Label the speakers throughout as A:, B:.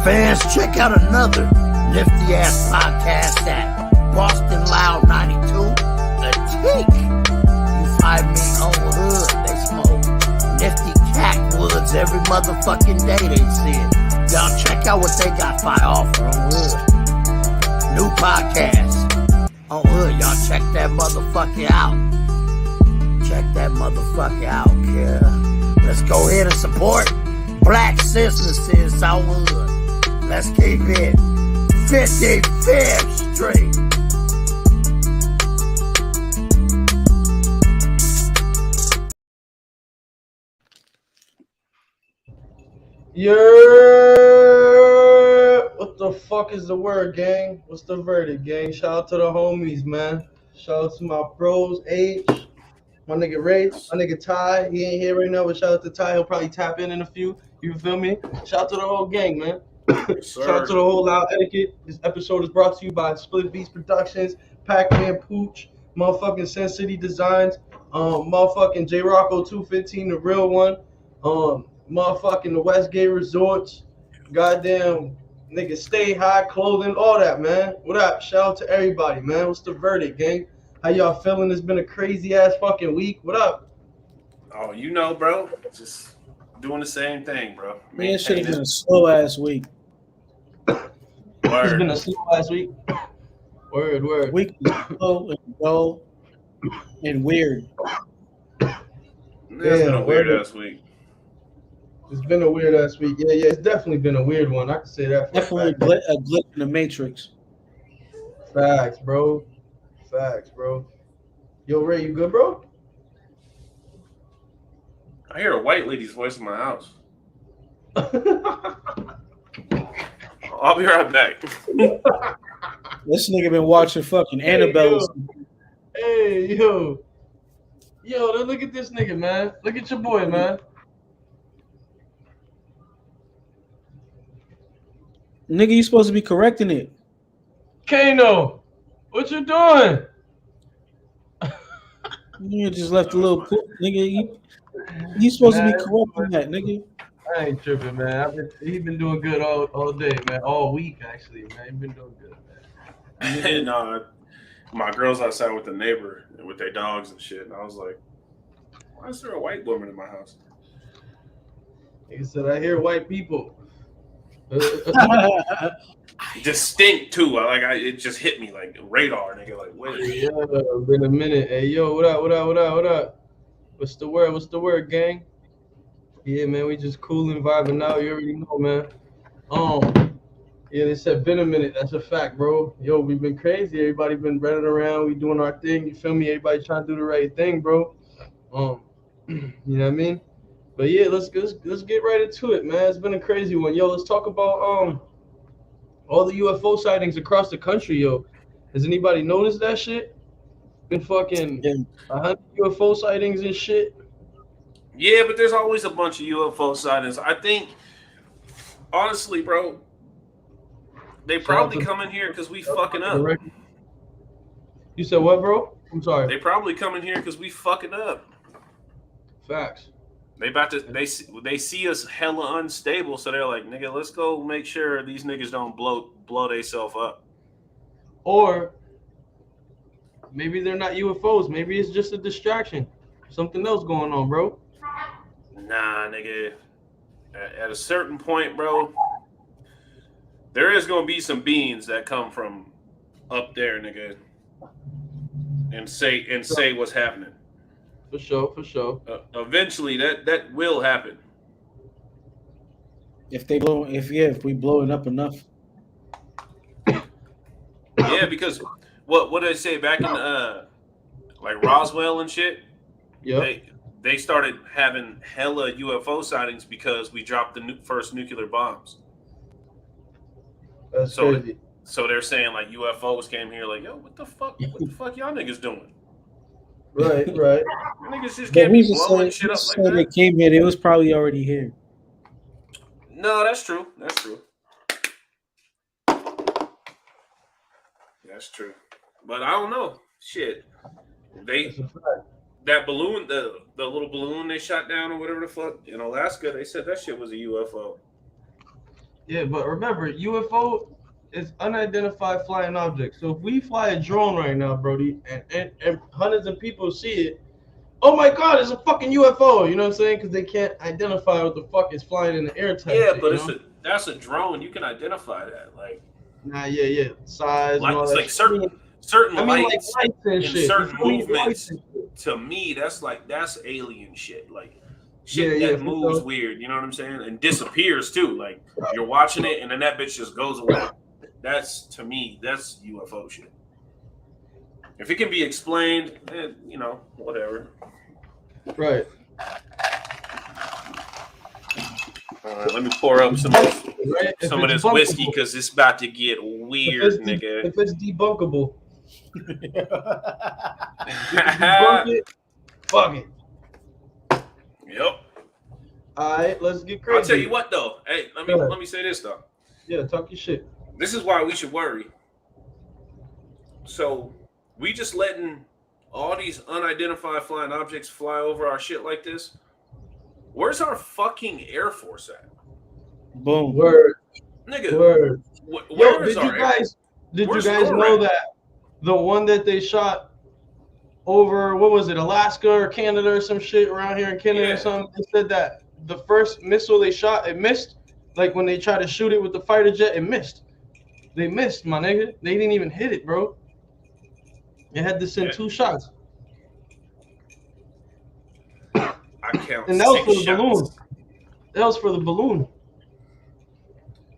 A: fans, check out another nifty ass podcast at Boston Loud 92. A Teak. You find me on Hood. They smoke nifty Cackwoods every motherfucking day. They see it. Y'all check out what they got for offer on Hood. New podcast on Hood. Y'all check that motherfucker out. Check that motherfucker out, kid. Let's go ahead and support black businesses on Hood. Let's keep it 55th Street.
B: Yeah, what the fuck is the word, gang? What's the verdict, gang? Shout out to the homies, man. Shout out to my bros, H, my nigga Ray, my nigga Ty. He ain't here right now, but shout out to Ty. He'll probably tap in a few. You feel me? Shout out to the whole gang, man. Shout out to the whole Loud Etiquette. This episode is brought to you by Split Beats Productions, Pac-Man Pooch, motherfucking Sin City Designs, motherfucking J Rocco 215, the real one, motherfucking the Westgate Resorts, goddamn nigga Stay High Clothing, all that, man. What up? Shout out to everybody, man. What's the verdict, gang? How y'all feeling? It's been a crazy ass fucking week. What up?
C: Oh, you know, bro. Just doing the same thing, bro.
D: Man, it should have been a slow ass week.
B: It's been a slow ass week. Word.
D: Week slow and dull and weird.
C: It's been a weird ass week.
B: It's been a weird ass week. Yeah, it's definitely been a weird one. I can say that.
D: Definitely a glitch in the matrix.
B: Facts, bro. Yo, Ray, you good, bro?
C: I hear a white lady's voice in my house. I'll be right back.
D: This nigga been watching fucking Annabelle.
B: Hey, yo, look at this nigga, man. Look at your boy, man.
D: Nigga, you supposed to be correcting it.
B: Kano, what you doing?
D: You just left a little poop, nigga. You supposed to be correcting that, nigga.
B: I ain't tripping, man. He been doing good all day, man. All week, actually, man. He been doing good, man.
C: And my girl's outside with the neighbor and with their dogs and shit. And I was like, why is there a white woman in my house?
B: He said, I hear white people.
C: Distinct too. It just hit me like radar, nigga. Like, wait.
B: Yeah, been a minute. Hey, yo, what up? What's the word, gang? Yeah, man, we just cooling, vibing out. You already know, man. Yeah, they said been a minute. That's a fact, bro. Yo, we've been crazy. Everybody been running around. We doing our thing. You feel me? Everybody trying to do the right thing, bro. You know what I mean? But yeah, let's get right into it, man. It's been a crazy one. Yo, let's talk about all the UFO sightings across the country, yo. Has anybody noticed that shit? Been fucking 100 UFO sightings and shit.
C: Yeah, but there's always a bunch of UFO sightings. I think, honestly, bro, they probably come in here because we fucking up.
B: You said what, bro? I'm sorry.
C: They probably come in here because we fucking up.
B: Facts.
C: They see us hella unstable, so they're like, nigga, let's go make sure these niggas don't blow themselves up.
B: Or maybe they're not UFOs. Maybe it's just a distraction. Something else going on, bro.
C: Nah, nigga. At a certain point, bro, there is gonna be some beings that come from up there, nigga, and say what's happening.
B: For sure.
C: Eventually, that will happen.
D: If we blow it up enough.
C: Yeah, because what did they say back in like Roswell and shit?
B: Yeah.
C: They started having hella UFO sightings because we dropped the first nuclear bombs.
B: That's crazy.
C: So they're saying like UFOs came here, like, yo, what the fuck y'all niggas doing?
B: Right.
C: Niggas just can't be blowing shit up like that.
D: They came here, they was probably already here.
C: No, that's true. That's true. But I don't know. Shit. That balloon, the little balloon they shot down or whatever the fuck in Alaska, they said that shit was a UFO.
B: Yeah, but remember, UFO is unidentified flying object. So if we fly a drone right now, Brody, and hundreds of people see it, oh my God, it's a fucking UFO. You know what I'm saying? Because they can't identify what the fuck is flying in the air type
C: Yeah,
B: shit,
C: but
B: you know?
C: that's a drone. You can identify that.
B: Nah, yeah. Size and all
C: It's
B: that
C: like
B: shit.
C: certain
B: I mean, like
C: lights
B: lights and
C: and
B: shit.
C: certain
B: You feel me? Lights
C: movements.
B: and shit.
C: To me, that's alien shit. Like
B: Yeah,
C: shit that
B: for
C: moves
B: sure.
C: weird. You know what I'm saying? And disappears too. Like you're watching it and then that bitch just goes away. That's to me, that's UFO shit. If it can be explained, then you know, whatever.
B: Right.
C: All right, let me pour up some of
B: Right?
C: this whiskey because it's about to get weird, nigga.
B: If it's debunkable.
C: Debunk
B: it, fuck it.
C: Yep.
B: All right, let's get crazy.
C: I'll tell you what though. Hey, let me say this though.
B: Yeah, talk your shit.
C: This is why we should worry. So we just letting all these unidentified flying objects fly over our shit like this. Where's our fucking Air Force at?
D: Boom.
B: Word.
C: Nigga.
B: Word.
C: Where
B: did
C: is our
B: you guys
C: Where's
B: know
C: NORAD?
B: that the one that they shot over, what was it, Alaska or Canada or some shit around here in Canada or something, they said that the first missile they shot, it missed. Like when they tried to shoot it with the fighter jet, it missed. They missed, my nigga. They didn't even hit it, bro. They had to send 2 shots.
C: I count
B: And that was for the
C: 6 shots.
B: balloon. That was for the balloon.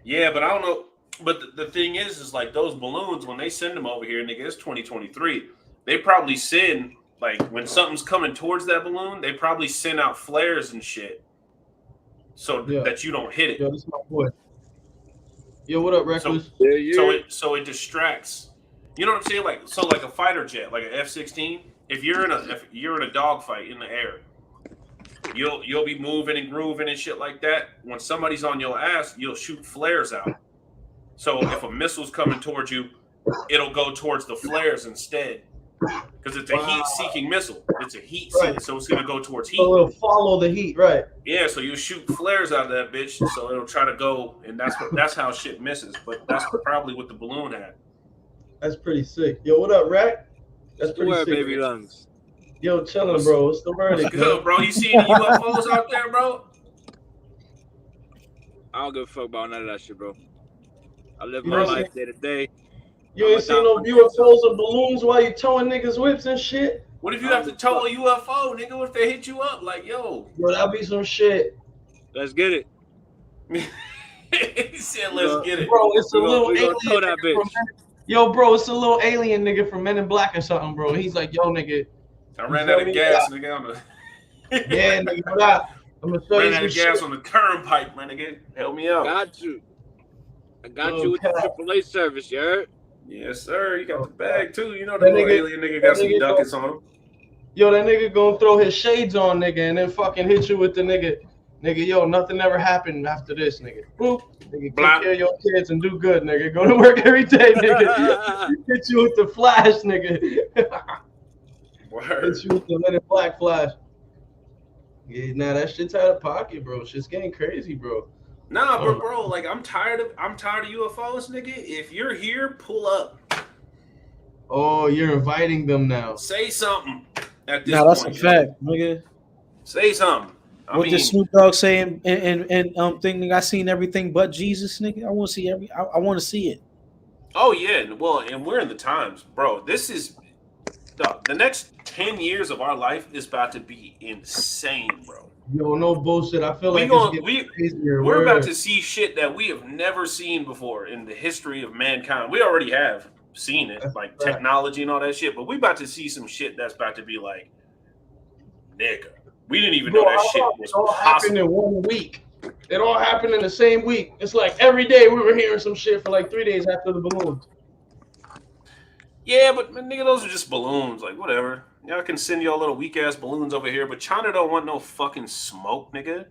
C: Yeah, but I don't know. But the thing is like those balloons, when they send them over here, nigga, it's 2023. They probably send, like, when something's coming towards that balloon, they probably send out flares and shit so that you don't hit it.
B: Yo, this is my boy. Yo, what up, Reckless?
C: So it distracts. You know what I'm saying? Like a fighter jet, like an F-16. If you're in a dogfight in the air, you'll be moving and grooving and shit like that. When somebody's on your ass, you'll shoot flares out. So if a missile's coming towards you, it'll go towards the flares instead. Because it's a heat-seeking missile. It's a heat seeker, so it's going to go towards heat.
B: So it'll follow the heat, right?
C: Yeah, so you shoot flares out of that bitch, so it'll try to go, and that's how shit misses. But that's probably what the balloon had.
B: That's pretty sick. Yo, what up, Rack? That's pretty sick.
E: Baby lungs.
B: Yo, chilling, bro. What's the verdict?
C: Good, bro. You see any UFOs out there, bro?
E: I don't give a fuck about none of that shit, bro. I live my life day to day.
B: You ain't seen no UFOs or balloons while you towing niggas' whips and shit?
C: What if you have to tow a UFO, nigga? What if they hit you up? Like, yo.
B: Bro, that'll be some shit.
E: Let's get it.
C: He said, let's get it.
B: Bro, it's a little alien.
E: Tow that bitch.
B: Yo, bro, it's a little alien nigga from Men in Black or something, bro. He's like, yo, nigga.
C: I ran out of gas, nigga. On the
B: yeah, nigga, what up? I'm gonna show you
C: ran out
B: some
C: of gas
B: shit.
C: on the turnpike, my nigga. Help me out.
E: Got you. I got you with the AAA service, you heard?
C: Yes, sir. You got the bag, too. You know the little alien nigga got some ducats on him.
B: Yo, that nigga gonna throw his shades on, nigga, and then fucking hit you with the nigga. Nigga, yo, nothing ever happened after this, nigga. Boop. Nigga, take care of your kids and do good, nigga. Go to work every day, nigga. Hit you with the flash, nigga.
C: Word.
B: Hit you with the Men in Black flash. Yeah, nah, that shit's out of pocket, bro. Shit's getting crazy, bro.
C: Nah, but bro, like I'm tired of UFOs, nigga. If you're here, pull up.
B: Oh, you're inviting them now.
C: Say something at this
D: Nah, that's
C: point.
D: a fact, nigga.
C: Say something.
D: What did Snoop Dogg say and thing, nigga? I seen everything but Jesus, nigga. I want to see I want to see it.
C: Oh yeah, well, and we're in the times, bro. This is the next 10 years of our life is about to be insane, bro.
B: Yo, no bullshit. I feel like
C: we're about to see shit that we have never seen before in the history of mankind. We already have seen it, like technology and all that shit, but we about to see some shit that's about to be like, nigga. We didn't even know that shit was
B: all
C: possible.
B: happened in 1 week. It all happened in the same week. It's like every day we were hearing some shit for like 3 days after the balloons.
C: Yeah, but nigga, those are just balloons. Like, whatever. Y'all can send y'all little weak-ass balloons over here, but China don't want no fucking smoke, nigga.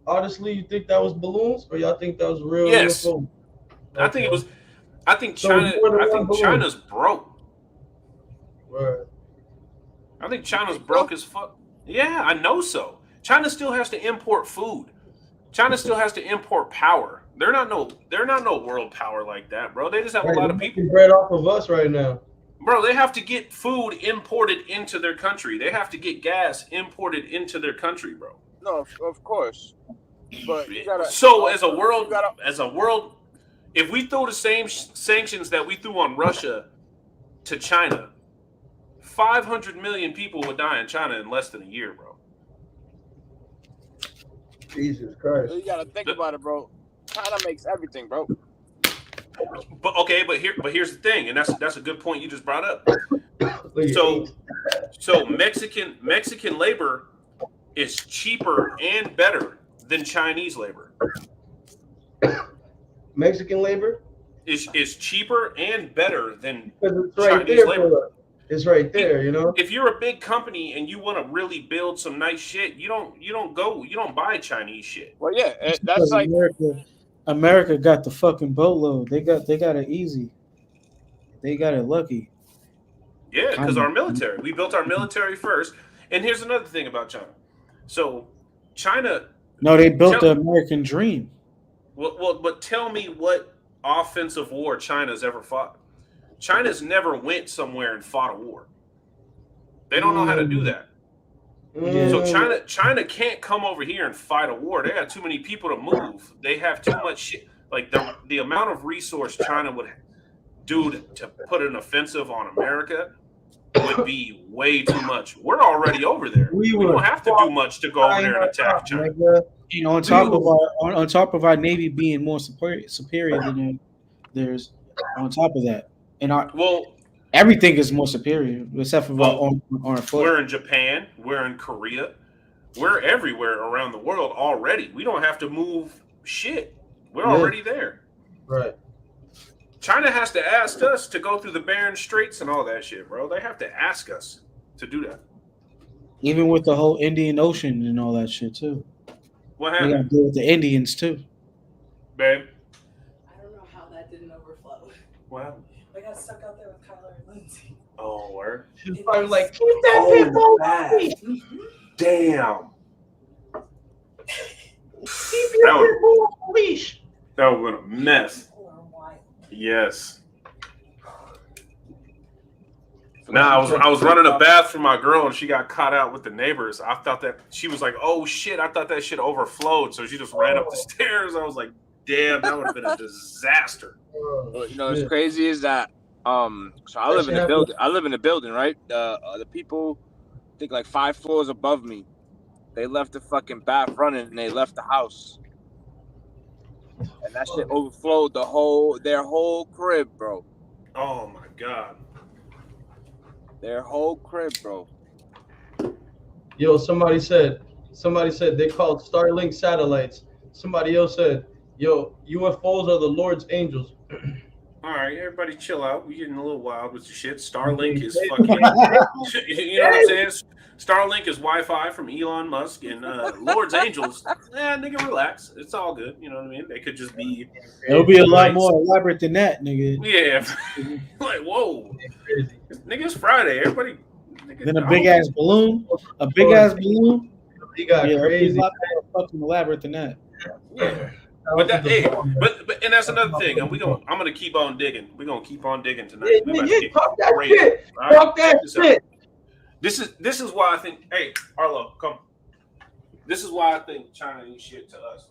B: Honestly, you think that was balloons, or y'all think that was real?
C: Yes.
B: UFO?
C: I think it was. I think China's broke.
B: Right.
C: I think China's broke as fuck. Yeah, I know so. China still has to import food. China still has to import power. They're not no world power like that, bro. They just have a lot of people.
B: Bread off of us right now.
C: Bro, they have to get food imported into their country. They have to get gas imported into their country, bro.
E: No, of course. But you gotta,
C: so as a world, if we throw the same sanctions that we threw on Russia to China, 500 million people would die in China in less than a year, bro.
B: Jesus Christ.
E: You gotta think about it, bro. China makes everything, bro.
C: But here's the thing, and that's a good point you just brought up. So Mexican labor is cheaper and better than Chinese labor.
B: Mexican labor
C: is cheaper and better than
B: it's right
C: Chinese
B: there,
C: labor.
B: brother. It's right there, you know.
C: If you're a big company and you want to really build some nice shit, you don't buy Chinese shit.
E: Well, yeah, that's like
D: America got the fucking boatload. They got it easy. They got it lucky.
C: Yeah, because our military. We built our military first. And here's another thing about China. So China.
D: No, they built the American dream.
C: Well, but tell me what offensive war China's ever fought. China's never went somewhere and fought a war. They don't know how to do that. So China can't come over here and fight a war. They got too many people to move. They have too much shit. Like the amount of resource China would do to put an offensive on America would be way too much. We're already over there. We don't have to do much to go over there and attack China.
D: You know, on top of our Navy being more superior than them, there's on top of that. And everything is more superior except for on foot.
C: We're in Japan. We're in Korea. We're everywhere around the world already. We don't have to move shit. We're already there.
B: Right.
C: China has to ask us to go through the Bering Straits and all that shit, bro. They have to ask us to do that.
D: Even with the whole Indian Ocean and all that shit too.
C: What happened?
D: We got to deal with the Indians too.
C: Babe?
F: I don't know how that didn't overflow.
C: What happened?
F: I got stuck out there with Kyler and Lindsay.
C: Oh, word.
B: She's probably like, keep that shit moving.
C: Damn.
B: Keep your people on the leash.
C: That would have been a mess. Yes. Now I was running a bath for my girl and she got caught out with the neighbors. I thought that she was like, "Oh shit!" I thought that shit overflowed, so she just ran up the stairs. I was like, "Damn, that would have been a disaster."
E: You know, what's crazy is that so I live in a building. I live in a building, right? The people, I think like 5 floors above me, they left the fucking bath running and they left the house. And that shit overflowed their whole crib, bro.
C: Oh my god.
E: Their whole crib, bro.
B: Yo, somebody said they called Starlink satellites. Somebody else said, yo, UFOs are the Lord's angels.
C: All right, everybody chill out. We're getting a little wild with the shit. Starlink is fucking, you know what I'm saying? Starlink is Wi-Fi from Elon Musk, and Lord's Angels, nigga, relax. It's all good. You know what I mean? They could just be.
D: It'll be a lot more elaborate than that, nigga.
C: Yeah. Like, whoa. Nigga, it's Friday. Everybody. Nigga,
D: then a big ass balloon. A big ass balloon.
B: He got crazy.
D: A lot more fucking elaborate than that.
C: Yeah. But and that's another thing. And I'm gonna keep on digging. We're gonna keep on digging tonight.
B: Talk that shit. Talk that shit.
C: This is why I think. Hey, Arlo, come. This is why I think China ain't shit to us.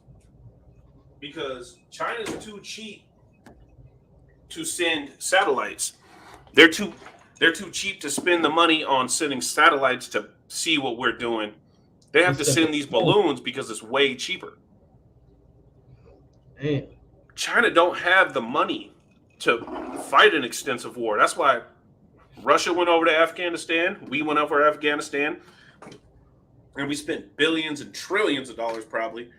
C: Because China's too cheap to send satellites. They're too cheap to spend the money on sending satellites to see what we're doing. They have to send these balloons because it's way cheaper.
B: Damn.
C: China don't have the money to fight an extensive war. That's why Russia went over to Afghanistan. We went over to Afghanistan. And we spent billions and trillions of dollars probably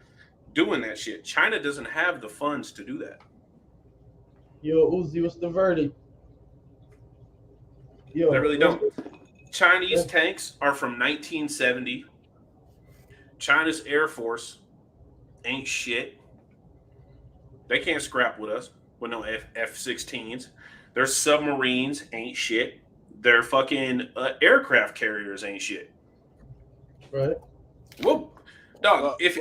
C: doing that shit. China doesn't have the funds to do that.
B: Yo, Uzi, what's the verdict? Yo,
C: They really don't. Chinese tanks are from 1970. China's Air Force ain't shit. They can't scrap with us with no F-16s. Their submarines ain't shit. Their fucking aircraft carriers ain't shit.
B: Right.
C: Whoa, dog! If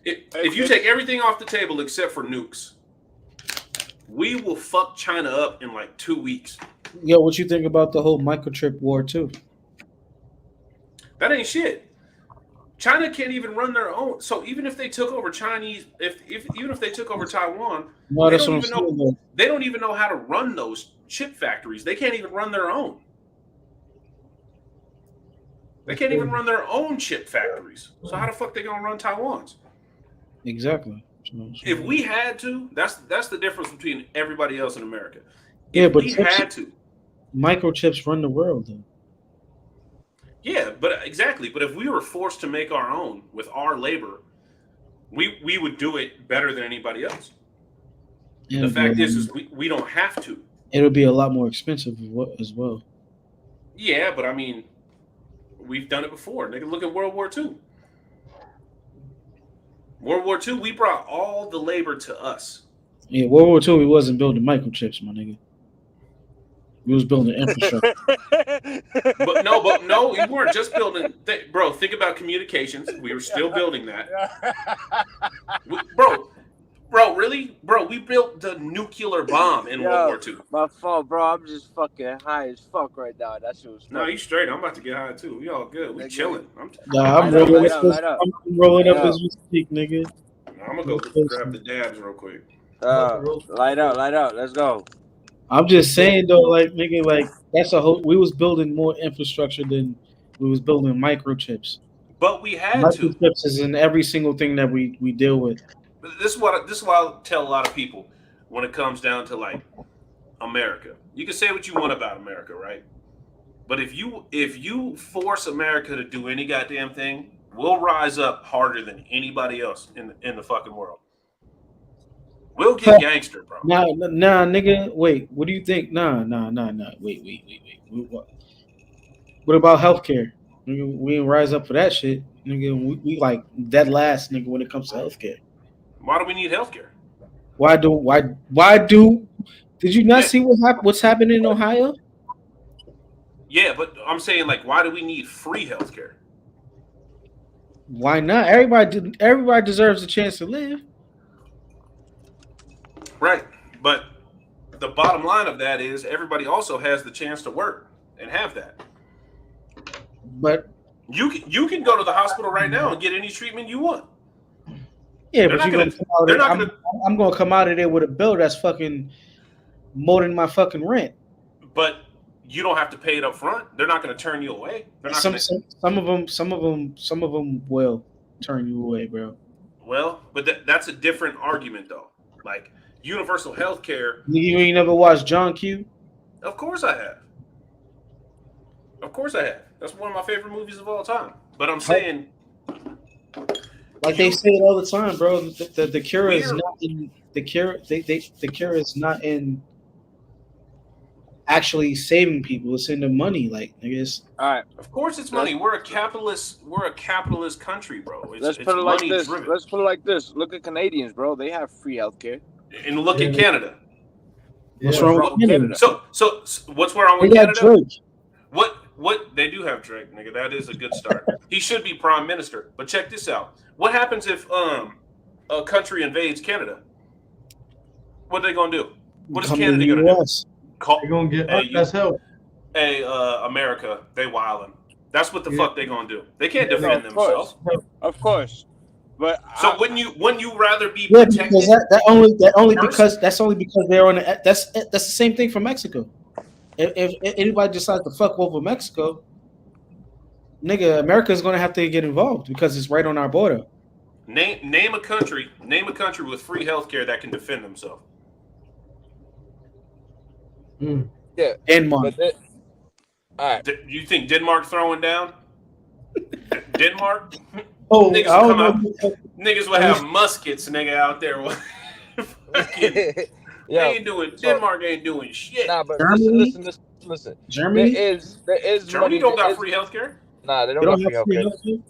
C: If you take everything off the table except for nukes, we will fuck China up in like 2 weeks.
D: Yo, what you think about the whole microchip war too?
C: That ain't shit. China can't even run their own. So even if they took over even if they took over Taiwan, they don't even know how to run those chip factories. They can't even run their own. They can't even run their own chip factories. So how the fuck they gonna run Taiwan's?
D: Exactly.
C: If we had to, that's the difference between everybody else in America.
D: But
C: we had to.
D: Microchips run the world, though.
C: Yeah, but exactly. But if we were forced to make our own with our labor, we would do it better than anybody else. The fact is we don't have to.
D: It'll be a lot more expensive as well.
C: Yeah, but I mean, we've done it before. Nigga, look at World War II. World War II, we brought all the labor to us.
D: Yeah, World War II, we wasn't building microchips, my nigga. We was building infrastructure.
C: but no, we weren't just building. Bro, think about communications. We were still building that. Bro, really? Bro, we built the nuclear bomb in World War II.
E: My fault, bro. I'm just fucking high as fuck right now. That shit was.
C: No, you straight. I'm about to get high too. We all good. We chilling. I'm
D: rolling up as we speak, nigga.
C: I'm gonna go grab the dabs real quick.
E: Light out. Let's go.
D: I'm just saying though, like nigga, like that's a whole. We was building more infrastructure than we was building microchips.
C: But we had
D: microchips to. Microchips is in every single thing that we deal with.
C: This is what I tell a lot of people when it comes down to like America. You can say what you want about America, right? But if you force America to do any goddamn thing, we'll rise up harder than anybody else in the fucking world. We'll get gangster, bro.
D: Nah, nigga. Wait, what do you think? Nah. Wait. What about healthcare? Nigga, we didn't rise up for that shit. Nigga, we like dead last, nigga, when it comes to healthcare.
C: Why do we need healthcare?
D: Why do? Did you not see what's happening in Ohio?
C: Yeah, but I'm saying like, why do we need free healthcare?
D: Why not? Everybody deserves a chance to live.
C: Right, but the bottom line of that is everybody also has the chance to work and have that.
D: But
C: you can go to the hospital right now and get any treatment you want.
D: Yeah, but I'm gonna come out of there with a bill that's fucking more than my fucking rent.
C: But you don't have to pay it up front. They're not gonna turn you away.
D: Some of them will turn you away, bro.
C: Well, but that's a different argument though. Like universal health care.
D: You ain't never watched John Q?
C: Of course I have. That's one of my favorite movies of all time. But I'm saying,
D: like they say it all the time, bro. The cure is not in the cure. The cure is not in actually saving people. It's in the money. Like I guess.
E: All right.
C: Of course, it's money. We're a capitalist country, bro.
E: Let's put it like this. Look at Canadians, bro. They have free healthcare.
C: And look at Canada.
D: What's wrong with Canada?
C: So what's wrong with Canada?
D: Drake.
C: What they do have Drake, nigga. That is a good start. He should be prime minister. But check this out. What happens if a country invades Canada? What are they gonna do? What is Canada gonna do?
B: They're gonna get us help.
C: Hey, America, they wildin'. That's what the fuck they gonna do. They can't defend themselves.
E: Of course. But
C: so wouldn't you rather be protected?
D: Because that's only because they're on that's the same thing for Mexico. If anybody decides to fuck over Mexico, nigga, America is gonna have to get involved because it's right on our border.
C: Name a country with free healthcare that can defend themselves.
E: Yeah,
C: Denmark. All right. You think Denmark throwing down? Denmark?
D: Oh,
C: niggas would have muskets, nigga, out there. Denmark ain't doing shit.
E: Nah, but listen.
D: Germany?
E: There is
C: Germany don't got free healthcare?
E: Nah, they don't got free healthcare.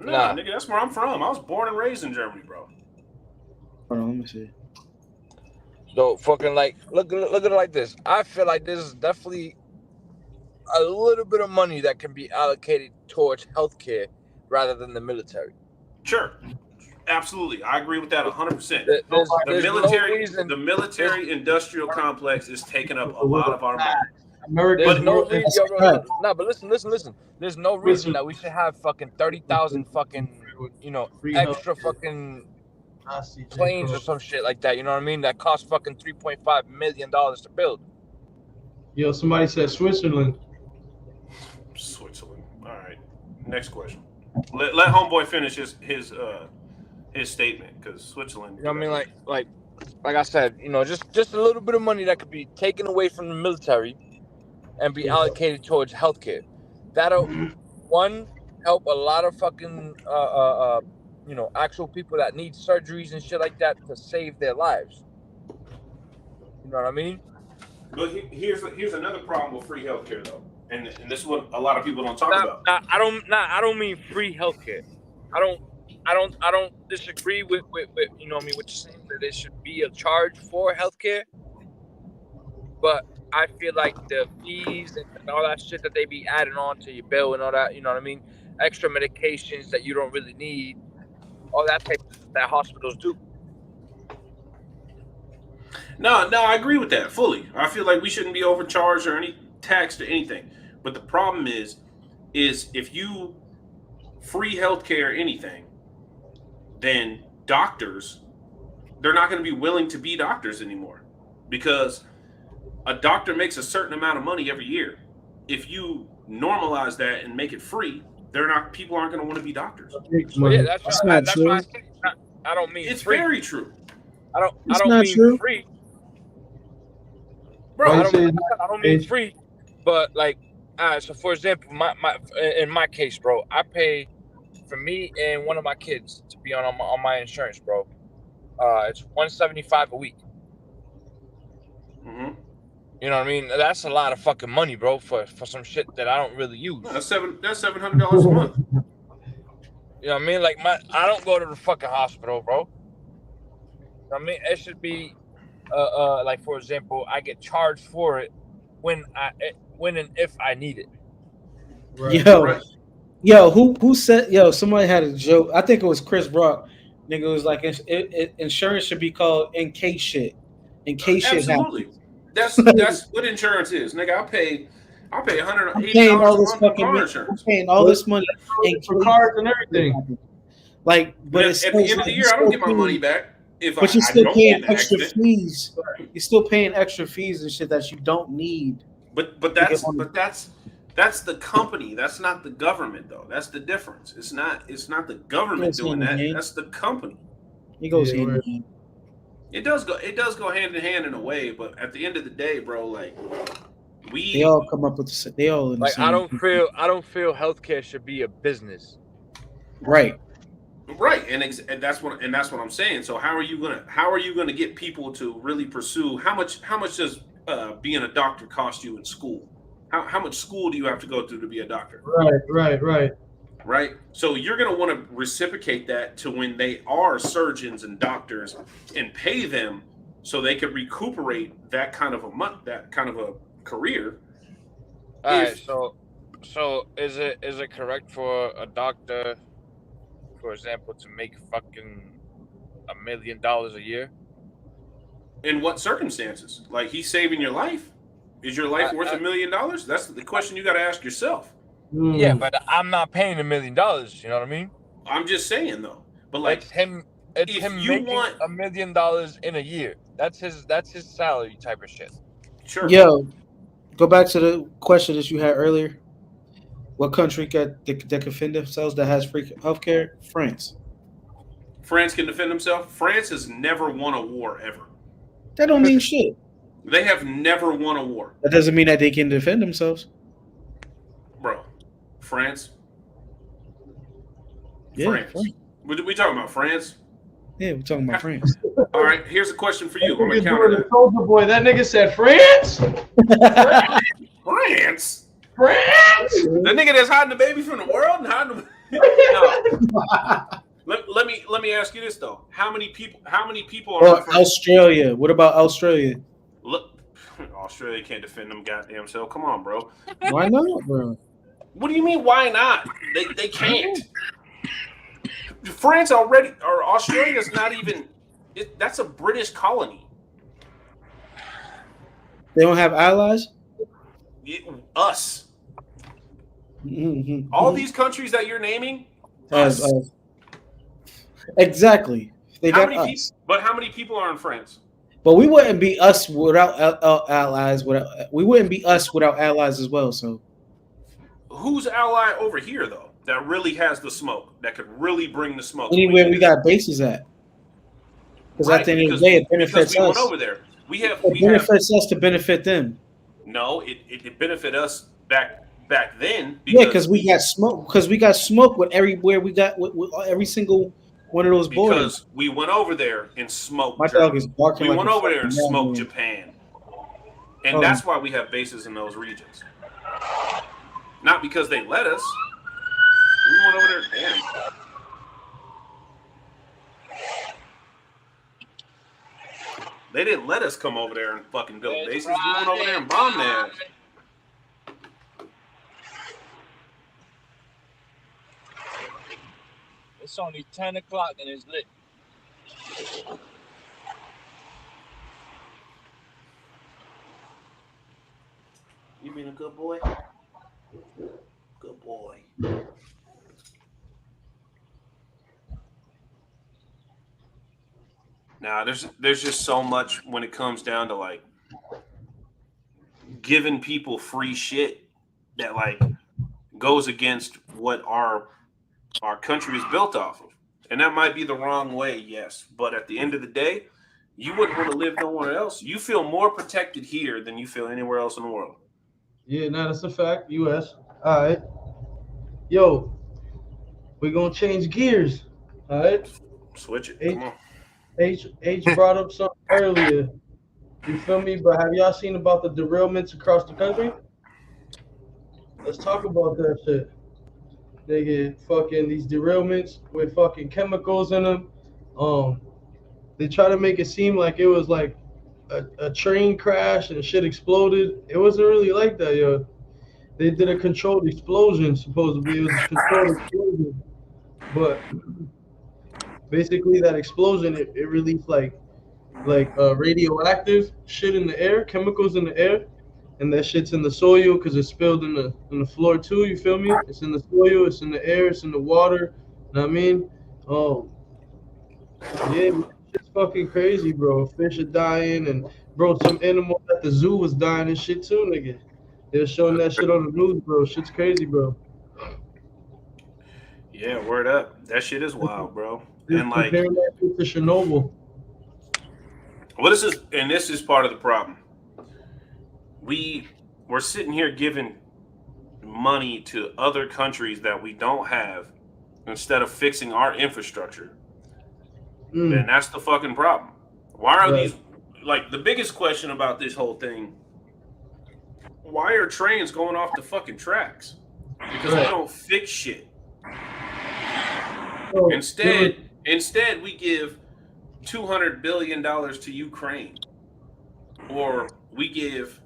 C: Nah, nigga, that's where I'm from. I was born and raised in Germany, bro.
D: Hold on, let me see.
E: So fucking like look at it like this. I feel like there's definitely a little bit of money that can be allocated towards healthcare rather than the military.
C: Sure. Absolutely, I agree with that 100%. The military industrial complex is taking up a lot of our money.
E: There's no reason. No, but listen. There's no reason that we should have fucking 30,000 fucking, extra fucking planes or some shit like that. You know what I mean? That cost fucking $3.5 million to build.
B: Yo, somebody said Switzerland.
C: Switzerland. All right. Next question. Let homeboy finish his statement, because Switzerland.
E: You know what I mean? Like I said, just a little bit of money that could be taken away from the military and be allocated towards healthcare. That'll help a lot of fucking actual people that need surgeries and shit like that to save their lives. You know what I mean?
C: But here's another problem with free healthcare though, and this is what a lot of people don't talk about.
E: I don't mean free healthcare. I don't disagree with what you're saying, that there should be a charge for healthcare. But I feel like the fees and all that shit that they be adding on to your bill and all that, you know what I mean? Extra medications that you don't really need, all that type of stuff that hospitals do.
C: No, I agree with that fully. I feel like we shouldn't be overcharged or any taxed or anything. But the problem is if you free healthcare or anything, then doctors, they're not going to be willing to be doctors anymore, because a doctor makes a certain amount of money every year. If you normalize that and make it free, people aren't going to want to be doctors.
E: Well, yeah, that's why I don't mean
C: it's
E: free.
C: very true.
E: I don't mean
D: true.
E: free.
C: Bro,
E: I don't mean free, but so for example, in my case, bro, I pay for me and one of my kids to be on my insurance, bro. It's $175 a week.
C: Mm-hmm.
E: You know what I mean? That's a lot of fucking money, bro, for some shit that I don't really use.
C: That's $700 a month.
E: You know what I mean? I don't go to the fucking hospital, bro. You know what I mean? It should be for example, I get charged for it when and if I need it.
B: Right.
D: Yo, who said? Somebody had a joke. I think it was Chris Brock. Nigga was like, insurance should be called in case shit. In case shit happens.
C: Absolutely. That's what insurance is, nigga. I pay $180
D: all this
C: a month for
D: fucking
C: car
D: money.
C: insurance.
D: I'm paying all this money
B: for cars and everything.
D: But
C: at the end of the year, I don't get my money back.
D: But you're still paying extra fees. You're still paying extra fees and shit that you don't need.
C: But that's the company. That's not the government, though. That's the difference. It's not the government doing that. That's the company.
D: It goes hand in hand.
C: It does go hand in hand in a way, but at the end of the day, bro,
D: they all come up with they all in the same.
E: I don't feel healthcare should be a business.
D: Right,
C: and that's what I'm saying. So how are you gonna get people to really pursue? How much does being a doctor cost you in school? How much school do you have to go through to be a doctor? Right. So you're going to want to reciprocate that to when they are surgeons and doctors, and pay them so they could recuperate that kind of a career.
E: All right. So is it correct for a doctor, for example, to make fucking $1 million a year?
C: In what circumstances? Like, he's saving your life. Is your life worth $1 million? That's the question you got to ask yourself.
E: Yeah, but I'm not paying $1 million. You know what I mean?
C: I'm just saying though. But
E: it's him making $1 million in a year. That's his salary type of shit.
C: Sure.
D: Yo, go back to the question that you had earlier. What country that can defend themselves that has free healthcare? France.
C: France can defend themselves. France has never won a war ever.
D: That don't mean shit.
C: They have never won a war.
D: That doesn't mean that they can defend themselves.
C: Bro, France.
D: Yeah,
C: France. We talking about France?
D: Yeah, we're talking about France.
C: All right, here's a question for you. I'm
B: That
C: gonna counter
B: nigga
C: that.
B: Soldier Boy. That nigga said France.
C: France.
B: France.
C: The nigga that's hiding the baby from the world and hiding No. Let me ask you this though. How many people are
D: Or Australia? What about Australia?
C: Look, Australia can't defend them goddamn self. Come on, bro.
D: Why not, bro?
C: What do you mean? Why not? They can't. France already, or Australia's not even. That's a British colony.
D: They don't have allies.
C: Us.
D: Mm-hmm.
C: All these countries that you're naming. Us.
D: Exactly. They
C: how
D: got
C: many
D: us.
C: But how many people are in France?
D: But we wouldn't be us without allies. We wouldn't be us without allies as well. So,
C: who's ally over here though? That really has the smoke. That could really bring the smoke.
D: Anywhere we got bases at. Because at the end of the day, it benefits us.
C: Went over there.
D: It benefits us to benefit them.
C: No, it benefit us back then.
D: Because we got smoke. Because we got smoke with everywhere we got with every single one of those borders.
C: Because we went over there and smoked.
D: My dog is barking.
C: We went over there and smoked Japan, and that's why we have bases in those regions. Not because they let us. We went over there. Damn. They didn't let us come over there and fucking build bases. We went over there and bombed them.
E: It's only 10 o'clock and it's lit.
A: You been a good boy? Good boy.
C: Now, there's just so much when it comes down to like giving people free shit that like goes against what our country is built off of. And that might be the wrong way, yes. But at the end of the day, you wouldn't want to live nowhere else. You feel more protected here than you feel anywhere else in the world.
B: Yeah, no, that's a fact. U.S. All right. Yo, we're going to change gears. All right?
C: Switch it. Come on.
B: H brought up something earlier. You feel me? But have y'all seen about the derailments across the country? Let's talk about that shit. They get fucking these derailments with fucking chemicals in them. They try to make it seem like it was like a train crash and shit exploded. It wasn't really like that, yo. They did a controlled explosion, supposedly. It was a controlled explosion. But basically that explosion, it released like radioactive shit in the air, chemicals in the air. And that shit's in the soil because it's spilled in the floor too. You feel me? It's in the soil, it's in the air, it's in the water. You know what I mean? Yeah, it's fucking crazy, bro. Fish are dying, and bro, some animal at the zoo was dying and shit too, nigga. They're showing that shit on the news, bro. Shit's crazy, bro.
C: Yeah, word up. That shit is wild, bro. And like
B: comparing that shit to Chernobyl.
C: Well, this is part of the problem. We're sitting here giving money to other countries that we don't have instead of fixing our infrastructure. And that's the fucking problem. Why are these, like, the biggest question about this whole thing, why are trains going off the fucking tracks? Because we don't fix shit. Instead, we give $200 billion to Ukraine, or we give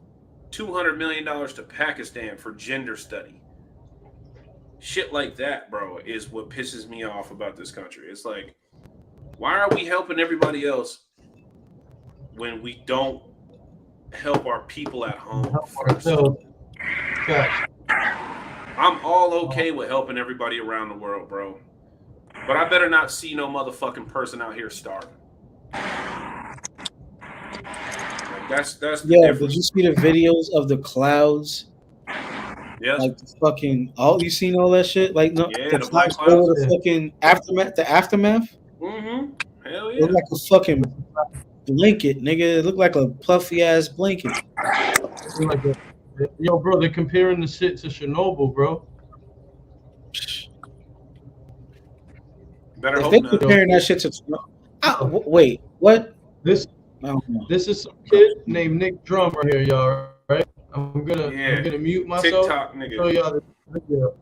C: $200 million to Pakistan for gender study. Shit like that, bro, is what pisses me off about this country. It's like, why are we helping everybody else when we don't help our people at home first? I'm all okay with helping everybody around the world, bro. But I better not see no motherfucking person out here starving. Like that's the difference.
D: Did you see the videos of the clouds?
C: Yeah.
D: Like the fucking you seen all that shit? Like no,
C: the
D: clouds over the fucking aftermath. The aftermath.
C: Mm-hmm. Hell yeah.
D: It looked like a fucking blanket, nigga. It looked like a puffy ass blanket.
B: Yo, bro, they're comparing the shit to Chernobyl, bro.
C: Better
D: if
C: hope
D: they're
C: not.
D: comparing that shit to wait, what?
B: This is some kid named Nick Drum right here, y'all. Right? I'm gonna mute myself.
C: TikTok nigga.
B: Show y'all the video.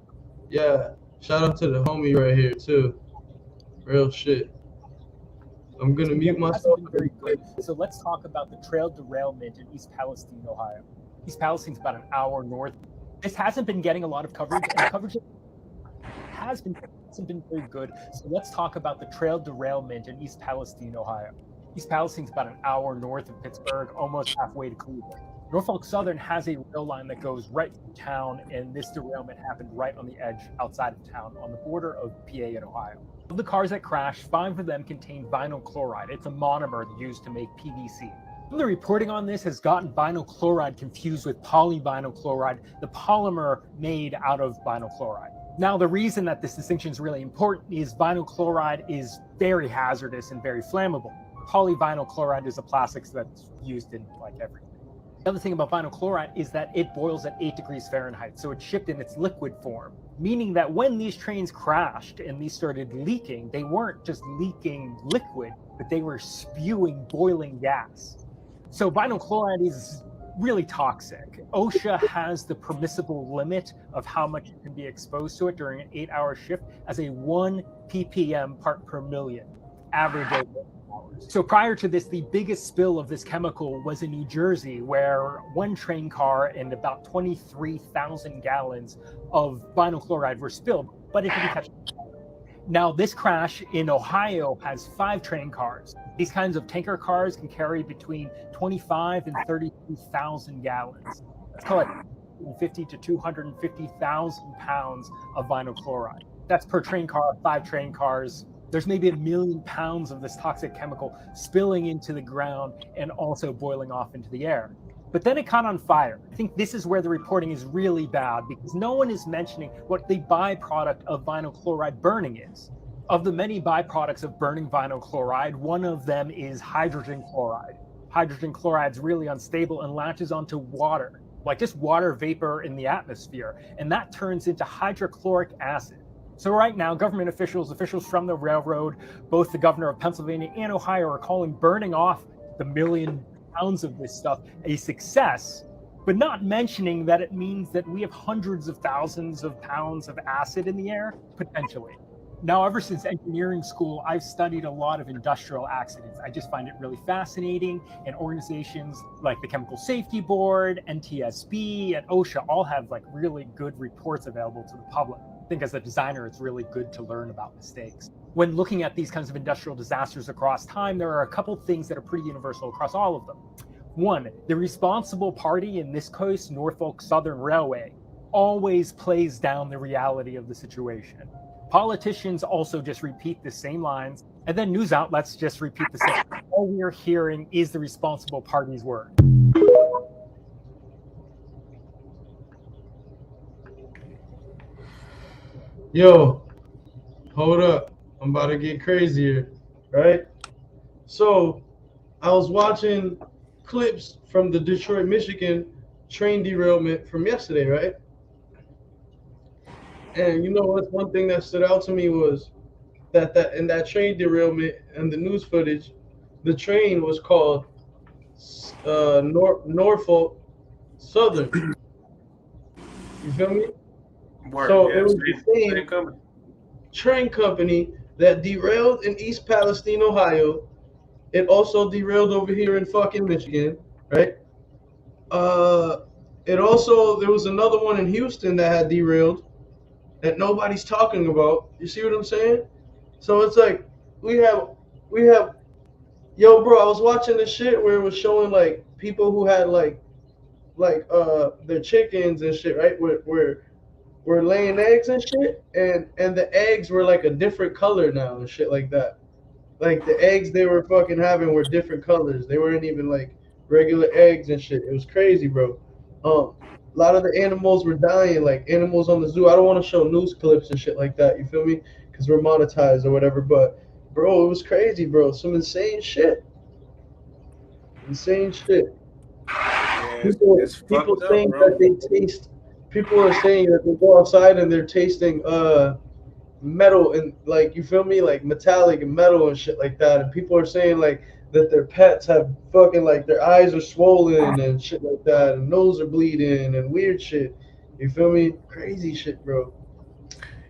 B: Yeah, shout out to the homie right here too. Real shit. I'm gonna mute myself.
G: Very quick. So let's talk about the trail derailment in East Palestine, Ohio. East Palestine's about an hour north. This hasn't been getting a lot of coverage, and coverage hasn't been very good. So let's talk about the trail derailment in East Palestine, Ohio. East Palestine's about an hour north of Pittsburgh, almost halfway to Cleveland. Norfolk Southern has a rail line that goes right through town, and this derailment happened right on the edge outside of town on the border of PA and Ohio. Of the cars that crashed, 5 of them contained vinyl chloride. It's a monomer used to make PVC. The reporting on this has gotten vinyl chloride confused with polyvinyl chloride, the polymer made out of vinyl chloride. Now, the reason that this distinction is really important is vinyl chloride is very hazardous and very flammable. Polyvinyl chloride is a plastic that's used in like everything. The other thing about vinyl chloride is that it boils at 8 degrees Fahrenheit, so it's shipped in its liquid form, meaning that when these trains crashed and these started leaking, they weren't just leaking liquid, but they were spewing boiling gas. So vinyl chloride is really toxic. OSHA has the permissible limit of how much you can be exposed to it during an 8-hour shift as a 1 ppm part per million, average over 8 hours. So prior to this, the biggest spill of this chemical was in New Jersey, where one train car and about 23,000 gallons of vinyl chloride were spilled, but it didn't catch fire. Now, this crash in Ohio has 5 train cars. These kinds of tanker cars can carry between 25 and 32,000 gallons. That's called 50 to 250,000 pounds of vinyl chloride. That's per train car, 5 train cars. There's maybe 1 million pounds of this toxic chemical spilling into the ground and also boiling off into the air. But then it caught on fire. I think this is where the reporting is really bad because no one is mentioning what the byproduct of vinyl chloride burning is. Of the many byproducts of burning vinyl chloride, one of them is hydrogen chloride. Hydrogen chloride is really unstable and latches onto water, like just water vapor in the atmosphere, and that turns into hydrochloric acid. So right now, government officials from the railroad, both the governor of Pennsylvania and Ohio, are calling burning off the 1 million pounds of this stuff a success, but not mentioning that it means that we have hundreds of thousands of pounds of acid in the air, potentially. Now, ever since engineering school, I've studied a lot of industrial accidents. I just find it really fascinating, and organizations like the Chemical Safety Board, NTSB, and OSHA all have like really good reports available to the public. I think as a designer, it's really good to learn about mistakes. When looking at these kinds of industrial disasters across time, there are a couple things that are pretty universal across all of them. One, the responsible party, in this case, Norfolk Southern Railway, always plays down the reality of the situation. Politicians also just repeat the same lines, and then news outlets just repeat the same. All we are hearing is the responsible party's word.
B: Yo, hold up. I'm about to get crazier, right? So, I was watching clips from the Detroit, Michigan train derailment from yesterday, right? And you know what's one thing that stood out to me was that in that train derailment and the news footage, the train was called Norfolk Southern. You feel me?
C: Word,
B: So
C: yeah,
B: it was the same
C: company.
B: train company that derailed in East Palestine, Ohio. It also derailed over here in fucking Michigan, right? It also, there was another one in Houston that had derailed that nobody's talking about. You see what I'm saying? So it's like we have yo, bro, I was watching this shit where it was showing like people who had like their chickens and shit, right? Were laying eggs and shit, and the eggs were like a different color now and shit like that. Like the eggs they were fucking having were different colors. They weren't even like regular eggs and shit. It was crazy, bro. A lot of the animals were dying, like animals on the zoo. I don't want to show news clips and shit like that. You feel me? Because we're monetized or whatever. But bro, it was crazy, bro. Some insane shit. Insane shit.
C: Yeah,
B: People saying that they taste. People are saying that they go outside and they're tasting metal and like, you feel me, like metallic and metal and shit like that. And people are saying like that their pets have fucking like their eyes are swollen and shit like that, and nose are bleeding and weird shit. You feel me? Crazy shit, bro.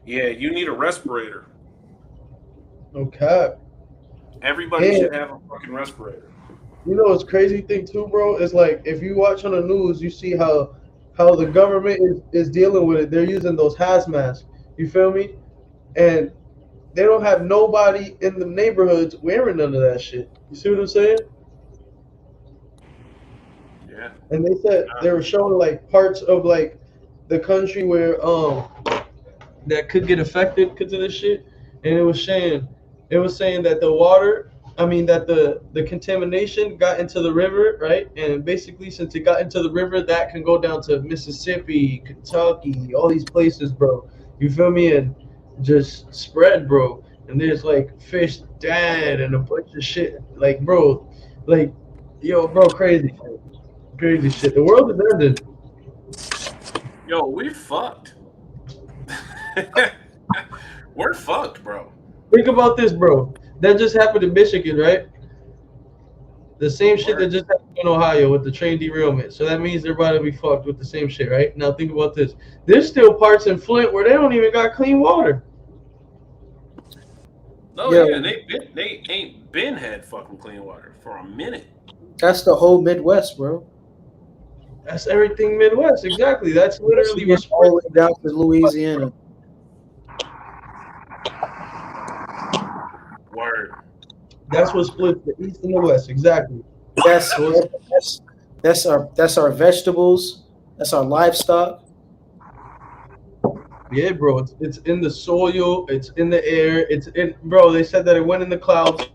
C: Yeah, you need a respirator.
B: No cap.
C: Everybody should have a fucking respirator.
B: You know what's crazy thing too, bro? Is like if you watch on the news, you see how the government is dealing with it. They're using those hazmat masks. You feel me? and they don't have nobody in the neighborhoods wearing none of that shit. You see what I'm saying?
C: Yeah.
B: And they said they were showing like parts of like the country where that could get affected because of this shit, and it was saying that the water, I mean that the contamination got into the river, right? And basically, since it got into the river, that can go down to Mississippi, Kentucky, all these places, bro. You feel me? And just spread, bro. And there's like fish dead and a bunch of shit, like bro, like yo, bro, crazy shit. The world is ending.
C: Yo, we fucked. We're fucked, bro.
B: Think about this, bro. That just happened in Michigan, right? The same shit that just happened in Ohio with the train derailment. So that means they're about to be fucked with the same shit, right? Now think about this. There's still parts in Flint where they don't even got clean water.
C: Oh yeah, they ain't been had fucking clean water for a minute.
D: That's the whole Midwest, bro.
B: That's everything Midwest, exactly. That's literally
D: It's all the way down to Louisiana.
C: Word.
B: That's what splits the East and the West, exactly.
D: That's our vegetables. That's our livestock.
B: Yeah, bro. It's in the soil. It's in the air. It's in, bro. They said that it went in the clouds,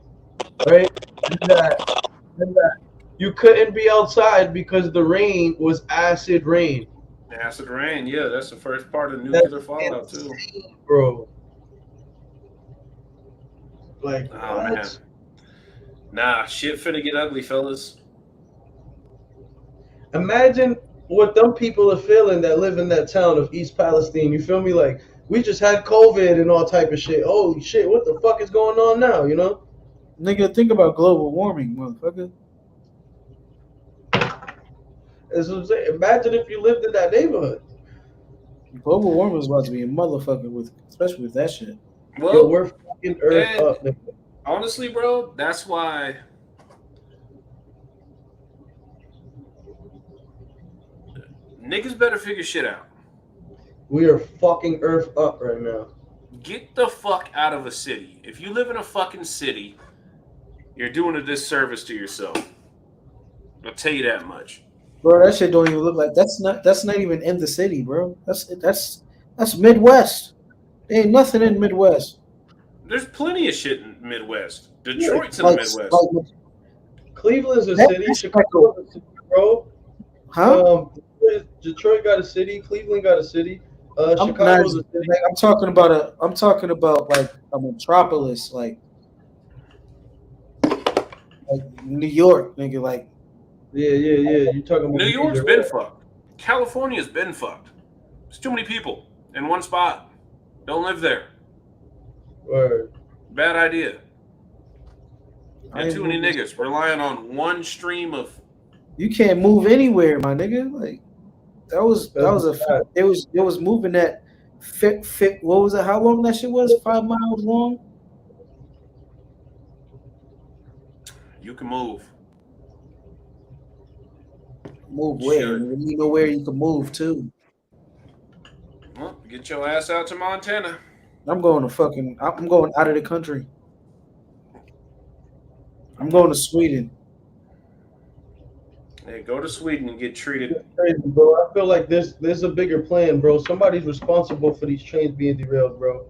B: right? And that you couldn't be outside because the rain was acid rain.
C: Acid rain, yeah, that's the first part of nuclear fallout too,
B: bro. Like,
C: oh man, nah, shit finna get ugly, fellas.
B: Imagine what them people are feeling that live in that town of East Palestine. You feel me? Like, we just had COVID and all type of shit. Holy shit, what the fuck is going on now? You know?
D: Nigga, think about global warming, motherfucker.
B: That's what I'm saying. Imagine if you lived in that neighborhood.
D: Global warming is about to be a motherfucker especially with that shit.
C: Well,
B: yo, we're fucking Earth up. Nigga.
C: Honestly, bro, that's why niggas better figure shit out.
B: We are fucking Earth up right now.
C: Get the fuck out of a city. If you live in a fucking city, you're doing a disservice to yourself. I'll tell you that much.
D: Bro, that shit don't even look like that's not even in the city, bro. That's Midwest. There ain't nothing in Midwest.
C: There's plenty of shit in the Midwest. Detroit's in the Midwest.
B: Cleveland's a city. Chicago's a city, bro.
D: Huh?
B: Detroit got a city. Cleveland got a city. Chicago's a city.
D: I'm talking about like a metropolis, like New York, nigga. Like
B: yeah. You talking about
C: New York's been fucked. California's been fucked. There's too many people in one spot. Don't live there.
B: Word.
C: Bad idea. And too many niggas relying on one stream of.
D: You can't move anywhere, my nigga. Like that was a fact. It was moving that fit. What was it? How long that shit was? 5 miles long.
C: You can move.
D: Move where? Sure. You know where you can move to.
C: Well, get your ass out to Montana.
D: I'm going out of the country. I'm going to Sweden.
C: Hey, go to Sweden and get treated.
B: It's crazy, bro. I feel like there's a bigger plan, bro. Somebody's responsible for these trains being derailed, bro.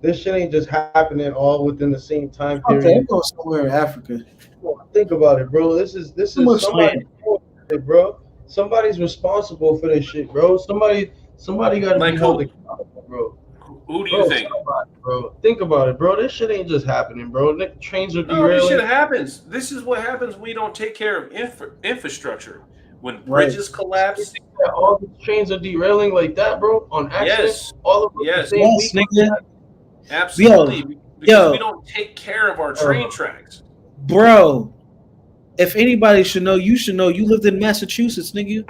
B: This shit ain't just happening all within the same time period.
D: Okay, I'm going somewhere in Africa.
B: Think about it, bro. This is somebody, bro. Somebody's responsible for this shit, bro. Somebody got to be held accountable, bro.
C: Who do you think?
B: Bro, think about it, bro. This shit ain't just happening, bro. Trains are derailing.
C: No, this shit happens. This is what happens when we don't take care of infrastructure. When bridges collapse.
B: All the trains are derailing like that, bro, on accident.
C: Yes.
B: All of them the same week.
D: Nigga.
C: Absolutely. Because we don't take care of our train tracks.
D: Bro, if anybody should know, you should know. You lived in Massachusetts, nigga.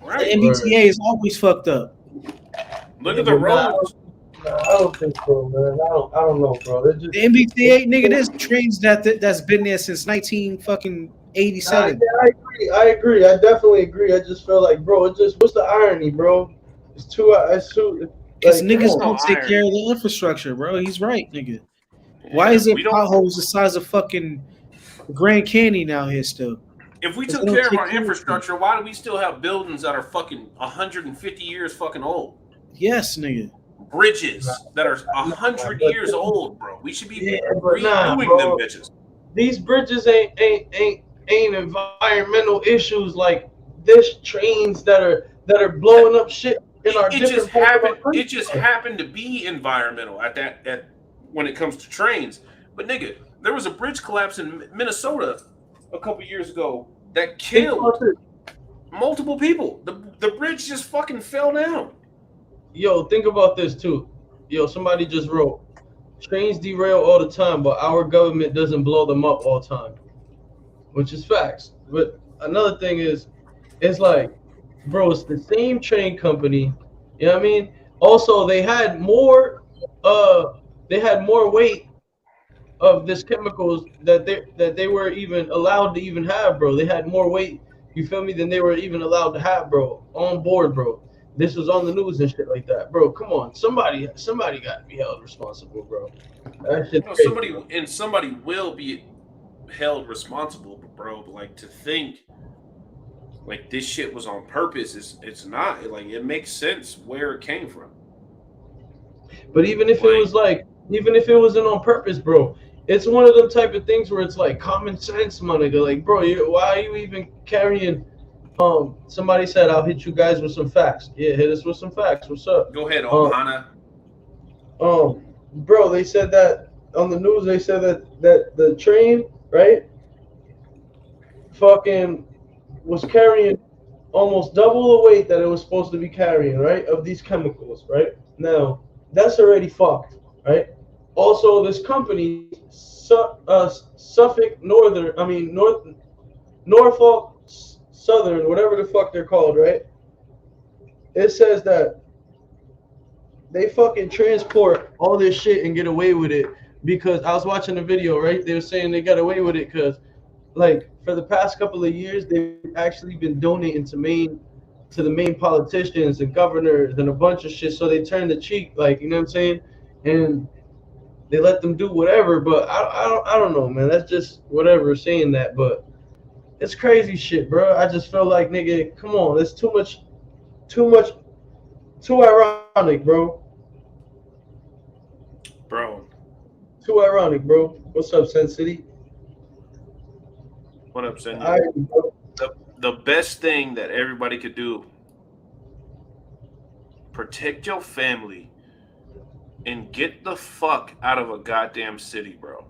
C: Right.
D: The MBTA is always fucked up.
C: Look at the roads.
B: I don't think so, man. I don't know, bro.
D: The MBTA, nigga, there's trains that's been there since 1987.
B: I agree. I definitely agree. I just feel like, bro, what's the irony, bro? It's too
D: Because
B: Like,
D: niggas
B: come on.
D: don't take care of the infrastructure, bro. He's right, nigga. Why is it potholes the size of fucking Grand Canyon out here still?
C: If we took care of our infrastructure, why do we still have buildings that are fucking 150 years fucking old?
D: Yes, nigga.
C: Bridges that are 100 years old, bro. We should be redoing
B: bro.
C: them bitches.
B: These bridges ain't environmental issues like this. Trains that are blowing up shit in our different parts of our country.
C: It just happened to be environmental at when it comes to trains. But nigga, there was a bridge collapse in Minnesota a couple years ago that killed multiple people. The bridge just fucking fell down.
B: Yo, think about this too. Yo, somebody just wrote, trains derail all the time, but our government doesn't blow them up all the time, which is facts. But another thing is, it's like, bro, it's the same train company. You know what I mean? Also, they had more weight of this chemicals that they were even allowed to even have, bro. They had more weight, you feel me, than they were even allowed to have, bro, on board, bro. This was on the news and shit like that, bro. Come on, somebody got to be held responsible, bro. That shit.
C: Somebody will be held responsible, bro. But like, to think like this shit was on purpose, it's not. Like, it makes sense where it came from.
B: But even if it wasn't on purpose, bro, it's one of them type of things where it's like common sense, my nigga. Like, bro, why are you even carrying? Somebody said I'll hit you guys with some facts. Yeah, hit us with some facts. What's up?
C: Go ahead, Ohana.
B: Bro, they said that on the news. They said that the train, right, fucking was carrying almost double the weight that it was supposed to be carrying, right, of these chemicals, right? Now, that's already fucked, right? Also, this company, Norfolk Southern, whatever the fuck they're called, right? It says that they fucking transport all this shit and get away with it because I was watching a video, right? They were saying they got away with it because, like, for the past couple of years, they've actually been donating to the main politicians and governors and a bunch of shit. So they turned the cheek, like, you know what I'm saying? And they let them do whatever. But I don't know, man. That's just whatever saying that, but. It's crazy shit, bro. I just feel like, nigga, come on. It's too ironic, bro. Too ironic, bro. What's up, Sen City?
C: What up, Sen? The best thing that everybody could do, protect your family and get the fuck out of a goddamn city, bro.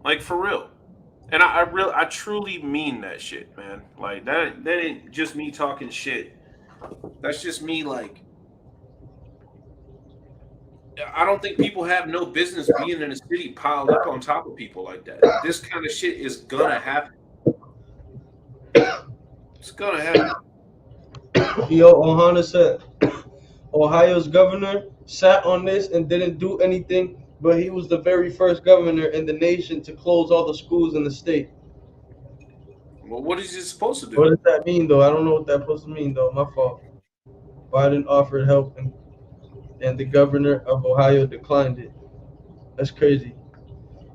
C: Like, for real. And I truly mean that shit, man. Like, that ain't just me talking shit. That's just me, like, I don't think people have no business being in a city piled up on top of people like that. This kind of shit is gonna happen. It's gonna happen.
B: Yo, Ohana said Ohio's governor sat on this and didn't do anything. But he was the very first governor in the nation to close all the schools in the state.
C: Well, what is he supposed to do?
B: What does that mean, though? I don't know what that's supposed to mean, though. My fault. Biden offered help, and the governor of Ohio declined it. That's crazy.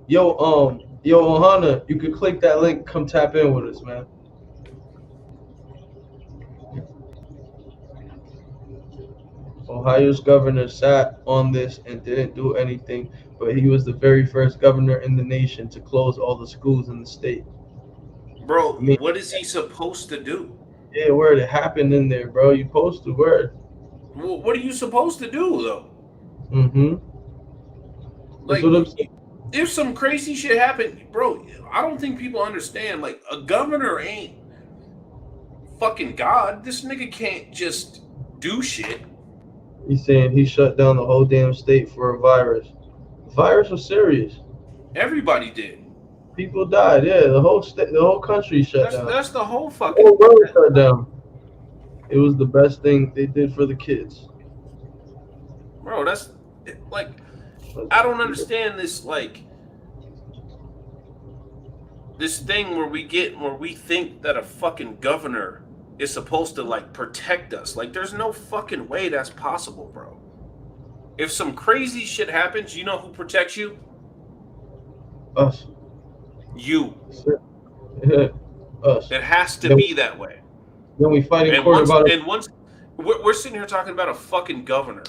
B: Yo, Ohana, you could click that link. Come tap in with us, man. Ohio's governor sat on this and didn't do anything, but he was the very first governor in the nation to close all the schools in the state.
C: Bro, what is he supposed to do?
B: Yeah, word, it happened in there, bro. You supposed to, word.
C: Well, what are you supposed to do, though?
B: Like,
C: if some crazy shit happened, bro, I don't think people understand. Like, a governor ain't fucking God. This nigga can't just do shit.
B: He's saying he shut down the whole damn state for a virus. The virus was serious.
C: Everybody did.
B: People died. Yeah, the whole state, the whole country shut down.
C: That's the whole fucking.
B: The whole world shut down. It was the best thing they did for the kids.
C: Bro, that's like, I don't understand this, like, this thing where we think that a fucking governor is supposed to like protect us. Like, there's no fucking way that's possible, bro. If some crazy shit happens, you know who protects you?
B: Us.
C: You.
B: Us.
C: It has to be that way.
B: Then we fight in court about it.
C: And once we're sitting here talking about a fucking governor.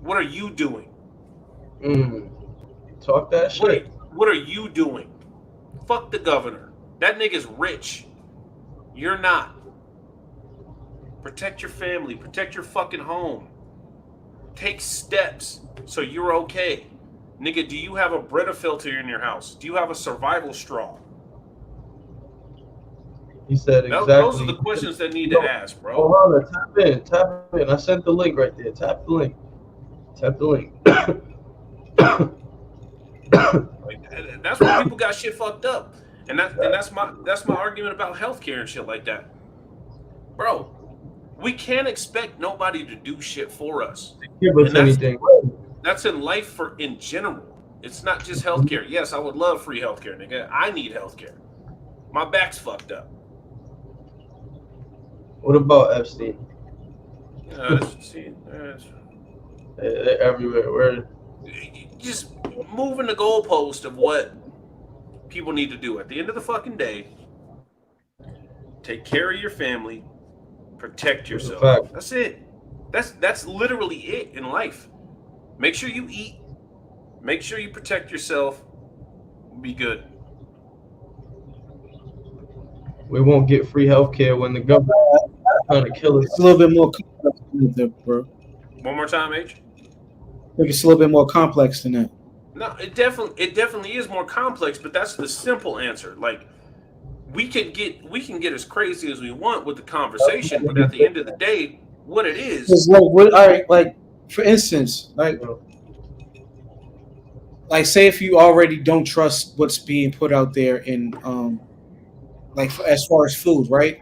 C: What are you doing?
B: Talk that shit.
C: What are you doing? Fuck the governor. That nigga's rich. You're not. Protect your family. Protect your fucking home. Take steps so you're okay. Nigga, do you have a Brita filter in your house? Do you have a survival straw?
B: He said exactly.
C: Those are the questions that need to ask, bro.
B: Oh, hold on. Tap in. I sent the link right there. Tap the link.
C: Like, that's why people got shit fucked up. And that's my argument about healthcare and shit like that. Bro, we can't expect nobody to do shit for us.
B: Give us anything.
C: That's in life in general. It's not just healthcare. Yes, I would love free healthcare, nigga. I need healthcare. My back's fucked up.
B: What about Epstein?
C: They're
B: everywhere.
C: Just moving the goalpost of what people need to do. At the end of the fucking day, take care of your family, protect yourself. That's it. That's literally it in life. Make sure you eat. Make sure you protect yourself. Be good.
B: We won't get free healthcare when the government is trying to kill us.
D: It's a little bit more complex than that, bro.
C: One more time, H.
D: I think it's a little bit more complex than that.
C: No, it definitely is more complex, but that's the simple answer. Like, we can get as crazy as we want with the conversation, but at the end of the day, what it is
D: like, all right, like for instance, like say if you already don't trust what's being put out there in like as far as food, right?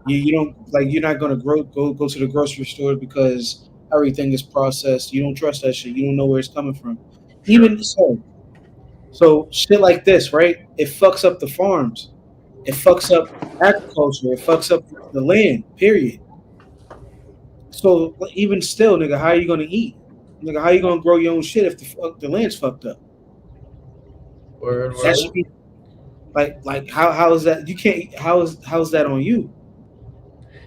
D: You don't you're not gonna go to the grocery store because everything is processed. You don't trust that shit. You don't know where it's coming from. Even so shit like this, right? It fucks up the farms. It fucks up agriculture. It fucks up the land, period. So even still, nigga, how are you gonna eat? Nigga, how are you gonna grow your own shit if the land's fucked up?
B: Word.
D: That should be like how is that? You can't. How is that on you?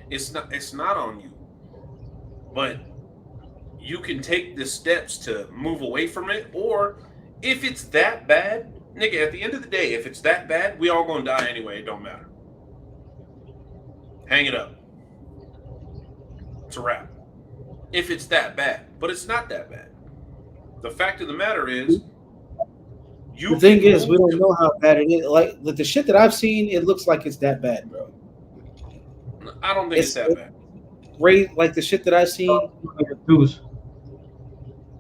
C: It's not on you, but you can take the steps to move away from it. Or if it's that bad, nigga, at the end of the day, if it's that bad, we all gonna die anyway. It don't matter. Hang it up. It's a wrap. If it's that bad, but it's not that bad. The fact of the matter is,
D: the thing is, we don't know how bad it is. Like the shit that I've seen, it looks like it's that bad, bro.
C: I don't think it's that bad.
D: Like the shit that I've seen,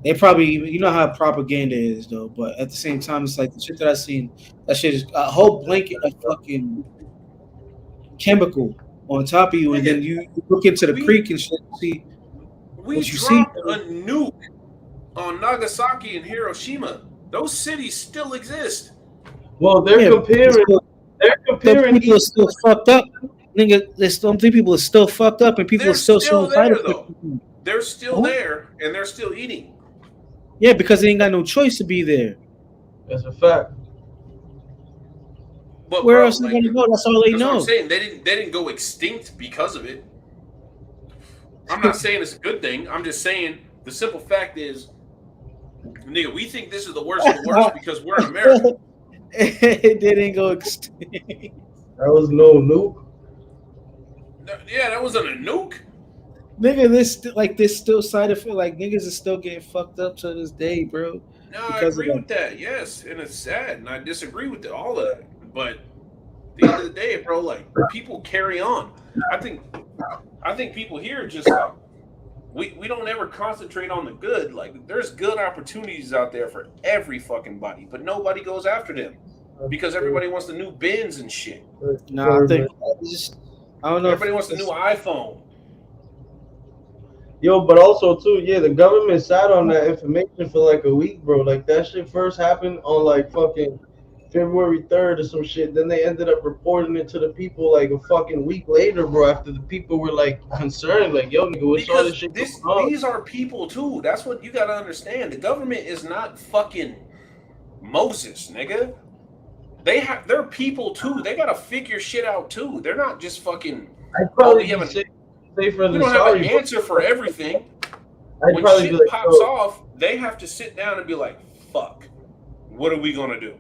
D: they probably, you know how propaganda is though, but at the same time, it's like the shit that I've seen, that shit is a whole blanket of fucking chemical on top of you, and then you look into the creek and shit and see
C: we
D: what you
C: dropped
D: see.
C: a nuke on Nagasaki and Hiroshima. Those cities still exist.
B: Well, they're comparing.
D: People are still fucked up. Nigga, some people are still fucked up, and people are still
C: there, though. They're still there, and they're still eating.
D: Yeah, because they ain't got no choice to be there.
B: That's a fact.
C: But
D: where else are they gonna go? That's all they know.
C: What I'm saying. They didn't go extinct because of it. I'm not saying it's a good thing. I'm just saying the simple fact is, nigga, we think this is the worst of the worst because we're in America.
D: They didn't go extinct.
B: That was no nuke.
C: Yeah, that wasn't a nuke.
D: Nigga, this still side effect. Like niggas is still getting fucked up to this day, bro.
C: No, I agree with that. Yes, and it's sad, and I disagree with all of that. But at the end of the day, bro, like people carry on. I think people here just like we don't ever concentrate on the good. Like there's good opportunities out there for every fucking body, but nobody goes after them because everybody wants the new Benz and shit.
D: No, I think I don't know.
C: Everybody wants the new iPhone.
B: Yo, but also too, yeah, the government sat on that information for like a week, bro. Like that shit first happened on like fucking February 3rd or some shit. Then they ended up reporting it to the people like a fucking week later, bro. After the people were like concerned, like, yo, nigga, what's all this shit going on?
C: These are people too. That's what you gotta understand. The government is not fucking Moses, nigga. They're people too. They gotta figure shit out too. They're not just fucking.
B: I'd probably
C: we
B: we
C: don't have an answer for everything.
B: I'd
C: When
B: probably
C: shit
B: be like,
C: pops off, they have to sit down and be like, "Fuck, what are we gonna do?"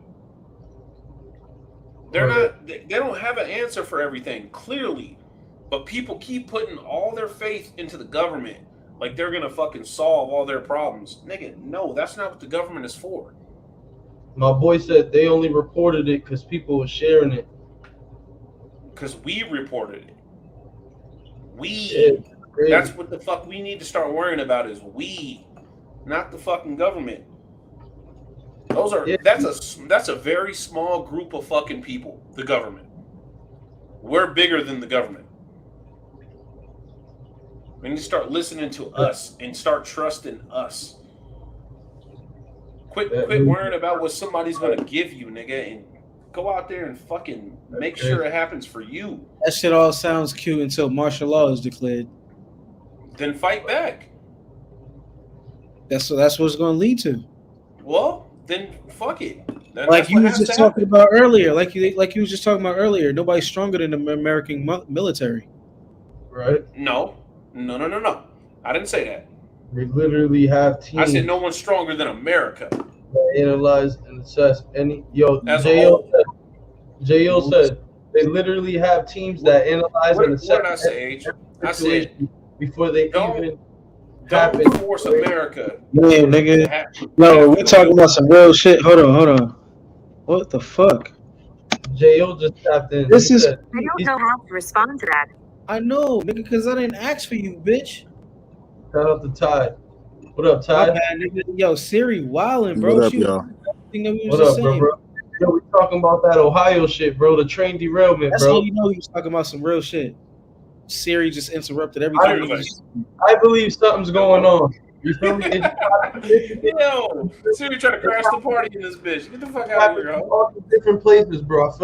C: They're not. They don't have an answer for everything, clearly. But people keep putting all their faith into the government, like they're gonna fucking solve all their problems. Nigga, no, that's not what the government is for.
B: My boy said they only reported it because people were sharing it.
C: Because we reported it.
B: Shit,
C: That's what the fuck we need to start worrying about is we, not the fucking government. That's a very small group of fucking people, the government. We're bigger than the government. We need to start listening to us and start trusting us. Quit worrying about what somebody's gonna give you, nigga, and go out there and fucking make sure it happens for you.
D: That shit all sounds cute until martial law is declared.
C: Then fight back.
D: That's what it's going to lead to.
C: Well, then fuck it. Then
D: like you was just talking about earlier. Like you was just talking about earlier. Nobody's stronger than the American military.
B: Right?
C: No. I didn't say that.
B: They literally have teams.
C: I said no one's stronger than America.
B: That analyze and assess any. Yo,
C: J.O.
B: said they literally have teams that analyze and assess.
C: What did I say, H? I said
B: before they even
C: happen.
B: Don't
C: force America.
D: Yeah, nigga. No, we're talking about some real shit. Hold on. What the fuck?
B: J.O. just tapped in.
D: I
H: don't know how to respond to that.
D: I know, nigga, because I didn't ask for you, bitch.
B: Shout out to Ty. What up, Ty?
D: My bad, nigga. Yo, Siri wildin', bro.
I: What up, y'all?
B: What up, bro? Yo, we talking about that Ohio shit, bro. The train derailment,
D: That's
B: bro.
D: how you know he was talking about some real shit. Siri just interrupted everything.
B: I believe something's going on. You feel me?
C: Yo, Siri trying to crash the party in this bitch. Get the fuck out of here, ho.
B: All these different places, bro. I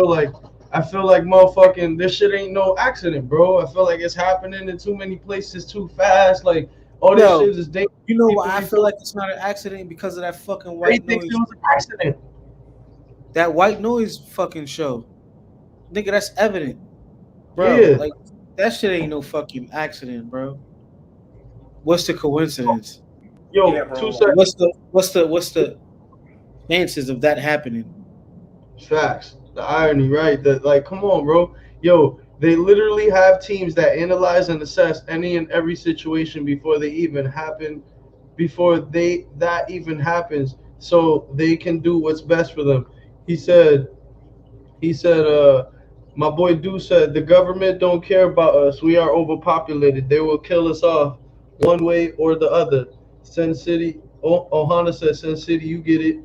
B: feel like motherfucking this shit ain't no accident, bro. I feel like it's happening in too many places too fast. Like all this shit is dangerous.
D: You know why I feel like it's not an accident? Because of that fucking white noise.
B: It was an accident.
D: That white noise fucking show. Nigga, that's evident. Bro,
B: Yeah.
D: like that shit ain't no fucking accident, bro. What's the coincidence?
B: Yo,
C: Yeah,
B: 2 seconds.
D: What's the chances of that happening?
B: Facts. The irony, right? That, like, come on, bro. Yo, they literally have teams that analyze and assess any and every situation before that even happens, so they can do what's best for them. He said, my boy Du said, the government don't care about us. We are overpopulated. They will kill us off one way or the other. Sin City, Ohana said, Sin City, you get it.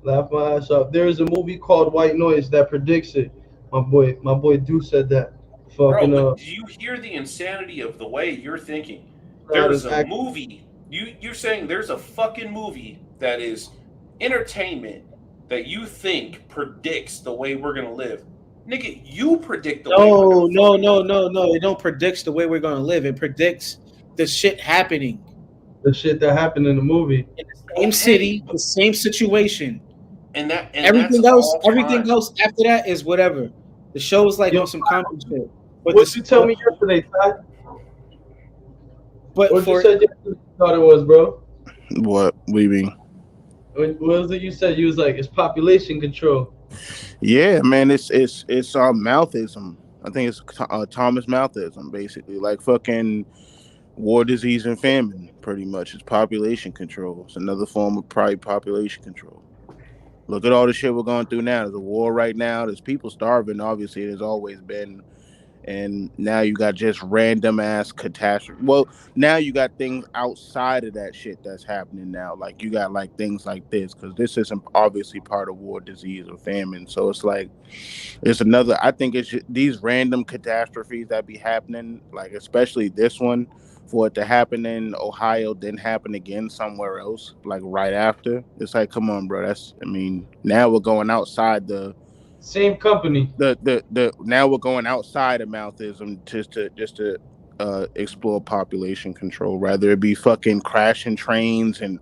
B: Laugh my ass off. There is a movie called White Noise that predicts it. My boy Du said that. Fucking
C: Bro, do you hear the insanity of the way you're thinking? There's a movie. You're saying there's a fucking movie that is entertainment that you think predicts the way we're gonna live. Nigga, you predict the way we're gonna
D: No. It don't predict the way we're gonna live. It predicts the shit happening.
B: The shit that happened in the movie.
D: In the same city, the same situation.
C: And
D: everything else after that is whatever. The show is like on some common shit. But
B: what you tell me yesterday, Ty?
D: But
B: what you said yesterday you thought it was, bro?
I: What do you mean?
B: What was it you said? You was like, it's population control.
I: Yeah, man, it's Mouthism. I think it's Thomas Mouthism, basically. Like fucking war, disease, and famine, pretty much. It's population control. It's another form of population control. Look at all the shit we're going through now. There's a war right now. There's people starving, obviously. There's always been. And now you got just random ass catastrophe. Well, now you got things outside of that shit that's happening now. Like you got like things like this, because this isn't obviously part of war, disease, or famine. So it's like it's another. I think it's just these random catastrophes that be happening, like especially this one, for it to happen in Ohio, then happen again somewhere else, like right after. It's like, come on, bro. Now we're going outside the
B: Same company.
I: The now we're going outside of mouthism just to explore population control. Rather it be fucking crashing trains and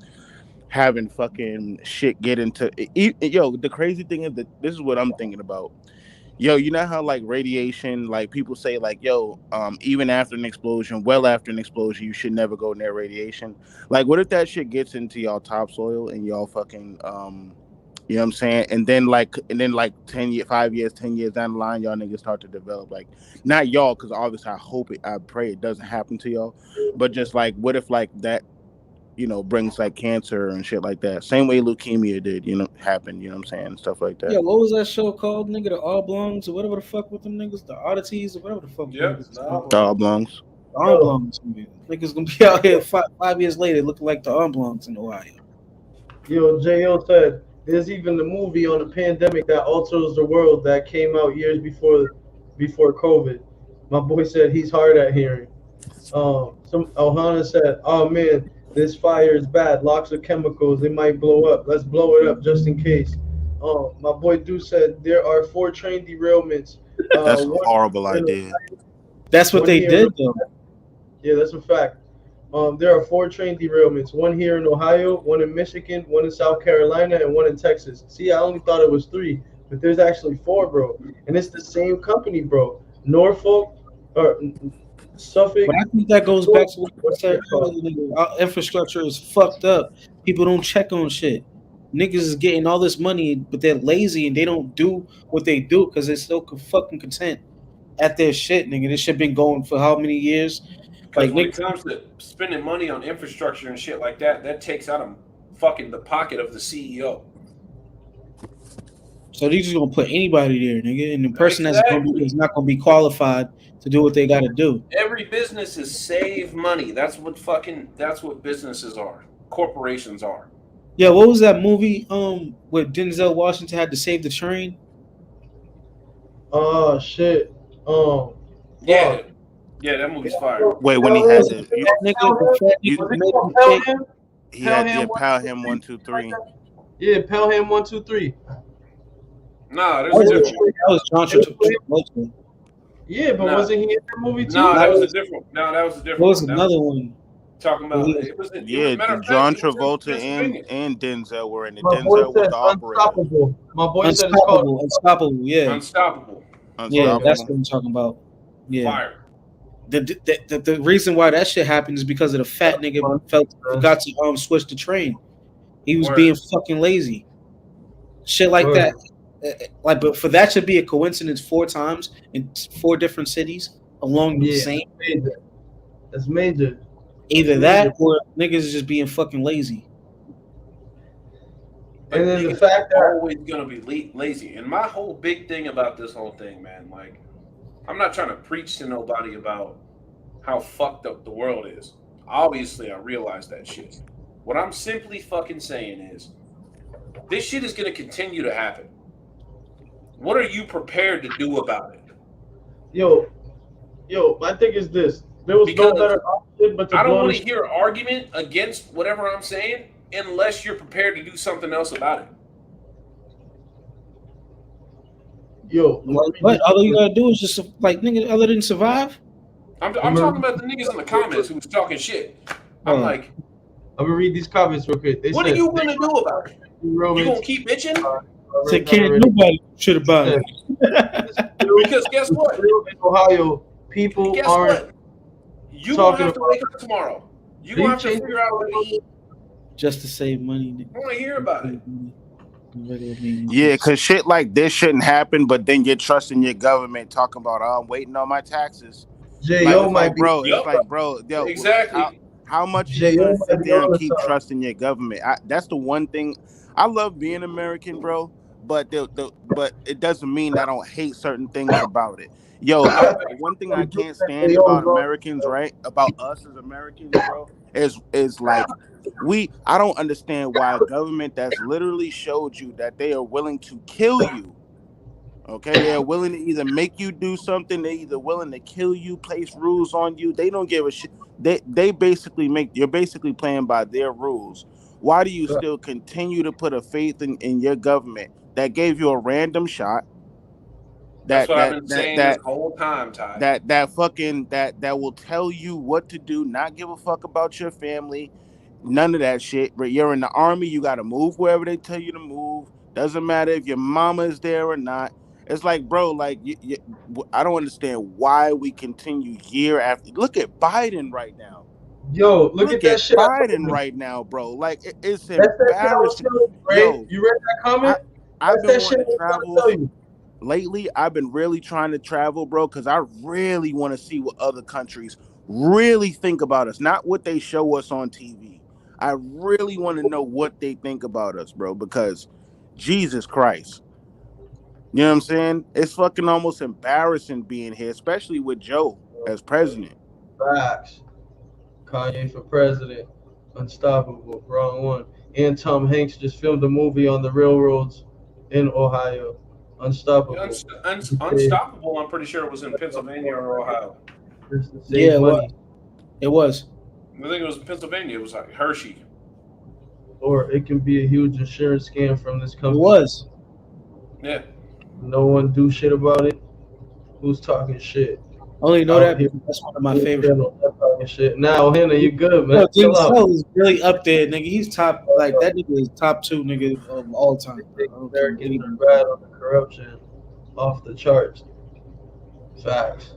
I: having fucking shit get into yo. The crazy thing is that this is what I'm thinking about. Yo, you know how like radiation, like people say like, yo, even after an explosion, well after an explosion, you should never go near radiation. Like, what if that shit gets into y'all topsoil and y'all fucking you know what I'm saying? And then like 10 years, 5 years, 10 years down the line, y'all niggas start to develop like not y'all, because obviously I pray it doesn't happen to y'all, but just like what if like that, you know, brings like cancer and shit like that. Same way leukemia did, you know, happen, you know what I'm saying? Stuff like that.
D: Yeah, what was that show called, nigga? The Oblongs or whatever the fuck with them niggas, the oddities or whatever the fuck.
C: Yeah,
I: the Oblongs.
D: The Oblongs. Niggas gonna be out here 5 years later looking like the Oblongs in Ohio.
B: Yo, J.O. said there's even the movie on the pandemic that alters the world that came out years before COVID. My boy said he's hard at hearing. Ohana said, "Oh man, this fire is bad. Lots of chemicals. It might blow up. Let's blow it up just in case." My boy Du said there are 4 train derailments.
I: That's a horrible idea.
D: That's what they did, though.
B: Yeah, that's a fact. There are 4 train derailments. 1 here in Ohio, 1 in Michigan, 1 in South Carolina, and 1 in Texas. See, I only thought it was 3, but there's actually 4, bro. And it's the same company, bro. Norfolk or Suffolk.
D: But I think that goes back to what I said earlier. Our infrastructure is fucked up. People don't check on shit. Niggas is getting all this money, but they're lazy and they don't do what they do because they're so fucking content at their shit, nigga. This shit been going for how many years?
C: Like when it comes to spending money on infrastructure and shit like that, that takes out of fucking the pocket of the CEO.
D: So they're just gonna put anybody there, nigga, and the person that's not gonna be qualified to do what they gotta do.
C: Every business is save money. That's what businesses are. Corporations are.
D: Yeah, what was that movie where Denzel Washington had to save the train?
B: Oh shit.
C: Yeah. Yeah, that movie's fire.
I: Wait, when he had to Pelham 1, 2, 3.
B: Yeah, Pelham 1, 2, 3.
C: Nah, there's a different.
D: That was John Travolta.
B: Yeah, but wasn't he in that movie too?
C: No, that was a different.
D: What was another one?
C: Talking about
I: John Travolta and Denzel were in it. Denzel was the operator.
B: Unstoppable. My boy said it's called
D: Unstoppable. Yeah.
C: Unstoppable.
D: Yeah, that's what I'm talking about. Yeah.
C: Fire.
D: The reason why that shit happened is because of the fat nigga forgot to switch the train. He was being fucking lazy. Shit like that. Like, but for that to be a coincidence 4 times in 4 different cities along the same.
B: That's major.
D: Either that or niggas is just being fucking lazy.
B: And then the fact that
C: always gonna be lazy. And my whole big thing about this whole thing, man, like, I'm not trying to preach to nobody about how fucked up the world is. Obviously, I realize that shit. What I'm simply fucking saying is, this shit is gonna continue to happen. What are you prepared to do about it?
B: Yo, my thing is this. There was no better option but to
C: I don't want to hear an argument against whatever I'm saying unless you're prepared to do something else about it.
B: Yo,
D: what? All you gotta do is just like nigga, other than survive.
C: I'm talking about the niggas in the comments who was talking shit. I'm like,
B: I'm gonna read these comments real quick.
C: What are you gonna do about it? You gonna keep bitching?
D: Say can't nobody shit about it.
C: Because guess what?
B: In Ohio, people aren't.
C: What? You gonna have to wake up tomorrow. You gonna have to figure out a way to eat.
D: Just to save money.
C: I want to hear about it.
I: Yeah, because shit like this shouldn't happen, but then you're trusting your government talking about, I'm waiting on my taxes.
B: J.O. might be.
I: It's like, bro, yo,
C: exactly.
I: How much you gonna sit there and keep trusting your government? That's the one thing. I love being American, bro, but it doesn't mean I don't hate certain things about it. Yo, one thing I can't stand about Americans, right? About us as Americans, bro, is like I don't understand why a government that's literally showed you that they are willing to kill you. Okay, they're willing to either make you do something, they're either willing to kill you, place rules on you. They don't give a shit. They basically you're basically playing by their rules. Why do you still continue to put a faith in your government that gave you a random shot,
C: That's what I've been saying this whole time, Ty.
I: That will tell you what to do, not give a fuck about your family, none of that shit. But you're in the army, you got to move wherever they tell you to move. Doesn't matter if your mama is there or not. It's like, bro, like I don't understand why we continue year after. Look at Biden right now.
B: Yo, look at that shit.
I: Biden right now, bro. Like it's embarrassing. Yo,
B: you read that comment?
I: I've been wanting to travel. Lately, I've been really trying to travel, bro, because I really want to see what other countries really think about us, not what they show us on TV. I really want to know what they think about us, bro, because Jesus Christ. You know what I'm saying? It's fucking almost embarrassing being here, especially with Joe as president.
B: Facts. Kanye for president. Unstoppable. Wrong one. And Tom Hanks just filmed a movie on the railroads in Ohio. Unstoppable.
C: Unstoppable, I'm pretty sure it was in Pennsylvania or Ohio.
D: Yeah, it was.
C: I think it was Pennsylvania. It was like Hershey.
B: Or it can be a huge insurance scam from this company.
D: It was.
C: Yeah.
B: No one do shit about it. Who's talking shit?
D: Only know that because that's one of my favorite.
B: Talking shit. Now, Hannah, you good, man?
D: King Cell is really up there, nigga. He's top, like that nigga is top 2 nigga of all time.
B: They're getting bad on the corruption, off the charts. Facts.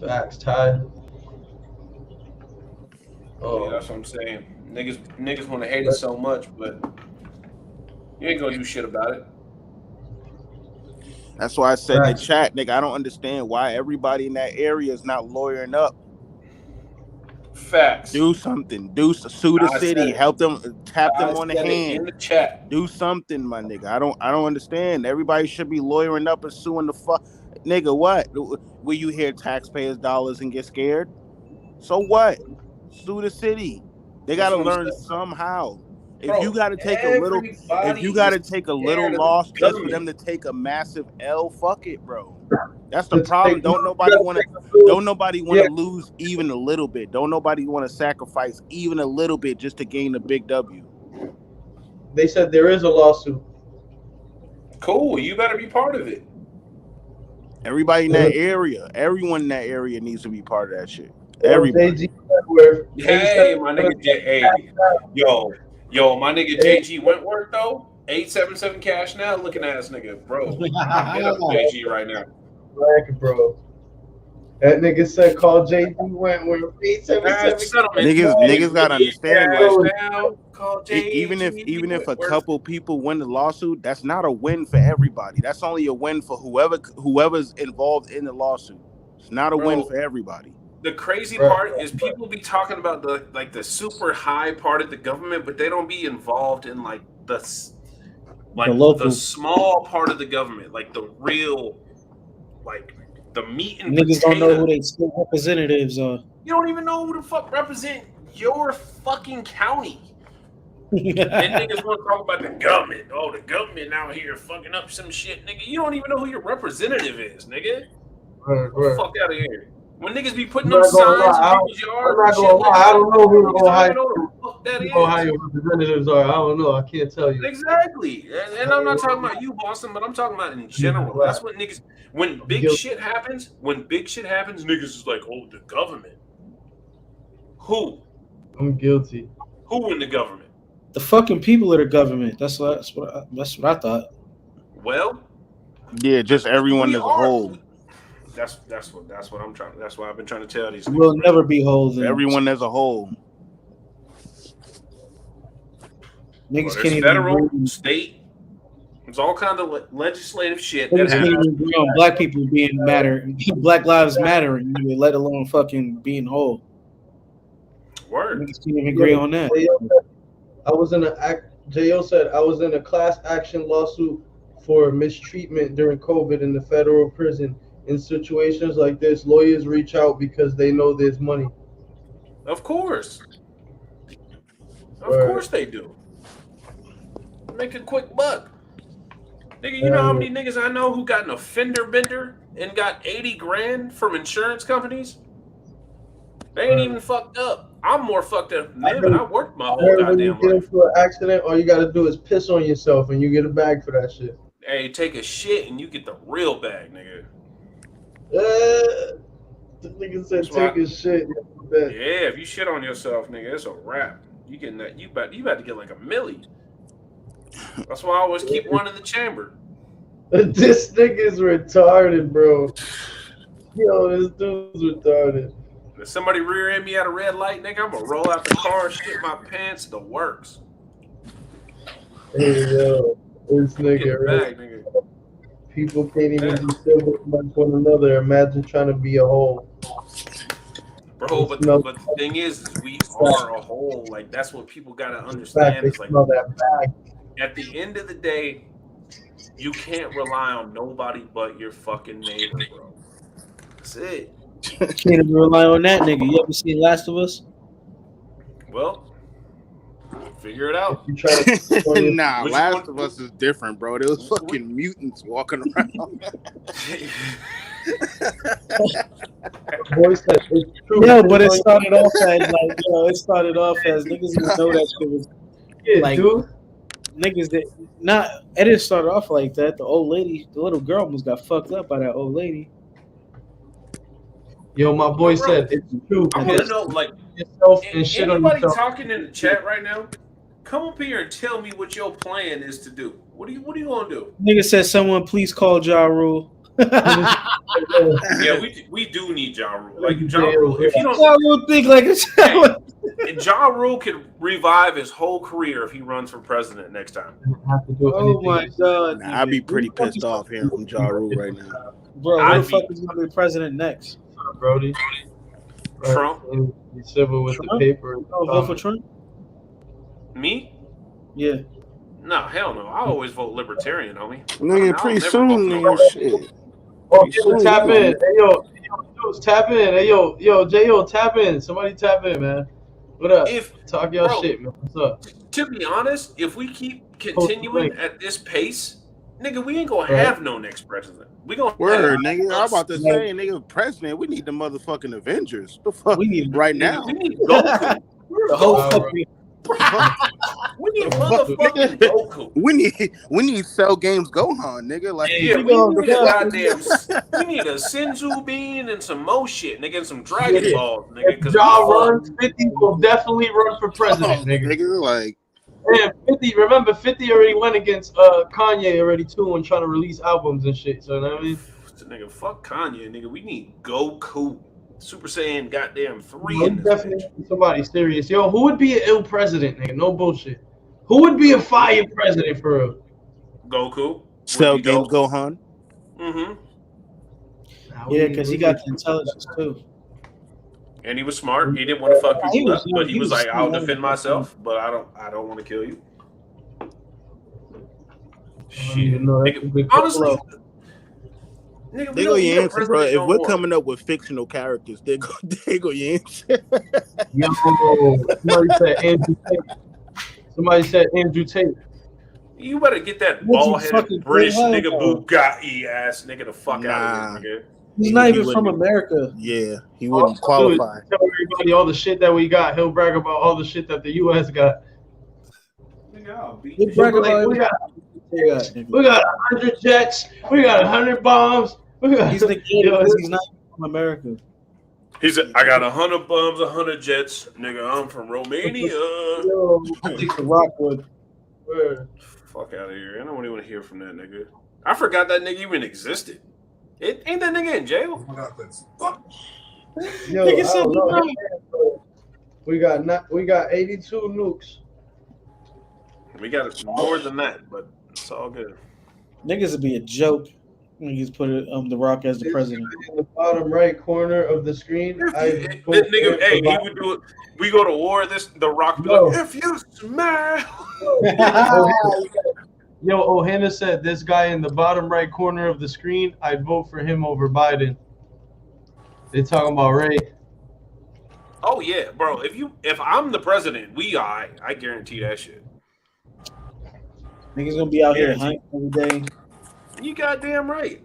B: Facts, Ty.
C: Oh, yeah, that's what I'm saying. Niggas want to hate us so much, but you ain't gonna do shit about it.
I: That's why I said in the chat, nigga, I don't understand why everybody in that area is not lawyering up.
C: Facts.
I: Do something. Sue the city. Help them. Tap them on the hand.
C: In the chat.
I: Do something, my nigga. I don't understand. Everybody should be lawyering up and suing the fuck. Nigga, what? Will you hear taxpayers' dollars and get scared? So what? Sue the city. They got to learn somehow. If you got to take a little loss just for them to take a massive L, fuck it, bro. That's the problem. Don't nobody want to lose even a little bit. Don't nobody want to sacrifice even a little bit just to gain a big W.
B: They said there is a lawsuit.
C: Cool. You better be part of it.
I: Everybody in that area, everyone in that area needs to be part of that shit. Everybody.
C: Hey, my nigga. Hey, yo, my nigga JG Wentworth though. 877 cash now, looking ass nigga, bro. I'm hitting up JG right now.
B: Bro. That nigga said call JG Wentworth. 877.
I: Niggas gotta understand,
C: like,
I: even if a couple people win the lawsuit, that's not a win for everybody. That's only a win for whoever's involved in the lawsuit. It's not a win for everybody.
C: The crazy part is people be talking about the super high part of the government, but they don't be involved in the small part of the government, like the real, the meat and
D: niggas
C: potato.
D: don't know who they state representatives are.
C: You don't even know who the fuck represent your fucking county. And niggas want to talk about the government. Oh, the government out here fucking up some shit, nigga. You don't even know who your representative is, nigga. Get the fuck out of here. When niggas be putting up signs in people's yards,
B: I don't know who the Ohio representatives are. I don't know. I can't tell you.
C: Exactly. And I'm not talking about you, Boston, but I'm talking about in general. That's what niggas. When big shit happens, niggas is like, oh, the government. Who?
B: I'm guilty.
C: Who in the government?
D: The fucking people of the government. That's what I thought.
C: Well.
I: Yeah, just everyone as a whole.
C: That's what I'm trying. That's what I've been trying to tell these.
D: We'll never be whole. Then.
I: Everyone as a whole.
D: Niggas
C: can't
D: even
C: federal, state. There's all kinds of legislative shit that happens.
D: Can't even agree on black people being matter, Black Lives Mattering, let alone fucking being whole.
C: Word.
D: Niggas can't even agree on that.
B: J.O. said I was in a class action lawsuit for mistreatment during COVID in the federal prison. In situations like this, lawyers reach out because they know there's money.
C: Of course. Of course they do. Make a quick buck. Nigga, you know how many niggas I know who got an offender bender and got 80 grand from insurance companies? They ain't even fucked up. I'm more fucked up than them, and I worked my whole goddamn life.
B: When you get into an accident, all you gotta do is piss on yourself and you get a bag for that shit.
C: Hey, take a shit and you get the real bag, nigga.
B: The nigga said
C: That's why-
B: take a shit.
C: Yeah, if you shit on yourself, nigga, it's a wrap. You getting that? You about to get like a milli. That's why I always keep one in the chamber.
B: This nigga's retarded, bro. Yo, this dude's retarded.
C: If somebody rear end me at a red light, nigga, I'm gonna roll out the car, shit my pants, the works.
B: Hey, yo, this
C: Get
B: nigga,
C: the
B: right?
C: bag, nigga.
B: People can't even be civil amongst one another. Imagine trying to be a whole.
C: Bro, but the thing is we are a whole. Like, that's what people gotta understand. Is like,
B: that bag.
C: at the end of the day, you can't rely on nobody but your fucking neighbor, bro. That's it.
D: Can't even rely on that nigga. You ever seen Last of Us?
C: Well, figure it out.
B: You try to
I: Nah,
C: Which
I: Last
C: one-
I: of Us is different, bro. There was fucking mutants walking around.
B: boy said it's true.
D: No, but it started off as like, it started off as niggas didn't know that shit was
B: Yeah,
D: like
B: dude.
D: niggas that not. It didn't start off like that. The old lady, the little girl, almost got fucked up by that old lady.
B: Yo, my boy
C: Bro,
B: said it's true.
C: I want to know, like,
B: yourself and shit on
C: anybody
B: yourself.
C: talking in the chat right now, come up here and tell me what your plan is to do. What are you gonna do?
D: Nigga said, "Someone please call Ja Rule."
C: Yeah, we do need Ja Rule. Like Ja Rule, if you don't,
D: Ja Rule think like it's.
C: and Ja Rule could revive his whole career if he runs for president next time.
D: Oh my god!
I: Nah, I'd be pretty pissed off hearing from Ja Rule right now.
D: Bro,
C: I'd
D: who the fuck is gonna be president next?
B: Brody.
C: Trump?
B: Be civil with
D: Trump?
B: the paper.
D: Oh, vote for Trump?
C: Me?
D: Yeah.
C: No, hell no. I always vote libertarian, homie.
I: Nigga,
C: I'll
I: pretty
C: never
I: soon,
C: vote for
I: nigga,
C: nobody.
I: shit.
B: Oh,
I: Pretty soon,
B: tap
I: nigga.
B: in. Hey, yo, Jules, tap in. Hey, yo, J.O., tap in. Somebody tap in, man. What up? Talk y'all
C: bro,
B: shit, man. What's up?
C: To be honest, if we keep continuing at this pace, nigga, we ain't gonna
B: Right.
C: have no next president. We gonna
I: Word,
C: have
I: nigga. I'm about to say, nigga, president. We need the motherfucking Avengers. The fuck,
D: We need
I: right now.
C: We need Goku.
D: the whole
B: Wow,
D: fucking.
C: We need motherfucking Goku.
I: We need Cell Games Gohan, nigga. Like,
C: Yeah,
D: we
C: we
D: gonna
C: need a
D: go.
C: goddamn. We need a Senzu bean and some more shit, nigga, and some Dragon
B: Yeah.
C: Balls, nigga.
B: If
C: Because
B: Ja runs, 50 will definitely run for president, nigga.
I: nigga, like,
B: And 50, remember, 50 already went against Kanye already, too, and trying to release albums and shit. So, you know what I mean?
C: nigga, fuck Kanye, nigga. We need Goku. Super Saiyan goddamn 3
B: We
C: in this
B: definitely
C: bitch.
B: need somebody serious. Yo, who would be an ill president, nigga? No bullshit. Who would be a fire president for real?
C: Goku.
I: Cell Games Gohan.
C: Mm-hmm.
D: Yeah, because he got the intelligence too.
C: And he was smart. He didn't want to fuck
D: He
C: people
D: was
C: up, but
D: smart.
C: he
D: He
C: was
D: was
C: like, "I'll
D: smart.
C: defend myself, but I don't want to kill you." Shit, nigga, honestly, nigga, we
I: They go
C: don't need
I: your
C: a
I: answer, bro.
C: president
I: If
C: no
I: we're
C: more.
I: coming up with fictional characters, they go your answer.
B: Yo, somebody said Andrew Tate. Somebody said Andrew Tate.
C: You better get that
D: What you
C: bald-headed
D: fucking
C: British
D: think
C: nigga
D: about?
C: Bugatti ass nigga the fuck out
I: Nah.
C: of here, nigga.
D: He's not
I: He
D: even from
I: wouldn't-
D: America.
I: Yeah, he wouldn't
B: All he'll do is
I: qualify.
B: Tell everybody all the shit that we got. He'll brag about all the shit that the U.S. got.
C: Nigga, I'll beat
D: He
C: the
D: brag
C: shit
D: about
C: out of
B: we
C: you.
B: got
D: everything.
B: we got 100 jets. We got 100 bombs. We got,
D: He's the kid
B: Yo,
D: because he's not from America.
C: He said, "I got 100 bombs, 100 jets, nigga. I'm from Romania."
B: yo,
D: I think the Rockwood.
B: word.
C: Fuck out of here! I don't even want to hear from that nigga. I forgot that nigga even existed. Ain't that nigga in jail?
B: Yo,
D: Nigga
B: I
D: said
B: don't know. We got 82 nukes.
C: We got more than that, but it's all good.
D: Niggas would be a joke. Niggas put it the Rock as the president.
B: In the bottom right corner of the screen,
C: That nigga, hey, he would do it. We go to war. The Rock would be
B: No.
C: like, "If you smell."
B: Yo, Ohana said this guy in the bottom right corner of the screen, I'd vote for him over Biden. They talking about Ray.
C: Oh yeah, bro. If I'm the president, I guarantee that shit.
D: Niggas gonna be out here hunting every day.
C: You goddamn right.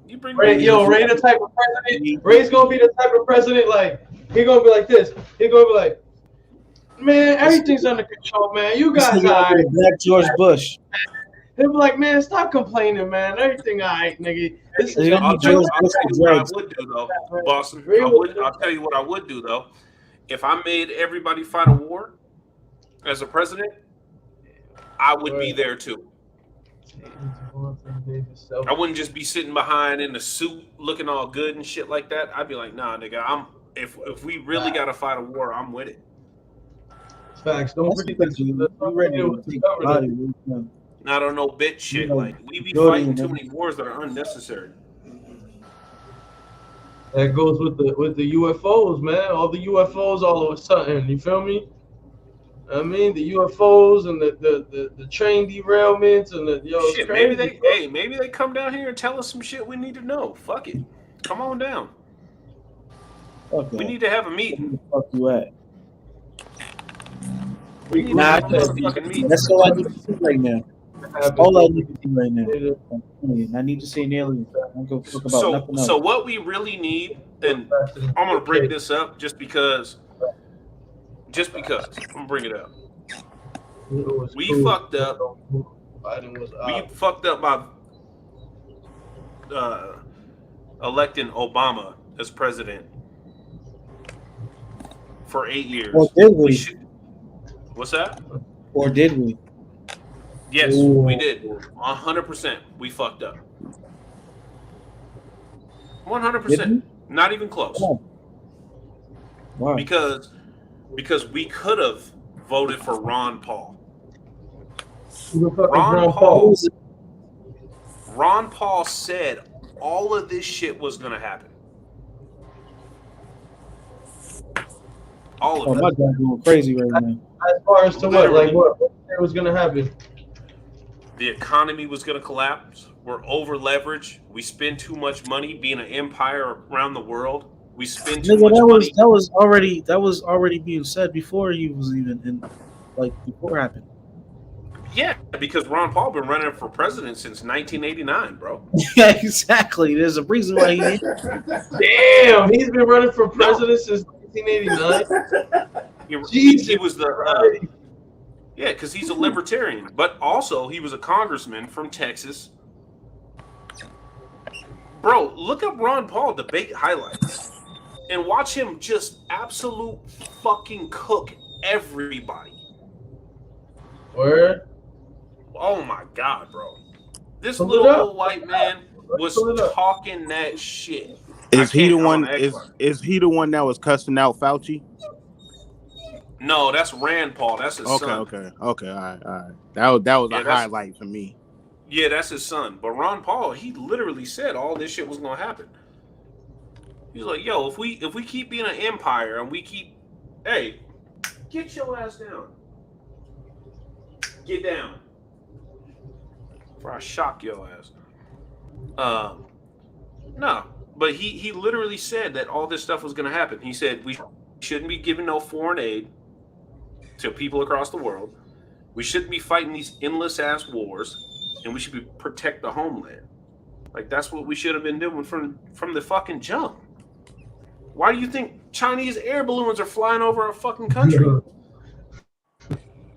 C: You bring
B: Ray the type of president. Ray's gonna be the type of president like he gonna be like this. He gonna be like, man, everything's under control, man. You guys
D: This nigga
B: are
D: Black George Bush.
B: They be like, man, stop complaining, man. Everything all right, nigga. This is
C: I'll tell you what I would do though, Boston. I'll tell you what I would do though. If I made everybody fight a war as a president, I would be there too. I wouldn't just be sitting behind in a suit looking all good and shit like that. I'd be like, nah, nigga, if we really gotta fight a war, I'm with it.
B: Facts. Don't forget that.
C: Not on no bitch shit. Like we be fighting too many wars that are unnecessary.
B: That goes with the UFOs, man. All the UFOs all of a sudden. You feel me? I mean, the UFOs and the train derailments and the
C: shit. Maybe they come down here and tell us some shit we need to know. Fuck it. Come on down.
D: Okay.
C: We need to have a meeting.
D: Where the fuck you at?
C: That's
D: all I need to see right now. All I need to see right now. I need to see an alien. I'm gonna talk about nothing else.
C: So what we really need, and I'm gonna break this up just because I'm gonna bring it up. We fucked up. We fucked up by electing Obama as president for 8 years.
D: Or did we?
C: What's that?
D: Or did we?
C: Yes, we did. 100%. We fucked up. 100%. Not even close.
D: Why?
C: Because we could have voted for Ron Paul. Ron Paul said all of this shit was going to happen. All of it.
D: My guy's going crazy right now.
B: As far as to what? Like what was going to happen?
C: The economy was going to collapse. We're over leveraged. We spend too much money being an empire around the world. We spend too much money.
D: That was already being said before he was even in, like before it happened.
C: Yeah, because Ron Paul been running for president since 1989, bro.
D: Yeah, exactly. There's a reason why he.
B: Damn, he's been running for president since 1989.
C: He was the. Yeah, because he's a libertarian, but also he was a congressman from Texas. Bro, look up Ron Paul debate highlights and watch him just absolute fucking cook everybody.
B: Word?
C: Oh my God, bro. This little old white man was talking that shit.
I: Is he the one? Is he the one that was cussing out Fauci?
C: No, that's Rand Paul. That's his son.
I: Okay. All right. That was a highlight for me.
C: Yeah, that's his son. But Ron Paul, he literally said all this shit was gonna happen. He's like, yo, if we keep being an empire and we keep, hey, get your ass down. Get down. Before I shock your ass. No, but he literally said that all this stuff was gonna happen. He said we shouldn't be giving no foreign aid to people across the world. We shouldn't be fighting these endless ass wars, and we should protect the homeland. Like that's what we should have been doing from the fucking jump. Why do you think Chinese air balloons are flying over our fucking country?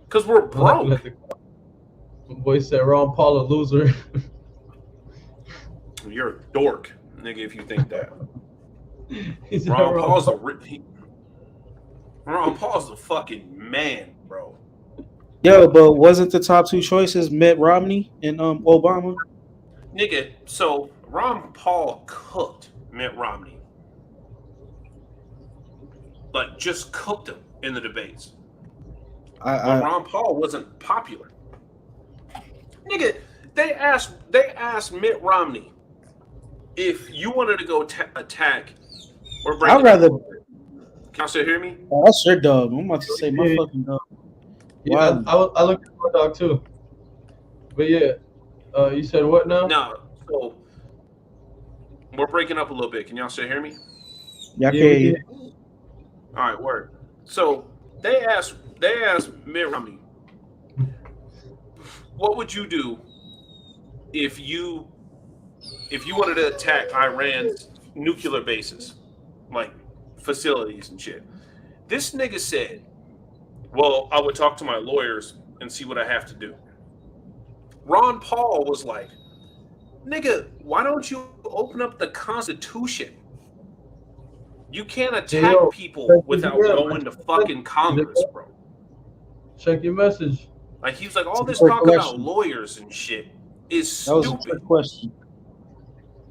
C: Because we're broke.
B: My boy said Ron Paul a loser.
C: You're a dork, nigga, if you think that. Ron Paul's a fucking man, bro.
D: Yo, but wasn't the top two choices Mitt Romney and Obama?
C: Nigga, so Ron Paul cooked Mitt Romney. Like, just cooked him in the debates. But Ron Paul wasn't popular. Nigga, they asked Mitt Romney if you wanted to go attack or break.
D: I'd rather.
C: Can you still hear me?
D: Oh, that's your dog. I'm about to say my fucking dog.
B: Yeah, wow. I looked at my dog too. But yeah, you said what now?
C: No, so we're breaking up a little bit. Can y'all still hear me?
D: Yeah, I can hear you.
C: All right, word. So they asked Mitt Romney, what would you do if you wanted to attack Iran's nuclear bases, like facilities and shit? This nigga said, well, I would talk to my lawyers and see what I have to do. Ron Paul was like, nigga, why don't you open up the Constitution? You can't attack people without going to fucking Congress, bro.
B: Check your message.
C: Like, he was like, all this talk about lawyers and shit is stupid.
D: That was a trick question.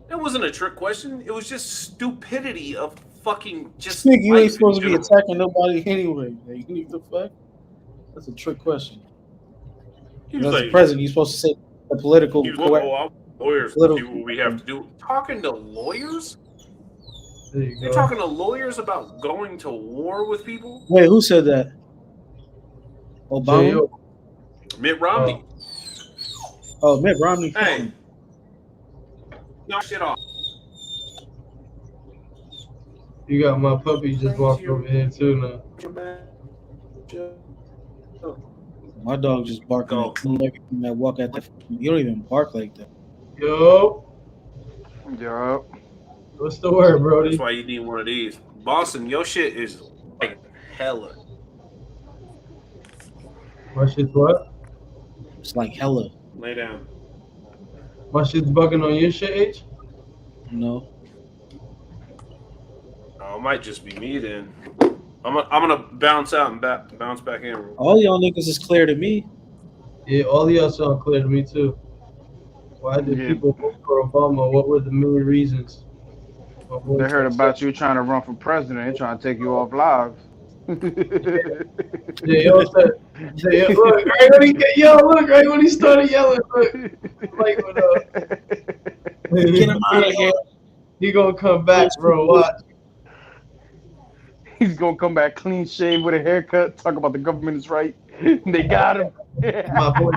C: That wasn't a trick question. It was just stupidity of fucking just.
D: Nigga, you ain't supposed to be attacking nobody anyway. Like, what the fuck? That's a trick question. As the president, you're supposed to say the political.
C: Lawyers do what we have to do. Talking to lawyers? You're talking to lawyers about going to war with people?
D: Wait, who said that? Obama?
C: Mitt Romney.
D: Oh, Mitt Romney.
C: Hey. Knock shit off.
B: You got my puppy just walked over here too now.
D: My dog just barking like everything that walk at the. You don't even bark like that.
B: Yo. What's the word, Brody?
C: That's why you need one of these. Boston, your shit is like hella.
B: My shit's what?
D: It's like hella.
C: Lay down.
B: My shit's bugging on your shit, H?
D: No.
C: Oh, it might just be me then. I'm gonna bounce out and bounce back in.
D: All y'all niggas is clear to me.
B: Yeah, all of y'all sound clear to me too. Why did people vote for Obama? What were the main reasons?
J: They heard about you trying to run for president. They're trying to take you off live.
B: Yo said, look, right when he started yelling, look, like,
D: get him out of here.
B: He gonna come back, bro. Watch.
J: He's gonna come back clean shaved with a haircut. Talk about the government is right. They got him.
B: My boy,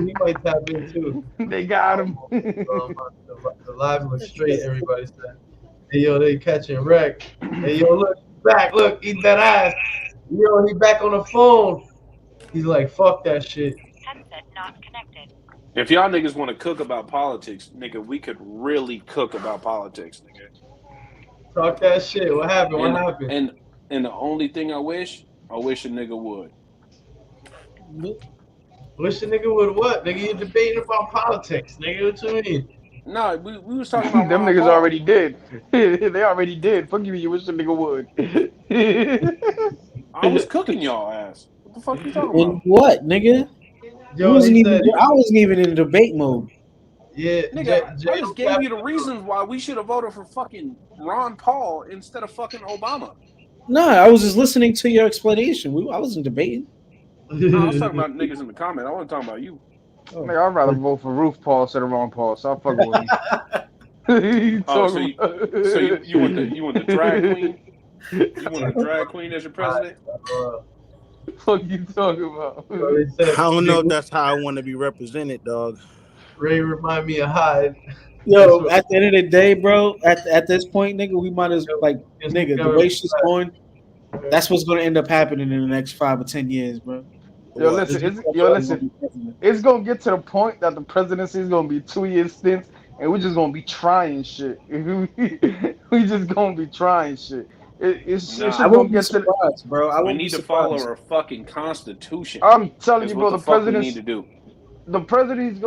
B: he might tap in too.
J: They got him.
B: The live was straight. Everybody said, "Hey yo, they catching wreck." Hey yo, look back, look, eat that ass. Yo, he back on the phone. He's like, "Fuck that shit."
H: Headset not connected.
C: If y'all niggas want to cook about politics, nigga, we could really cook about politics, nigga.
B: Talk that shit. What happened? What happened?
C: And the only thing I wish a nigga would.
B: Wish a nigga would what? Nigga, you debating about politics, nigga. What you mean?
C: No, we was talking about
J: them niggas already did. They already did. Fuck you wish a nigga would.
C: I was cooking y'all ass. What the fuck you talking about?
D: In what, nigga?
B: Yo,
D: I wasn't even in debate mode.
B: Yeah,
C: nigga, I just gave you the reasons why we should have voted for fucking Ron Paul instead of fucking Obama.
D: No, I was just listening to your explanation. I wasn't debating.
C: No, I was talking about niggas in the comment. I wasn't talking about you.
J: Oh. Nigga, I'd rather vote for Ruth Paul instead of Ron Paul, so I'll fuck with him.
C: So you want the drag queen? You want a drag queen as your president?
J: What you talking about?
I: I don't know if that's how I want to be represented, dog.
B: Ray remind me of Hyde.
D: Yo, at the end of the day, bro, at this point, nigga, we might as nigga, the way shit's going, that's what's gonna end up happening in the next 5 or 10 years, bro.
J: Yo, listen, it's gonna get to the point that the presidency is gonna be 2 year stints, and we're just gonna be trying shit. We just gonna be trying shit.
D: I won't get surprised, bro.
C: We need to follow our fucking constitution.
J: I'm telling you, bro, the president
C: need to do.
J: The president's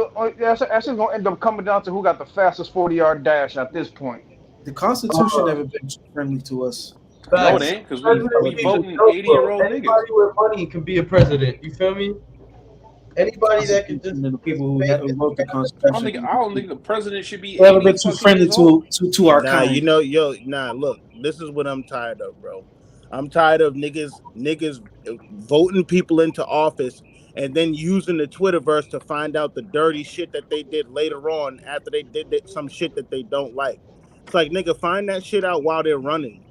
J: actually gonna end up coming down to who got the fastest 40-yard dash at this point.
D: The Constitution never been friendly to us.
C: No, it ain't, because we voting 80-year-old niggas.
B: Anybody with money can be a president. You feel me? Anybody that can just
D: the people who vote the Constitution.
C: I don't think the president should be.
D: Never been too friendly to our kind.
I: You know, look, this is what I'm tired of, bro. I'm tired of niggas voting people into office and then using the Twitterverse to find out the dirty shit that they did later on after they did some shit that they don't like. It's like, nigga, find that shit out while they're running.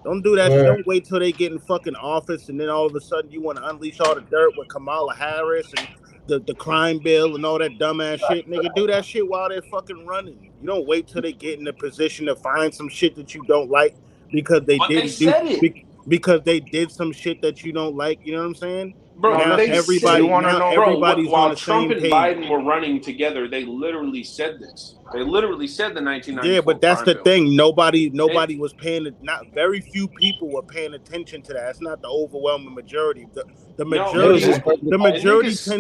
I: Don't do that.
B: Yeah.
I: Don't wait till they get in fucking office and then all of a sudden you want to unleash all the dirt with Kamala Harris and the crime bill and all that dumbass shit. Nigga, do that shit while they're fucking running. You don't wait till they get in a position to find some shit that you don't like because they didn't do it. because they did some shit that you don't like. You know what I'm saying?
C: Bro,
I: Now everybody's
C: while
I: on the
C: Trump
I: same
C: and
I: page.
C: Biden were running together, they literally said this. They literally said the 1994.
I: Yeah, but that's the
C: bill.
I: thing. Nobody was paying it. Not very few people were paying attention to that. It's not the overwhelming majority. The majority, the majority tends to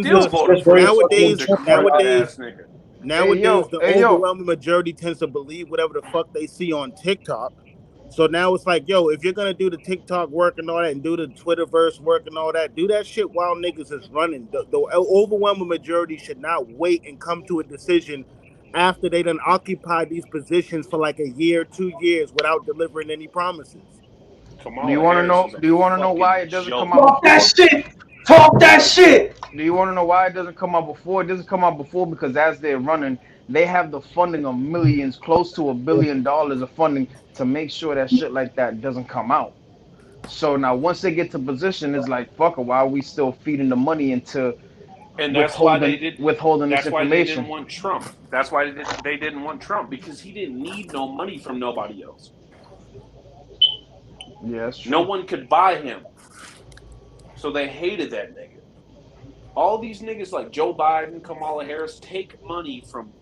I: nowadays the overwhelming majority tends to believe whatever the fuck they see on TikTok. So now it's like, yo, if you're gonna do the TikTok work and all that, and do the Twitterverse work and all that, do that shit while niggas is running. The overwhelming majority should not wait and come to a decision after they done occupied these positions for like a year, 2 years without delivering any promises.
J: Do you want to know? Do you want to know why it doesn't come out?
B: Talk that shit. Talk that shit.
J: Do you want to know why it doesn't come out before? It doesn't come out before because as they're running, they have the funding of millions, close to $1 billion of funding to make sure that shit like that doesn't come out. So now once they get to position, it's like, fuck it, why are we still feeding the money into
C: and that's why they
J: withholding this information?
C: That's why they didn't want Trump. That's why they didn't want Trump, because he didn't need no money from nobody else.
J: Yeah, that's true.
C: No one could buy him. So they hated that nigga. All these niggas like Joe Biden, Kamala Harris take money from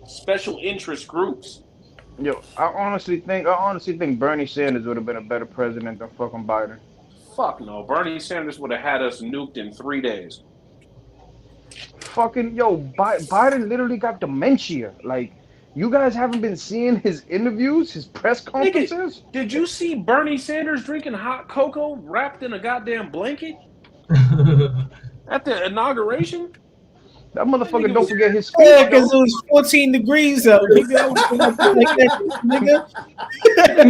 C: special interest groups.
J: Yo, I honestly think Bernie Sanders would have been a better president than fucking Biden.
C: Fuck no. Bernie Sanders would have had us nuked in 3 days.
J: Fucking Biden literally got dementia. Like, you guys haven't been seeing his interviews, his press conferences?
C: Nigga, did you see Bernie Sanders drinking hot cocoa wrapped in a goddamn blanket at the inauguration?
J: That motherfucker, don't forget his speech.
D: Yeah, because it was 14 degrees out. Nigga, I was like that, nigga.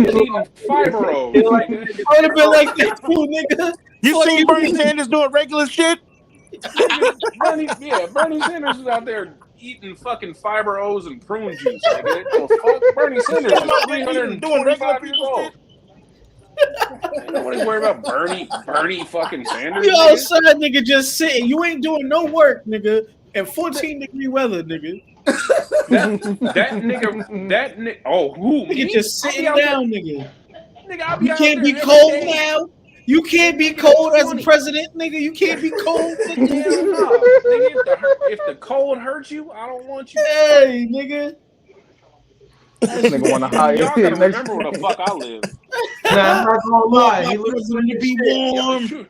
C: Eating fiber rolls.
D: I would have been like that too, nigga.
I: You seen Bernie Sanders doing regular shit?
C: Bernie Sanders was out there eating fucking fiber O's and prune juice. Nigga. The fuck? Bernie Sanders is 325 years old. Ain't nobody worried about Bernie fucking Sanders.
D: You outside, nigga, just sitting. You ain't doing no work, nigga. And 14-degree weather, nigga.
C: that nigga. Oh, who?
D: Nigga
C: Me?
D: just sitting down, nigga.
C: Nigga,
D: you can't be cold now. You can't be cold as a president, nigga. You can't be cold.
C: Hell no. Nigga, if the cold hurts you, I don't want you.
D: Hey, nigga.
J: This nigga want to hire.
C: Y'all gotta remember where the fuck I live.
B: Nah, I'm not gonna lie. He looks
D: to be warm.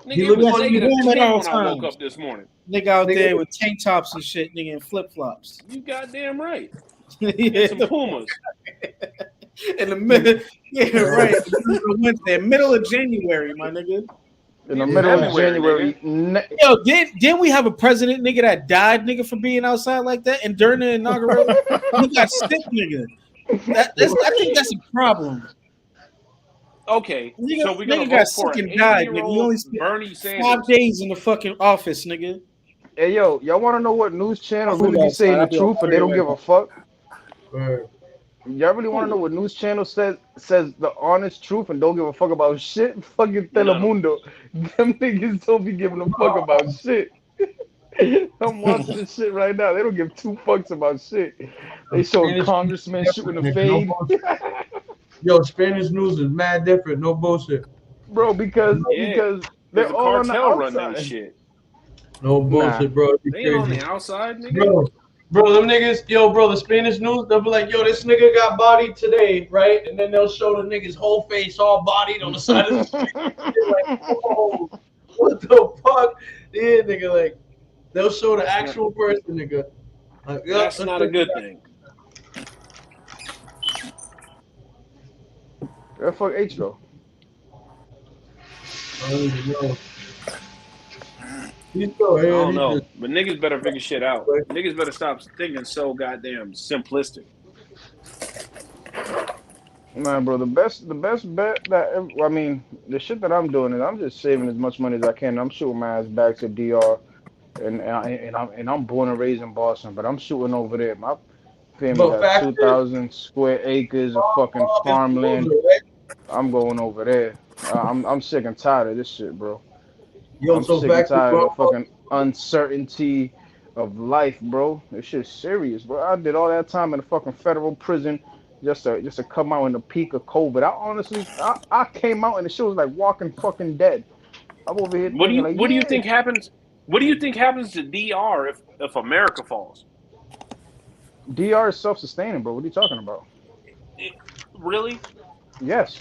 C: Nigga, it was -10 when I woke up this morning.
D: Nigga out there with tank tops and shit, nigga, and flip flops.
C: You goddamn right.
D: Yeah.
C: Some Pumas.
D: In the middle, yeah, right. Middle of January, my nigga.
J: In the middle of January.
D: Yo, didn't we have a president, nigga, that died, nigga, for being outside like that? And during the inauguration, he got sick, nigga. I think that's a problem.
C: Okay,
D: nigga,
C: so we're gonna
D: got
C: vote for
D: sick
C: an
D: and died, nigga.
C: 80-year-old
D: You only spent
C: Bernie Sanders.
D: 5 days in the fucking office, nigga.
J: Hey, yo, y'all want to know what news channel really be saying the truth, but they don't give a fuck? Y'all really want to know what news channel says the honest truth and don't give a fuck about shit? Fucking Telemundo. Them niggas don't be giving a fuck about shit. I'm watching this shit right now. They don't give 2 fucks about shit. They showing congressmen shooting a fade.
B: Yo, Spanish news is mad different. No bullshit.
J: Bro, because they're all on the
C: run that
J: outside.
C: shit.
B: No bullshit, bro.
C: They ain't on the outside, nigga.
B: Bro, them niggas, the Spanish news, they'll be like, yo, this nigga got bodied today, right? And then they'll show the nigga's whole face all bodied on the side of the street. Like, whoa, what the fuck? Yeah, nigga, like, they'll show the actual person, nigga. Like,
C: that's not a good thing.
J: Where the fuck H go?
B: I don't even know.
C: I don't know, but niggas better figure shit out. Niggas better stop thinking so goddamn simplistic.
J: Man, bro, the best bet the shit that I'm doing is I'm just saving as much money as I can. I'm shooting my ass back to DR, and I'm born and raised in Boston, but I'm shooting over there. My family got 2,000 square acres of fucking farmland. I'm going over there. I'm sick and tired of this shit, bro.
B: Yo,
J: I'm
B: so
J: sick and tired of the fucking uncertainty of life, bro. This shit's serious, bro. I did all that time in a fucking federal prison just to come out in the peak of COVID. I came out and the shit was like Walking fucking Dead. I'm over here thinking like,
C: what do you think happens? What do you think happens to DR if America falls?
J: DR is self-sustaining, bro. What are you talking about?
C: Really?
J: Yes.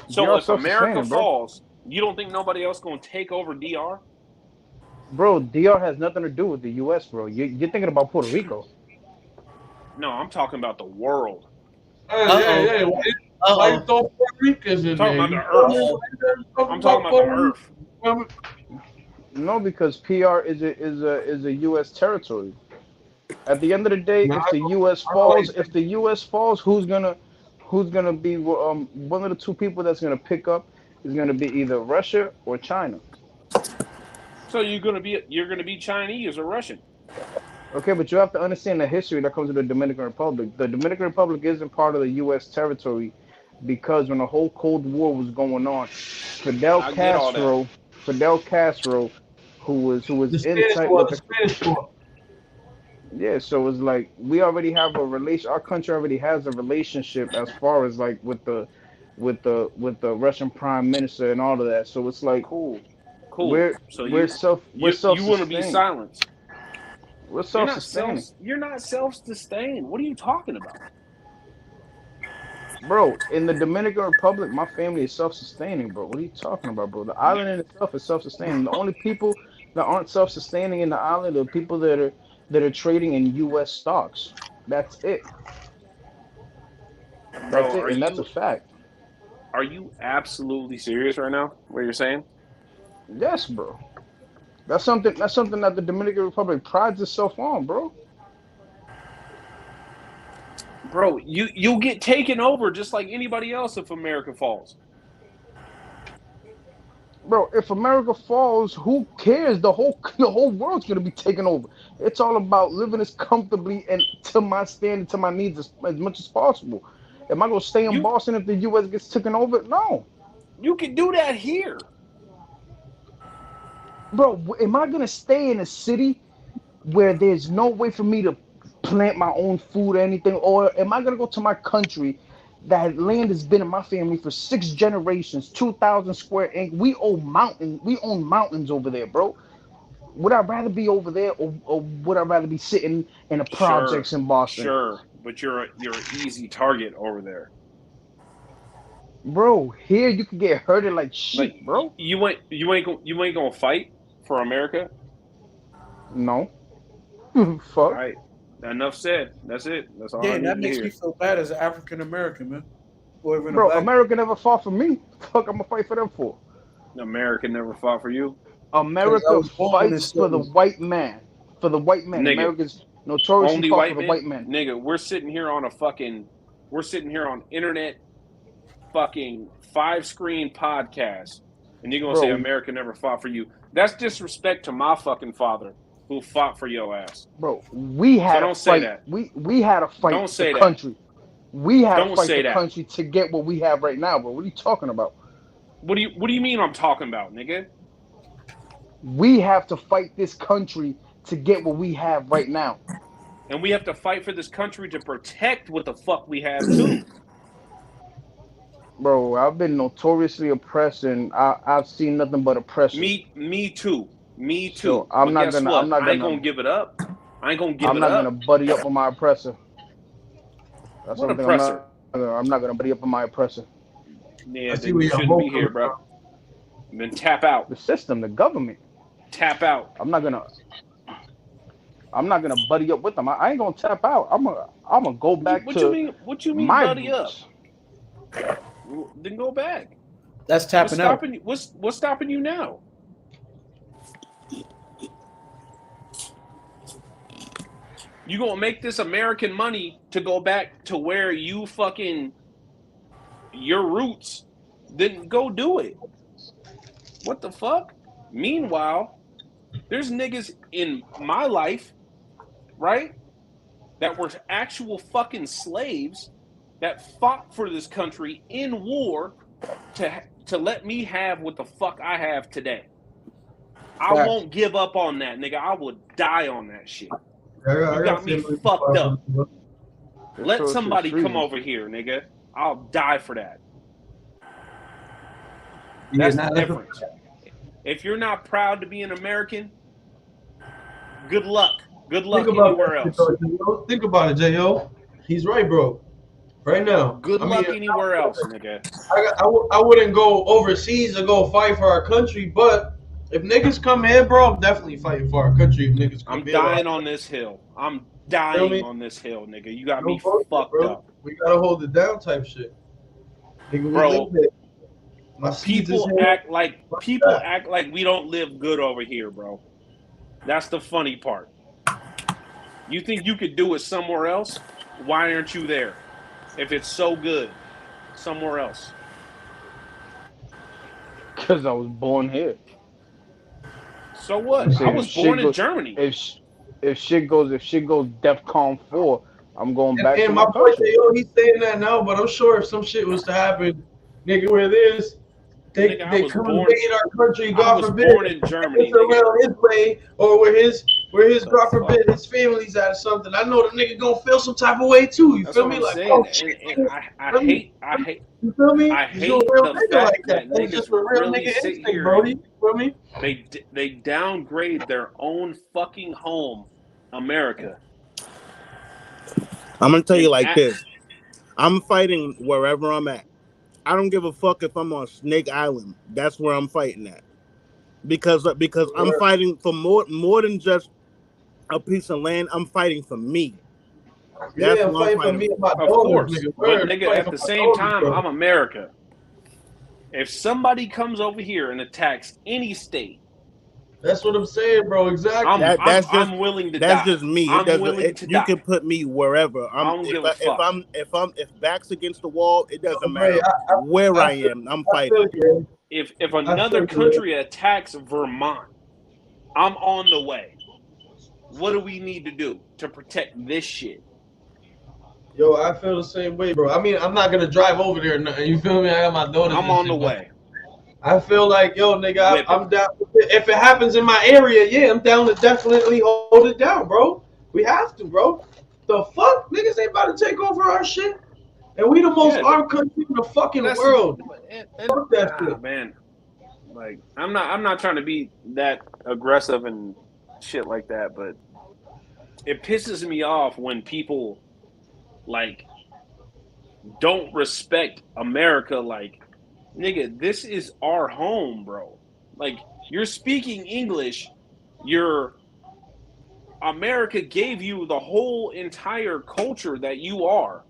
C: So
J: DR
C: if America
J: self-sustaining, bro.
C: falls, you don't think nobody else gonna take over DR?
J: Bro, DR has nothing to do with the U.S., bro. You're thinking about Puerto Rico.
C: No, I'm talking about the world.
B: Hey, why you throw Puerto Ricans in
C: I'm talking
B: there?
C: about the Earth. I'm talking about the Earth.
J: No, because PR is a U.S. territory. At the end of the day, if the U.S. falls, who's gonna be one of the two people that's gonna pick up is gonna be either Russia or China.
C: So you're gonna be Chinese or Russian.
J: Okay, but you have to understand the history that comes with the Dominican Republic. The Dominican Republic isn't part of the U.S. territory because when the whole Cold War was going on, Fidel Castro, who was in tight with the
B: Spanish War.
J: Yeah, so it's like we already have a relation. Our country already has a relationship as far as like with the Russian Prime Minister and all of that. So it's like
C: cool.
J: We're self-sustaining.
C: You want to be silenced.
J: We're self-sustaining.
C: You're not self-sustained. What are you talking about?
J: Bro, in the Dominican Republic, my family is self-sustaining, bro. What are you talking about, bro? The island in itself is self-sustaining. The only people that aren't self-sustaining in the island are people that are trading in U.S. stocks. That's it. That's it, and that's a fact.
C: Are you absolutely serious right now? What you're saying?
J: Yes, bro. That's something that the Dominican Republic prides itself on, bro.
C: Bro, you'll get taken over just like anybody else if America falls.
J: Bro, if America falls, who cares? The whole world's gonna be taken over. It's all about living as comfortably and to my standard, to my needs as much as possible. Am I gonna stay in Boston if the U.S. gets taken over? No.
C: You can do that here.
J: Bro, am I gonna stay in a city where there's no way for me to plant my own food or anything, or am I gonna go to my country that land has been in my family for 6 generations, 2,000 square acres? We own mountains over there, bro. Would I rather be over there, or would I rather be sitting in the projects in Boston?
C: Sure, but you're an easy target over there.
J: Bro, here you can get hurted like shit, bro.
C: You ain't gonna fight for America?
J: No. Fuck.
C: All right. Enough said. That's it. That's all.
D: Yeah, that makes me feel bad as an African American, man.
J: Bro, America never fought for me. Fuck, I'm gonna fight for them for.
C: America never fought for you.
J: America fights for the white man. For the white man.
C: Nigga,
J: America's notoriously fought for the white man.
C: Nigga, we're sitting here on internet fucking 5-screen podcast, and you're gonna say America never fought for you. That's disrespect to my fucking father who fought for your ass.
J: Bro, we had
C: to fight.
J: Say that. We had to fight the country. We had to fight the country to get what we have right now, bro. What are you talking about?
C: What do you mean I'm talking about, nigga?
J: We have to fight this country to get what we have right now.
C: And we have to fight for this country to protect what the fuck we have too.
J: Bro, I've been notoriously oppressed, and I've seen nothing but oppression.
C: Me too.
J: So I'm not
C: gonna give it up. I'm not
J: gonna buddy up on my oppressor. That's
C: what
J: oppressor? I'm not gonna buddy up on my oppressor.
C: Yeah, then you shouldn't be here, bro. Then tap out.
J: The system, the government.
C: Tap out.
J: I'm not gonna buddy up with them. I ain't gonna tap out. I'm gonna go back
C: What you mean buddy up? Then go back.
D: That's tapping out.
C: What's stopping you now? You gonna make this American money to go back to where you fucking your roots? Then go do it. What the fuck? Meanwhile, there's niggas in my life, right, that were actual fucking slaves that fought for this country in war to let me have what the fuck I have today. I won't give up on that, nigga. I will die on that shit. You got me fucked up. Let somebody come over here, nigga. I'll die for that. That's the difference. If you're not proud to be an American, good luck. Good luck anywhere else.
B: Think about it, J.O. He's right, bro. Right now.
C: Good luck anywhere else, nigga.
B: I wouldn't go overseas to go fight for our country, but if niggas come here, bro, I'm definitely fighting for our country. If niggas come here,
C: I'm dying on this hill. I'm dying on this hill, nigga. You got me fucked up.
B: We gotta hold it down, type shit. Nigga,
C: bro, people act like
B: that.
C: we don't live good over here, bro. That's the funny part. You think you could do it somewhere else? Why aren't you there? If it's so good, somewhere else.
J: Because I was born here.
C: So what? I was born in Germany.
J: If shit goes DEFCON 4, I'm going back to
B: my
J: my country.
B: He's saying that now, but I'm sure if some shit was to happen, nigga, where this, they come invade our country, God forbid.
C: Born in Germany.
B: It's around his way, or where his God forbid his family's at or something. I know the nigga gonna feel some type of way too. You feel me? Like, oh shit.
C: I hate.
B: You feel me?
C: I hate
B: the fact
C: like that
B: niggas just a real
C: really
B: nigga
C: sit
B: instinct,
C: here.
B: Brody. You feel me?
C: They downgrade their own fucking home, America.
I: I'm gonna tell you like this. I'm fighting wherever I'm at. I don't give a fuck if I'm on Snake Island. That's where I'm fighting at. Because I'm fighting for more than just a piece of land. I'm fighting for me. That's
B: I'm fighting for me and my
C: Of course. But nigga, at the same time, I'm America. If somebody comes over here and attacks any state,
B: that's what I'm saying, bro. Exactly.
C: I'm willing to die.
I: That's just me. You can put me wherever.
C: I don't give a fuck.
I: If back's against the wall, it doesn't matter where I am. I'm fighting.
C: If another country attacks Vermont, I'm on the way. What do we need to do to protect this shit?
B: Yo, I feel the same way, bro. I mean, I'm not gonna drive over there. You feel me? I got my daughters.
C: I'm on the way.
B: I feel like, yo, nigga, I'm down. If it happens in my area, yeah, I'm down to definitely hold it down, bro. We have to, bro. The fuck? Niggas ain't about to take over our shit. And we the most armed country in the fucking world. Fuck that shit.
C: Man. Like, I'm not trying to be that aggressive and shit like that, but it pisses me off when people, like, don't respect America. Like, nigga, this is our home, bro. Like, you're speaking English. America gave you the whole entire culture that you are.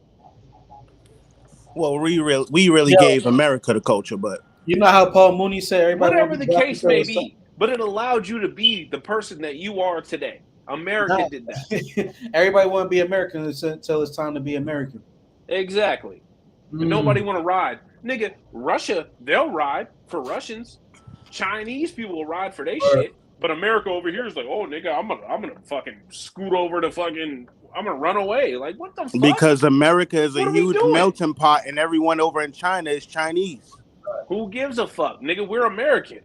I: Well, we really gave America the culture, but
D: you know how Paul Mooney said, everybody.
C: Whatever the case may be, but it allowed you to be the person that you are today. America did that.
D: Everybody want to be American until it's time to be American.
C: Exactly. But nobody want to ride. Nigga, Russia, they'll ride for Russians. Chinese people will ride for their shit. But America over here is like, oh, nigga, I'm gonna fucking scoot over to fucking, I'm gonna run away. Like, what the fuck?
I: Because America is a huge melting pot and everyone over in China is Chinese.
C: Who gives a fuck? Nigga, we're American.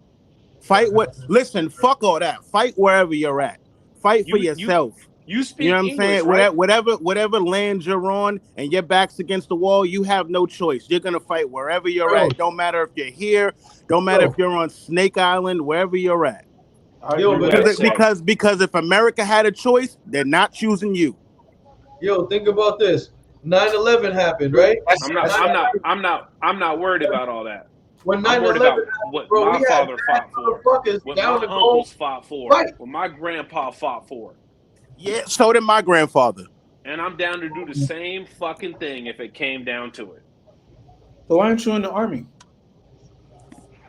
I: Listen, fuck all that. Fight wherever you're at. Fight for yourself.
C: You speak
I: You know what I'm
C: English,
I: saying?
C: right?
I: Whatever land you're on and your back's against the wall, you have no choice. You're gonna fight wherever you're at. Don't matter if you're here. Don't matter if you're on Snake Island. Wherever you're at. Because if America had a choice, they're not choosing you.
B: Yo, think about this. 9/11 happened, right?
C: I'm not worried about all that.
B: When
C: 9/11 happened, what my father fought for, what my uncles fought for, what my grandpa fought for.
I: Yeah, so did my grandfather.
C: And I'm down to do the same fucking thing if it came down to it.
D: So why aren't you in the army?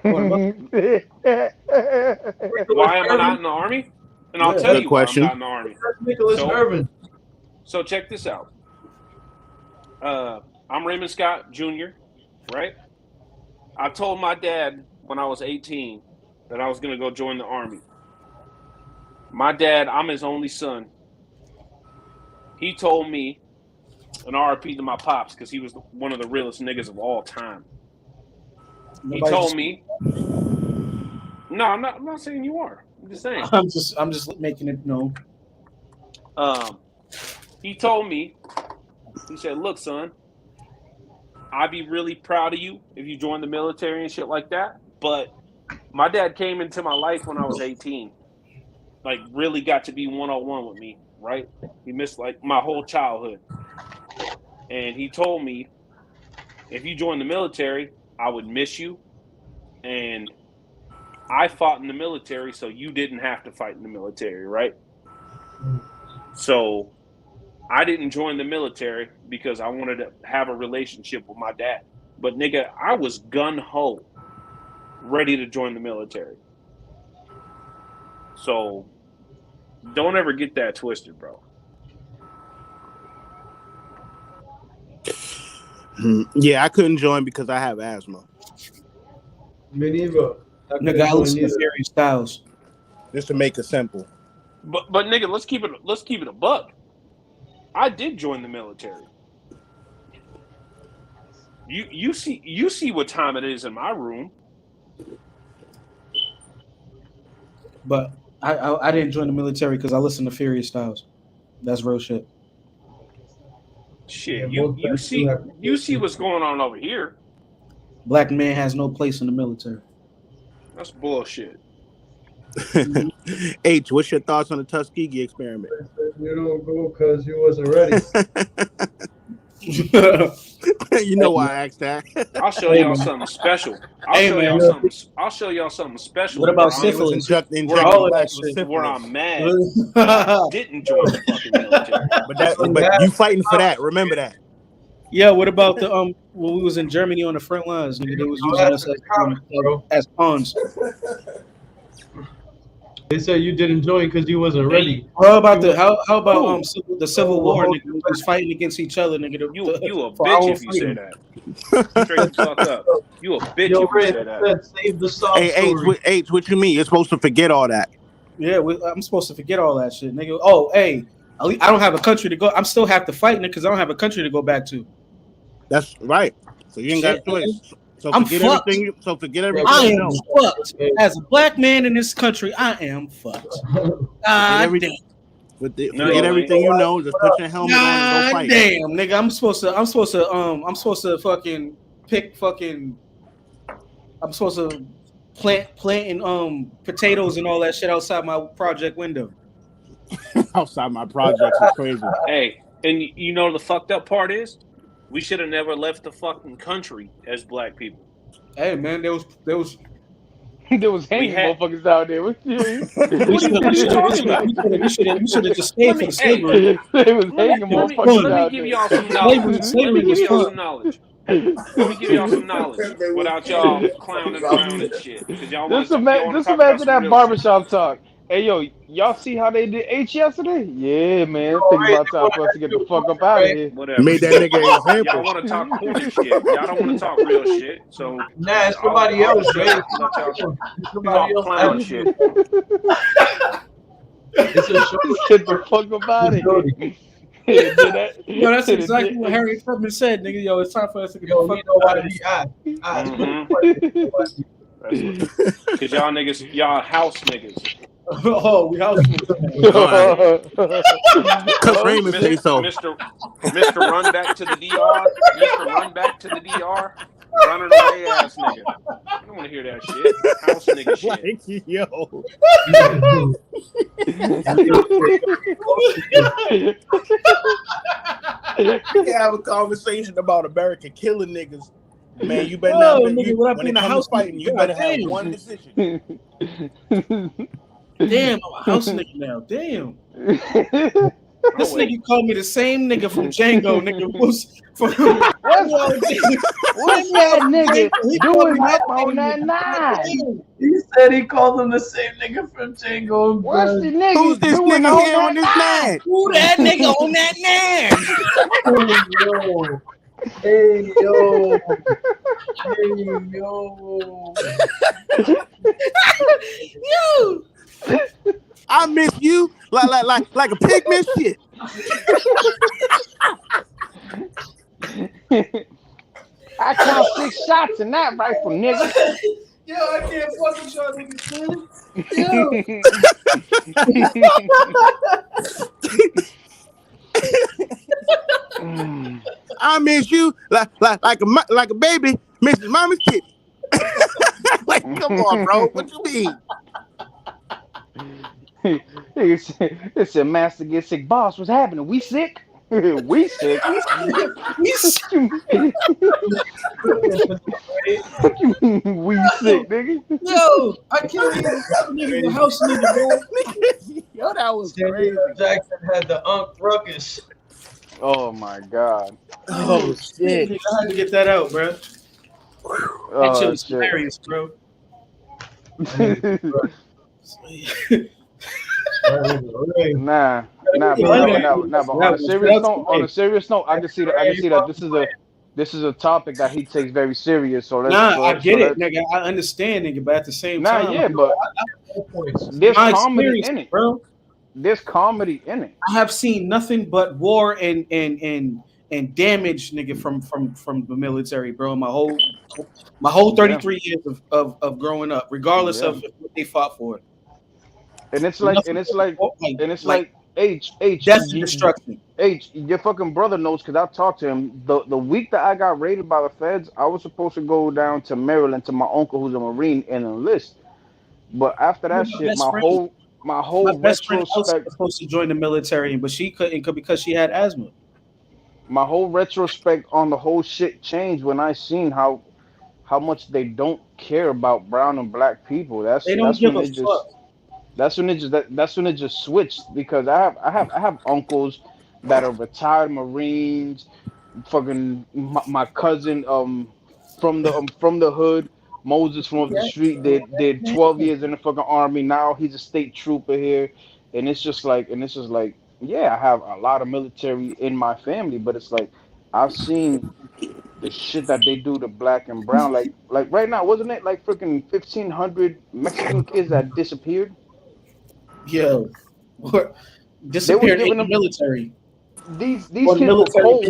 C: Why am I not in the army? And I'll tell you why I'm not in the army. So check this out. I'm Raymond Scott Jr., right? I told my dad when I was 18 that I was going to go join the army. My dad, I'm his only son. He told me, an RIP to my pops, because he was one of the realest niggas of all time. He told me, no, I'm not saying you are. I'm just saying.
D: I'm just making it known.
C: He told me He said, "Look, son, I'd be really proud of you if you joined the military and shit like that. But my dad came into my life when I was 18. Like, really got to be one-on-one with me, right? He missed, like, my whole childhood. And he told me, if you join the military, I would miss you. And I fought in the military, so you didn't have to fight in the military, right? So I didn't join the military because I wanted to have a relationship with my dad. But, nigga, I was gun-ho ready to join the military. So don't ever get that twisted, bro.
I: Yeah, I couldn't join because I have asthma.
B: Me neither.
D: Nigga, I listen to Fairy Styles.
I: Just to make it simple.
C: But nigga, let's keep it a buck. I did join the military. You see what time it is in my room.
D: But I didn't join the military because I listen to Furious Styles. That's real shit.
C: Shit, you see what's going on over here.
D: Black man has no place in the military.
C: That's bullshit.
I: H, what's your thoughts on the Tuskegee experiment?
B: You don't go because you wasn't ready.
I: You know why I asked that.
C: I'll show y'all something special. I'll show y'all something special.
D: What about syphilis?
C: Where I'm mad I didn't join the fucking military.
I: But you fighting for that. Remember that.
D: Yeah, what about the when we was in Germany on the front lines, nigga, they was using us as pawns.
B: They said you didn't join because you wasn't ready.
D: How about the Civil War, nigga? We was fighting against each other, nigga.
C: You a bitch if you say that. Straight the fuck up. You a bitch if you say that.
B: Save the song.
I: Hey, H, what you mean? You're supposed to forget all that.
D: Yeah, I'm supposed to forget all that shit, nigga. Oh, hey, I don't have a country to go. I'm still have to fight, nigga, because I don't have a country to go back to.
I: That's right. So you ain't got a choice. So
D: I'm
I: forget
D: fucked.
I: everything. So forget everything.
D: I am fucked. As a black man in this country, I am fucked. Damn.
I: Forget everything you know. Just put your helmet on and go fight.
D: Damn, nigga, I'm supposed to fucking pick fucking. I'm supposed to planting potatoes and all that shit outside my project window.
I: Outside my project is crazy.
C: Hey, and you know the fucked up part is? We should have never left the fucking country as black people.
D: Hey man, there was
J: hanging motherfuckers out there.
D: We should have just stayed for the slavery.
J: They was hanging motherfuckers out there.
C: Let me give y'all some knowledge. Let me give y'all some knowledge without y'all clowning around and shit.
J: Just imagine that barbershop talk. Hey yo, y'all see how they did H yesterday? Yeah, man. Think about time for us to get the fuck up out of here.
C: Whatever.
I: Made that nigga an example.
C: Y'all want to talk corny shit. Y'all don't want to talk real shit. So
B: nah, it's somebody else, man.
C: Talk clown shit.
J: It's a show. Get the fuck up out of here.
D: Yo, that's exactly what Harriet Tubman said, nigga. Yo, it's time for us to get the fuck up out of here.
C: Because y'all niggas, y'all house niggas.
D: Oh, we house
I: niggas. Because Raymond say so.
C: Mr. Run back to the DR. Mr. Run back to the DR. Running away ass nigga. I don't want to hear that shit. House nigga shit.
I: Yo. You have a conversation about America killing niggas. Man, you better not. When it comes to fighting, you better have one decision.
D: Damn, I'm a house nigga now. Damn. This nigga called me the same nigga from Django, nigga. What's
J: that nigga doing up on that nine?
B: He said he called him the same nigga from Django.
J: What's the nigga?
I: Who's this nigga here on this nine?
D: Who that nigga on that nine?
B: Hey yo. Hey yo.
D: Yo.
I: I miss you like a pig miss shit.
J: I count 6 shots in that rifle, nigga.
D: Yo, I can't fuck with y'all niggas,
I: I miss you like a baby misses mommy's titty. Like, come on, bro. What you mean?
J: It's a master get sick. Boss, what's happening? We sick? We sick?
D: We sick.
J: We sick, nigga.
D: Yo, I can't even nigga the house nigga, bro.
I: Yo, that was crazy.
B: Jackson had the ruckus.
J: Oh my god.
I: Oh shit.
D: I had to get that out, bro. That shit was hilarious, bro.
J: Nah, but on a serious note, I can see that this is a topic that he takes very serious. So
D: I get it, nigga. I understand, nigga, but at the same time,
J: yeah, but there's comedy in it,
D: bro.
J: There's comedy in it.
D: I have seen nothing but war and damage, nigga, from the military, bro. My whole 33 years of growing up, regardless of what they fought for.
J: And it's like H,
D: that's the destruction.
J: H, your fucking brother knows because I talked to him. The week that I got raided by the feds, I was supposed to go down to Maryland to my uncle who's a Marine and enlist. But after that shit, my
D: best friend was
J: retrospect
D: supposed to join the military, but she couldn't because she had asthma.
J: My whole retrospect on the whole shit changed when I seen how much they don't care about brown and black people. That's when it just switched, because I have uncles that are retired Marines, fucking my cousin from the hood, Moses from up the street did 12 years in the fucking army. Now he's a state trooper here, and it's just like yeah, I have a lot of military in my family, but it's like I've seen the shit that they do to black and brown. Like right now, wasn't it like freaking 1,500 Mexican kids that disappeared?
D: Yo, disappeared in the military.
J: These kids were cold.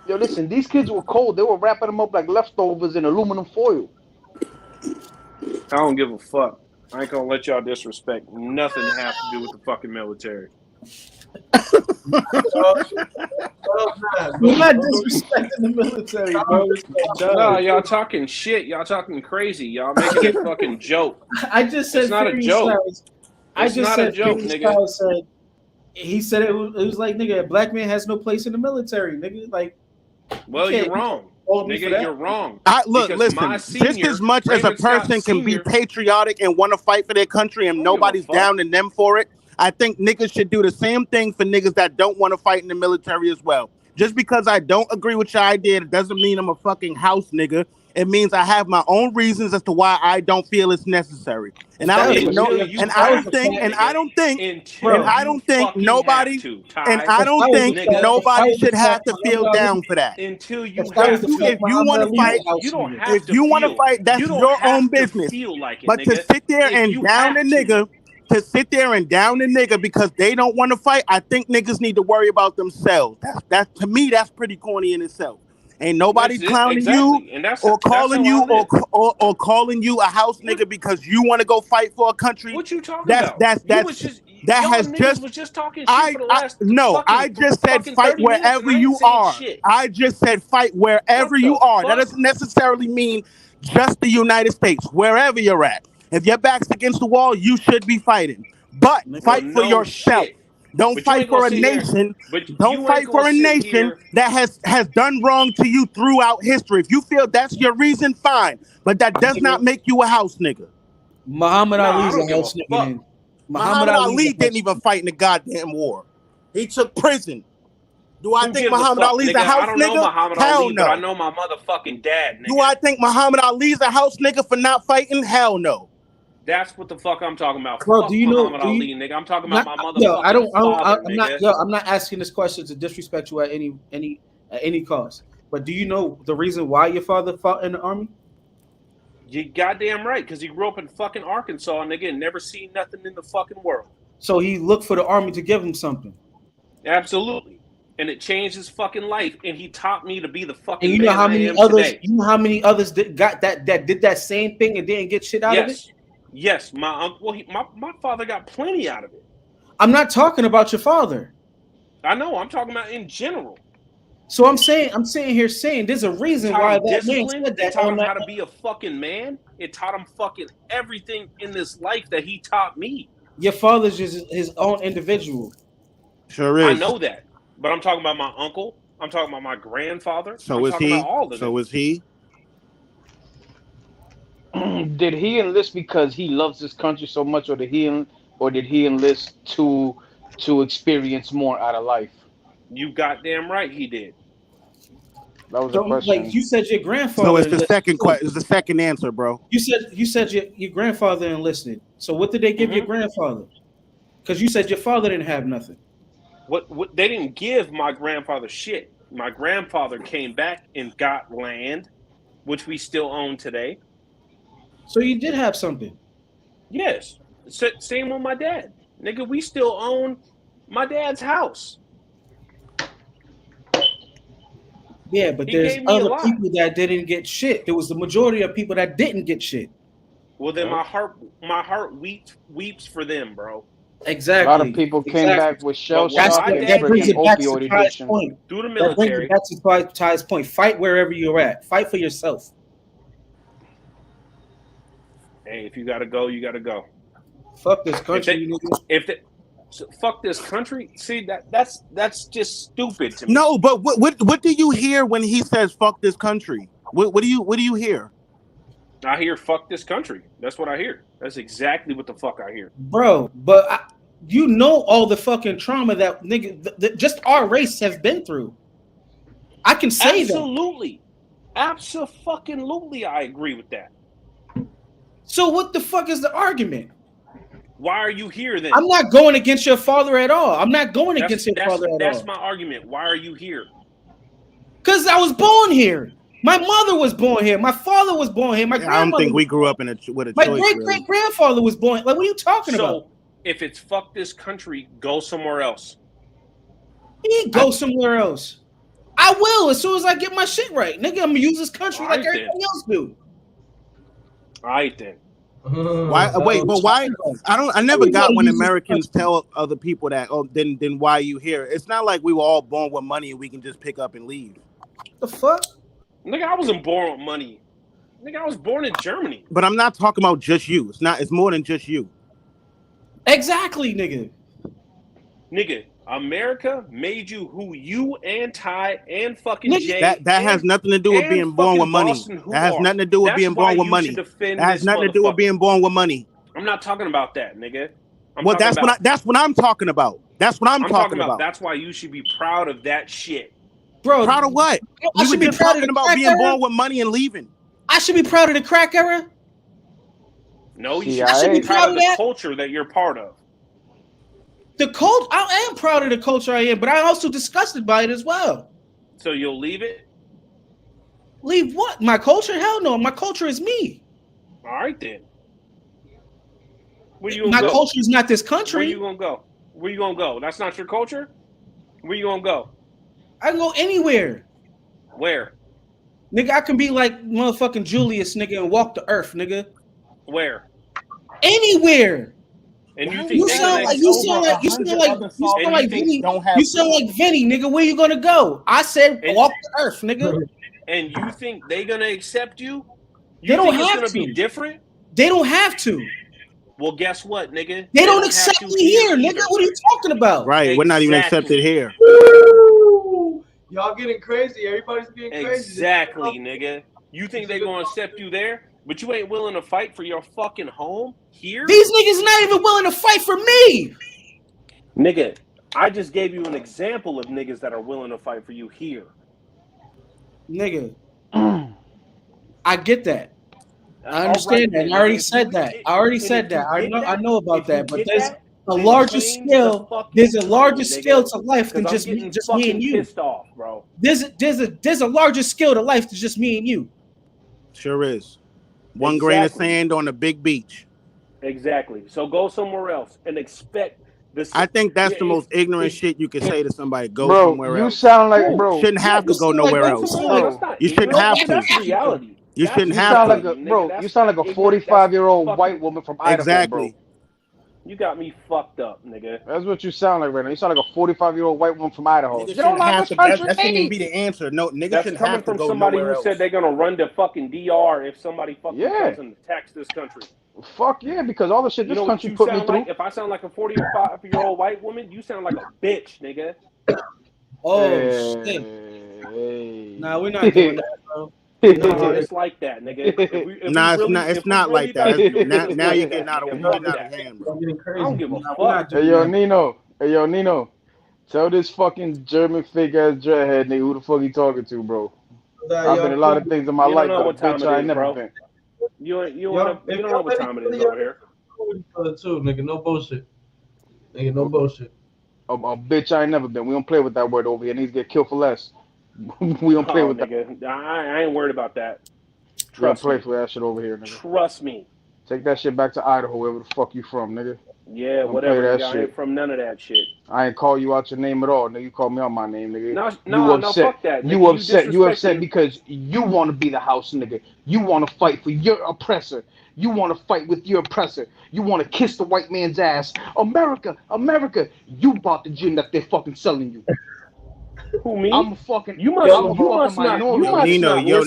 J: Yo, listen, these kids were cold. They were wrapping them up like leftovers in aluminum foil.
C: I don't give a fuck. I ain't gonna let y'all disrespect nothing that has to do with the fucking military.
D: We're not disrespecting the military, bro.
C: No, y'all talking shit. Y'all talking crazy. Y'all making a fucking joke.
D: I just said
C: it's not a joke.
D: It's not a joke, nigga. He said it was like, nigga, a black man has no place in the military, nigga. Like,
C: well, you're wrong. Nigga, you're wrong.
I: Listen, just as much as a person can be patriotic and want to fight for their country and nobody's down in them for it, I think niggas should do the same thing for niggas that don't want to fight in the military as well. Just because I don't agree with your idea, it doesn't mean I'm a fucking house nigga. It means I have my own reasons as to why I don't feel it's necessary. And I don't think nobody should have to feel down for that.
C: Until you
I: if you want to fight,
C: you don't have
I: if you want to fight, that's your own business. But to sit there and down a nigga. To sit there and down the nigga because they don't want to fight, I think niggas need to worry about themselves. That to me, that's pretty corny in itself. Ain't nobody clowning you or calling you or calling you a house nigga because you want to go fight for a country.
C: What you talking about? I
I: just said fight wherever you are. I just said fight wherever you are. That doesn't necessarily mean just the United States. Wherever you're at. If your back's against the wall, you should be fighting. But fight for yourself. Don't fight for a nation. Don't fight for a nation that has done wrong to you throughout history. If you feel that's your reason, fine. But that does not make you a house nigga.
D: Muhammad Ali's a house nigga.
I: Muhammad Ali didn't even fight in the goddamn war. He took prison. Do I think Muhammad Ali's a house nigga? Hell no.
C: But I know my motherfucking dad, nigga.
I: Do I think Muhammad Ali's a house nigga for not fighting? Hell no.
C: That's what the fuck I'm talking about.
D: Bro,
C: fuck
D: do you know?
C: Ali, nigga. I'm talking about my motherfucking
D: I'm not asking this question to disrespect you at any cost. But do you know the reason why your father fought in the army?
C: You goddamn right, because he grew up in fucking Arkansas, nigga, and never seen nothing in the fucking world.
D: So he looked for the army to give him something.
C: Absolutely. And it changed his fucking life, and he taught me to be the fucking.
D: And you know how many others? You know how many others did that same thing and didn't get shit out of it?
C: Yes, my uncle. My father got plenty out of it.
D: I'm not talking about your father.
C: I know. I'm talking about in general.
D: So I'm sitting here saying there's a reason why that man said that.
C: It taught him how to be a fucking man. It taught him fucking everything in this life that he taught me.
D: Your father's just his own individual.
I: Sure is.
C: I know that, but I'm talking about my uncle. I'm talking about my grandfather.
I: So is he? So is he?
J: Did he enlist because he loves this country so much, or did he enlist to experience more out of life?
C: You goddamn right he did.
J: That was a question.
D: Like you said, your grandfather.
I: So it's the second question. It's the second answer, bro.
D: You said your grandfather enlisted. So what did they give your grandfather? Because you said your father didn't have nothing.
C: What they didn't give my grandfather shit. My grandfather came back and got land, which we still own today.
D: So you did have something.
C: Yes. Same with my dad. Nigga, we still own my dad's house.
D: Yeah, but there's other people that didn't get shit. There was the majority of people that didn't get shit.
C: Well, then my heart weeps for them, bro.
D: Exactly.
J: A lot of people came back with shell shock and
D: that brings it back to Ty's
J: addiction.
D: point.
C: Through the military.
D: That's Ty's point. Fight wherever you're at. Fight for yourself.
C: Hey, if you gotta go, you gotta go.
D: Fuck this country.
C: Fuck this country. See that's just stupid to me.
I: No, but what do you hear when he says "fuck this country"? What do you hear?
C: I hear "fuck this country." That's what I hear. That's exactly what the fuck I hear,
D: bro. But you know all the fucking trauma that nigga, just our race has been through. I can say
C: absolutely, absolutely, I agree with that.
D: So what the fuck is the argument?
C: Why are you here then?
D: I'm not going against your father at all. I'm not going against your father at all.
C: That's my argument. Why are you here?
D: Because I was born here. My mother was born here. My father was born here. My grandmother.
I: I don't think we grew up with a choice.
D: My great grandfather was born. Like, what are you talking about?
C: So if it's fuck this country, go somewhere else.
D: Go somewhere else. I will as soon as I get my shit right, nigga. I'm gonna use this country like everybody else do.
C: All right then.
I: Why? Wait, but why? I never got when Americans tell other people that. Oh, then why are you here? It's not like we were all born with money and we can just pick up and leave.
D: The fuck?
C: Nigga, I wasn't born with money. Nigga, I was born in Germany.
I: But I'm not talking about just you. It's more than just you.
D: Exactly, nigga.
C: Nigga, America made you who you and Ty and fucking Jay.
I: That has nothing to do with being born with money. That has nothing to do with being born with money. That has nothing to do with being born with money.
C: I'm not talking about that, nigga.
I: That's what I'm talking about. That's what I'm talking about.
C: That's why you should be proud of that shit.
D: Bro,
I: proud of what?
D: I should be proud of
I: about being born with money and leaving.
D: I should be proud of the crack era.
C: No, you should be proud of the culture that you're part of.
D: The culture, I am proud of the culture I am, but I'm also disgusted by it as well.
C: So you'll leave it?
D: Leave what? My culture? Hell no. My culture is me.
C: All right then.
D: My culture is not this country.
C: Where you gonna go? Where you gonna go? That's not your culture? Where you gonna go?
D: I can go anywhere.
C: Where?
D: Nigga, I can be like motherfucking Julius, nigga, and walk the earth, nigga.
C: Where?
D: Anywhere.
C: And
D: you sound like Vinny, nigga. Where you gonna go? I said walk the earth, nigga.
C: And you think they gonna accept you?
D: They don't have
C: to. It's gonna be different.
D: They don't have to.
C: Well, guess what, nigga?
D: They don't accept me here, nigga. What are you talking about?
I: Right, exactly. We're not even accepted here.
B: Y'all getting crazy. Everybody's getting crazy.
C: Exactly, nigga. You think they're gonna accept you there? But you ain't willing to fight for your fucking home here?
D: These niggas not even willing to fight for me.
C: Nigga, I just gave you an example of niggas that are willing to fight for you here.
D: Nigga, I get that. I understand that. I already said that. I know about that. But there's a larger scale. There's a larger scale to life than just me and you.
C: Pissed off, bro.
D: There's a larger scale to life than just me and you.
I: Sure is. One grain of sand on a big beach.
C: Exactly. So go somewhere else and expect this.
I: I think that's the most ignorant shit you can say to somebody. Go somewhere else.
J: You sound like, bro.
I: Shouldn't have to go nowhere else. You shouldn't have to.
C: That's reality.
I: You shouldn't have to.
J: You sound like a 45-year-old white woman from Idaho,
I: exactly.
C: You got me fucked up, nigga.
J: That's what you sound like right now. You sound like a 45-year-old white woman from Idaho.
I: Niggas
J: You don't
I: shouldn't
J: like
I: have
J: this
I: to.
J: country.
I: That shouldn't even be the answer. No, niggas
C: That's
I: shouldn't
C: coming
I: have to
C: from
I: go
C: somebody
I: nowhere
C: who said
I: else.
C: they're gonna run the fucking DR if somebody fucking tells them to tax this country.
J: Fuck yeah, because all the shit
C: You
J: this
C: know
J: country
C: what you
J: put me
C: sound
J: through.
C: like? If I sound like a 45-year-old white woman, you sound like a bitch, nigga.
D: Oh shit! Nah, we're not doing that, bro.
C: No, it's like that, nigga.
I: It's not like that. Now you're getting out of hand, bro.
C: I don't give a fuck.
J: Hey yo, Nino. Tell this fucking German fake ass dreadhead nigga who the fuck he talking to, bro. I've been a lot of things in my life, but a bitch I ain't never been.
C: You don't know what time it is over here.
B: Too, nigga, no bullshit. Nigga, no bullshit.
J: A bitch I ain't never been. We don't play with that word over here. Niggas get killed for less. We don't play with
C: nigga.
J: that.
C: I ain't worried about that.
J: We don't play for that shit over here, nigga.
C: Trust me.
J: Take that shit back to Idaho, wherever the fuck you from, nigga.
C: Yeah,
J: don't
C: whatever.
J: Play that
C: nigga,
J: shit.
C: I ain't from none of that shit.
J: I ain't call you out your name at all, nigga. You call me out my name, nigga.
C: No, fuck that. Nigga,
J: You upset because you want to be the house nigga. You want to fight for your oppressor. You want to fight with your oppressor. You want to kiss the white man's ass. America. You bought the gin that they're fucking selling you.
C: Who, me?
J: I'm a fucking.
C: You must not.
I: Nino.
C: Yo,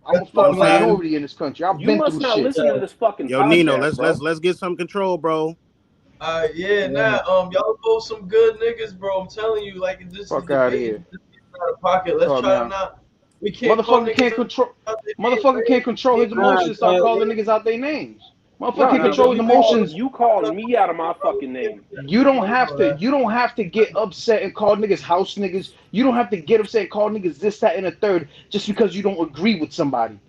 J: I'm a fucking minority in this country. I've been through shit.
C: You must not listen to this fucking podcast,
I: Nino,
C: bro.
I: let's get some control, bro.
B: Y'all both some good niggas, bro. I'm telling you, like this
J: Fuck
B: is
J: out of here.
B: Out of pocket. Let's try not. We can't.
J: Motherfucker can't control his emotions. Start calling niggas out their names. Motherfucker can't control his emotions.
C: You called me out of my fucking name.
J: You don't have to. You don't have to get upset and call niggas house niggas. You don't have to get upset and call niggas this, that, and a third just because you don't agree with somebody.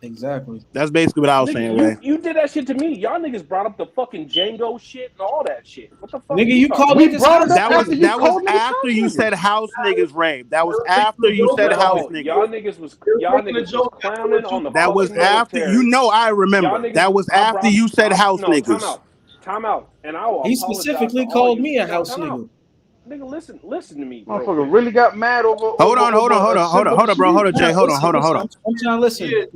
D: Exactly.
I: That's basically what I was saying, Ray.
C: You did that shit to me. Y'all niggas brought up the fucking Django shit and all that shit. What the fuck?
D: Nigga, you called
J: me house.
I: That was after you said house niggas, Ray. That was after you said house niggas.
C: Y'all niggas was clowning on the.
I: That was after. You know, I remember. That was after you said house niggas.
C: Time out. And I will.
D: He specifically called me a house nigga.
C: Nigga, listen to me, bro.
J: Motherfucker really got mad over.
I: Hold on, bro. Hold on, Jay. Hold on.
D: I'm trying to listen.
B: Jay,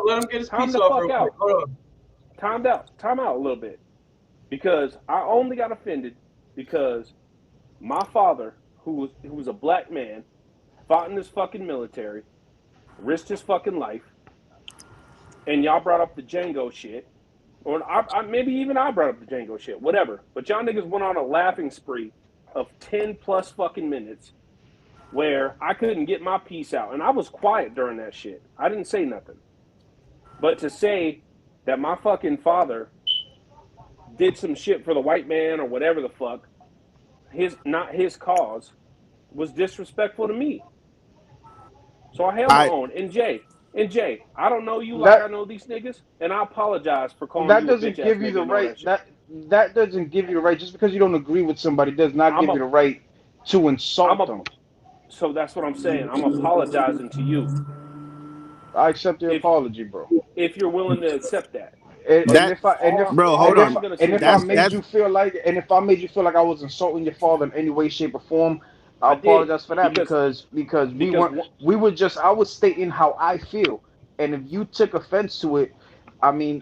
B: let him get his piece off real quick. Hold on.
C: Time out a little bit. Because I only got offended because my father, who was a black man, fought in this fucking military, risked his fucking life, and y'all brought up the Django shit. Or maybe even I brought up the Django shit, whatever. But y'all niggas went on a laughing spree of 10 plus fucking minutes where I couldn't get my piece out. And I was quiet during that shit. I didn't say nothing. But to say that my fucking father did some shit for the white man or whatever the fuck, not his cause, was disrespectful to me. So I held my own. And Jay, I don't know you like I know these niggas, and I apologize for calling you a bitch ass nigga.
J: That doesn't give you the right. That doesn't give you the right. Just because you don't agree with somebody does not give you the right to insult them.
C: So that's what I'm saying. I'm apologizing to you.
J: I accept your apology, bro.
C: If you're willing to accept that.
J: If I made you feel like I was insulting your father in any way, shape, or form, I apologize for that because I was stating how I feel, and if you took offense to it, I mean,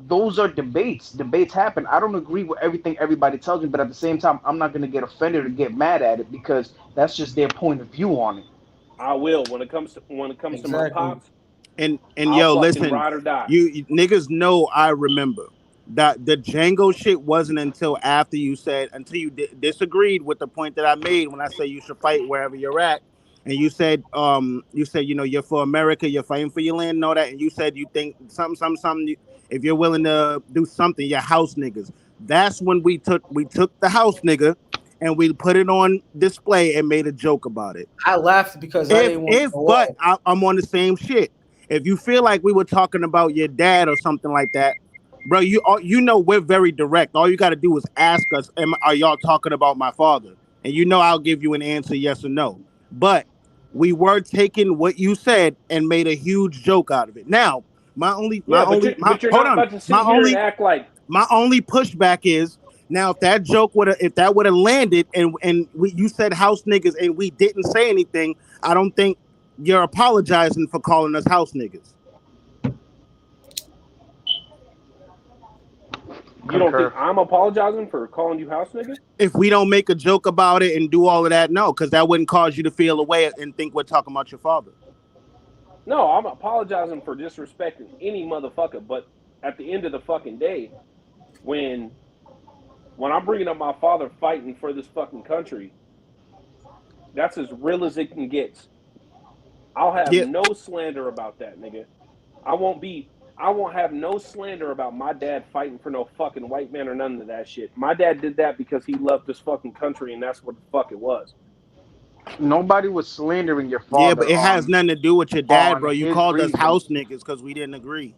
J: those are debates. Debates happen. I don't agree with everything everybody tells me, but at the same time, I'm not gonna get offended or get mad at it because that's just their point of view on it.
C: I will when it comes to my pops.
I: And yo, listen, you niggas know I remember that the Django shit wasn't until you disagreed with the point that I made when I say you should fight wherever you're at, and you said you're for America, you're fighting for your land and all that, and you said you think something. If you're willing to do something, you're house niggas. That's when we took the house nigga and we put it on display and made a joke about it.
D: I laughed because I'm
I: on the same shit. If you feel like we were talking about your dad or something like that, bro, you know we're very direct. All you got to do is ask us, are y'all talking about my father? And I'll give you an answer, yes or no. But we were taking what you said and made a huge joke out of it. Now, my only pushback is now if that joke would have landed and you said house niggas and we didn't say anything, I don't think you're apologizing for calling us house niggas.
C: You don't think I'm apologizing for calling you house nigga?
I: If we don't make a joke about it and do all of that, no, because that wouldn't cause you to feel away and think we're talking about your father.
C: No, I'm apologizing for disrespecting any motherfucker. But at the end of the fucking day, when I'm bringing up my father fighting for this fucking country, that's as real as it can get. I'll have no slander about that, nigga. I won't have no slander about my dad fighting for no fucking white man or none of that shit. My dad did that because he loved this fucking country, and that's what the fuck it was.
J: Nobody was slandering your father.
I: Yeah, but it has nothing to do with your dad, bro. You called us house niggas because we didn't agree.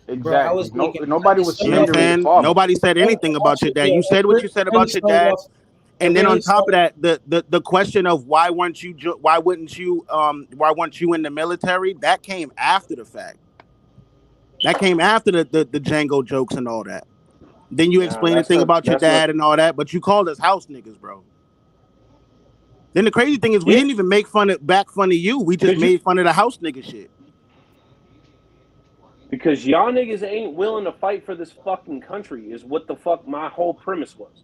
J: Exactly. Nobody was slandering your father.
I: Nobody said anything about your dad. You said what you said about your dad. And then on top of that, the question of why weren't you in the military? That came after the fact. That came after the Django jokes and all that. Then you explained the thing about your dad and all that, but you called us house niggas, bro. Then the crazy thing is we didn't even make fun of you. We just made fun of the house nigga shit.
C: Because y'all niggas ain't willing to fight for this fucking country is what the fuck my whole premise was.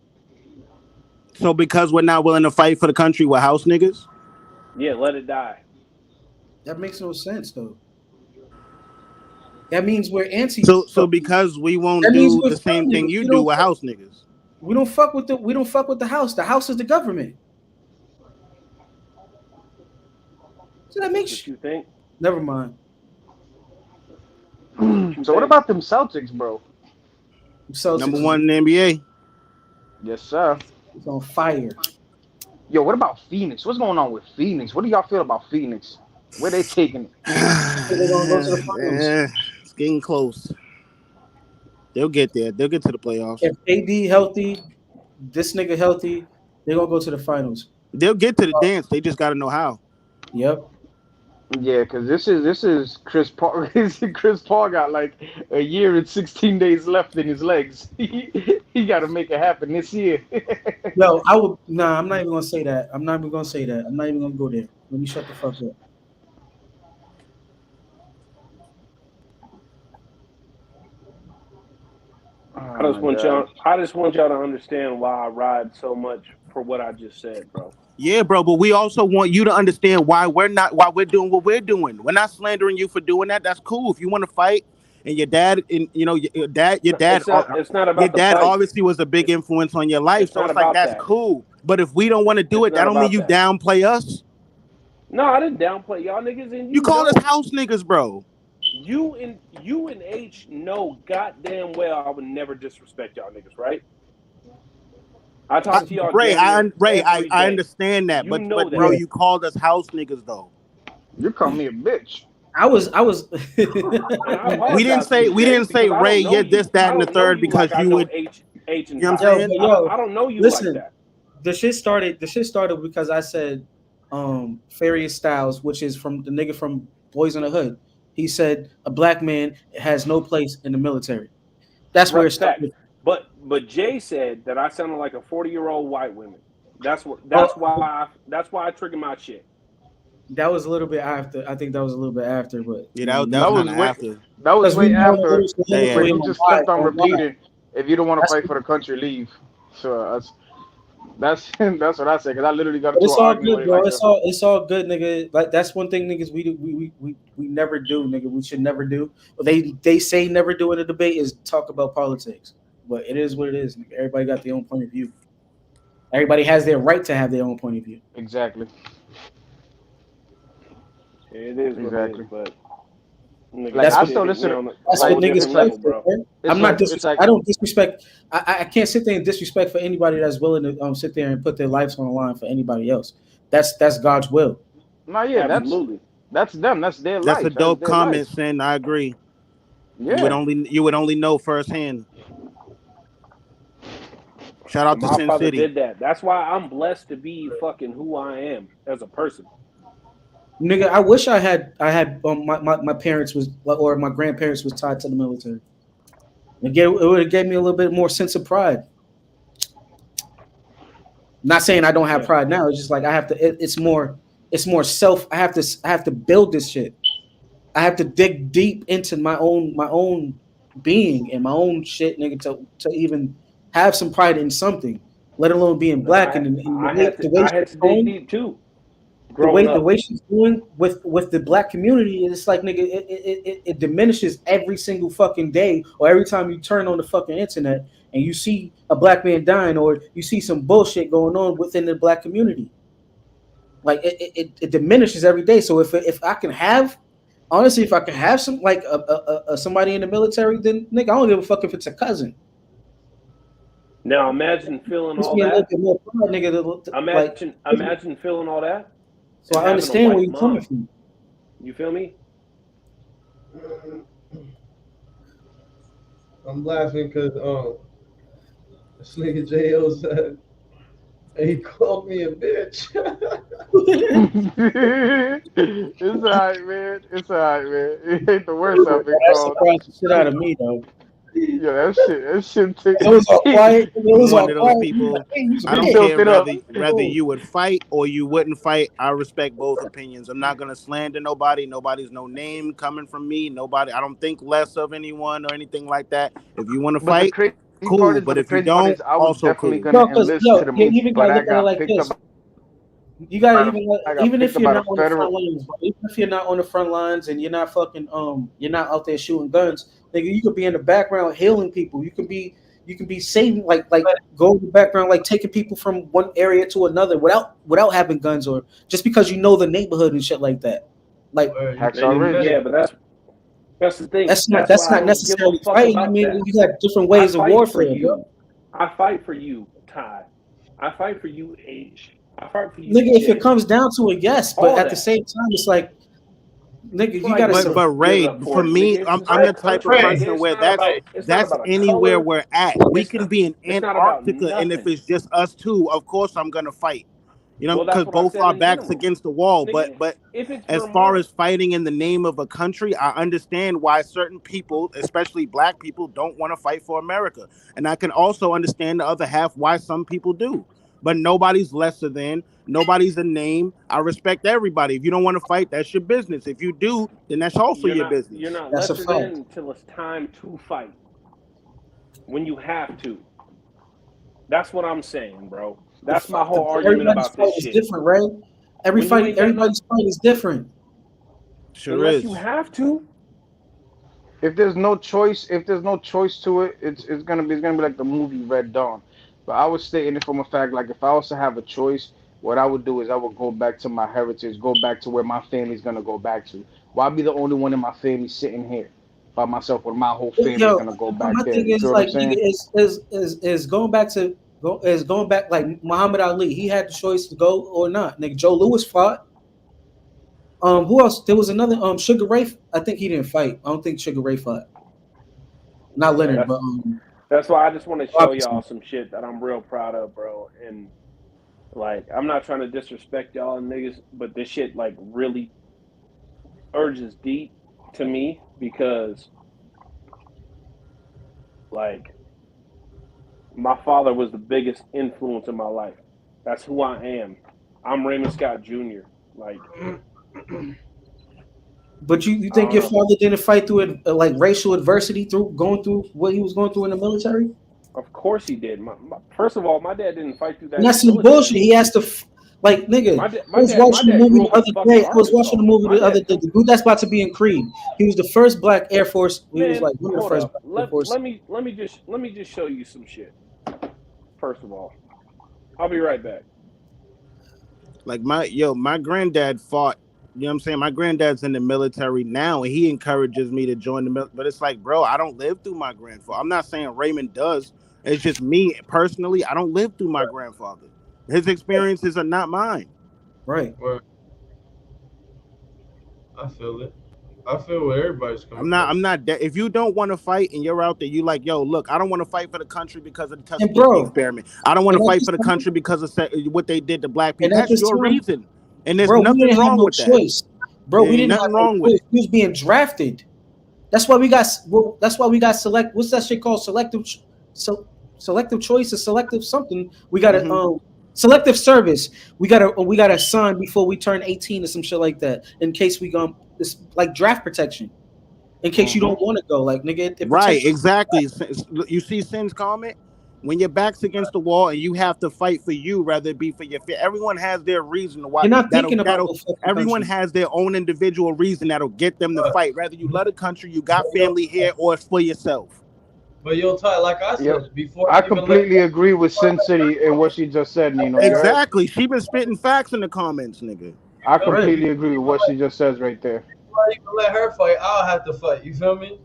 I: So because we're not willing to fight for the country, we're house niggas?
C: Yeah, let it die.
D: That makes no sense, though. That means we're anti.
I: So because we won't do the same thing you do, we're house niggas.
D: We don't fuck with the house. The house is the government. So that makes
C: you think.
D: Never mind.
J: So what about them Celtics, bro?
D: Celtics
I: number one in the NBA.
J: Yes, sir.
D: It's on fire.
J: Yo, what about Phoenix? What's going on with Phoenix? What do y'all feel about Phoenix? Where they taking it?
D: They're gonna go to the finals.
I: It's getting close. They'll get there. They'll get to the playoffs.
D: If AD healthy, this nigga healthy, they're gonna go to the finals.
I: They'll get to the dance. They just gotta know how.
D: Yep.
J: Yeah, because this is Chris Paul. Chris Paul got like a year and 16 days left in his legs. He got to make it happen this year.
D: Yo, I'm not even gonna say that. I'm not even gonna go there. Let me shut the fuck up.
C: I just want y'all to understand why I ride so much for what I just said, bro.
I: Yeah, bro, but we also want you to understand why we're doing what we're doing. We're not slandering you for doing that. That's cool. If you want to fight, and your dad, and your dad
C: it's not about
I: your dad
C: fight.
I: obviously was a big influence on your life. So it's like that's cool. But if we don't want to do it, that don't mean you downplay us.
C: No, I didn't downplay y'all niggas. And
I: you call us house niggas, bro.
C: You and H know goddamn well I would never disrespect y'all niggas, right? I talk to y'all.
I: Ray, I understand that, but bro, you called us house niggas though.
J: You called me a bitch.
D: I was.
I: we didn't say Ray, yeah, this, that, and the third because you would.
C: H
I: you know what I'm saying?
C: I don't know you like that.
D: The shit started because I said, Farius Styles, which is from the nigga from Boys in the Hood. He said a black man has no place in the military. That's where it started.
C: But Jay said that I sounded like a 40-year-old white woman. That's why I triggered my shit.
D: That was a little bit after. I think that was a little bit after, but
I: yeah, that was way after.
J: That was way after.
I: But
J: he just kept on repeating, "If you don't want to fight for the country, leave." So that's what I said. Because I literally got.
D: It's all good, bro. It's all good, nigga. Like that's one thing, niggas. We never do, nigga. We should never do. What they say never do in a debate is talk about politics. But it is what it is. Nigga. Everybody got their own point of view. Everybody has their right to have their own point of view.
J: Exactly.
C: It is exactly, but
D: that's what niggas fight for, bro. I'm not disrespect. I don't disrespect. I can't sit there and disrespect for anybody that's willing to sit there and put their lives on the line for anybody else. That's God's will.
J: No, yeah,
C: absolutely.
J: That's them. That's their life.
I: That's a dope comment, Sin. I agree. Yeah. You would only know firsthand. Shout out to Sin
C: father
I: City.
C: Did that. That's why I'm blessed to be fucking who I am as a person.
D: Nigga, I wish I had my parents was or my grandparents was tied to the military. Again, it would have gave me a little bit more sense of pride. Not saying I don't have pride now. It's just like I have to. It's more self. I have to build this shit. I have to dig deep into my own being and my own shit, nigga, to even have some pride in something, let alone being black. And
K: I had to dig deep too.
D: The way she's doing with the black community, it's like, nigga, it diminishes every single fucking day, or every time you turn on the fucking internet and you see a black man dying, or you see some bullshit going on within the black community. Like it diminishes every day. So if I can have, honestly, if I can have some like somebody in the military, then nigga, I don't give a fuck if it's a cousin.
K: Now imagine feeling all that. Imagine feeling all that.
D: So I understand where you're coming from.
K: You feel me?
B: I'm laughing because this nigga J.O. said, he called me a bitch.
J: It's alright, man. It's alright, man. It ain't the worst I've been called.
D: That surprised the shit out of me, though.
J: Yeah, that shit takes.
D: It was all quiet. It was all
I: one of those
D: quiet.
I: people. I
J: don't
I: don't care whether you would fight or you wouldn't fight. I respect both opinions. I'm not gonna slander nobody. Nobody's no name coming from me. Nobody. I don't think less of anyone or anything like that. If you want to fight, cool. But if you don't,
J: I was
I: also
J: definitely
I: cool.
J: gonna enlist to the movie, but I got picked up.
D: You gotta even if you're not on the front lines, even if you're not on the front lines and you're not fucking you're not out there shooting guns, nigga, you could be in the background healing people. You can be saving like go in the background, like taking people from one area to another without having guns, or just because you know the neighborhood and shit like that. Like
K: yeah, but that's the thing.
D: That's not necessarily fighting. I mean, you got different ways of warfare.
K: I fight for you, Ty. I fight for you, H. I fight for you.
D: Nigga, if it comes down to it, yes, but at the same time, it's like, nigga, you gotta.
I: But Ray, for me, I'm the type of person where that's anywhere we're at. We can be in Antarctica, and if it's just us two, of course I'm gonna fight. You know, because both our backs against the wall. But as far as fighting in the name of a country, I understand why certain people, especially black people, don't want to fight for America, and I can also understand the other half why some people do. But nobody's lesser than, nobody's a name. I respect everybody. If you don't want to fight, that's your business. If you do, then that's also your business.
K: You're not lesser than until it's time to fight. When you have to. That's what I'm saying, bro. That's my whole argument about this shit.
D: It's different, right? Everybody's fight is different.
I: Sure
K: Unless
I: is.
K: you have to.
J: If there's no choice to it, it's gonna be like the movie Red Dawn. But I was stating it from a fact, like if I was to have a choice, what I would do is I would go back to my heritage, go back to where my family's gonna go back to. Why be the only one in my family sitting here by myself when my whole family's gonna go back there?
D: My thing is like is going back like Muhammad Ali. He had the choice to go or not. Nigga, Joe Louis fought. Who else? There was another Sugar Ray. I think he didn't fight. I don't think Sugar Ray fought. Not Leonard, but
K: that's why I just want to show y'all some shit that I'm real proud of, bro. And like, I'm not trying to disrespect y'all and niggas, but this shit like really urges deep to me because like my father was the biggest influence in my life. That's who I am. I'm Raymond Scott Jr. Like,
D: but you think your father didn't fight through it like racial adversity through going through what he was going through in the military?
K: Of course he did. First of all, my dad didn't fight through that.
D: And that's some bullshit. He has to like nigga. I was watching the movie the other day. I was watching the movie the other day. The dude that's about to be in Creed. He was the first black Air Force. He was like one of the first black Air Force.
K: Let me just show you some shit. First of all, I'll be right back.
I: Like my granddad fought. You know what I'm saying? My granddad's in the military now, and he encourages me to join the military. But it's like, bro, I don't live through my grandfather. I'm not saying Raymond does. It's just me personally. I don't live through my grandfather. His experiences are not mine.
D: Right.
B: I feel it. I feel where everybody's coming from.
I: I'm not. If you don't want to fight and you're out there, you like, yo, look, I don't want to fight for the country because of the Tuskegee experiment. I don't want to fight for the country because of what they did to black people. That's your reason. And there's nothing wrong with that.
D: Bro, we didn't have no choice. He was being drafted. That's why we got. That's why we got select. What's that shit called? Selective choice or selective something. We got a selective service. We got to sign before we turn 18 or some shit like that. In case we it's like draft protection. in case you don't want to go. Like, nigga, it
I: Right, exactly. You see Sin's comment? When your back's against the wall and you have to fight for you, rather it be for your fear. Everyone has their reason why.
D: You're not thinking about the fucking
I: everyone
D: country.
I: has their own individual reason that'll get them to fight. Whether you love the country, you got family here, or it's for yourself.
B: But yo, Ty, like I said before,
J: I completely agree with Sin City and what she just said, Nino.
I: Exactly. She been spitting facts in the comments, nigga.
J: I completely agree with what she just says right there.
B: If I even let her fight, I'll have to fight. You feel me?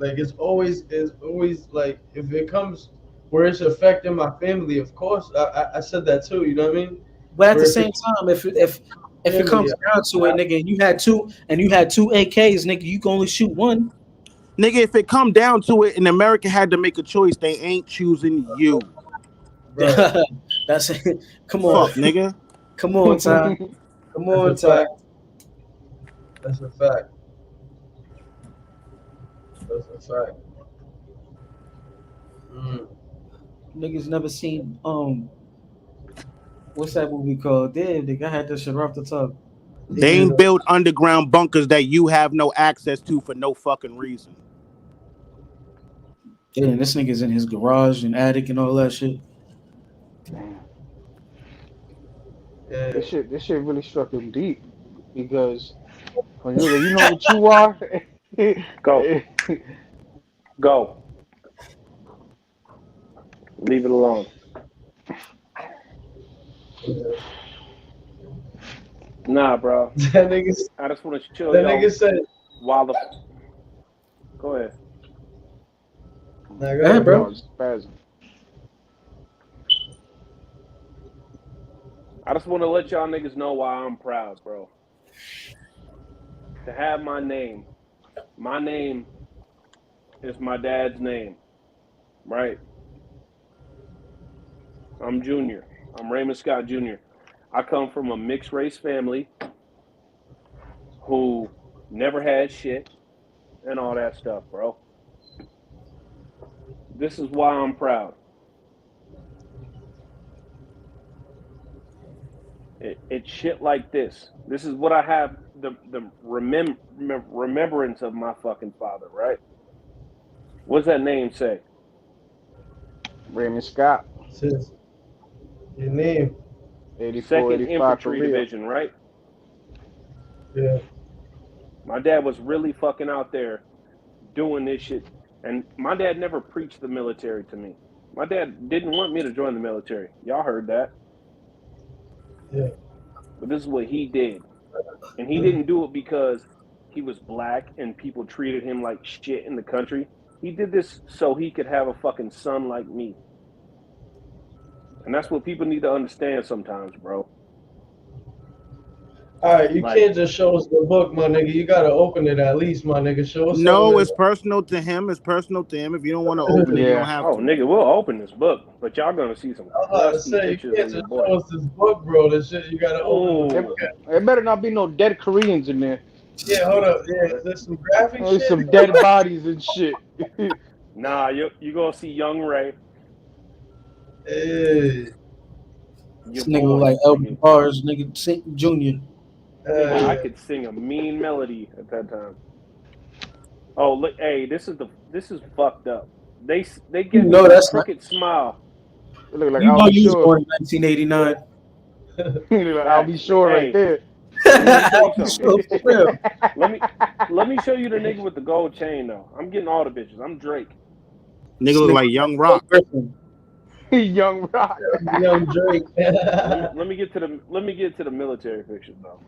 B: Like it's always like if it comes where it's affecting my family, of course I said that too. You know what I mean?
D: But at the same time, if it comes down to it, nigga, and you had two AKs, nigga, you can only shoot one.
I: Nigga, if it come down to it, and America had to make a choice, they ain't choosing you.
D: That's it. Come on,
I: fuck, nigga.
D: Come on, Ty. Come on, Ty.
B: That's a fact. That's a fact.
D: Niggas never seen what's that movie called? Damn, nigga, I had that shit right off the top.
I: They ain't built underground bunkers that you have no access to for no fucking reason.
D: Yeah, this nigga's in his garage and attic and all that shit.
J: Yeah. This shit really struck him deep because when you know what you are.
K: Go. Leave it alone. Nah, bro.
B: That nigga.
K: I just want to chill.
B: That nigga said.
K: While the. Go ahead.
B: Nah, go ahead, bro.
K: I just want to let y'all niggas know why I'm proud, bro. To have my name. My name is my dad's name, right? I'm Junior. I'm Raymond Scott Jr. I come from a mixed race family who never had shit and all that stuff, bro. This is why I'm proud. It's shit like this. This is what I have the remembrance of my fucking father, right? What's that name say?
J: Raymond Scott.
B: Sis. Your name.
J: 84,
K: 2nd Infantry Division, right?
B: Yeah.
K: My dad was really fucking out there doing this shit. And my dad never preached the military to me. My dad didn't want me to join the military. Y'all heard that.
B: Yeah.
K: But this is what he did. And he didn't do it because he was black and people treated him like shit in the country. He did this so he could have a fucking son like me. And that's what people need to understand sometimes, bro.
B: All right, you can't just show us the book, my nigga. You gotta open it at least, my nigga. Show us.
I: No, it's personal to him. It's personal to him. If you don't want to open it, you don't have to.
K: Oh, nigga, we'll open this book, but y'all gonna see some.
B: I was about to say, you can't just show us this book, bro. This shit, you gotta open it.
J: There better not be no dead Koreans in there.
B: Yeah, hold up. Yeah, there's some graphic shit.
J: Some dead bodies and shit.
K: Nah, you gonna see Young Ray.
B: Hey.
D: This nigga look like Elton Bars, nigga Junior.
K: I could sing a mean melody at that time. Oh, look, hey, this is fucked up. They give me a crooked smile.
J: It look like
D: you
J: I'll
D: know
J: be
D: you was
J: sure.
D: born in 1989.
J: Like, I'll be sure right there.
K: Let me show you the nigga with the gold chain though. I'm getting all the bitches. I'm Drake.
I: Nigga look like Young Rock.
J: Young Rock.
B: Young Drake.
K: let me get to the military pictures though.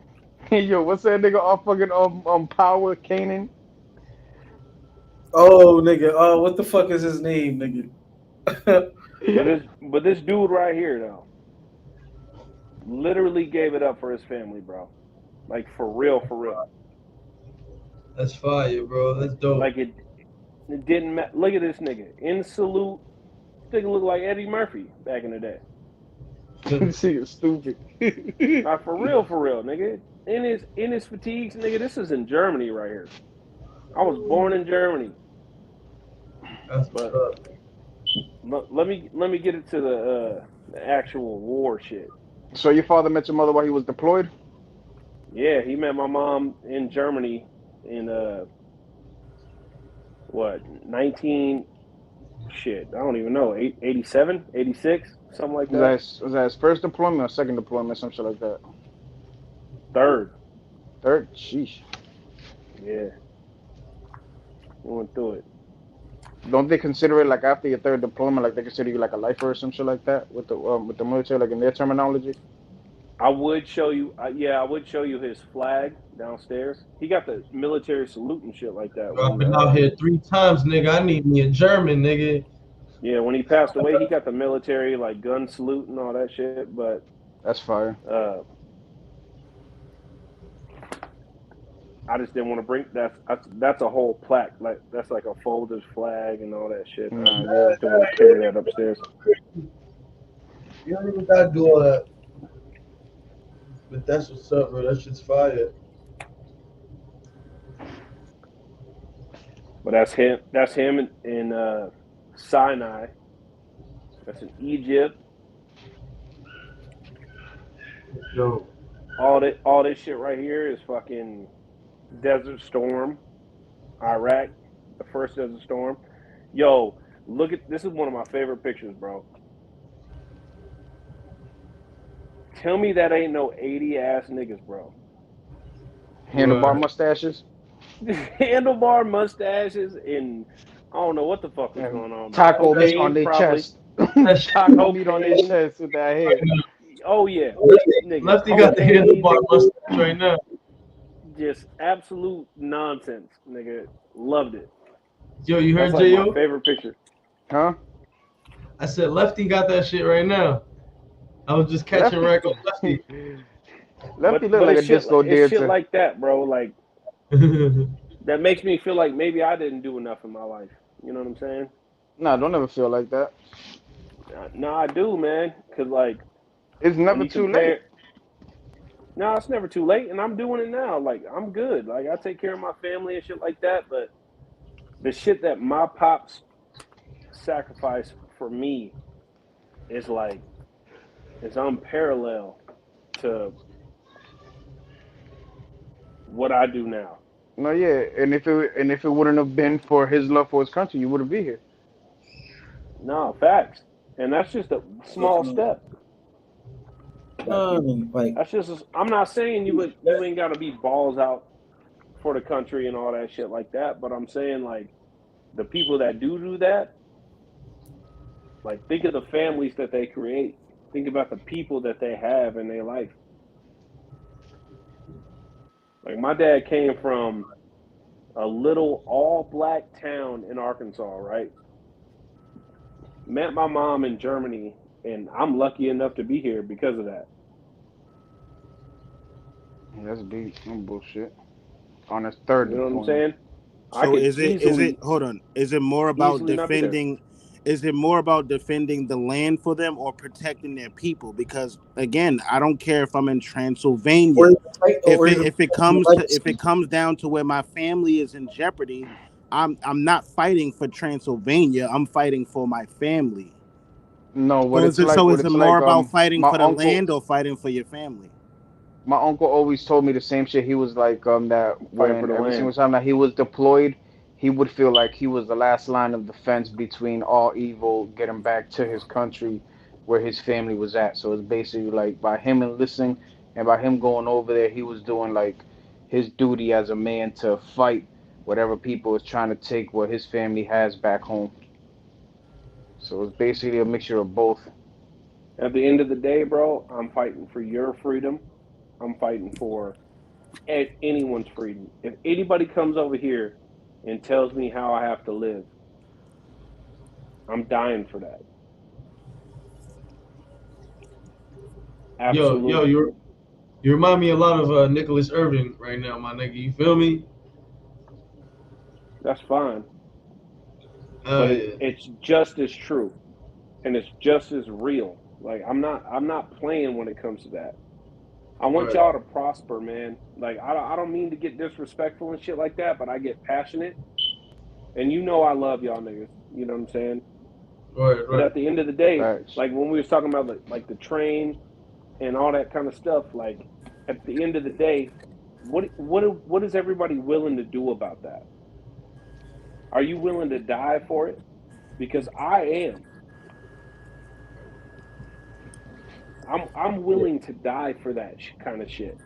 J: Hey, yo, what's that nigga off fucking Power Kanan?
D: Oh, nigga. Oh, what the fuck is his name, nigga?
K: but this dude right here though, literally gave it up for his family, bro. Like for real.
B: That's fire, bro. That's dope.
K: Like it didn't matter. Look at this nigga in salute. This nigga look like Eddie Murphy back in the day.
J: This nigga stupid.
K: Like for real, nigga. In his fatigues, nigga. This is in Germany right here. I was born in Germany. But let me get it to the actual war shit.
J: So your father met your mother while he was deployed?
K: Yeah, he met my mom in Germany in 19 shit, I don't even know, 87, 86, something like that.
J: Was that his first deployment or second deployment, some shit like that?
K: Third.
J: Sheesh.
K: Yeah. We went through it.
J: Don't they consider it like after your third deployment, like they consider you like a lifer or some shit like that with the military, like in their terminology?
K: I would show you, I would show you his flag downstairs. He got the military salute and shit like that.
B: I've been out here 3 times, nigga. I need me a German, nigga.
K: Yeah, when he passed away, he got the military like gun salute and all that shit. But
J: that's fire.
K: I just didn't want to bring that's a whole plaque, like that's like a folders flag and all that shit. I didn't want to carry that upstairs.
B: You don't even gotta do all that. But that's what's up, bro. That shit's fire.
K: But that's him. That's him in Sinai. That's in Egypt.
B: Yo.
K: All this shit right here is fucking Desert Storm, Iraq, the first Desert Storm. Yo, look at this is one of my favorite pictures, bro. Tell me that ain't no 80 ass niggas, bro.
J: Handlebar mustaches.
K: Handlebar mustaches and I don't know what the fuck was going on.
J: Taco meat on their chest. Taco meat on their chest with that hair.
K: Oh yeah.
B: Lefty got the handlebar mustache right now.
K: Just absolute nonsense, nigga. Loved it.
B: Yo, you heard
K: That's
B: J.O.?
K: my favorite picture.
J: Huh?
B: I said Lefty got that shit right now. I was just catching rack on Lefty.
J: Lefty look like a disco dancer.
K: It's shit like that, bro. Like that makes me feel like maybe I didn't do enough in my life. You know what I'm saying?
J: Nah, don't ever feel like that.
K: No, I do, man. Cause like
J: it's never too late.
K: No, it's never too late, and I'm doing it now. Like I'm good. Like I take care of my family and shit like that. But the shit that my pops sacrificed for me is like it's unparalleled to what I do now.
J: No, yeah, and if it wouldn't have been for his love for his country, you wouldn't be here.
K: No, facts, and that's just a small step. That's just. I'm not saying you ain't got to be balls out for the country and all that shit like that, but I'm saying like the people that do that, like think of the families that they create. Think about the people that they have in their life. Like my dad came from a little all-black town in Arkansas, right? Met my mom in Germany, and I'm lucky enough to be here because of that.
J: That's deep. No bullshit. On his third.
K: You know what I'm saying?
I: So is it? Hold on. Is it more about defending? Is it more about defending the land for them or protecting their people? Because again, I don't care if I'm in Transylvania. If it comes down to where my family is in jeopardy, I'm not fighting for Transylvania. I'm fighting for my family.
J: No, what
I: is it more about fighting for the land or fighting for your family?
J: My uncle always told me the same shit. He was like that when every single time that he was deployed, he would feel like he was the last line of defense between all evil, getting back to his country where his family was at. So it's basically like by him enlisting and by him going over there, he was doing like his duty as a man to fight whatever people is trying to take what his family has back home. So it's basically a mixture of both.
K: At the end of the day, bro, I'm fighting for your freedom. I'm fighting for anyone's freedom. If anybody comes over here and tells me how I have to live, I'm dying for that. Absolutely.
B: Yo, you remind me a lot of Nicholas Irving right now, my nigga. You feel me?
K: That's fine. But it's just as true, and it's just as real. Like I'm not playing when it comes to that. I want y'all to prosper, man. Like I don't mean to get disrespectful and shit like that, but I get passionate, and you know I love y'all niggas. You know what I'm saying?
B: Right.
K: But at the end of the day, like when we was talking about like the train and all that kind of stuff, like at the end of the day, what is everybody willing to do about that? Are you willing to die for it? Because I am. I'm willing to die for that kind of shit.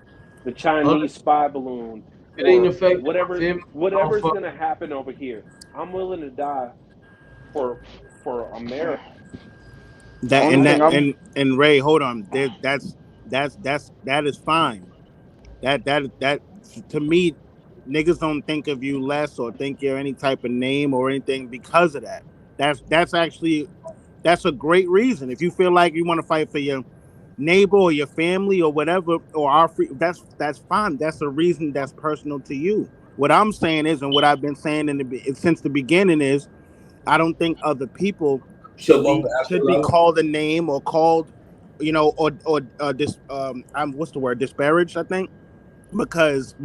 K: The Chinese spy balloon,
B: It ain't
K: or
B: affecting
K: whatever's gonna happen over here. I'm willing to die for America.
I: And Ray, hold on. That is fine. That to me, niggas don't think of you less or think you're any type of name or anything because of that. That's a great reason. If you feel like you want to fight for your neighbor or your family or whatever, or our free, that's fine. That's a reason that's personal to you. What I'm saying is, and what I've been saying since the beginning is, I don't think other people should be called a name or called, or disparaged, I think, because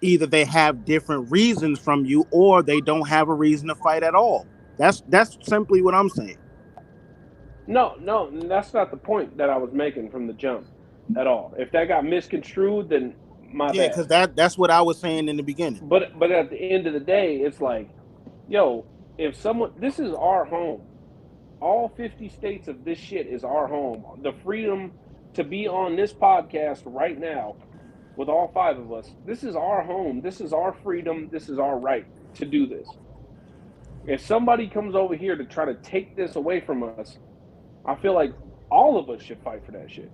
I: either they have different reasons from you or they don't have a reason to fight at all. That's simply what I'm saying.
K: No, that's not the point that I was making from the jump at all. If that got misconstrued, then my bad.
I: Yeah, because that's what I was saying in the beginning.
K: But at the end of the day, it's like, yo, if this is our home. All 50 states of this shit is our home. The freedom to be on this podcast right now with all 5 of us, this is our home. This is our freedom. This is our right to do this. If somebody comes over here to try to take this away from us, I feel like all of us should fight for that shit.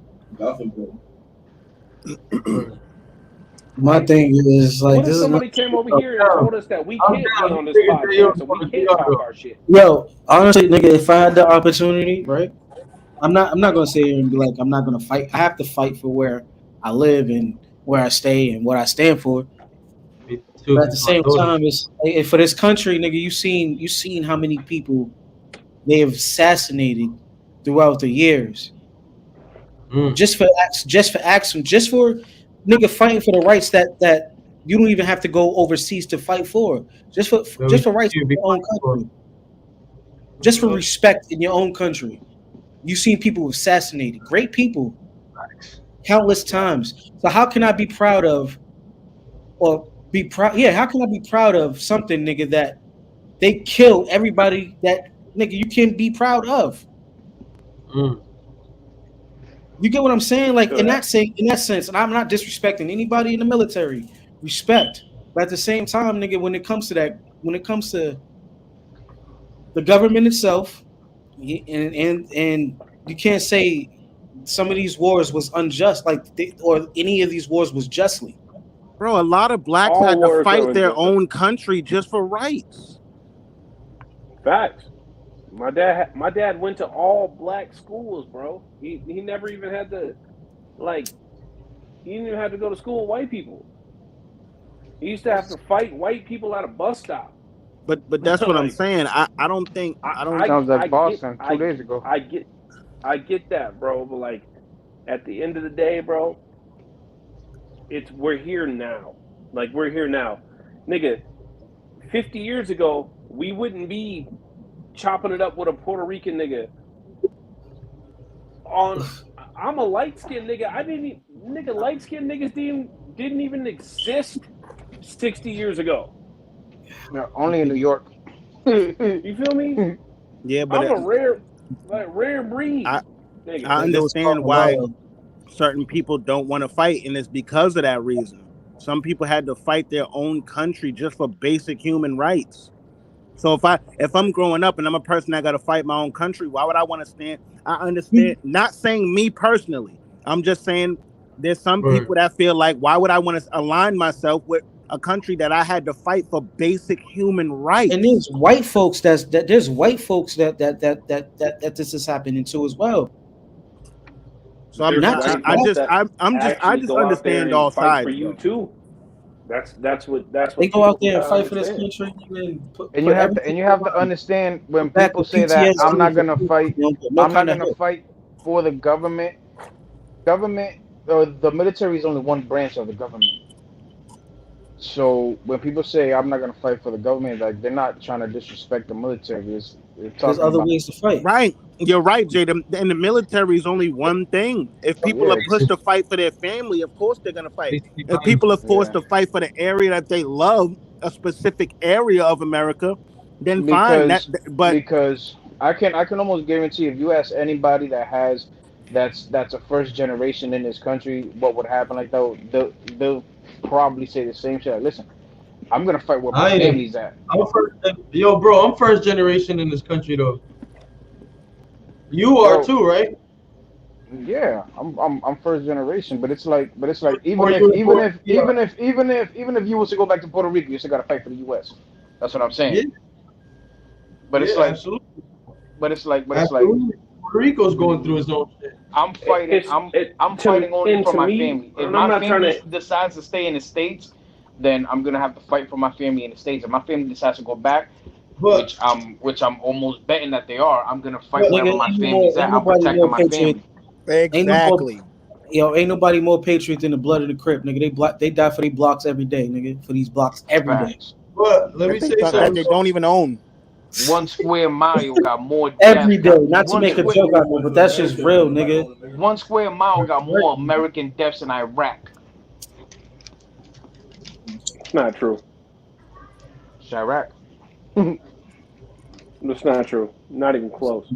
D: My thing is like,
K: what if somebody came over here and told us that we can't be on this podcast and we can't talk our shit?
D: Yo, honestly, nigga, if I had the opportunity, right, I'm not gonna sit here and be like, I'm not gonna fight. I have to fight for where I live and where I stay and what I stand for. But at the same time, it's for this country, nigga. You seen how many people they have assassinated throughout the years, just for nigga fighting for the rights that you don't even have to go overseas to fight for. Just for rights in your own country. Just for respect in your own country. You've seen people assassinated, great people, countless times. So how can I be proud of, or be proud? Yeah, how can I be proud of something, nigga, that they kill everybody that nigga you can be proud of? You get what I'm saying? Like in that sense, and I'm not disrespecting anybody in the military. Respect. But at the same time, nigga, when it comes to the government itself, and you can't say some of these wars was unjust, or any of these wars was justly.
I: Bro, a lot of blacks had to fight their own country just for rights.
K: Facts. My dad went to all black schools, bro. He never even had to he didn't even have to go to school with white people. He used to have to fight white people at a bus stop.
I: But that's what I'm saying. I don't think
J: I was at Boston 2 days ago.
K: I get that, bro. But like at the end of the day, bro, we're here now. Like we're here now. Nigga, 50 years ago, we wouldn't be chopping it up with a Puerto Rican nigga. I'm a light-skinned nigga. Light-skinned niggas didn't even exist 60 years ago.
J: No, only in New York.
K: You feel me?
I: Yeah, but
K: I'm a rare breed.
I: I understand why certain people don't want to fight, and it's because of that reason. Some people had to fight their own country just for basic human rights. So if I'm growing up and I'm a person that got to fight my own country, why would I want to stand? I understand. Not saying me personally. I'm just saying there's some people that feel like, why would I want to align myself with a country that I had to fight for basic human rights?
D: And there's white folks that this is happening to as well.
I: So I just understand all sides.
K: For you too. That's what
D: they go out there and fight for this country.
J: And you have to understand when people say that I'm not gonna fight. I'm not gonna fight for the government. Government or the military is only one branch of the government. So when people say I'm not gonna fight for the government, like they're not trying to disrespect the military. They're
D: There's
J: talking
D: other
J: about
D: ways to fight.
I: Right. You're right, Jada. And the military is only one thing. If people are
J: yeah,
I: pushed to fight for their family, of course they're gonna fight. If
B: Basically,
I: people are forced
J: yeah.
I: to fight for the area that they love, a specific area of America, then fine.
J: because
I: But
J: because I can almost guarantee if you ask anybody that's a first generation in this country, what would happen like that, they'll probably say the same shit. Like, listen, I'm gonna fight where my
B: I am.
J: family's at.
B: I'm first. Yo, bro, I'm first generation in this country though. You are
J: Bro,
B: too, right?
J: yeah, I'm first generation, but it's like
B: Or you were born here.
J: even if you was to go back to Puerto Rico, you still gotta fight for the U.S. That's what I'm saying.
B: Yeah,
J: But
B: yeah,
J: it's like
B: absolutely.
J: but it's like
B: Absolutely. Puerto Rico's going through its own shit.
J: I'm fighting. I'm fighting only for my family. If
K: and I'm
J: my
K: not trying
J: family
K: to.
J: decides to stay in the states, then I'm gonna have to fight for my family in the states. If my family decides to go back,
B: But
J: which I'm almost betting that they are, I'm gonna fight wherever
D: Nigga,
J: my family's at. I'm protecting my family.
D: Ain't no more,
I: exactly.
D: ain't nobody more patriot than the blood of the Crip, nigga. They die for these blocks every day, nigga. For these blocks every day.
J: Facts.
B: let
I: I
B: me say
I: think that
B: something.
I: they don't even own.
J: 1 square mile got more
D: Every
J: deaths.
D: day. Not to make a joke out of it, but that's just real, nigga.
J: 1 square mile got more American deaths in Iraq.
K: It's not true.
J: Chirac.
K: It's not true. Not even close.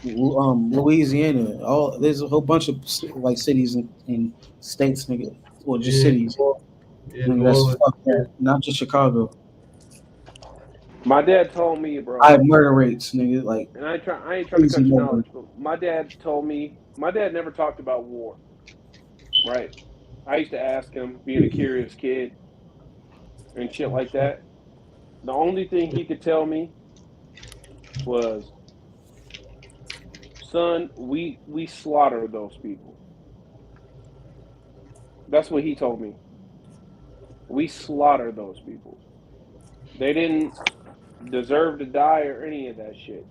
D: Louisiana. There's a whole bunch of like cities and states, nigga, or just cities.
B: Yeah,
D: Nigga, that's fucked up. Not just Chicago.
K: My dad told me, bro.
D: I have murder rates, nigga. Like,
K: and I ain't trying to cut
D: easy
K: your
D: murder.
K: knowledge, but my dad told me. My dad never talked about war. Right. I used to ask him, being a curious kid, and shit like that. The only thing he could tell me was, son, we slaughter those people. That's what he told me. We slaughter those people. They didn't deserve to die or any of that shit.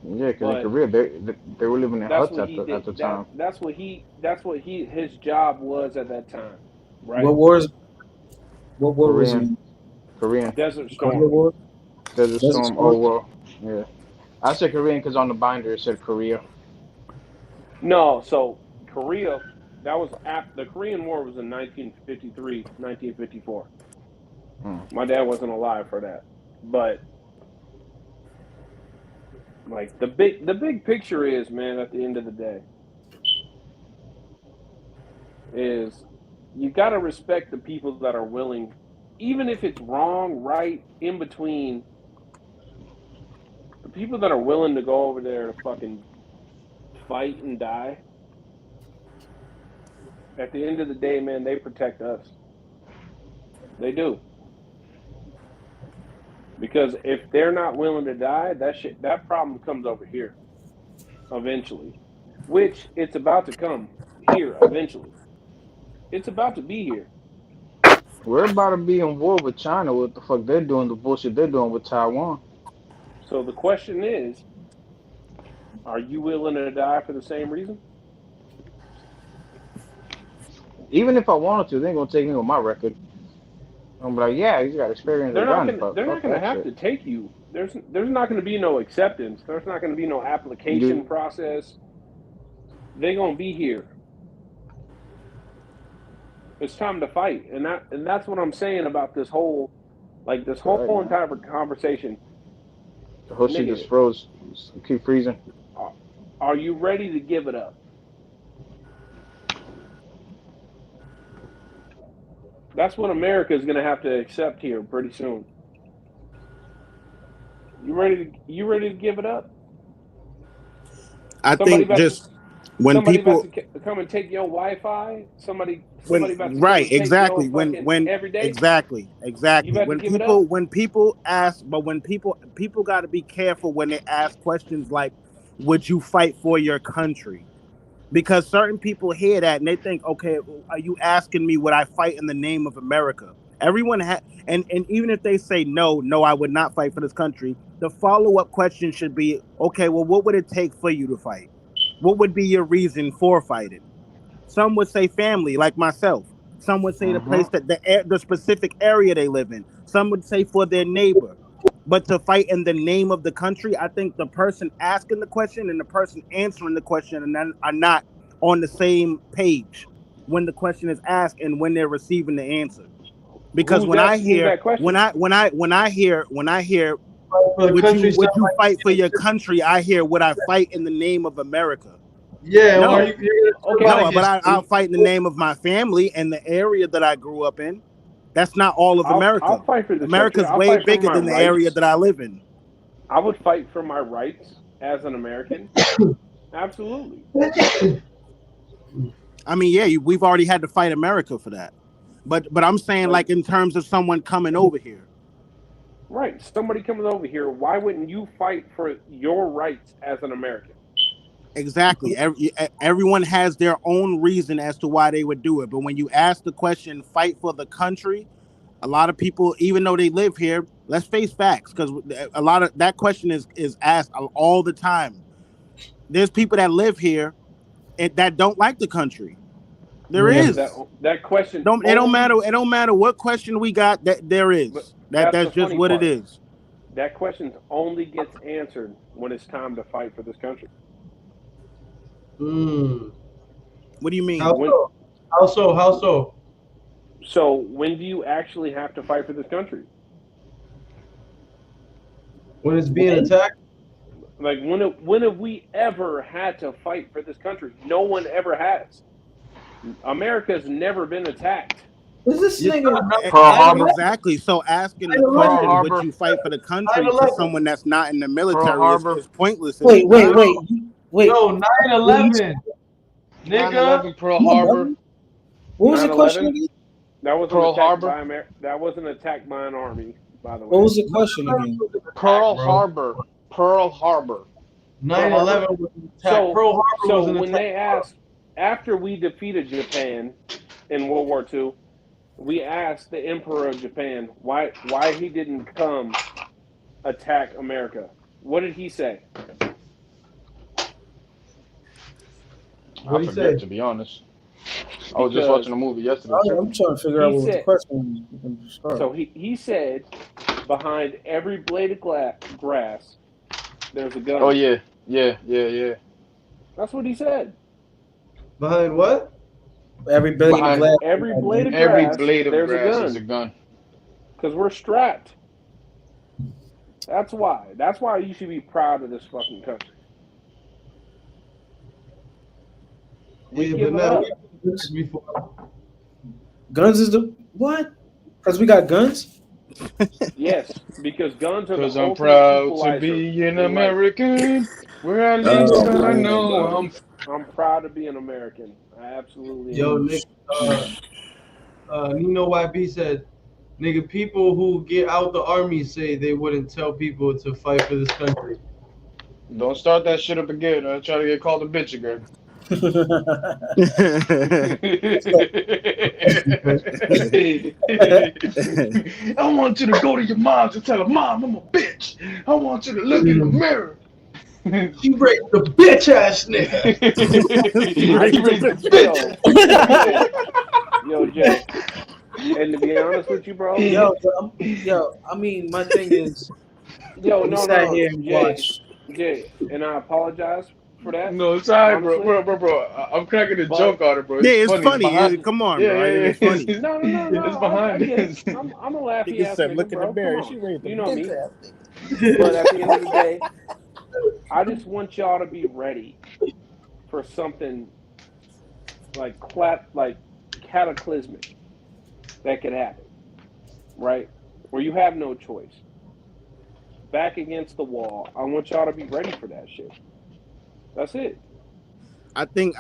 J: Yeah, because in Korea they were living in huts at the time.
K: That's what his job was at that time. Right.
D: What war was it?
J: Korean.
K: Desert Storm.
D: Korea War?
J: Desert Storm. Oh well. Yeah. I said Korean because on the binder it said Korea.
K: No, so Korea, that was the Korean War was in 1953, 1954. My dad wasn't alive for that, but like the big picture is, man, at the end of the day, is you got to respect the people that are willing, even if it's wrong, right, in between. The people that are willing to go over there to fucking fight and die, at the end of the day, man, they protect us. They do. Because if they're not willing to die, that problem comes over here eventually. Which it's about to come here eventually. It's about to be here.
J: We're about to be in war with China. What the fuck they're doing, the bullshit they're doing with Taiwan.
K: So the question is, are you willing to die for the same reason?
J: Even if I wanted to, they ain't gonna take me with my record. I'm like, yeah, he's got experience.
K: They're not gonna have to take you. There's not gonna be no acceptance. There's not gonna be no application process. They're gonna be here. It's time to fight, and that's what I'm saying about this whole entire conversation.
J: The whole shit just froze. Keep freezing.
K: Are you ready to give it up? That's what America is going to have to accept here pretty soon. You ready to give it up?
I: I think just when people
K: about to come and take your Wi-Fi, somebody about to
I: right,
K: take
I: exactly.
K: your
I: When
K: every day,
I: exactly. When people ask, but when people got to be careful when they ask questions like, "Would you fight for your country?" Because certain people hear that and they think, "Okay, are you asking me would I fight in the name of America?" Everyone and even if they say no, I would not fight for this country. The follow-up question should be, "Okay, well, what would it take for you to fight? What would be your reason for fighting?" Some would say family, like myself. Some would say the place that the specific area they live in. Some would say for their neighbor. But to fight in the name of the country, I think the person asking the question and the person answering the question are not on the same page when the question is asked and when they're receiving the answer. Because when I hear would you fight for your country, I hear would I fight in the name of America?
B: Yeah,
I: no,
B: but
I: I'll fight in the name of my family and the area that I grew up in. That's not all of America.
K: I'll fight for this
I: America's way bigger than the area that I live in.
K: I would fight for my rights as an American. Absolutely.
I: I mean, yeah, we've already had to fight America for that. But I'm saying, like, in terms of someone coming over here.
K: Right. Somebody coming over here, why wouldn't you fight for your rights as an American?
I: Exactly. Everyone has their own reason as to why they would do it. But when you ask the question, fight for the country, a lot of people, even though they live here, let's face facts, because a lot of that question is asked all the time. There's people that live here that don't like the country. There is.
K: That question.
I: It don't matter what question we got. There is. That's just what it is.
K: That question only gets answered when it's time to fight for this country.
I: What do you mean?
B: How so?
K: So when do you actually have to fight for this country?
B: When it's being attacked?
K: Like when have we ever had to fight for this country? No one ever has. America's never been attacked.
B: Is this nigga
I: Pearl Harbor? Exactly. So asking the question, would you fight for the country to someone that's not in the military is pointless.
D: Wait.
B: Yo, 9/11. Nigga.
J: 9/11, Pearl Harbor.
D: What was the question again?
K: That was
J: Pearl Harbor.
K: That wasn't attacked by an army, by the way.
D: What was the question again?
J: Pearl Harbor.
B: 9/11 was an attack. Pearl Harbor was an
K: when
B: attack.
K: they asked, after we defeated Japan in World War II, we asked the Emperor of Japan why he didn't come attack America. What did he say?
B: What did he say?
J: To be honest, I was just watching a movie yesterday.
D: I'm trying to figure out what the question was.
K: So he said, behind every blade of grass, there's a gun.
J: Oh yeah.
K: That's what he said.
B: Behind what?
D: Every blade of grass.
K: Every blade of grass. There's
J: a gun.
K: Because we're strapped. That's why. That's why you should be proud of this fucking country.
D: Guns is the what? Because we got guns?
K: Yes, because guns are the
J: Because I'm proud to be an American. Where I live, I know
K: I'm proud to be an American. I absolutely am.
B: Yo, Nick, Nino YB said, nigga, people who get out the army say they wouldn't tell people to fight for this country.
J: Don't start that shit up again. I'll try to get called a bitch again. I want you to go to your mom and tell her, Mom, I'm a bitch. I want you to look in the mirror.
B: You raised the bitch ass nigga.
K: Yo, Jay. And to be honest with you, bro.
D: Yo, I mean, my thing is,
K: no,
D: here and
K: Jay, and I apologize for that.
J: No, it's all right, bro. I'm cracking a joke on it, bro.
I: It's funny. Come on, bro. It's funny.
K: No.
J: It's behind it.
K: I'm a laughy ass nigga,
I: look in the
K: bro.
I: mirror.
K: Come
I: She
K: on.
I: raised the
K: You know me.
I: bitch.
K: But at the end of the day, I just want y'all to be ready for something like cataclysmic that could happen, right? Where you have no choice. Back against the wall. I want y'all to be ready for that shit. That's it.
I: I think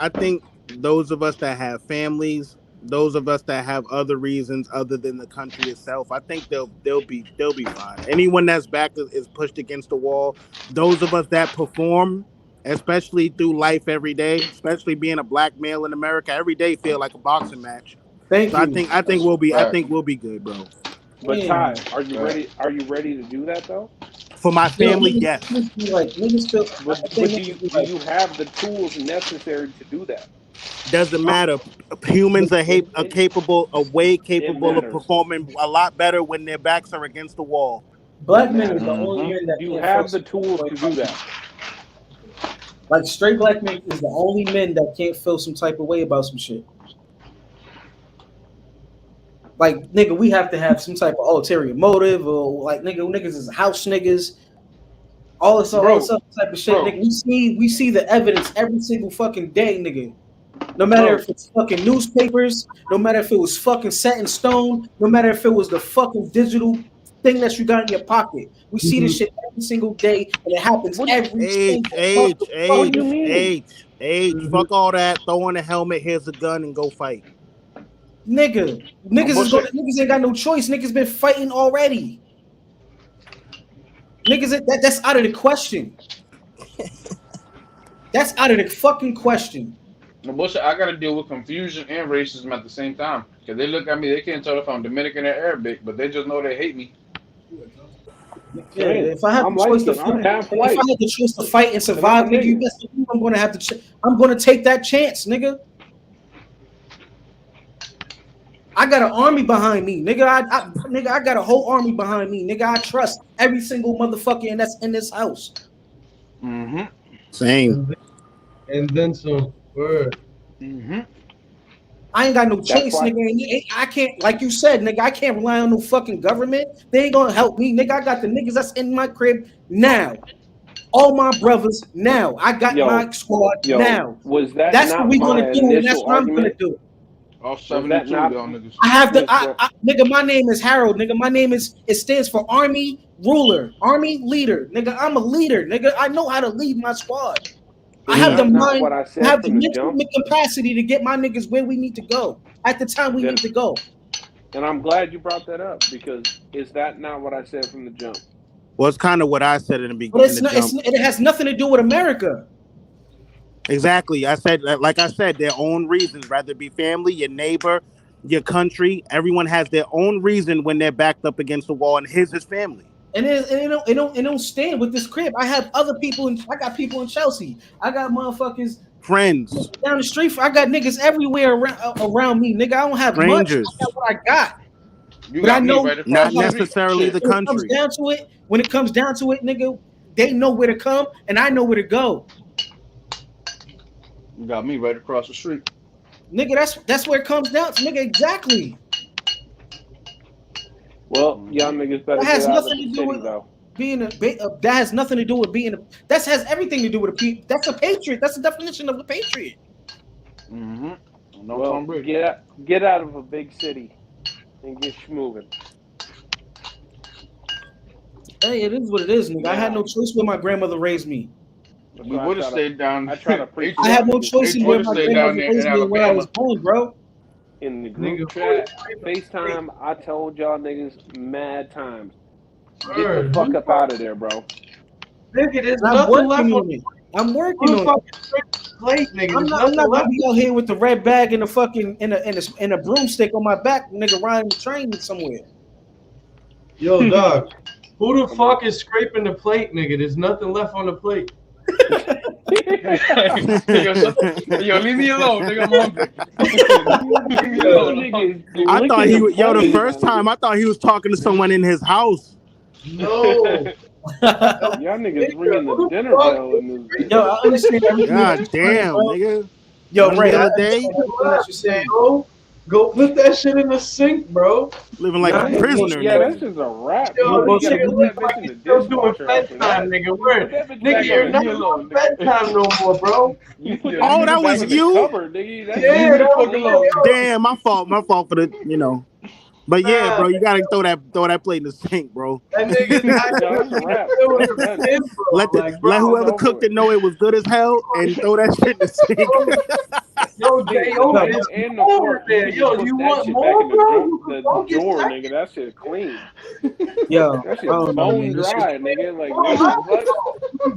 I: those of us that have families, those of us that have other reasons other than the country itself, I think they'll be fine. Anyone that's back is pushed against the wall. Those of us that perform, especially through life every day, especially being a black male in America, every day feel like a boxing match. I think we'll be good, bro.
K: But Ty, are you ready? Are you ready to do that though?
I: For my family, yes.
K: But do you have the tools necessary to do that?
I: Doesn't matter. Humans are capable of performing a lot better when their backs are against the wall.
D: Black men is the only men that
K: you
D: can't
K: have
D: feel
K: the tools to do that.
D: Like straight black men is the only men that can't feel some type of way about some shit. Like nigga, we have to have some type of ulterior motive, or like niggas is house niggas. All this other type of shit, nigga. We see the evidence every single fucking day, nigga. No matter if it's fucking newspapers, no matter if it was fucking set in stone, no matter if it was the fucking digital thing that you got in your pocket. We see this shit every single day, and it happens every single
I: age. Fuck all that. Throw on a helmet. Here's a gun and go fight.
D: Niggas ain't got no choice. Niggas been fighting already. That's out of the question. That's out of the fucking question.
L: No bullshit. I gotta deal with confusion and racism at the same time. Because they look at me, they can't tell if I'm Dominican or Arabic, but they just know they hate me.
D: Yeah, if I had the choice to fight and survive, nigga, you best believe I'm gonna have to. I'm gonna take that chance, nigga. I got an army behind me, nigga. I got a whole army behind me, nigga. I trust every single motherfucker that's in this house.
I: Mm-hmm. Same.
B: And then some. Word.
L: Mm-hmm.
D: I ain't got no choice, nigga. I can't, like you said, nigga. I can't rely on no fucking government. They ain't gonna help me, nigga. I got the niggas that's in my crib now. All my brothers now. I got my squad now. That's what we gonna do, and that's what I'm gonna do.
L: All 72 y'all niggas.
D: I have nigga. My name is Harold, nigga. My name it stands for Army Ruler, Army Leader, nigga. I'm a leader, nigga. I know how to lead my squad. I have the mind, I have the mental capacity to get my niggas where we need to go at the time we need to go.
K: And I'm glad you brought that up, because is that not what I said from the jump?
I: Well, it's kind of what I said in the beginning.
D: It has nothing to do with America.
I: Exactly. I said, their own reasons, whether it be family, your neighbor, your country. Everyone has their own reason when they're backed up against the wall, and his is family. And
D: it don't stand with this crib. I have other people, I got people in Chelsea. I got motherfuckers,
I: friends
D: down the street. I got niggas everywhere around me, nigga. I don't have
I: strangers.
D: Much. I got what I got.
I: But I know not necessarily the country.
D: When it comes down to it, nigga, they know where to come, and I know where to go.
L: You got me right across the street,
D: nigga. That's where it comes down to, nigga. Exactly.
K: Well, y'all niggas better get out of the city, though.
D: That has nothing to do with being a. That has everything to do with a. That's a patriot. That's the definition of a patriot.
L: Mm-hmm. No,
K: well, get out of a big city and get moving.
D: Hey, it is what it is, nigga. I had no choice where my grandmother raised me.
L: We would have stayed down.
K: I try to preach.
D: I had no choice in where my grandmother raised me and where I was born, bro.
K: In the group chat, FaceTime, I told y'all niggas mad times. Get the fuck up out of there, bro.
B: Nigga, there's nothing left on
D: it. I'm working on it.
B: Plate, nigga.
D: I'm not gonna be out here with the red bag and the fucking in a broomstick on my back, nigga, riding the train somewhere.
B: Yo, dog. Who the fuck is scraping the plate, nigga? There's nothing left on the plate.
L: Yo, leave me alone, nigga.
I: I thought the first time I thought he was talking to someone in his house.
B: No.
K: Y'all niggas ringing the dinner bell in this.
D: Yo, I understand everything.
I: God damn, nigga.
D: Yo, Ray,
B: go put that shit in the sink, bro.
I: Living like a prisoner.
K: Yeah, that's just a rap.
B: Yo, nigga, doing bedtime, nigga. Word. Nigga, you're not doing bedtime no more, bro.
I: Oh, that was you? Damn, my fault for the, you know. But yeah, bro, you gotta throw that plate in the sink, bro.
B: That
I: let whoever cooked it know it was good as hell and throw that shit in the sink.
B: Yo, it's over there. Yo, you want more, bro?
K: The door, nigga, that shit clean.
D: Yo,
K: that shit bone dry, nigga. Like,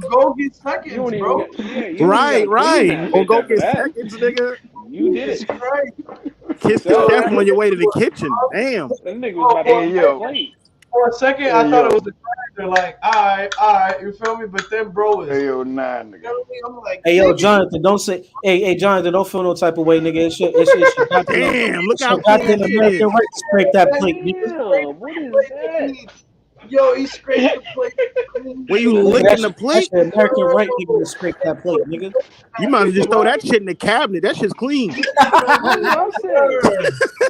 B: go get seconds, bro.
I: Right. Or go get seconds, nigga.
K: You did it.
I: Kiss the chef on your way to the kitchen. Damn.
K: That nigga was about to
B: For a second, I thought it was They're like, all right, you feel me? But then, bro, is
J: Hey, yo, nah, nigga.
B: you know what I mean? I'm like,
D: Hey, yo,
B: nigga.
D: Jonathan, don't say. Hey, Jonathan, don't feel no type of way, nigga. It's your
I: Damn, look how
D: goddamn
I: clean shit
D: American
I: is.
D: right to scrape that plate, nigga.
K: Damn, what is that?
B: Yo, he scraped the plate.
I: When you
D: Nigga,
I: licking the plate,
D: that's your American right, nigga, to scrape that plate, nigga.
I: you might as well just throw that shit in the cabinet. That shit's clean.
K: I said,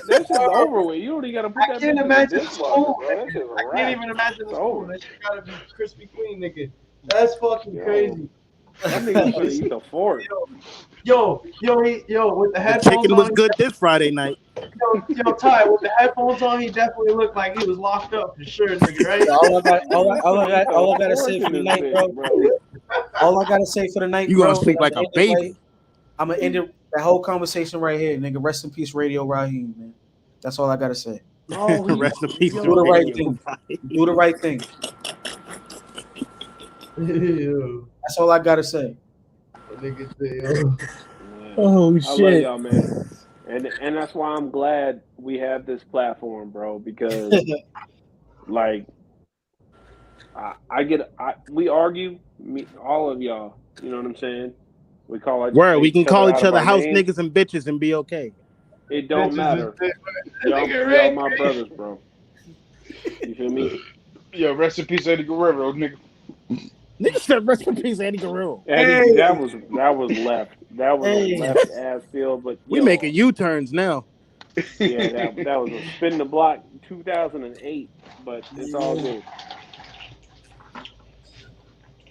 K: that shit's over with. You don't even gotta put that.
B: I can't
K: bitch
B: imagine
K: in
B: the
K: the
B: spoon.
K: dishwasher, bro. That shit's a
B: I
K: wrap.
B: can't even imagine the
K: It's
B: spoon.
K: over.
B: That shit gotta be crispy clean, nigga. That's fucking crazy.
K: That nigga trying to eat the fork.
B: Yo, with the
I: The
B: headphones
I: chicken was
B: on,
I: good this Friday night.
B: Yo, Ty, with the headphones on, he definitely looked like he was locked up for sure, nigga, right?
D: All I gotta say for the night, bro. All I gotta say for the night,
I: You
D: bro.
I: gonna sleep like a baby.
D: I'm gonna end it that whole conversation right here, nigga. Rest in peace, Radio Raheem, man. That's all I gotta say.
I: Rest in peace.
D: Do the right thing. Do the right thing. That's all I gotta say.
I: Oh
K: I love y'all, man. And that's why I'm glad we have this platform, bro, because like we argue, all of y'all, you know what I'm saying? We call it
I: we can call each other house
K: names.
I: niggas and bitches and be okay.
K: It don't matter. Y'all my brothers, bro. You feel me?
L: Yo, rest in peace, Eddie Guerrero, nigga.
I: Nigga said rest in peace, Eddie Guerrero.
K: Eddie, that was left. That was a left ass field, but
I: We making U-turns now.
K: Yeah, that was a spin the block 2008, but it's all good.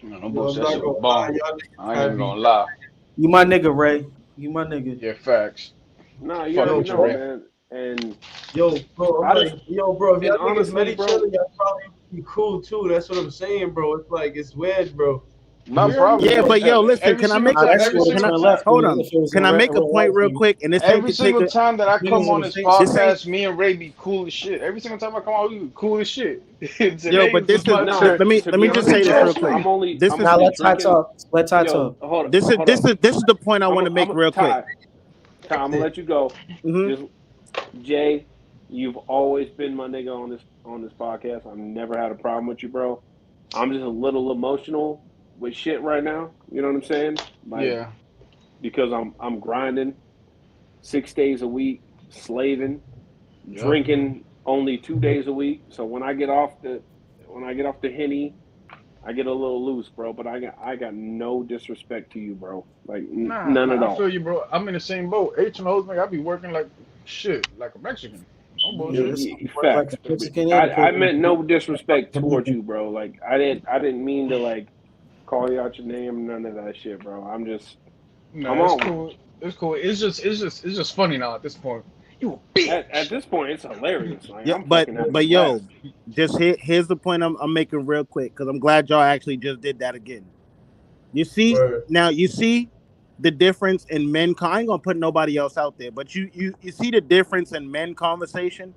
L: No bullshit. That shit was bomb. I ain't even gonna lie.
D: You my nigga, Ray. You my nigga.
L: Yeah, facts.
K: Nah, you already know, man. And
B: bro, if y'all niggas met each
K: bro,
B: other, y'all probably be cool too. That's what I'm saying, bro. It's like it's weird, bro.
L: No problem.
I: Yeah, but yo, listen. Can I make hold on? Can I make a point real quick? And this
J: every single time that I come on this podcast,
I: this
J: me and Ray be cool as shit. Every single time I come on, we be cool as shit.
I: Yo, but this is let me just say this real quick. This is
D: now let Ty talk. Let Ty talk.
I: This is the point I want to make real quick.
K: Ty, I'm gonna let you go. Jay, you've always been my nigga on this podcast. I've never had a problem with you, bro. I'm just a little emotional with shit right now. You know what I'm saying? Like,
J: yeah.
K: Because I'm grinding 6 days a week, slaving, drinking only 2 days a week. So when I get off the Henny, I get a little loose, bro. But I got no disrespect to you, bro. Like none at all.
L: I feel you, bro. I'm in the same boat. I be working like shit, like a Mexican. No bullshit.
K: Facts. I meant no disrespect towards you, bro. Like I didn't mean to like call you out your name, none of that shit, bro. I'm just
L: it's cool. It's cool. It's just funny now at this point. You a bitch.
K: At this point, it's hilarious. Like,
I: Yeah, but yo, just here's the point I'm making real quick because I'm glad y'all actually just did that again. You see now, you see the difference in men. I ain't gonna put nobody else out there, but you see the difference in men conversation.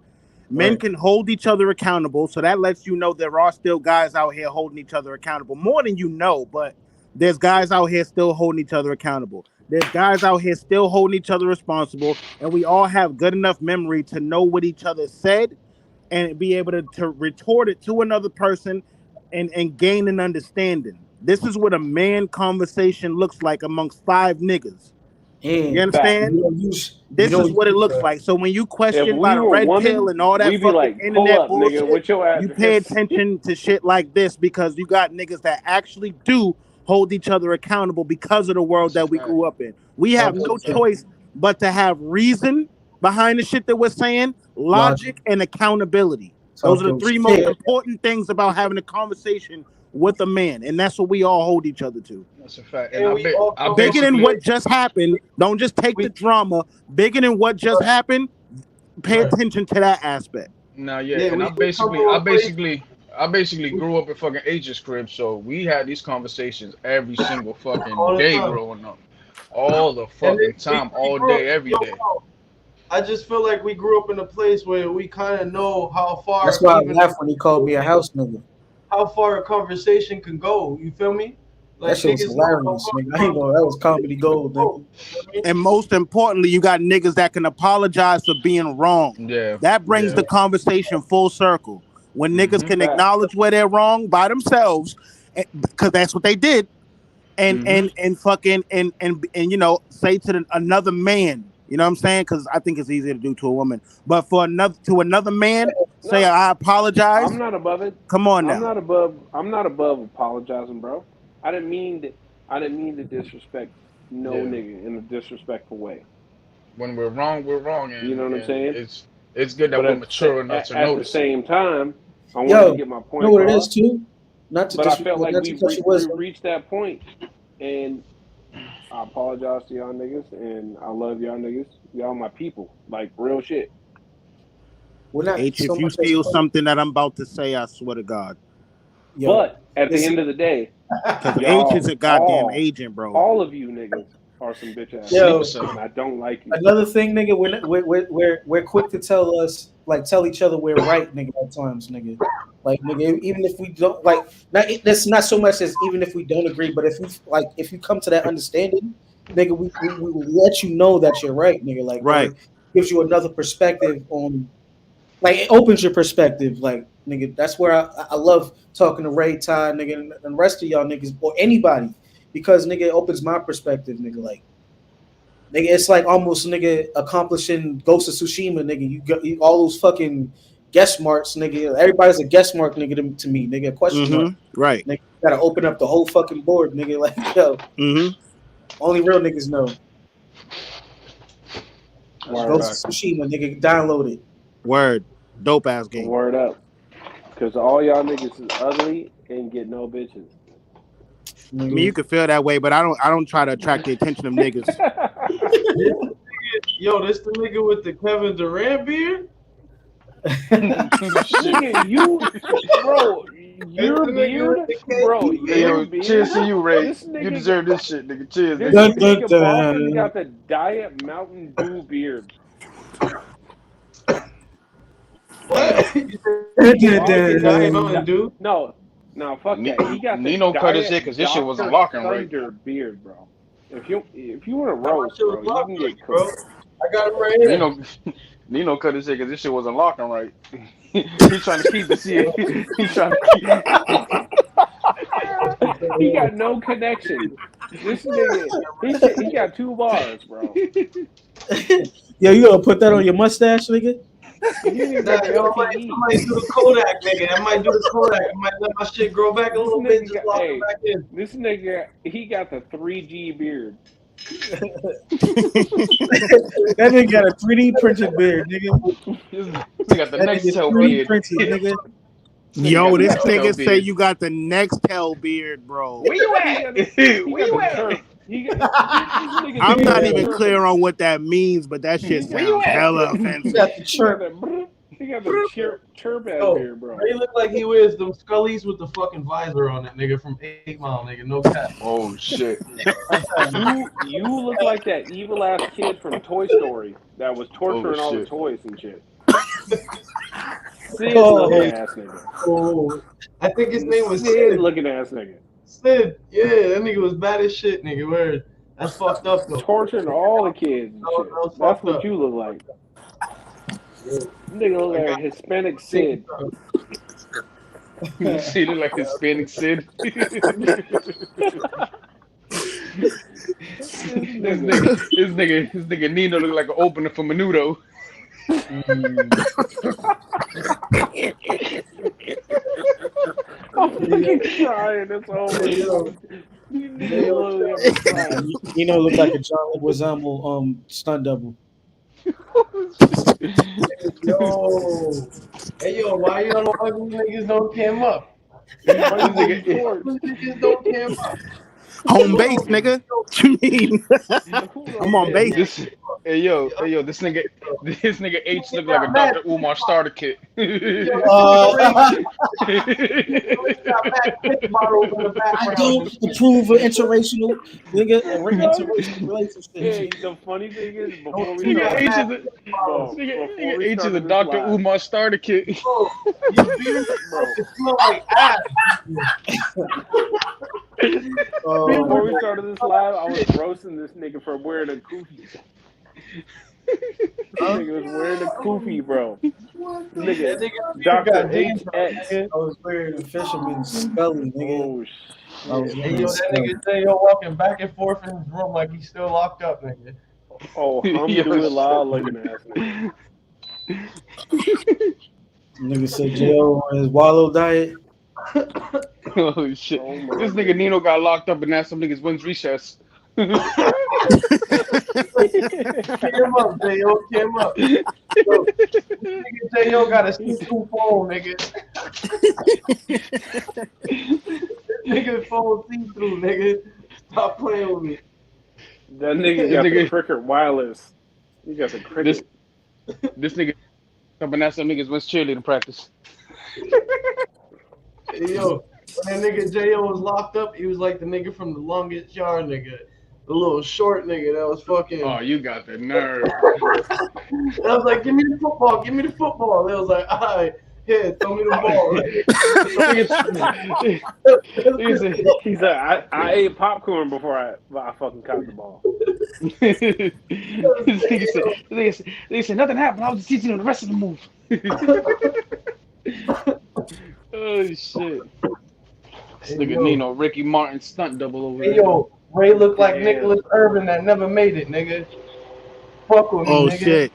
I: Men can hold each other accountable, so that lets you know there are still guys out here holding each other accountable more than you know. But there's guys out here still holding each other accountable. There's guys out here still holding each other responsible, and we all have good enough memory to know what each other said and be able to retort it to another person and gain an understanding. This is what a man conversation looks like amongst 5 niggas. You understand? This is what it looks like. So when you question about a red pill and all that fucking internet bullshit, you pay attention to shit like this because you got niggas that actually do hold each other accountable because of the world that we grew up in. We have no choice but to have reason behind the shit that we're saying, logic, and accountability. Those are the 3 most important things about having a conversation with a man, and that's what we all hold each other to.
L: That's a fact. And
I: bigger than what just happened. Don't just take the drama. Bigger than what just happened. Pay attention to that aspect.
L: No, and I basically grew up in fucking H's crib, so we had these conversations every single fucking day growing up, all the fucking time, all day, every day.
B: I just feel like we grew up in a place where we kind of know how far.
D: That's why I laughed when he called me a house nigga.
B: How far a conversation can go, you feel me? Like,
D: that shit was hilarious, nigga. I ain't know that was comedy gold, nigga.
I: And most importantly, you got niggas that can apologize for being wrong.
L: Yeah.
I: That brings the conversation full circle. when niggas can acknowledge where they're wrong by themselves, because that's what they did, and fucking and you know, say to another man, you know what I'm saying? Because I think it's easier to do to a woman, but for another man, say I apologize.
K: I'm not above it.
I: Come on now.
K: I'm not above apologizing, bro. I didn't mean to disrespect nigga in a disrespectful way.
L: When we're wrong, we're wrong. And,
K: you know what I'm saying?
L: It's good that we're mature enough to notice.
K: At the same time, I want to get my point.
D: You know what it is too?
K: But I felt like we reached that point, and I apologize to y'all niggas, and I love y'all niggas. Y'all my people, like real shit.
I: H, if you steal something that I'm about to say, I swear to God.
K: But at the end of the day,
I: because H is a goddamn agent, bro.
K: All of you niggas are some bitch ass niggas, and I don't like you.
D: Another thing, nigga, we're quick to tell each other we're right, nigga, at times, nigga. Like, nigga, even if we don't that's not so much as even if we don't agree, but if you come to that understanding, nigga, we will let you know that you're right, nigga. Like, right, gives you another perspective on, like, it opens your perspective, like, nigga. That's where I love talking to Ray, Ty, nigga, and the rest of y'all niggas or anybody. Because, nigga, it opens my perspective, nigga. Like, nigga, it's like almost, nigga, accomplishing Ghost of Tsushima, nigga. You got all those fucking guest marks, nigga. Everybody's a guest mark, nigga, to me, nigga. Question mark.
I: Right.
D: Nigga, you gotta open up the whole fucking board, nigga. Like, yo. Only real niggas know. Ghost of Tsushima, nigga, download it.
I: Word. Dope ass game.
K: Word up. Because all y'all niggas is ugly and get no bitches.
I: I mean, you can feel that way, but I don't try to attract the attention of niggas.
B: Yo, this the nigga with the Kevin Durant beard?
K: Nigga, your beard, bro.
J: Yo, cheers to you, Ray. You deserve this shit, nigga. Cheers.
K: This nigga Boston got the Diet Mountain Dew beard.
B: What?
K: No, fuck that. He got
L: Nino cut his shit because this shit wasn't locking right.
K: Beard, bro. If you want to roast, bro, you can get cooked.
B: I got it right here.
L: Nino cut his shit because this shit wasn't locking right. He's trying to keep the shit. He's trying to keep.
K: He got no connection. This nigga, he got 2 bars, bro.
D: Yo, you gonna put that on your mustache, nigga?
B: I might do the Kodak, nigga. I might do the Kodak. I might let my shit grow back a little bit. Just lock it back in.
K: This nigga, he got the 3G beard.
D: That nigga got a 3D printed beard, nigga.
L: He got the next tail beard.
D: Printed, nigga.
I: Yo, this nigga say you got the next tail beard, bro.
L: Where you at? Where you at?
I: I'm not even clear on what that means, but that shit sounds hella offensive.
K: He got the chirp ass beard, bro.
B: He look like he wears them Scullies with the fucking visor on it, nigga, from 8 Mile, nigga. No cap.
L: Oh shit.
K: You look like that evil ass kid from Toy Story that was torturing all the toys and shit. Sid looking ass nigga.
B: Oh, I think his name was
K: Sid looking ass nigga.
B: Sid, yeah, that nigga was bad as shit, nigga. Word. That's fucked up, though.
K: Torturing all the kids and shit. That's what you look like. Nigga look like Hispanic Sid.
L: She look like Hispanic Sid. This nigga Nino look like an opener for Menudo.
K: I'm fucking crying. It's over.
D: Nino look like a John Leguizamo stunt double.
B: Yo, why you don't know why these niggas don't cam up? Niggas don't cam up.
I: Home base, nigga. What you mean? I'm on base.
L: Hey yo, this nigga H look like a Dr. Umar starter kit.
D: I don't approve of interracial relationship.
K: Hey, the funny thing is, before we
L: H is a Dr. Umar starter kit.
B: Bro, you smell like ass.
K: Before we started this live, I was roasting this nigga for wearing a kufi. Nigga was wearing a kufi, bro. Nigga,
B: got
K: Dr.
B: James,
K: HX.
D: I was wearing a fisherman's spelling, nigga.
K: Oh,
D: shit.
B: Hey, yo, that nigga J.O. walking back and forth in his room like he's still locked up, nigga.
K: Oh, alhamdulillah, looking ass nigga.
D: Nigga said J.O. on his wallow diet.
L: Oh shit! This nigga Nino got locked up and now some niggas wins recess.
B: Came up, J.O. Came up. Yo, nigga J.O. got a see-through phone, nigga. Nigga phone see-through, nigga. Stop playing with me.
K: That nigga got the cricket wireless. He got the cricket.
L: This nigga up and now some niggas wins cheerleading practice.
B: Hey, yo, when that nigga J.O. was locked up, he was like the nigga from The Longest Yard, nigga. The little short nigga that was fucking.
L: Oh, you got the nerve.
B: And I was like, give me the football, give me the football. They was like, all right, here, throw me the ball.
K: He's like, I ate popcorn before I fucking caught the ball.
L: They said nothing happened. I was just teaching him the rest of the move. Oh shit! This nigga Nino, Ricky Martin stunt double over there.
B: Hey yo, Ray looked like Nicholas Irvin that never made it, nigga. Fuck with me, nigga.
I: Shit.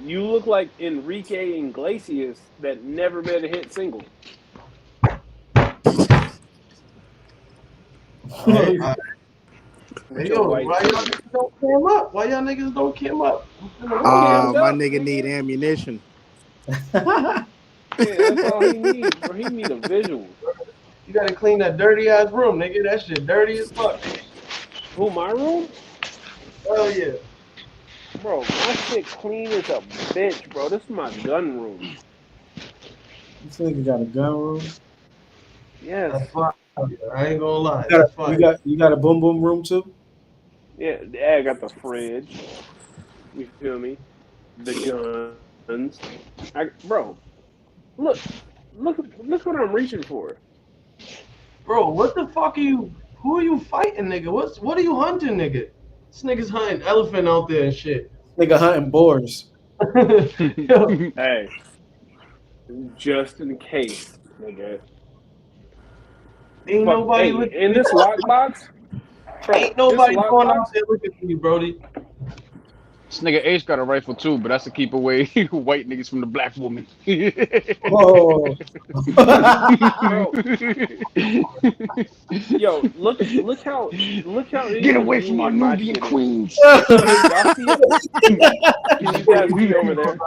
K: You look like Enrique Iglesias that never made a hit single.
B: Hey, yo, why y'all niggas don't cam up? Why y'all niggas don't cam up?
I: My nigga need ammunition.
K: Yeah, that's all he needs, bro. He need a visual.
B: You gotta clean that dirty ass room, nigga. That shit dirty as fuck.
K: Who, my room?
B: Hell yeah.
K: Bro, my shit clean as a bitch, bro. This is my gun room.
D: This nigga got a gun room.
K: Yes.
B: That's fine. I ain't gonna lie.
D: You got a boom boom room too?
K: Yeah, I got the fridge. You feel me? The guns. Bro, look what I'm reaching for.
B: Bro, what the fuck are you? Who are you fighting, nigga? What are you hunting, nigga? This nigga's hunting elephant out there and shit.
D: Nigga hunting boars.
K: Hey, just in case, nigga.
B: Ain't nobody looking
K: in this lockbox.
B: Ain't nobody going out there looking for you, Brody.
L: This nigga H got a rifle too, but that's to keep away white niggas from the black woman.
D: Whoa.
K: Yo, look how
L: Get away from our Nubian queens.
K: Y'all see it? Can you guys see over there?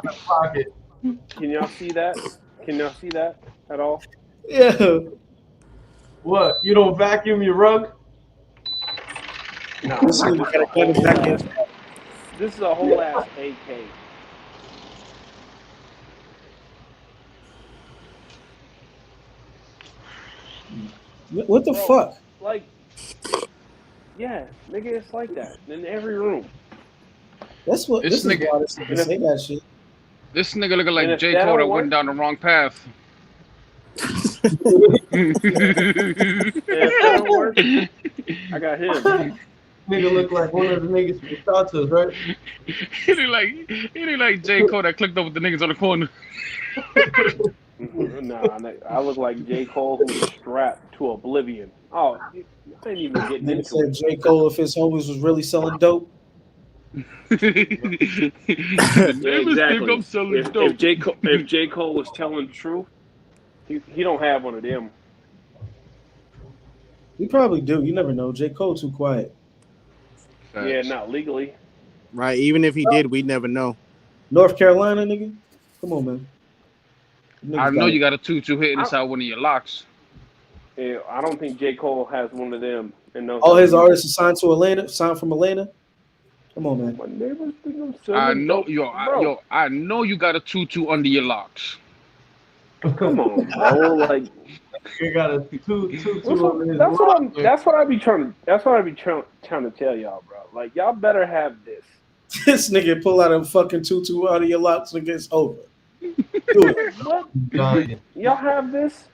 K: Can y'all see that? Can y'all see that at all?
D: Yeah.
B: What? You don't vacuum your rug?
K: No. This is a whole ass AK.
D: What the fuck?
K: Like, yeah, nigga, it's like that in every room.
D: That's what
L: This nigga
D: say that shit.
L: This nigga looking like
K: if
L: J.
K: that
L: Cole that
K: don't
L: went
K: work-
L: down the wrong path.
K: If that don't work, I got him.
B: Nigga look like one of the niggas from Status, right?
L: He look like J. Cole that clicked up with the niggas on the corner.
K: Nah, I look like J. Cole who was strapped to oblivion. Oh, you ain't even getting
D: Nigga
K: into
D: said
K: it.
D: J. Cole if his homies was really selling dope.
K: Yeah, exactly. If J. Cole was telling the truth, he don't have one of them.
D: He probably do. You never know. J. Cole too quiet.
K: Yeah, not legally.
I: Right. Even if he did, we'd never know.
D: North Carolina, nigga. Come on, man.
L: I know you got a 2-2 hitting inside one of your locks.
K: Yeah, I don't think J. Cole has one of them.
D: All his artists are signed to Atlanta. Signed from Atlanta. Come on, man.
K: My neighbors think I'm
L: I
K: selling
L: know,
K: dope.
L: I know you got a 2-2 under your locks.
K: Come on, bro. Like,
B: you got a two
K: that's what I be trying to tell y'all, bro. Like, y'all better have this.
D: This nigga pull out a fucking 2-2 out of your locks and it's over. Do it.
K: What? Y'all have this?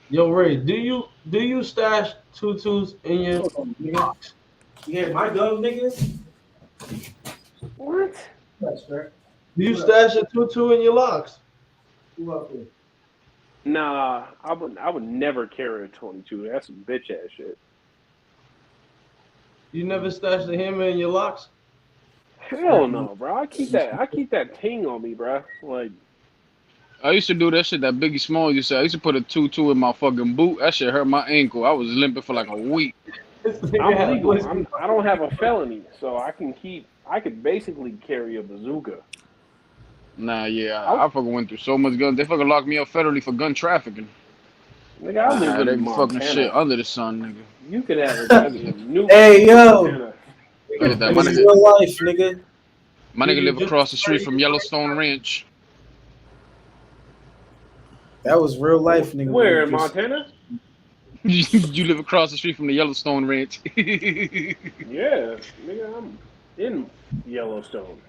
B: Yo, Ray, do you stash 2-2s in your?
D: Yeah, my gun, nigga.
K: What?
B: Do you stash a 22 in your locks?
K: Nah, I would never carry a 22. That's some bitch ass shit.
B: You never stash the hammer in your locks?
K: Hell no, bro. I keep that ting on me, bro. Like,
L: I used to do that shit that Biggie Small used to say. I used to put a 2-2 in my fucking boot. That shit hurt my ankle. I was limping for like a week.
K: I'm legal. I don't have a felony, so I could basically carry a bazooka.
L: Nah, yeah, I fucking went through so much guns. They fucking locked me up federally for gun trafficking.
K: Nigga, I live in
L: every
K: Montana.
L: fucking shit under the sun, nigga.
K: You could have a nuke.
D: Hey, yo.
K: Montana.
L: Look at that,
D: This is real life, nigga.
L: My nigga live across the street from Yellowstone Ranch.
D: That was real life, nigga.
K: Where in Montana?
L: You live across the street from the Yellowstone Ranch.
K: Yeah, nigga, I'm in Yellowstone.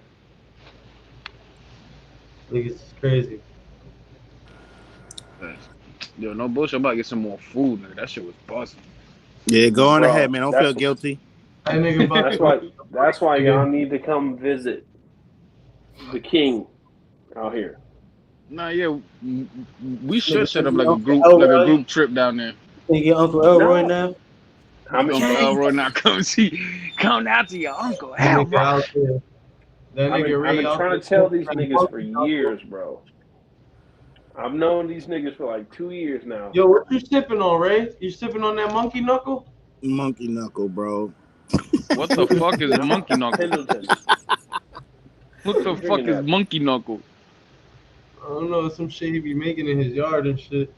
B: Niggas is crazy.
L: Yo, no bullshit. I'm about to get some more food, nigga. That shit was busting.
I: Yeah, go on ahead, man. Don't feel guilty.
K: That's why y'all need to come visit the king out here.
L: Nah, yeah, we should set up like a group trip down there.
D: Think your Uncle Elroy now?
L: Uncle Elroy now come down to your Uncle Elroy.
K: I've been trying to tell these niggas for years, bro. I've known these niggas for like 2 years now.
B: Yo, what you sipping on, Ray? You sipping on that monkey knuckle?
I: Monkey knuckle, bro.
L: What the fuck is monkey knuckle? What the fuck is monkey knuckle?
B: I don't know, some shit he be making in his yard and shit.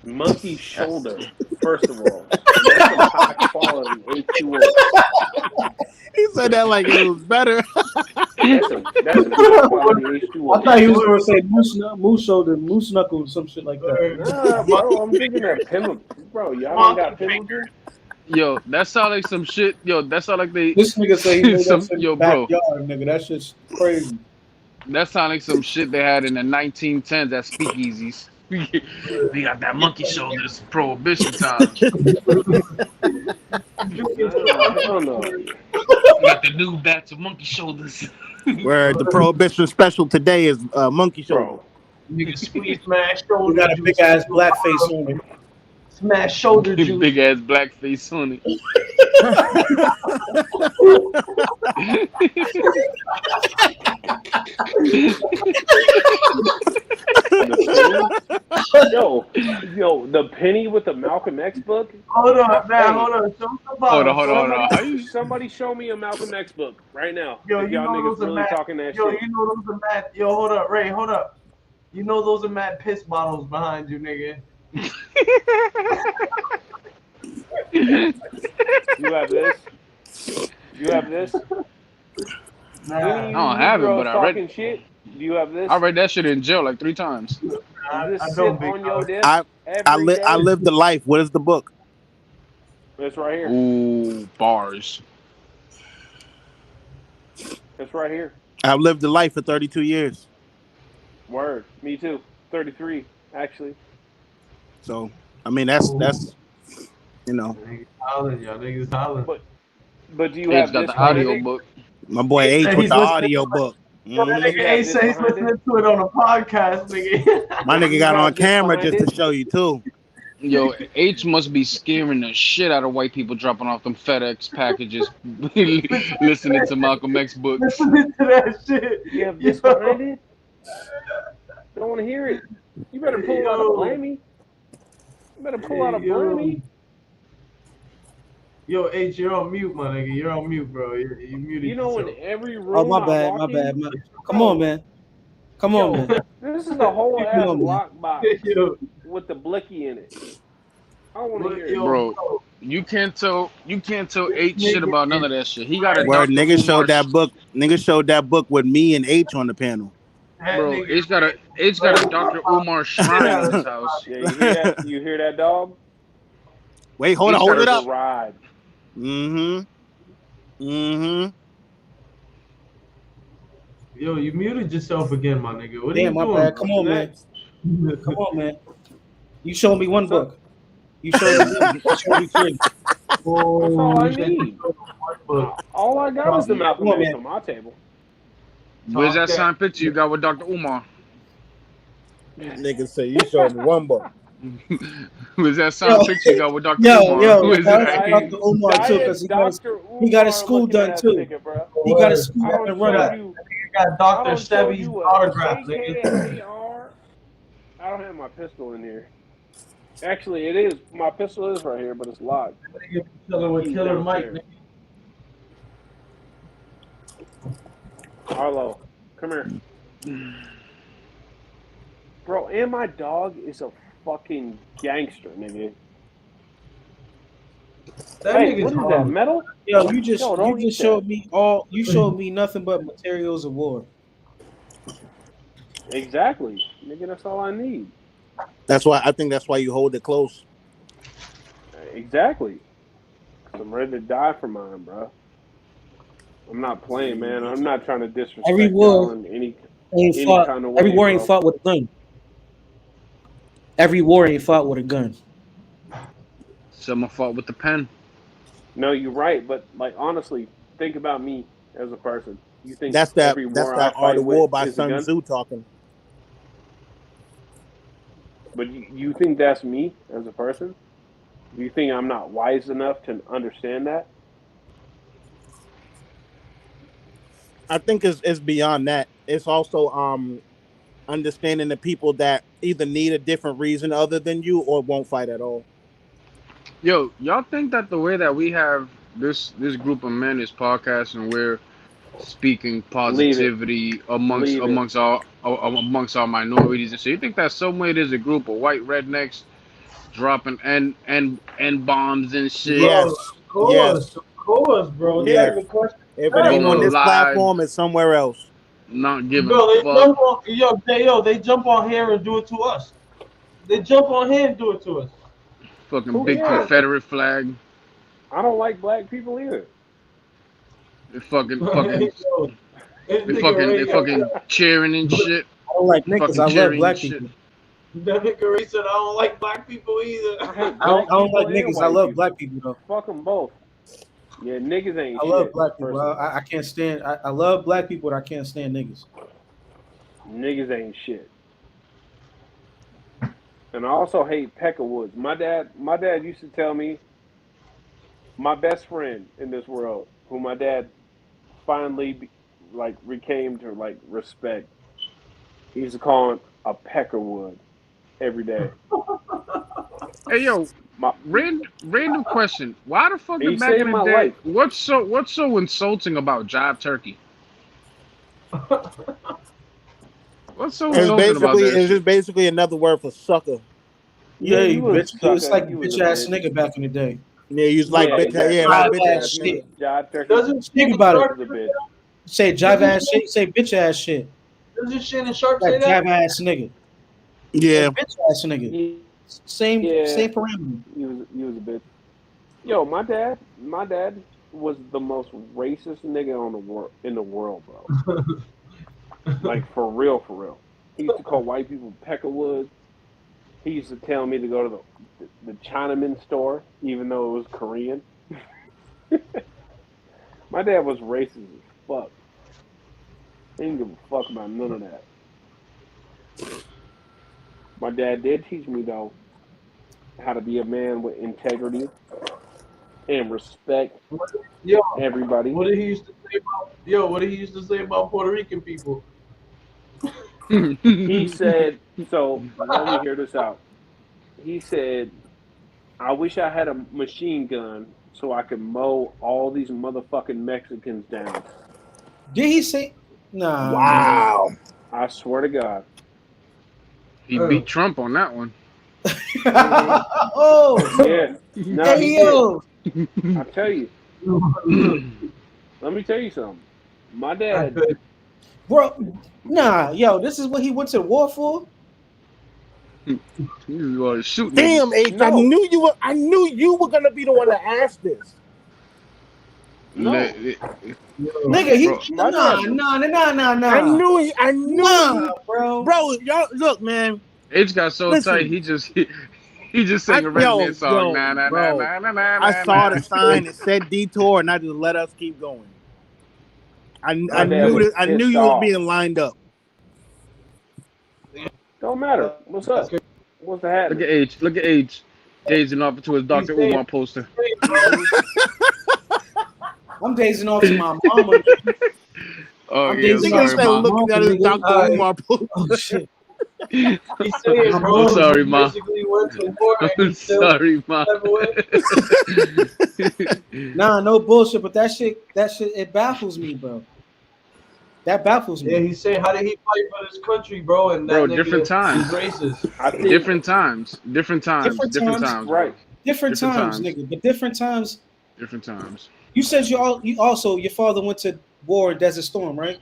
K: Monkey shoulder, first of all. That's some high quality H2O.
I: He said that like it was better.
K: That's a high quality H2O.
D: I thought he was going to say moose shoulder, moose knuckle, some shit like that.
K: Nah, bro, I'm thinking that Pimlico. Bro, y'all ain't got Pimlico?
L: Yo, that sound like some shit. Yo, that sound like they.
D: This nigga say he made
L: some,
D: that
L: yo, bro.
D: backyard, nigga. That shit's crazy.
L: That sound like some shit they had in the 1910s at speakeasies. We got that monkey shoulders prohibition time. We got the new batch of monkey shoulders.
I: Where the prohibition special today is monkey shoulder.
B: Nigga smash shoulder.
D: We got a big ass black face on it.
B: Smash shoulder juice.
L: Big ass black face on it.
K: Yo, the penny with the Malcolm X book.
B: Hold on, man. Hold on.
L: Hold on.
K: Somebody show me a Malcolm X book right now.
B: Yo,
K: if y'all niggas really talking that
B: shit.
K: You
B: know those are mad. Yo, hold up, Ray. Hold up. You know those are mad piss bottles behind you, nigga.
K: You have this. You have this.
B: Nah,
L: I don't have it, but I read it.
K: Shit. Do you have this?
L: I read that shit in jail like 3 times.
B: I don't
I: I lived the life. What is the book?
K: It's right here.
L: Ooh, bars.
K: It's right here.
I: I've lived the life for 32 years.
K: Word. Me too. 33, actually.
I: So, I mean, that's you know.
B: Y'all niggas hollering.
K: But do you have
L: got the audio book?
I: My boy H with the audio book.
B: Nigga H said he's listening to it on a podcast, nigga.
I: My nigga got on camera just to show you too.
L: Yo, H must be scaring the shit out of white people dropping off them FedEx packages, listening to Malcolm X books.
B: Listening to that shit.
K: You have this behind it? I don't want to hear it. You better pull out a blamey. You better pull out a blamey.
B: Yo, H, you're on mute, my nigga. You're on mute, bro. You're muted.
K: You know, in every room.
D: Oh, my bad. Come on, man. Come on, man.
K: This is the whole ass lockbox with the blicky in it. I don't want to hear it,
L: bro. You can't tell H shit about none of that shit. He got a
I: nigga showed that book. Nigga showed that book with me and H on the panel.
L: Bro, H got a Dr. Umar shrine in his house.
K: Yeah, you hear that? You hear that, dog?
I: Wait, hold it up.
K: Ride.
B: Yo, you muted yourself again, my nigga. What are you doing?
D: My bad. Come on, man. Come on, man. You showed me one book. You showed me 3.
K: That's all I need. All I got is the Malcolm X on my table.
L: Where's that signed picture you got with Dr. Umar?
I: Nigga say you showed me one buck.
L: Where's that signed picture you got with Dr. Umar?
D: Yo, Dr. Umar too, because he got his school done too. He got his school done and running.
B: He got Dr. Chevy's autograph, nigga.
K: I don't have my pistol in here. Actually, it is. My pistol is right here, but it's locked.
B: Chilling with Killer Mike, nigga.
K: Arlo, come here. Bro, and my dog is a fucking gangster, nigga. Hey, what is that, metal?
D: Yo, you just showed me all. You showed me nothing but materials of war.
K: Exactly, nigga. That's all I need.
I: That's why I think that's why you hold it close.
K: Exactly. I'm ready to die for mine, bro. I'm not playing, man. I'm not trying to disrespect
D: Every war
K: in any
D: fought,
K: kind of way.
D: every war ain't
K: bro.
D: fought with a gun. Every war ain't fought with a gun.
L: Someone fought with the pen.
K: No, you're right, but like honestly, think about me as a person. You think
I: That's that
K: every war
I: Art
K: I
I: of War
K: with
I: by
K: is a
I: Sun
K: gun?
I: Tzu talking.
K: But you think that's me as a person? Do you think I'm not wise enough to understand that?
I: I think it's beyond that. It's also understanding the people that either need a different reason other than you or won't fight at all.
L: Yo, y'all think that the way that we have this group of men is podcast and we're speaking positivity amongst our minorities and shit, you think that somewhere there's a group of white rednecks dropping N bombs and shit?
I: Yes,
B: Of course, bro.
I: Yes. If it ain't on this platform, it's somewhere else.
L: Not giving
B: Bro,
L: a fuck.
B: they jump on here and do it to us. They jump on here and do it to us.
L: Fucking big Confederate flag.
K: I don't like black people either.
L: They fucking cheering and shit.
D: I don't like niggas. I love black people.
B: That nigga Ray said I don't like black people either.
D: I don't like niggas. I love black people though.
K: Fuck them both. Yeah, niggas ain't
D: I
K: shit.
D: love black people. I can't stand. I love black people, but I can't stand niggas.
K: Niggas ain't shit. And I also hate peckerwoods. My dad used to tell me, my best friend in this world, who my dad finally recame to respect, he used to call him a peckerwood every day.
L: Hey yo, random question. Why the fuck
K: He
L: back in
K: saved
L: the
K: my
L: day?
K: life.
L: What's so insulting about jive turkey? What's so insulting about that?
I: It's just basically another word for sucker.
D: Yeah, you bitch.
K: Sucker.
D: It's like
K: You
D: bitch
K: was a
D: ass
K: bitch.
D: nigga back in the day.
I: Yeah, you was like bitch. Yeah, like bitch ass shit.
K: Jive turkey.
B: Doesn't
D: Think about
K: was a
D: it.
K: bitch.
D: Say jive ass shit. Say bitch ass shit.
B: Doesn't Shannon Sharp
D: Like
B: say that?
D: jive ass nigga.
I: Yeah.
D: Like bitch ass nigga. Same parameter.
K: He was a bitch. Yo, my dad was the most racist nigga in the world, bro. Like for real. He used to call white people peckerwoods. He used to tell me to go to the Chinaman store, even though it was Korean. My dad was racist as fuck. He didn't give a fuck about none of that. My dad did teach me, though, how to be a man with integrity and respect everybody.
B: What did he used to say about Puerto Rican people?
K: He said, so let me hear this out. He said, I wish I had a machine gun so I could mow all these motherfucking Mexicans down.
D: Did he say? Nah.
I: Wow.
K: I swear to God.
L: He beat Trump on that one.
D: Oh.
K: Yeah. No,
D: Hey
K: he
D: yo.
K: did. I tell you. Let me tell you something. My dad.
D: Bro, nah, yo, this is what he went to war for?
L: You was shooting.
I: Damn, H,
K: No.
I: I knew you were gonna be the one to ask this.
K: No.
D: Nigga, he nah.
I: I knew
D: Nah, bro.
I: Bro, y'all look, man.
L: H got so tight, he just sang a Redman song.
I: I saw the sign, it said detour, and I just let us keep going. I knew you was being lined up.
K: Don't matter. What's up? What's the hat?
L: Look at age. Look at age. Dazing off to his Dr. Umar poster.
D: I'm dazing off to my mama.
L: Oh,
D: I'm
L: yeah.
D: dazing off to my
I: Looking at his
D: mama.
I: Dr. Umar poster.
D: Oh, shit.
B: He's saying, bro,
L: I'm sorry, Ma.
B: basically went to war and
L: I'm
B: he still
L: sorry, Ma.
B: never went.
D: Nah, no bullshit, but that shit, it baffles me, bro. That baffles me.
B: Yeah, he's saying, how did he fight for this country, bro? And that
L: Bro,
B: nigga
L: different times.
B: is racist.
L: Different times. Different times.
K: Right.
D: Different times, nigga. But different times.
L: Different times.
D: You said you also your father went to war in Desert Storm, right?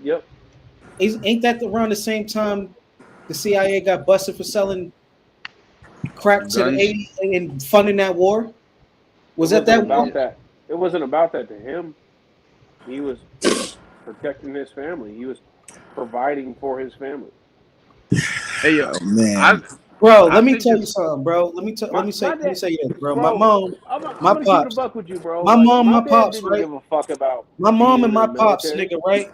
K: Yep.
D: Ain't that around the same time the CIA got busted for selling crack to the 80s and funding that war? Was that war?
K: That. It wasn't about that to him. He was protecting his family. He was providing for his family.
L: Hey, yo,
I: man.
D: Let me tell you something, bro. Let me say this, bro. My mom, my pops,
K: with you, bro.
D: my mom, my pops,
K: didn't
D: right?
K: give a fuck about
D: my mom and my
K: the
D: pops,
K: military.
D: nigga, right?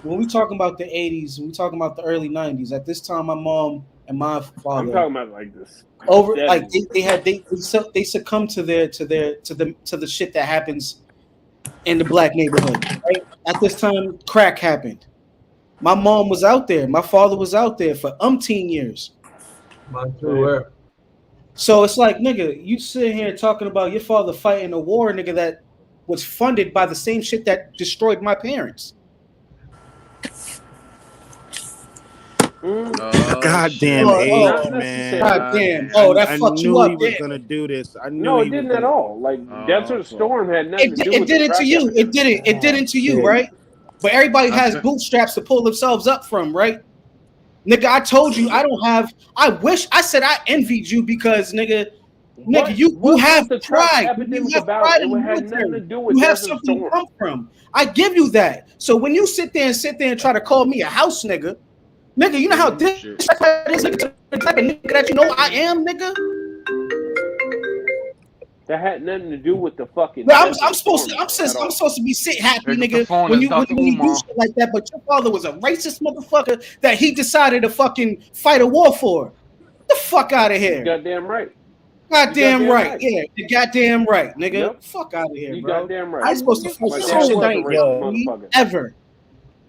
D: When we talking about the 80s, we talking about the early 90s. At this time, my mom and my father,
K: I'm talking about like this.
D: over like they succumbed to the shit that happens in the black neighborhood. Right? At this time, crack happened. My mom was out there. My father was out there for umpteen years. So it's like, nigga, you sitting here talking about your father fighting a war, nigga, that was funded by the same shit that destroyed my parents.
I: Goddamn age, man.
D: Goddamn. Oh, that fucked you up.
I: I knew he was gonna do this. I knew
K: No,
I: he
K: it didn't
I: was
K: at
I: gonna...
K: all. Like Desert Storm had nothing to do with
D: it didn't to you. It didn't to you, right? But everybody has bootstraps to pull themselves up from, right? Nigga, I told you I said I envied you because nigga, you have pride. You have pride in the military. You have something to come from. I give you that. So when you sit there and try to call me a house nigga, you know how disrespectful that is, nigga, the type of nigga that you know I am, nigga.
K: That had nothing to do with the fucking.
D: I'm supposed to be sit happy, nigga, when you do shit like that. But your father was a racist motherfucker that he decided to fucking fight a war for. Get the fuck out of here.
K: Goddamn right.
D: Goddamn right. Yeah, you goddamn right, nigga.
K: Yep.
D: Fuck out of here,
K: You
D: bro.
K: goddamn right.
D: I'm supposed to fight this shit night, ever.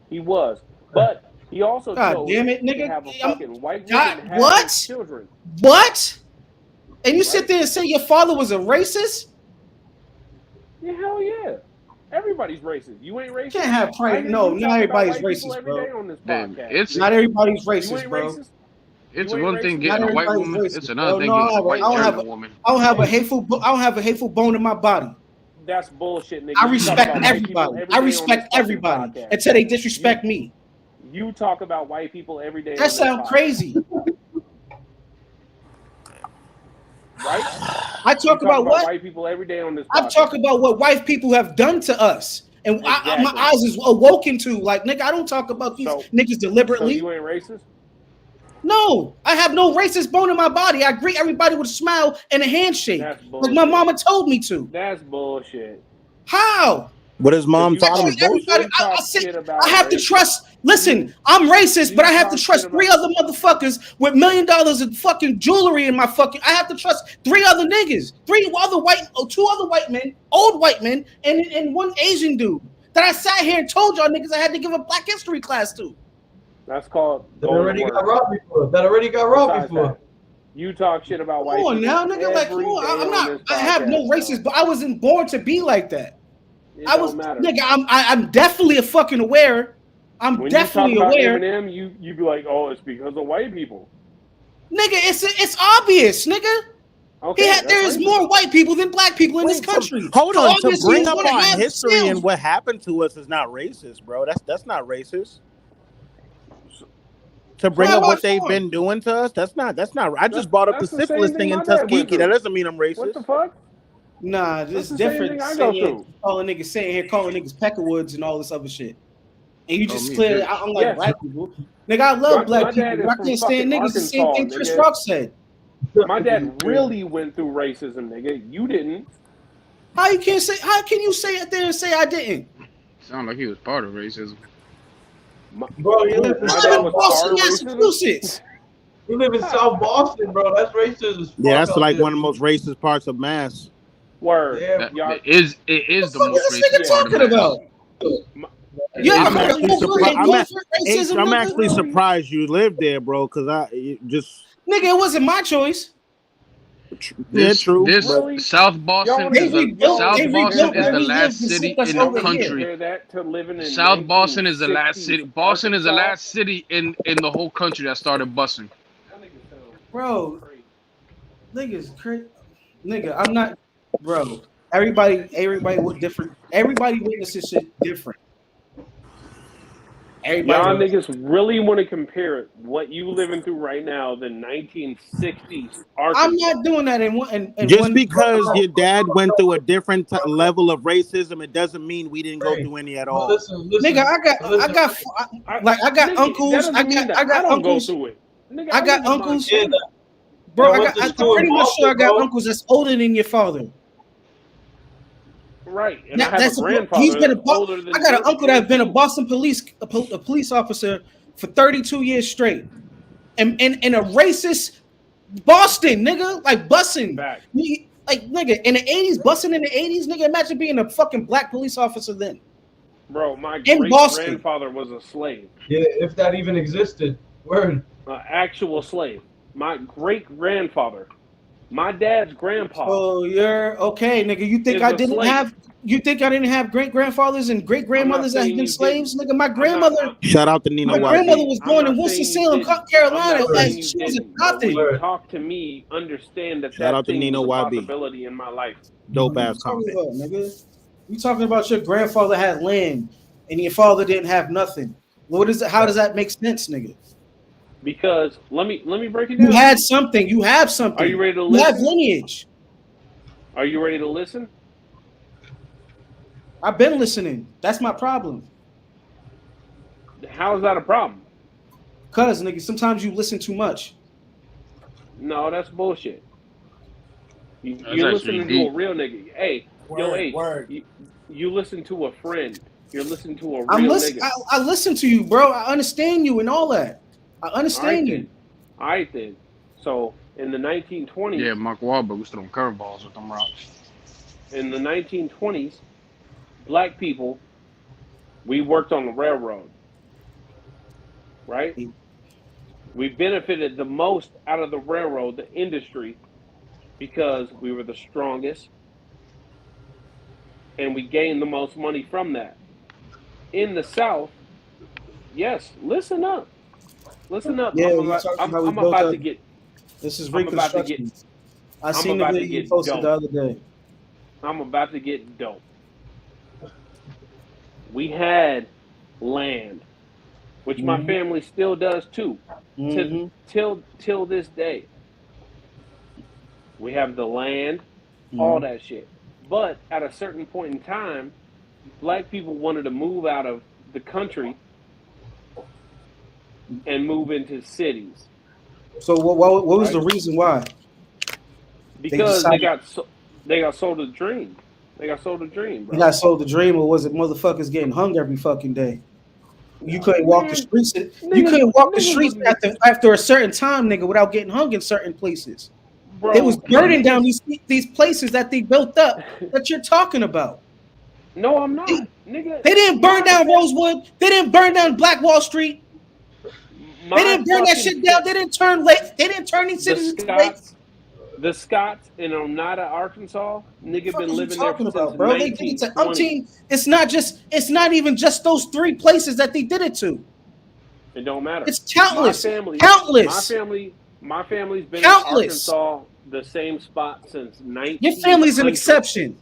K: He was, but he also
D: God damn it, nigga.
K: To have a fucking white
D: God,
K: woman
D: what?
K: Children.
D: What? And you sit there and say your father was a racist?
K: Yeah, hell yeah. Everybody's racist. You ain't racist.
D: You can't have pride. No, not everybody's racist, bro. Not everybody's racist, bro.
K: Racist?
L: It's one thing getting a white woman.
D: Racist,
L: it's another thing getting a white German woman.
D: I don't have a hateful bone in my body.
K: That's bullshit, nigga.
D: I respect everybody. I respect everybody until they disrespect me.
K: You talk about white people every day.
D: That sounds crazy.
K: Right?
D: I talk about what
K: white people every day on this podcast.
D: I talk about what white people have done to us. And my eyes is awoken to. Like, nigga, I don't talk about these niggas deliberately.
K: So you ain't racist?
D: No, I have no racist bone in my body. I greet everybody with a smile and a handshake. Like my mama told me to.
K: That's bullshit.
D: How?
I: What his mom taught him?
D: I have to trust. Listen, I'm racist, but I have to trust 3 other motherfuckers with $1 million of fucking jewelry in my fucking. I have to trust 3 other niggas, 2 other white men, old white men, and 1 Asian dude that I sat here and told y'all niggas I had to give a Black History class to.
K: That's called.
B: That already got robbed before.
K: You talk shit about white
D: people. Come on now, nigga. Like, come on. I'm not. I have no racist, but I wasn't born to be like that. I was, nigga. I'm definitely fucking aware. I'm definitely aware.
K: Eminem, you be like, oh, it's because of white people.
D: Nigga, it's obvious, nigga. Okay, there is more white people than black people in this country.
I: Hold on, to bring up our history and what happened to us is not racist, bro. That's not racist. To bring up what they've been doing to us, that's not. I just brought up the syphilis thing in Tuskegee. That doesn't mean I'm racist.
K: What the fuck?
D: Nah, this is different. Calling niggas peckerwoods and all this other shit. And you just clear. I'm like black people. Nigga, I love black people. I can't stand niggas. The same thing Chris Rock said.
K: My dad really went through racism, nigga. You didn't.
D: How can you say it there and say I didn't?
L: Sound like he was part of racism.
B: Bro, you live in
K: My dad
B: South
K: was
B: Boston,
K: part of racism?
D: Massachusetts.
B: You live in South Boston, bro. That's racist as fuck.
I: Yeah, that's
B: out
I: like
B: there.
I: one of the most racist parts of Mass.
K: Word.
B: Yeah,
K: Y'all,
L: It is the
D: What
L: most
D: this
L: racist
D: nigga
L: part of
D: talking
L: Mass.
D: about? Yeah,
I: I'm actually surprised.
D: racism,
I: I'm
D: nigga.
I: actually surprised you live there, bro. Because
D: Nigga, it wasn't my choice.
I: yeah, true.
L: This
K: Really?
L: South Boston
D: They
L: is
D: rebuilt
L: the
D: where we
L: last
D: lived and
L: city
D: sent us
L: in the
D: over here.
L: country.
K: compare that to living in
L: South Boston is the last
K: 1960s
L: city. Boston is the
K: Arkansas?
L: last city in the whole country that started busing.
D: Bro, niggas crazy. Nigga, I'm not, bro. Everybody with different. Everybody witnesses shit different.
K: Y'all
D: Everybody.
K: niggas really want to compare what you living through right now the 1960s Arkansas.
D: I'm not doing that in one.
I: Just because your dad went through a different level of racism, it doesn't mean we didn't go through any at all.
B: Listen,
D: Nigga, I got
K: Nigga,
D: uncles.
K: that doesn't mean that
D: I got
K: don't
D: uncles.
K: go through it. Nigga,
D: I got
K: live in
D: uncles.
K: Montana.
D: Bro,
B: I
D: I'm
B: went to school
D: pretty
B: in
D: much sure I
B: Boston,
D: got
B: bro.
D: uncles that's older than your father.
K: Right, and I have
D: That's
K: a grandfather
D: he's been
K: that's older than
D: I got an
K: your
D: uncle that's been a Boston police officer for 32 years straight, and a racist Boston nigga, like bussing, like nigga in the 80s, bussing in the 80s, nigga. Imagine being a fucking black police officer then.
K: Bro, my
D: In
K: great
D: Boston.
K: grandfather was a slave.
B: Yeah, if that even existed. Word.
K: Actual slave. My great grandfather, my dad's grandpa.
D: Oh, you're okay, nigga. You think
K: is
D: I
K: a
D: didn't
K: slave.
D: have? You think I didn't have great grandfathers and great grandmothers that
K: saying
D: have been
K: you
D: slaves, nigga? My grandmother.
I: Shout out to Nina
D: My
I: YB.
D: grandmother was
K: I'm
D: born
K: not
D: in
K: saying you
D: Winston-Salem,
K: didn't.
D: Carolina.
K: I'm not saying
D: As
K: you
D: she was
K: didn't. But when
D: adopted.
K: you talk to me, understand that
I: Shout out to
K: thing
I: Nina
K: was a
I: YB.
K: possibility in my life.
I: Dope
D: What
I: ass
D: you talking
I: comment.
D: about, nigga? You talking about your grandfather had land and your father didn't have nothing. What is it? How does that make sense, nigga?
K: Because let me break it down.
D: You had something. You have something.
K: Are you ready to
D: You
K: listen?
D: have lineage.
K: Are you ready to listen?
D: I've been listening. That's my problem.
K: How is that a problem?
D: Cause nigga, sometimes you listen too much.
K: No, that's bullshit. You're
L: actually
K: listening to
L: deep.
K: a real nigga. Hey, you listen to a friend. You're listening to a real nigga.
D: I listen to you, bro. I understand you and all that. I understand you.
K: All right then. So in the 1920s.
L: Yeah, Mark Wahlberg was throwing curveballs with them rocks.
K: In the 1920s, black people, we worked on the railroad. Right? We benefited the most out of the railroad, the industry, because we were the strongest and we gained the most money from that. In the South, yes, listen up. Listen up.
D: Yeah,
K: I'm about to get.
D: This is
K: I'm about to
D: reconstruction.
K: get.
D: I seen the
K: about to
D: video you
K: get
D: posted
K: dope.
D: the other day.
K: I'm about to get dope. We had land, which my family still does too. Till this day. We have the land, all that shit. But at a certain point in time, black people wanted to move out of the country and move into cities.
D: So what was the reason why?
K: Because they got sold a dream. They got sold a dream, bro.
D: You got sold the dream, or was it motherfuckers getting hung every fucking day? You couldn't walk the streets. You couldn't walk the streets after a certain time, nigga, without getting hung in certain places.
K: Bro,
D: it was burning down these places that they built up that you're talking about.
K: No, I'm not, nigga.
D: They didn't burn down Rosewood. They didn't burn down Black Wall Street. They didn't burn that shit down. They didn't turn these cities into lakes.
K: The Scots in Oneida, Arkansas, nigga been living there since
D: bro. They did it to umpteen. It's not even just those 3 places that they did it to.
K: It don't matter.
D: It's countless.
K: My family's been in Arkansas, the same spot since 1900.
D: Your family's an exception.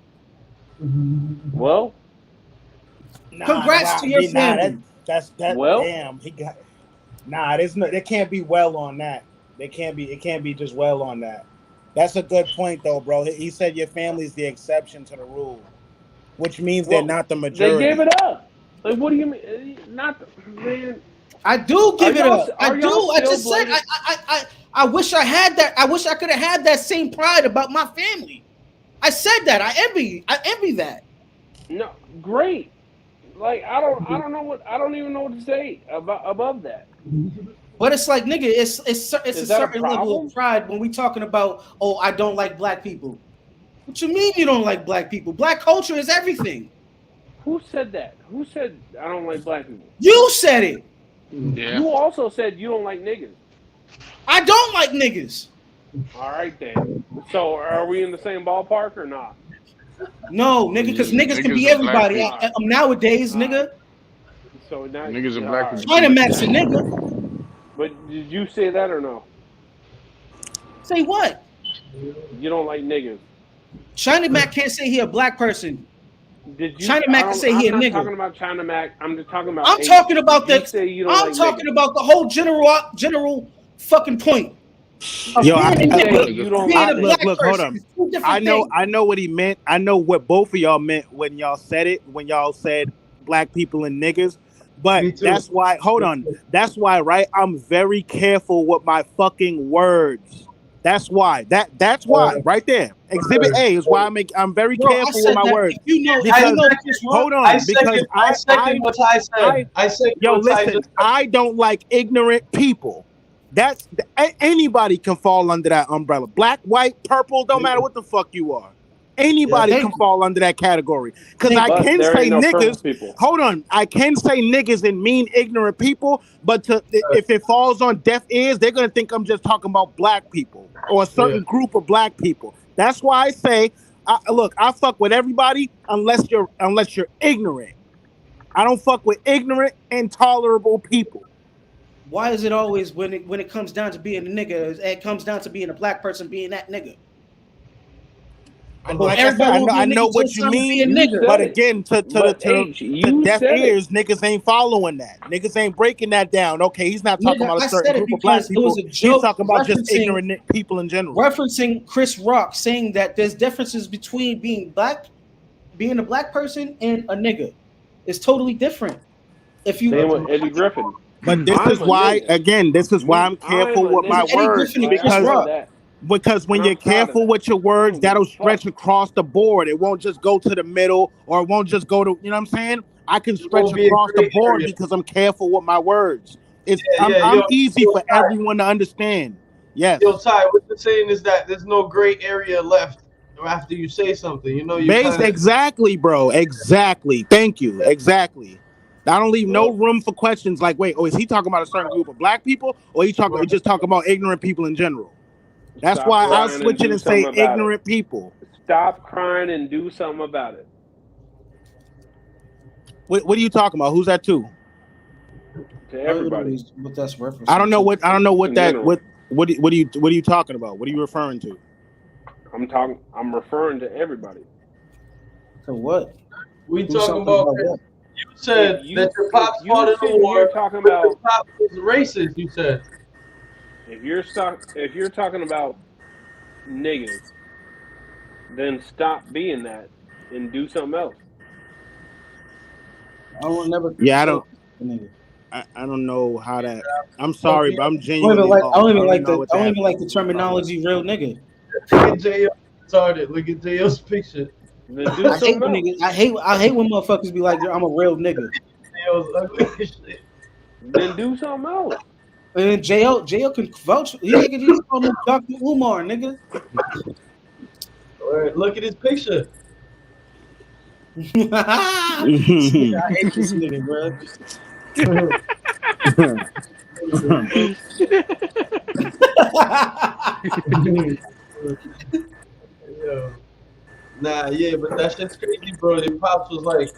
K: Well,
D: congrats to your family.
A: That's
K: well,
A: damn. He got. Nah, there can't be well on that. It can't be just well on that. That's a good point, though, bro. He said your family's the exception to the rule, which means they're not the majority.
K: They gave it up. Like, what do you mean? Man.
D: I do give it up. I do. I just said I wish I had that. I wish I could have had that same pride about my family. I said that. I envy that.
K: No, great. Like I don't even know what to say above that.
D: But it's like, nigga, it's a certain level
K: problem?
D: of pride when we talking about, oh, I don't like black people. What you mean you don't like black people? Black culture is everything.
K: Who said that? Who said I don't like black people?
D: You said it.
L: Yeah.
K: You also said you don't like niggas.
D: I don't like niggas.
K: All right then. So are we in the same ballpark or not?
D: No, nigga, because niggas can be
L: Niggas are black
D: everybody.
K: people.
D: Nowadays, nigga.
K: So now
L: Niggas are black people.
D: China Max a nigga.
K: But did you say that or no?
D: Say what?
K: You don't like niggas.
D: China Mac can't say he a black person.
K: Did you?
D: China Mac can say he a
K: I'm
D: nigga.
K: not talking about China Mac. I'm just talking about.
D: I'm talking about
K: the.
D: I'm talking about the whole general fucking point.
I: Yo,
D: look,
I: hold on. I know what he meant. I know what both of y'all meant when y'all said it. When y'all said black people and niggas. But that's why. Hold on. That's why, right? I'm very careful with my fucking words. That's why. That's why. Right there. Exhibit A is why I'm very careful with my words. Hold on,
B: I second what Ty said.
I: Yo, listen. I don't like ignorant people. That's anybody can fall under that umbrella. Black, white, purple, don't matter what the fuck you are. Anybody can fall under that category. Because I can say niggas. Hold on, I can say niggas and mean ignorant people, but if it falls on deaf ears, they're gonna think I'm just talking about black people or a certain group of black people. That's why I say, look, I fuck with everybody unless you're ignorant. I don't fuck with ignorant, intolerable people.
D: Why is it always when it comes down to being a nigga, it comes down to being a black person being that nigga?
I: Like I said, I know what you mean, but again, to deaf ears, niggas ain't following that. Niggas ain't breaking that down. Okay, he's not talking about a certain group of black people. He's talking about just ignorant people in general.
D: Referencing Chris Rock saying that there's differences between being a black person and a nigga. It's totally different. If you
K: same with Eddie Griffin.
I: But this is why I'm careful with my words because when you're careful with your words, that'll stretch across the board. It won't just go to the middle or it won't just go to, you know what I'm saying? I can stretch across the board because I'm careful with my words. I'm easy for everyone to understand. Yes.
B: Yo, Ty, what you're saying is that there's no gray area left after you say something. You know,
I: exactly, bro. Exactly. Thank you. Exactly. I don't leave no room for questions like, wait, is he talking about a certain group of black people or just talking about ignorant people in general? That's why I'll switch it and say ignorant people.
K: Stop crying and do something about it.
I: What are you talking about? Who's that to?
K: To everybody.
D: But that's reference.
I: I don't know what that. What are you talking about? What are you referring to?
K: I'm referring to everybody.
D: So what?
B: We talking about what? You said that your pops fought in the war.
K: Talking about
B: your pops was racist. You said.
K: If you're talking about niggas, then stop being that and do something else.
I: I don't know how that. I'm sorry, but I'm genuinely.
D: I don't even like the terminology "real nigga."
B: Look at J.O. started. Look at J.O.'s picture.
D: I hate when motherfuckers be like, "I'm a real nigga."
K: Then do something else.
D: And J.O. can vouch. He call me Dr. Umar, nigga.
B: All right, look at his picture.
D: I hate this nigga, bro.
B: Yo. Nah, yeah, but that shit's crazy, bro. Their pops was like,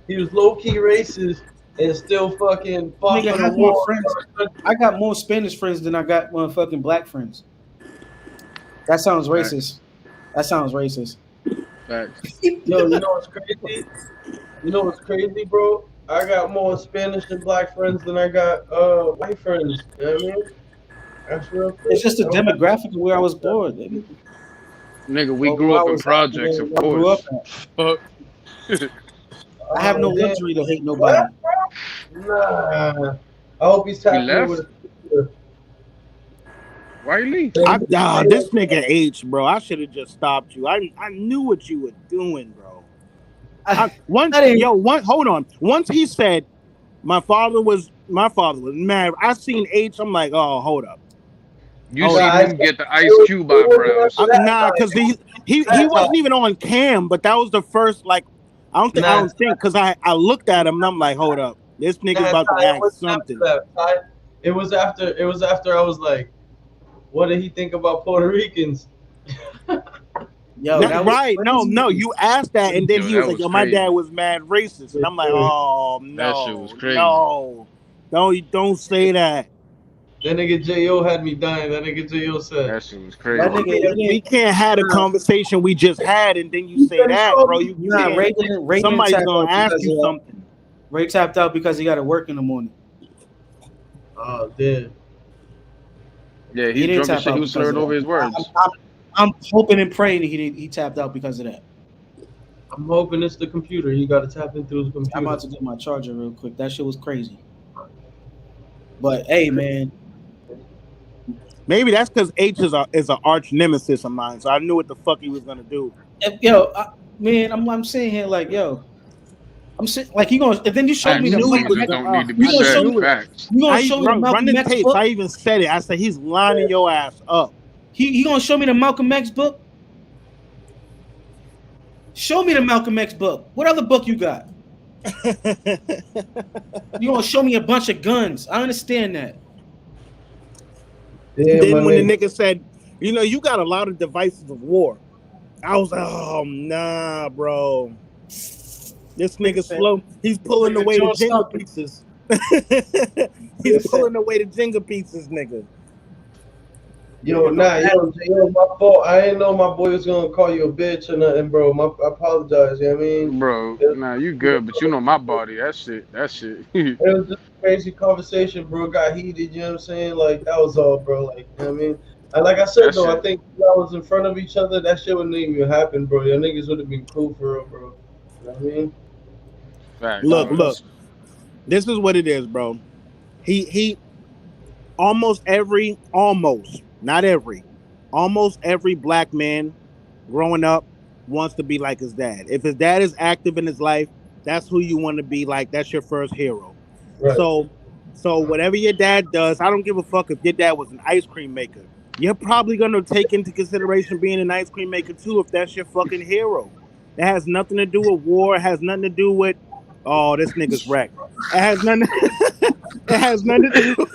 B: he was low key racist and still fucking fought for the war.
D: I got more Spanish friends than I got motherfucking black friends. That sounds racist. That sounds racist.
B: Yo, you know what's crazy? You know what's crazy, bro? I got more Spanish and black friends than I got white friends. You know what I mean? That's real.
D: It's just a demographic of where I was born. Baby.
L: Nigga, we grew up in projects, of course.
D: I have no luxury to hate nobody.
B: Nah. I hope he's tapping with a
L: Why you leave?
I: This nigga H, bro. I should have just stopped you. I knew what you were doing, bro. Hold on. Once he said, my father was mad. I seen H. I'm like, oh, hold up.
L: You seen him get the Ice Cube eyebrows?
I: Nah, because he wasn't even on cam, but that was the first, like, I don't think because I looked at him and I'm like, hold up, this nigga's about to act something.
B: It was after I was like, what did he think about Puerto Ricans?
D: Yo,
I: right? No, you asked that, and then he was like, "Yo, my dad was mad racist," and I'm like, "Oh no,
L: that shit was crazy.
I: No, don't say that."
B: That nigga J.O. had me dying. That nigga J.O. said
L: that shit was crazy.
I: We can't have the conversation we just had, and then you say that, bro. Somebody's gonna ask you something.
D: Ray tapped out because he got to work in the morning.
B: Oh, damn.
L: Yeah, he drunk as shit. He was slurring over his words.
D: I'm hoping and praying he tapped out because of that.
B: I'm hoping it's the computer. You got to tap into his computer.
D: I'm about to get my charger real quick. That shit was crazy. But hey, man.
I: Maybe that's because H is an arch nemesis of mine, so I knew what the fuck he was gonna do.
D: Yo, man, I'm sitting here like, yo, I'm sitting like you gonna. And then you showed me the Malcolm.
L: Don't need to be said. Facts.
D: You gonna show me the Malcolm X book?
I: I even said it. I said he's lining your ass up.
D: He gonna show me the Malcolm X book? Show me the Malcolm X book. What other book you got? You gonna show me a bunch of guns? I understand that.
I: Yeah, then when the nigga said, you know, you got a lot of devices of war, I was like, oh nah, bro. This nigga slow. He's pulling away the Jenga pieces. He's pulling away the Jenga pieces, nigga.
B: Yo, my fault. I didn't know my boy was gonna call you a bitch or nothing, bro. I apologize. You know what I mean,
L: bro? Nah, you good, but you know my body. That shit.
B: It was just a crazy conversation, bro. Got heated. You know what I'm saying? Like that was all, bro. Like you know what I mean. And like I said, though, I think if I was in front of each other, that shit wouldn't even happen, bro. Your niggas would have been cool for real, bro. You know what I mean?
L: Right.
I: Look. This is what it is, bro. He almost every black man growing up wants to be like his dad. If his dad is active in his life, that's who you want to be like. That's your first hero. Right. So whatever your dad does, I don't give a fuck if your dad was an ice cream maker. You're probably going to take into consideration being an ice cream maker too if that's your fucking hero. It has nothing to do with war. It has nothing to do with, oh, this nigga's wrecked. It has nothing to do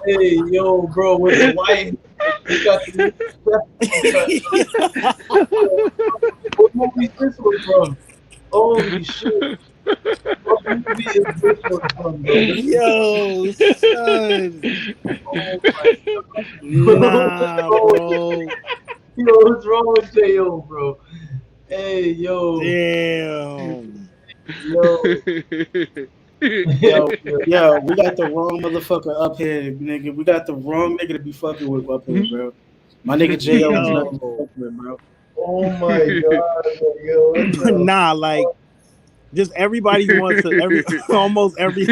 B: Hey, yo, bro, with the white. What movie is this one from? Holy shit. What movie is this one from, bro?
I: Yo, son. Oh my God. Nah, bro.
B: Yo, what's wrong with J.O., bro? Hey, yo.
I: Damn.
B: Yo,
D: we got the wrong motherfucker up here, nigga. We got the wrong nigga to be fucking with up here, bro. My nigga J.O. is nothing to fuck with, bro.
B: Oh my God, yo.
I: Nah, like, just everybody wants to, almost every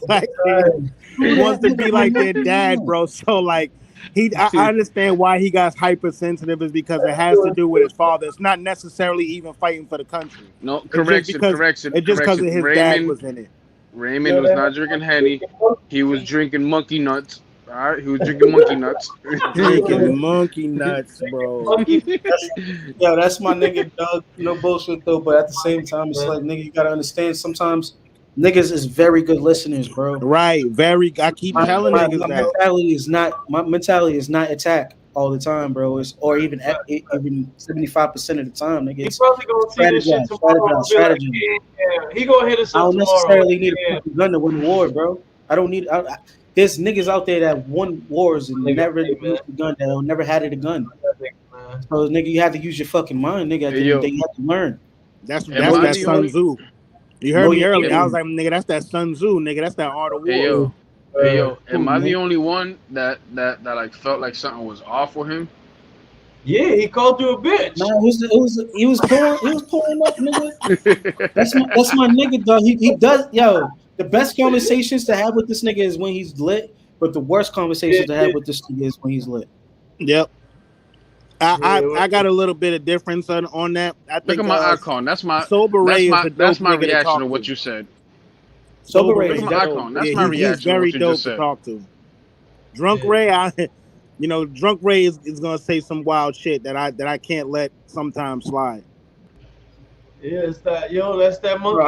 I: black kid wants to be like their dad, bro. So, like, I understand why he got hypersensitive is because it has to do with his father. It's not necessarily even fighting for the country.
L: No, correction.
I: It's just because of his dad was in it.
L: Raymond was not drinking Henny. He was drinking monkey nuts. All right, he was drinking monkey nuts.
I: Drinking monkey nuts, bro.
D: Yo, that's my nigga, dog. No bullshit though, but at the same time, it's like, nigga, you gotta understand. Sometimes niggas is very good listeners, bro.
I: Right, very. I keep telling niggas that
D: my mentality is not attack all the time, bro. It's or even 75% of the time, nigga.
B: He's probably gonna see this shit tomorrow. He gonna hit us up tomorrow.
D: I don't necessarily need a gun to win the war, bro. I don't need. There's niggas out there that won wars and never used a gun. That never had a gun. So, nigga, you have to use your fucking mind, nigga. You have to learn.
I: That's that Sun Tzu. You heard me earlier. I was like, nigga, that's that Sun Tzu, nigga. That's that art of war.
L: Hey yo, am I the only one that like felt like something was off with him?
B: Yeah, he called you a bitch.
D: No, he was pulling up, nigga. That's my nigga, dog. He does, yo. The best conversations to have with this nigga is when he's lit, but the worst conversations to have with this nigga is when he's lit.
I: Yep. I got a little bit of difference on that. I think,
L: look at my icon. That's my
I: Sober Ray is a dope
L: that's my
I: nigga to
L: reaction
I: talk
L: to what
I: to.
L: you said.
D: Sober Ray
L: Look
D: is
L: at my icon. That's my reaction.
I: He's very
L: to what you
I: dope
L: just
I: to
L: said.
I: talk to. Drunk Ray, Drunk Ray is gonna say some wild shit that I can't let sometimes slide.
B: Yeah, it's that that's that monkey.
D: Bro,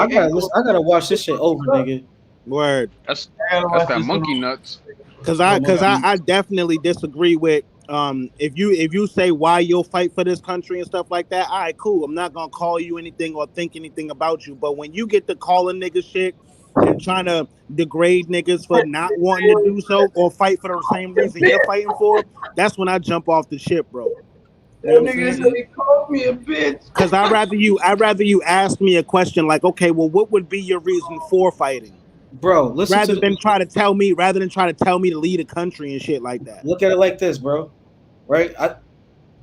D: I gotta watch this shit over, nigga.
I: Word.
L: That's that monkey nuts.
I: Cause I definitely disagree with if you say why you'll fight for this country and stuff like that. All right, cool. I'm not gonna call you anything or think anything about you. But when you get to calling niggas shit and trying to degrade niggas for not wanting to do so or fight for the same reason you're fighting for, that's when I jump off the ship, bro. You know
B: That nigga said he called me a bitch.
I: Because I'd rather you ask me a question like, okay, well, what would be your reason for fighting?
D: Bro, listen
I: rather than try to tell me to lead a country and shit like that.
D: Look at it like this, bro. Right?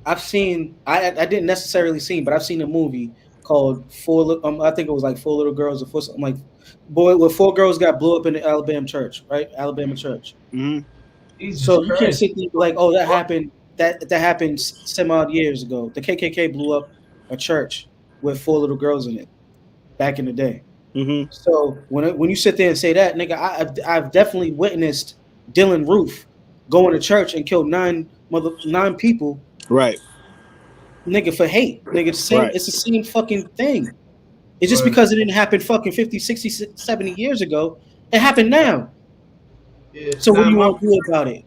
D: I've seen I didn't necessarily see, but I've seen a movie called I think it was like Four Little Girls or something like where 4 girls got blew up in the Alabama church, right? Alabama church.
I: Mm-hmm.
D: So you can't sit there like, oh, that happened. That happened some odd years ago. The KKK blew up a church with 4 little girls in it back in the day.
I: Mm-hmm.
D: So when you sit there and say that, nigga, I've definitely witnessed Dylan Roof going to church and kill 9 people.
I: Right.
D: Nigga, for hate. Nigga, it's the same fucking thing. It's just because it didn't happen fucking 50, 60, 70 years ago. It happened now.
B: Yeah,
D: so what do you want to do about it?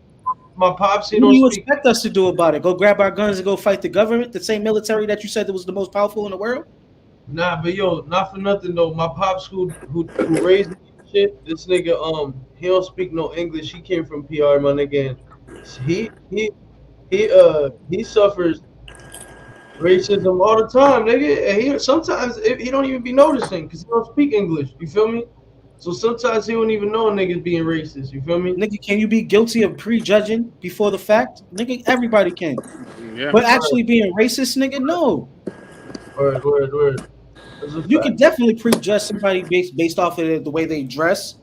B: My pops,
D: what do you expect us to do about it? Go grab our guns and go fight the government? The same military that you said that was the most powerful in the world?
B: Nah, but not for nothing though. My pops who raised me and shit, this nigga he don't speak no English. He came from PR, my nigga, and he suffers racism all the time, nigga. And he sometimes he don't even be noticing because he don't speak English. You feel me? So sometimes he won't even know a nigga's being racist. You feel me?
D: Nigga, can you be guilty of prejudging before the fact? Nigga, everybody can.
L: Yeah.
D: But actually being racist, nigga, no.
B: Word.
D: You can definitely prejudge somebody based off of the way they dress.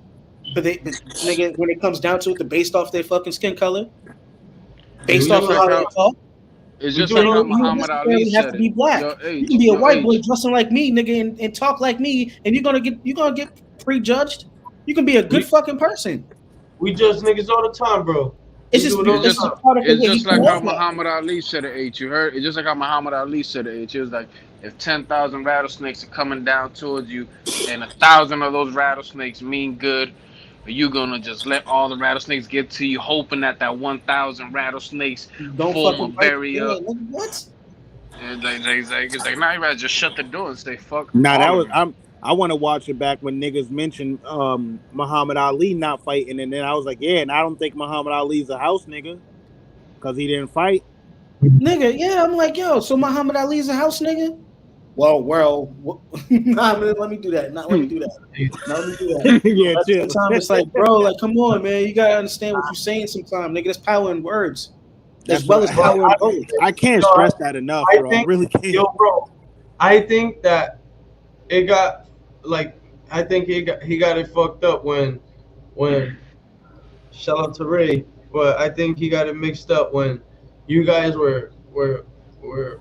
D: But nigga, when it comes down to it, based off their fucking skin color, based off of how they talk.
L: It's just like how Muhammad Ali said
D: have to be black. You can be a white boy dressing like me, nigga, and talk like me, and you're gonna get prejudged. You can be a good fucking person.
B: We judge niggas all the time, bro.
L: It's just like how Muhammad Ali said it, H. You heard? It's just like how Muhammad Ali said it, H. It was like, if 10,000 rattlesnakes are coming down towards you, and 1,000 of those rattlesnakes mean good, are you gonna just let all the rattlesnakes get to you, hoping that 1,000 rattlesnakes form a barrier?
D: What?
L: It's like, now you gotta just shut the door and say fuck.
I: Nah, that was I want to watch it back when niggas mentioned Muhammad Ali not fighting, and then I was like, yeah, and I don't think Muhammad Ali's a house nigga because he didn't fight.
D: Nigga, yeah, I'm like, yo, so Muhammad Ali's a house nigga? Well, nah, man, let me do that. Let me do that.
I: Yeah, chill.
D: Sometimes it's like, bro, like, come on, man, you gotta understand what you're saying sometimes, nigga. There's power in words as well as power in both.
I: I can't stress that enough, bro. I really can't.
B: Yo, bro, I think that it got I think he got it fucked up when shout out to Ray, but I think he got it mixed up when you guys were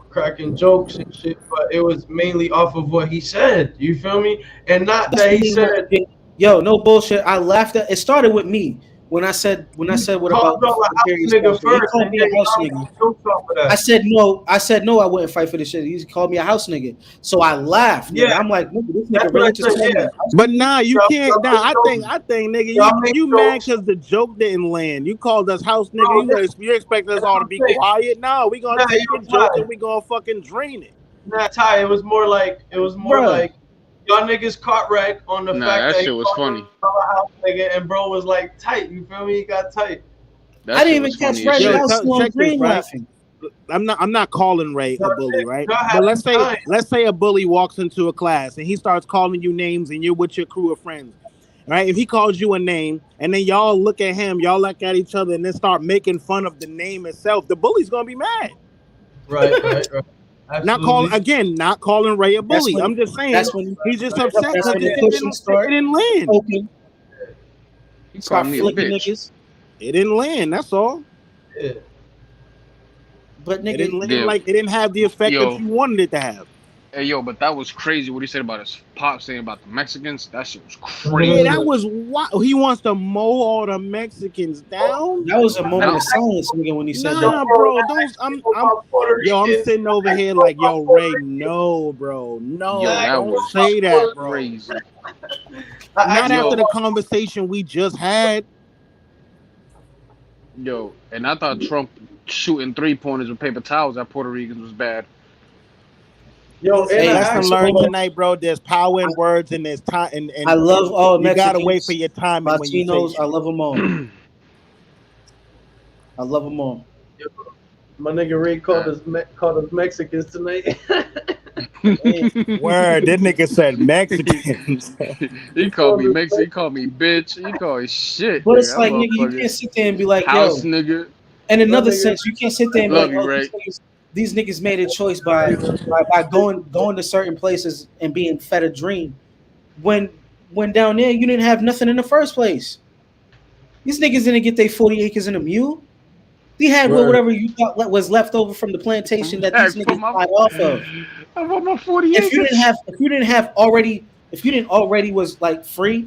B: cracking jokes and shit, but it was mainly off of what he said. You feel me? And not that he said,
D: yo, no bullshit. I laughed at it. Started with me. When I said what about
B: nigga first,
D: he called me a house nigga. I said no, I wouldn't fight for this shit. He called me a house nigga. So I laughed. Yeah. Nigga. I'm like, nigga, this nigga really just said that.
I: But nah, you can't. Nah, I think nigga, you mad because the joke didn't land. You called us house nigga. You expect us all to be quiet? No, we gonna take the joke and we gonna fucking drain it.
B: Nah, Ty, it was more like y'all niggas caught wreck on the fact that
L: shit was funny.
B: House nigga, and bro was like tight. You feel me? He got tight.
D: I didn't even catch Ray. I was on green laughing.
I: I'm not calling Ray a bully, right? But let's say a bully walks into a class and he starts calling you names and you're with your crew of friends. Right? If he calls you a name and then y'all look at him, y'all look at each other and then start making fun of the name itself, the bully's gonna be mad.
B: Right.
I: Absolutely. Not calling Ray a bully. I'm just saying he's just upset because it didn't land.
L: He
D: Start
L: called me a
D: flicking
L: bitch.
D: niggas.
I: It didn't land. That's all.
B: Yeah.
D: But
I: It
D: nigga,
I: didn't land
L: Yeah.
I: like it didn't have the effect that
L: Yo,
I: you wanted it to have.
L: hey, yo, but that was crazy what he said about his pop saying about the Mexicans. That shit was
I: Yeah,
L: crazy.
I: that was what he wants to mow all the Mexicans down.
D: that was a moment of silence, nigga, when he said that.
I: Nah, bro, don't. I'm sitting over here like, yo, Ray, no, bro, no,
L: Yo, that
I: don't
L: was
I: say that, bro.
L: crazy.
I: Not
L: Yo.
I: after the conversation we just had.
L: Yo, and I thought Trump shooting 3-pointers with paper towels at Puerto Ricans was bad.
B: Yo, and
D: Hey,
I: Lesson
D: so-
I: learned tonight, bro. There's power in words, and there's time. And
D: I love all
I: you
D: Mexicans.
I: gotta wait for your timing when you say
D: Latinos,
I: shit.
D: I love them all. I love them all.
B: my nigga Ray called us Mexicans tonight.
I: Word, that nigga said Mexicans.
L: He called me Mexican. He called me bitch. He called me shit.
D: But it's
L: nigga.
D: like,
L: That
D: nigga, you
L: motherfucker
D: can't sit there and be like,
L: house
D: yo.
L: nigga.
D: In another
B: Nigga,
D: sense, you can't sit there and be
L: Love
D: like,
L: you,
D: oh,
L: Ray.
D: these niggas made a choice by going to certain places and being fed a dream. When down there you didn't have nothing in the first place. These niggas didn't get their 40 acres and a mule. They had
B: Word.
D: whatever you thought was left over from the plantation that these niggas died off of.
L: I want my 40
D: If you
L: acres.
D: didn't already was like free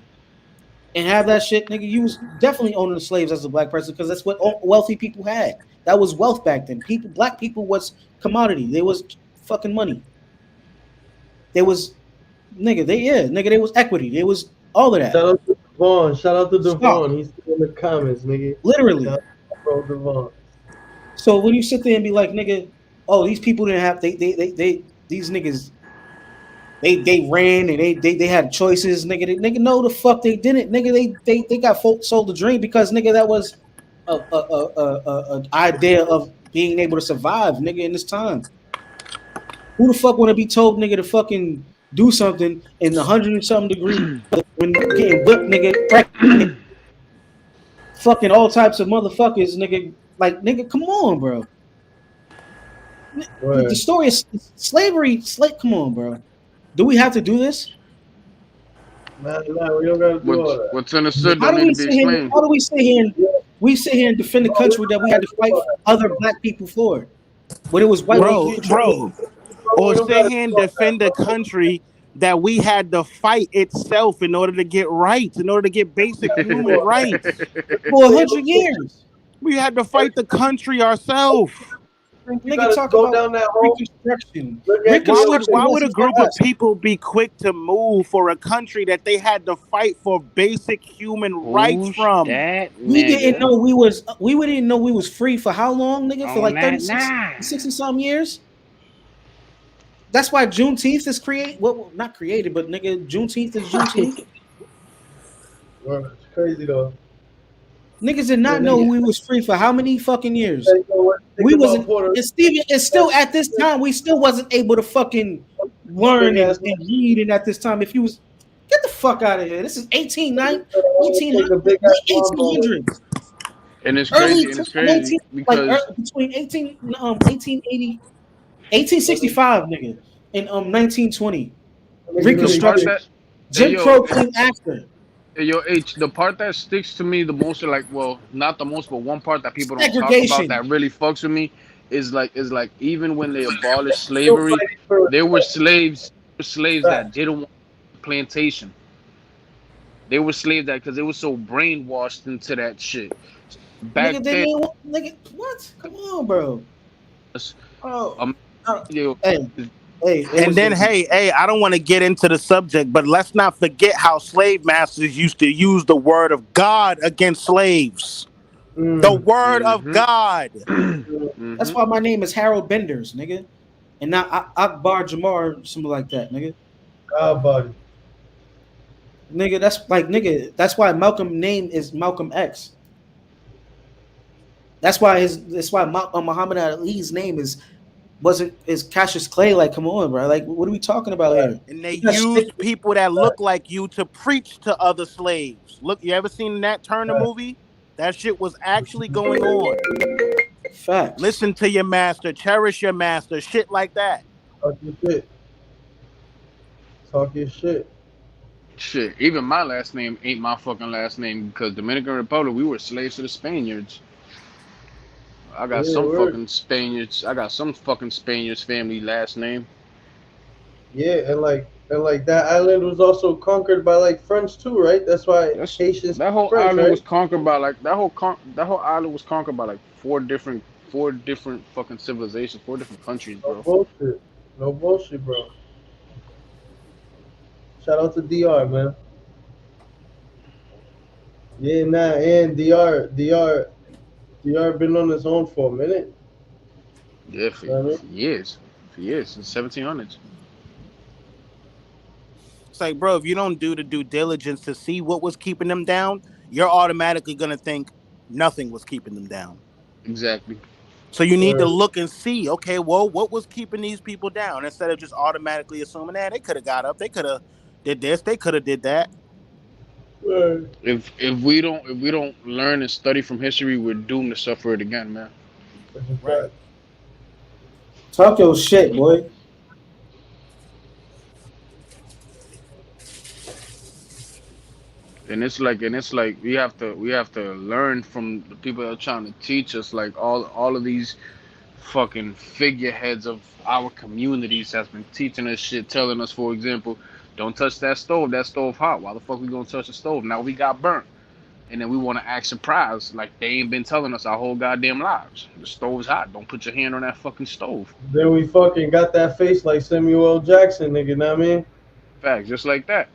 D: and have that shit, nigga, you was definitely owning the slaves as a black person because that's what wealthy people had. That was wealth back then. Black people was commodity. They was fucking money. There was, nigga, there was equity. There was all of that.
B: Shout out to Devon. Shout out to
D: Stop.
B: Devon. He's still in the comments, nigga.
D: Literally.
B: Shout out to bro Devon.
D: So when you sit there and be like, nigga, oh, these people didn't have these niggas they ran and they had choices, nigga. Nigga, no, the fuck they didn't, nigga. They got sold the dream because nigga that was a idea of being able to survive, nigga, in this time. Who the fuck want to be told, nigga, to fucking do something in 100 and something degrees when getting whipped, nigga, fucking all types of motherfuckers, nigga. Like, nigga, come on, bro.
B: Right.
D: The story is slavery. Come on, bro. Do we have to do this?
B: Nah, we don't gotta do all that.
L: What's understood
D: How
L: don't
D: do we
L: need to be
D: sit here?
L: explained.
D: How do we sit here and defend the country that we had to fight for other black people for? When it was white
I: Bro. Or sit here and defend a country that we had to fight itself in order to get rights, in order to get basic human rights.
D: For 100 years.
I: We had to fight the country ourselves.
D: Nigga, talk
B: go
D: about
B: down that whole
D: Reconstruction.
I: Why would a group of people be quick to move for a country that they had to fight for basic human rights from?
D: We didn't know we didn't know we was free for how long, nigga? For like 60 some years. That's why Juneteenth is not created, but nigga, Juneteenth is Juneteenth.
B: Well, it's crazy though.
D: Niggas did not know we was free for how many fucking years? We wasn't, and still at this time, we still wasn't able to fucking learn and read. And at this time, if you was, get the fuck out of here. This is 1800s.
L: And it's crazy. Because
D: between 1880, 1865, nigga, and 1920. Reconstruction. Jim Crow came after.
L: Hey, yo, H, the part that sticks to me the most, like, well, not the most, but one part that people don't talk about that really fucks with me is like even when they abolished slavery, there were slaves that didn't want plantation. They were slaves that because they were so brainwashed into that shit. Back
D: nigga,
L: then,
D: nigga, what? Come on, bro.
I: And then, I don't want to get into the subject, but let's not forget how slave masters used to use the word of God against slaves. The word of God.
D: That's why my name is Harold Benders, nigga, and not Akbar Jamar, something like that, nigga.
B: Buddy.
D: Nigga, that's why Malcolm's name is Malcolm X. That's why Muhammad Ali's name is Cassius Clay. Like, come on, bro. Like, what are we talking about here?
I: And they used people that look like you to preach to other slaves. Look, you ever seen that Turner movie? That shit was actually going on.
D: Facts.
I: Listen to your master, cherish your master, shit like that.
B: Talk your shit.
L: Shit, even my last name ain't my fucking last name because Dominican Republic, we were slaves to the Spaniards. I got
B: Yeah,
L: some
B: word.
L: fucking Spaniards. I got some fucking Spaniards family last name.
B: Yeah, and like that island was also conquered by like French too, right? That's why Haitians
L: That
B: speak
L: whole
B: French,
L: island
B: right?
L: was conquered by like that whole island was conquered by like four different fucking civilizations, four different countries,
B: No
L: bro.
B: bullshit. No bullshit, bro. Shout out to DR, man. Yeah, nah, and DR been on his own for a minute.
L: Yeah,
B: You know what I mean?
L: for years, since 1700s.
I: It's like, bro, if you don't do the due diligence to see what was keeping them down, you're automatically gonna think nothing was keeping them down.
L: Exactly.
I: So you need to
B: Word.
I: look and see, okay, well, what was keeping these people down instead of just automatically assuming that they could have got up, they could have did this, they could have did that.
B: Word.
L: If we don't learn and study from history, we're doomed to suffer it again, man.
I: Right.
D: Talk your shit, boy.
L: And it's like we have to learn from the people that are trying to teach us, like all of these fucking figureheads of our communities has been teaching us shit, telling us, for example, don't touch that stove hot. Why the fuck we gonna touch the stove? Now we got burnt. And then we want to act surprised, like they ain't been telling us our whole goddamn lives. The stove's hot. Don't put your hand on that fucking stove.
B: Then we fucking got that face like Samuel L. Jackson, nigga, know what I mean?
L: Facts, just like that.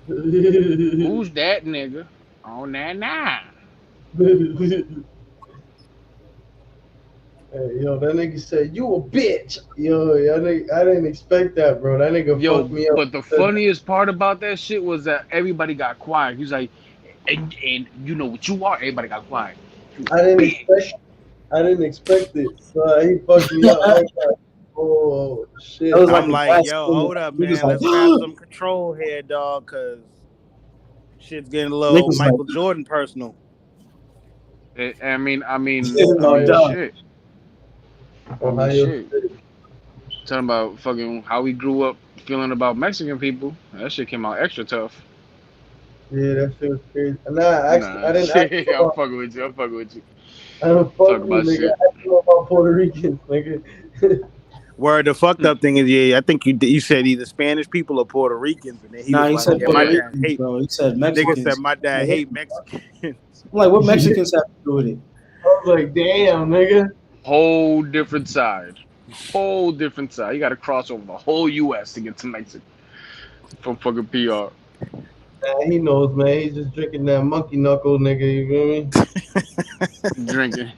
L: Who's that nigga? On that nine.
B: Hey, yo, that nigga said, you a bitch. Yo, I didn't expect that, bro. That nigga fucked me up.
L: But the funniest part about that shit was that everybody got quiet. He's like, and you know what you are? Everybody got quiet.
B: I didn't expect it. So he fucked me up. I was like, oh, shit.
I: I'm like, yo, hold up, man. Let's have some control here, dog, because shit's getting a little Michael Jordan personal.
L: I mean,
B: shit.
L: Shit. Talking about fucking how we grew up feeling about Mexican people. That shit came out extra tough.
B: Yeah, that shit was crazy. I didn't ask
L: I'm fucking with you.
B: I don't fuck
L: Talk
B: you,
L: about
B: nigga.
L: shit.
B: I asked you about Puerto Ricans, nigga.
I: Where the fucked up thing is, yeah, I think you said either Spanish people or Puerto Ricans, and then he was
D: said
I: like,
D: Puerto
I: my
D: Ricans,
I: dad hate.
D: bro. He said Mexicans.
I: Nigga said my dad hate Mexicans.
D: I'm like, what Mexicans have to do with it?
B: I was like, damn, nigga.
L: Whole different side. You got to cross over the whole U.S. to get to Mexico from fucking PR.
B: Nah, he knows, man. He's just drinking that monkey knuckle, nigga. You feel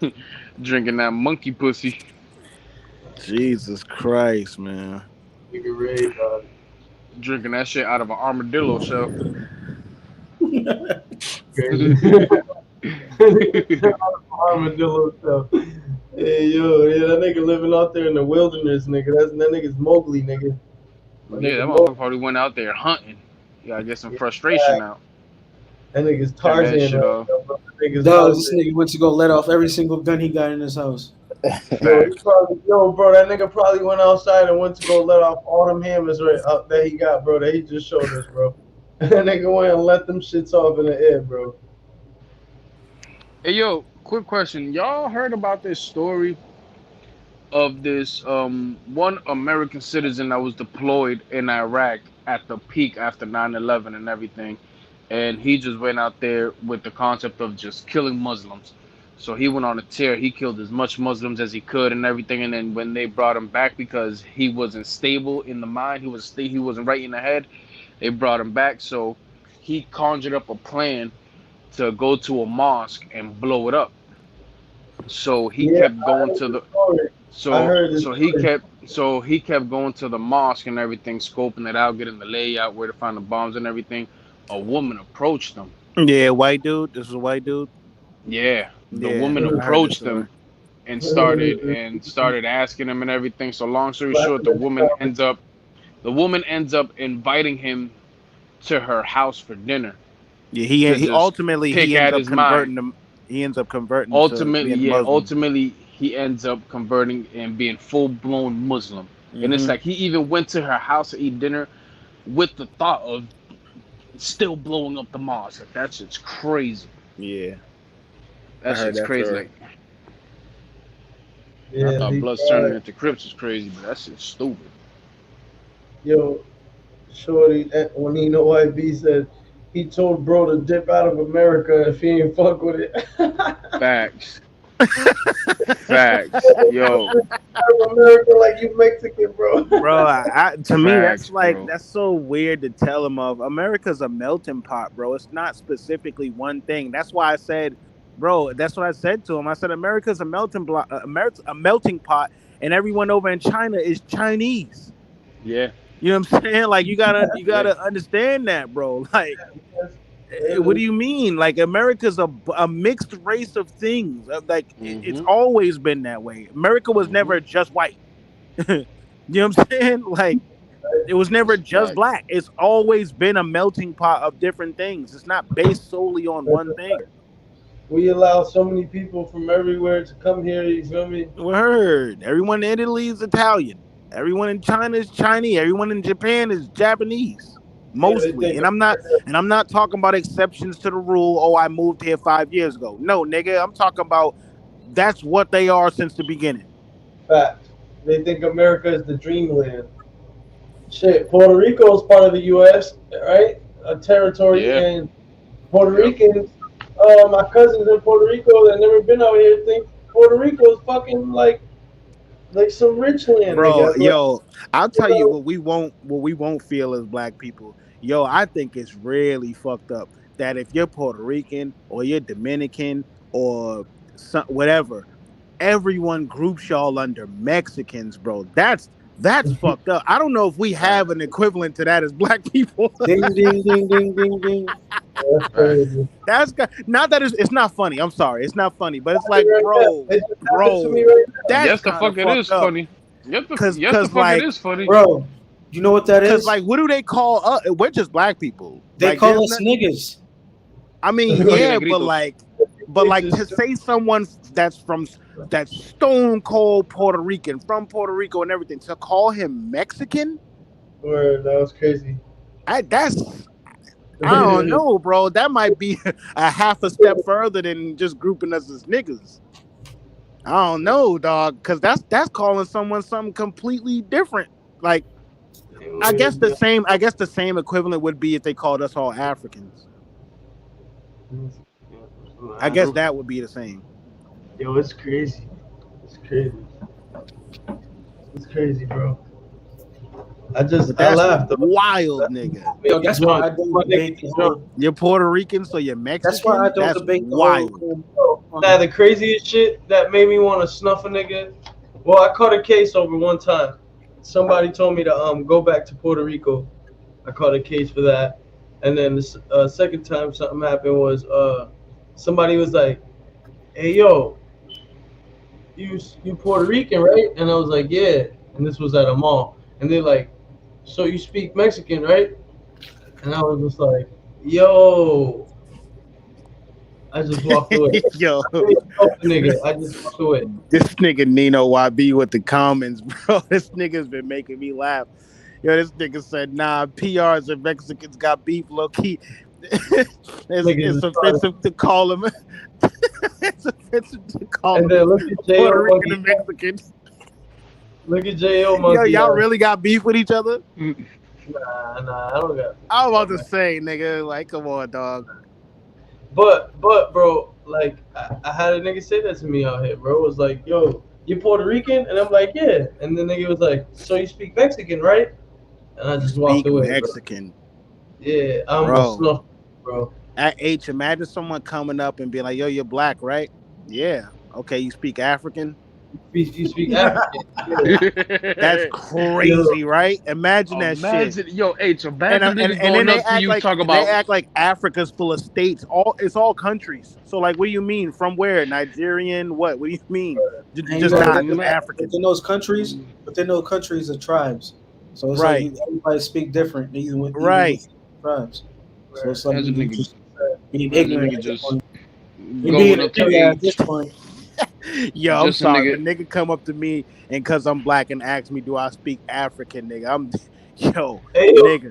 L: me? drinking that monkey pussy.
I: Jesus Christ, man.
B: Nigga Ray, dog.
L: Drinking that shit out of an armadillo shell.
B: Armadillo shell. Hey, yo, yeah, that nigga living out there in the wilderness, nigga. That nigga's Mowgli, nigga.
L: That motherfucker probably went out there hunting. You gotta get some frustration out.
B: That nigga's Tarzan.
D: This nigga went to go let off every single gun he got in his house.
B: Yo, bro, that nigga probably went outside and went to go let off all them hammers right up that he got, bro, that he just showed us, bro. That nigga went and let them shits off in the air, bro.
L: Hey, yo, quick question. Y'all heard about this story of this one American citizen that was deployed in Iraq at the peak after 9/11 and everything, and he just went out there with the concept of just killing Muslims. So he went on a tear. He killed as much Muslims as he could and everything. And then when they brought him back because he wasn't stable in the mind, he wasn't right in the head, they brought him back. So he conjured up a plan to go to a mosque and blow it up. So he kept going to the he kept going to the mosque and everything, scoping it out, getting the layout, where to find the bombs and everything. A woman approached him.
I: Yeah, white dude. This is a white dude.
L: Yeah, the woman approached him and started asking him and everything. So long story short, the woman ends up inviting him to her house for dinner.
I: Yeah, he ends up converting him. He ends up converting.
L: Ultimately, he ends up converting and being full-blown Muslim. Mm-hmm. And it's like he even went to her house to eat dinner with the thought of still blowing up the mosque. Like, that shit's crazy.
I: Yeah,
L: That
I: I heard
L: shit's
I: that
L: crazy.
I: story.
L: Like,
B: Yeah,
L: I thought
B: they
L: Bloods
B: tried.
L: turning into Crips is crazy, but that shit's stupid.
B: Yo, Shorty, when Nino YB said he told bro to dip out of America if he ain't fuck with it.
L: Facts. Facts. Yo.
B: Out of America like you Mexican, bro.
I: Bro, to me, that's
L: Facts,
I: like
L: bro.
I: that's so weird to tell him of. America's a melting pot, bro. It's not specifically one thing. That's why I said, bro. That's what I said to him. I said America's a melting pot, and everyone over in China is Chinese.
L: Yeah.
I: You know what I'm saying? Like you gotta understand that, bro. Like, what do you mean? Like America's a mixed race of things. Like it's always been that way. America was never just white. You know what I'm saying? Like it was never just black. It's always been a melting pot of different things. It's not based solely on one thing.
B: We allow so many people from everywhere to come here. You feel me?
I: Word. Everyone in Italy is Italian. Everyone in China is Chinese. Everyone in Japan is Japanese, mostly. And I'm not talking about exceptions to the rule. Oh, I moved here 5 years ago. No, nigga, I'm talking about that's what they are since the beginning.
B: Fact. They think America is the dreamland. Shit, Puerto Rico is part of the U.S., right? A territory, and Puerto Ricans. My cousins in Puerto Rico that never been out here think Puerto Rico is fucking like some rich land,
I: bro.
B: Nigga.
I: Yo, I'll tell you what we won't feel as black people. Yo, I think it's really fucked up that if you're Puerto Rican or you're Dominican or whatever, everyone groups y'all under Mexicans, bro. That's fucked up. I don't know if we have an equivalent to that as black people.
D: Ding ding ding ding ding ding.
B: That's
I: not that it's not funny. I'm sorry, it's not funny, but it's like, bro, that's
L: yes, the fuck it is funny. Yes, the fuck
I: like,
L: it is funny,
D: bro. You know what that is?
I: Because like, what do they call us? We're just black people.
D: They
I: like,
D: call us niggas.
I: I mean, yeah, but like to say someone that's stone cold Puerto Rican, from Puerto Rico and everything, to call him Mexican?
B: Word, that was crazy.
I: I don't know, bro. That might be a half a step further than just grouping us as niggas. I don't know, dog, because that's calling someone something completely different. Like, I guess the same equivalent would be if they called us all Africans. I guess that would be the same.
B: Yo, it's crazy. It's crazy. It's crazy, bro. I laughed.
I: Wild, nigga.
D: Yo, that's why I don't debate.
I: You're Puerto Rican, so you're Mexican.
D: That's why I don't debate.
I: Wild.
B: Nah, the craziest shit that made me want to snuff a nigga. Well, I caught a case over one time. Somebody told me to go back to Puerto Rico. I caught a case for that, and then the second time something happened was somebody was like, "Hey, yo, you Puerto Rican, right?" And I was like, "Yeah." And this was at a mall, and they're like, "So you speak Mexican, right?" And I was just like, "Yo." I just walked away.
I: Yo,
B: nigga, I just walked away.
I: This nigga Nino YB with the comments, bro. This nigga's been making me laugh. Yo, this nigga said, "Nah, PRs and Mexicans got beef, low key." It's offensive to call them. It's offensive to call them Puerto Rican and Mexican.
B: Look at J.O.
I: Yo, y'all really got beef with each other?
B: Nah, I don't got beef.
I: I was about to say, nigga, like, come on, dog.
B: But, bro, like, I had a nigga say that to me out here, bro. It was like, "Yo, you Puerto Rican?" And I'm like, "Yeah." And the nigga was like, "So you speak Mexican, right?" And I just walked away.
I: Mexican.
B: Bro. Yeah, I almost snuffed, bro.
I: At H, imagine someone coming up and being like, "Yo, you're black, right?" "Yeah." "Okay, you speak African?"
B: You speak African.
I: That's crazy, right? Imagine that shit.
L: Yo, H, imagine
I: and
L: going
I: then
L: up to you talk about.
I: They act like Africa's full of states. It's all countries. So like, what do you mean? From where? Nigerian? What do you mean? Just not African.
D: Within those countries are tribes. So it's like everybody speak different, even with tribes. So it's like being ignorant.
L: Going up to
D: at this point.
I: Yo, I'm sorry. The nigga come up to me and cause I'm black and ask me, do I speak African, nigga? Nigga.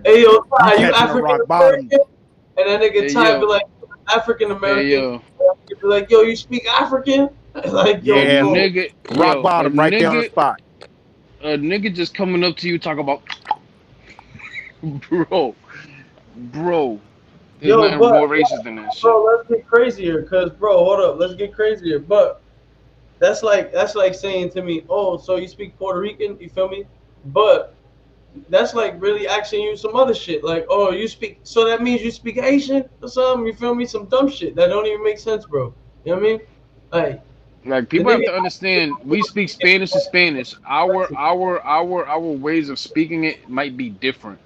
B: Hey, yo, Ty, you African
I: rock bottom.
B: and that nigga
L: Hey,
B: Ty
L: yo.
B: be like African
L: Hey,
B: American.
L: yo.
B: Be like, yo, you speak African? Like, yo,
I: Yeah,
B: bro.
L: Nigga,
I: rock bottom right there on the spot.
L: A nigga just coming up to you talk about, bro. There's
B: Yo,
L: nothing
B: but
L: more racist than that shit.
B: bro, let's get crazier, cause bro, hold up, let's get crazier. But that's like saying to me, oh, so you speak Puerto Rican? You feel me? But that's like really asking you some other shit. Like, oh, you speak, so that means you speak Asian or something? You feel me? Some dumb shit that don't even make sense, bro. You know what I mean?
L: Like people have to understand, we speak Spanish to Spanish. Our ways of speaking it might be different,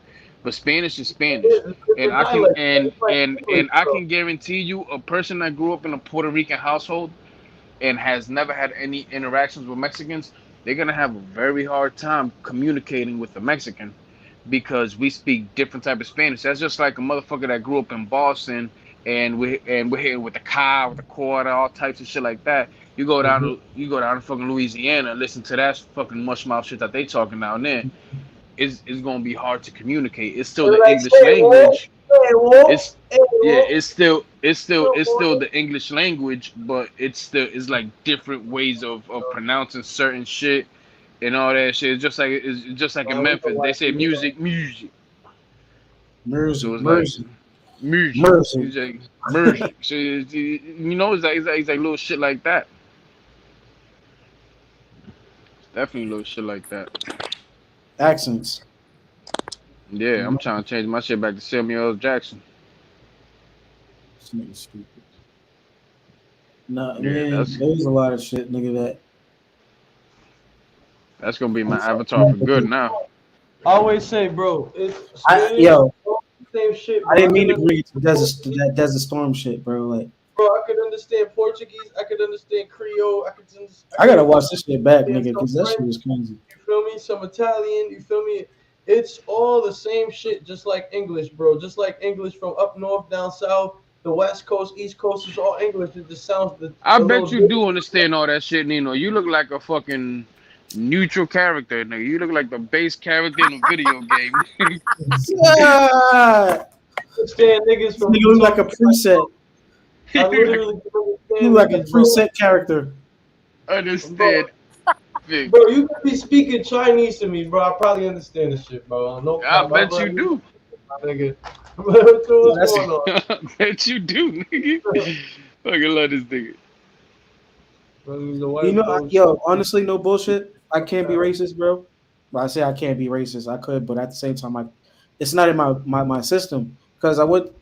L: but Spanish is Spanish, and I can guarantee you, a person that grew up in a Puerto Rican household and has never had any interactions with Mexicans, they're gonna have a very hard time communicating with the Mexican because we speak different type of Spanish. That's just like a motherfucker that grew up in Boston and we're here with the car, with the quarter, all types of shit like that. You go down to fucking Louisiana and listen to that fucking mush mouth shit that they talking down there. It's gonna be hard to communicate. It's still the English language. It's still the English language, but it's like different ways of pronouncing certain shit and all that shit. It's just like in Memphis, they say music. So it's like music. So it's like little shit like that. Definitely little shit like that.
D: Accents.
L: Yeah, I'm trying to change my shit back to Samuel L. Jackson.
D: This nigga stupid. Nah,
L: Yeah,
D: man,
L: that's-
D: there's a lot of shit, nigga.
L: That's gonna be my avatar for good now.
B: I always say, bro, it's
D: yo,
B: same shit. Bro.
D: I didn't mean to agree to that Desert Storm shit, bro. Like,
B: bro, I could understand Portuguese. I could understand Creole.
D: I gotta watch this shit back, nigga, because that shit was crazy.
B: You feel me? Some Italian. You feel me? It's all the same shit, just like English, bro. Just like English from up north, down south, the West Coast, East Coast is all English. It just sounds.
L: I bet you do understand all that shit, Nino. You look like a fucking neutral character, nigga. You look like the base character in a video game.
D: Yeah.
B: Understand niggas from.
D: Nigga look like a preset.
B: I literally
D: You look like a preset character.
L: Understand.
B: Bro, you could be speaking Chinese to me, bro. I probably understand this shit, bro. No,
L: I bet you do.
B: Nigga. What's going on?
L: I bet you do, nigga. Fucking love this nigga.
D: You know, yo, honestly, no bullshit. I can't be racist, bro. Well, I say I can't be racist. I could, but at the same time, it's not in my system because I went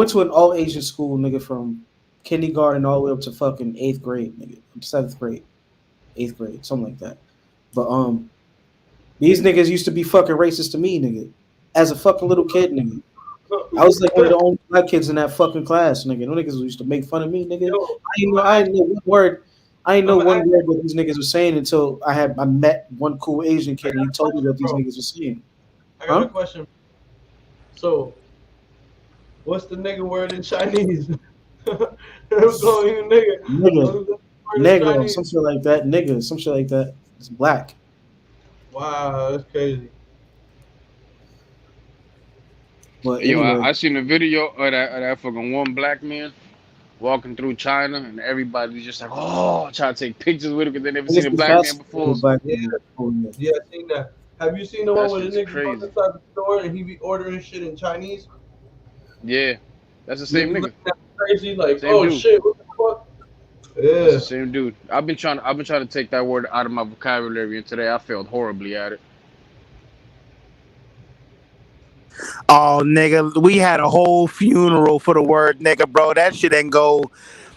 D: to an all Asian school, nigga, from kindergarten all the way up to fucking 8th grade, nigga, 7th grade, 8th grade, something like that. But these niggas used to be fucking racist to me, nigga, as a fucking little kid, nigga. I was like one of the only black kids in that fucking class, nigga. No niggas used to make fun of me, nigga. I didn't know one word. I didn't know one word what these niggas were saying until I met one cool Asian kid and he told me what these niggas were saying.
B: I got a question. So, what's the nigga word in Chinese?
D: Nigga, some shit like that. Nigga, some shit like that. It's black.
B: Wow, that's crazy.
D: But
L: yo,
D: anyway.
L: I seen a video of that fucking one black man walking through China, and everybody's just like, oh, trying to take pictures with him because they never seen a black man before.
B: Yeah, I seen that. Have you seen the one where the nigga goes inside the store and he be ordering shit in Chinese?
L: Yeah, that's the same nigga.
B: Crazy, like,
L: same
B: oh
L: dude.
B: shit, what the fuck? Yeah,
L: that's the same dude. I've been trying to take that word out of my vocabulary, and today I failed horribly at it.
I: Oh, nigga, we had a whole funeral for the word nigga, bro. That shit didn't go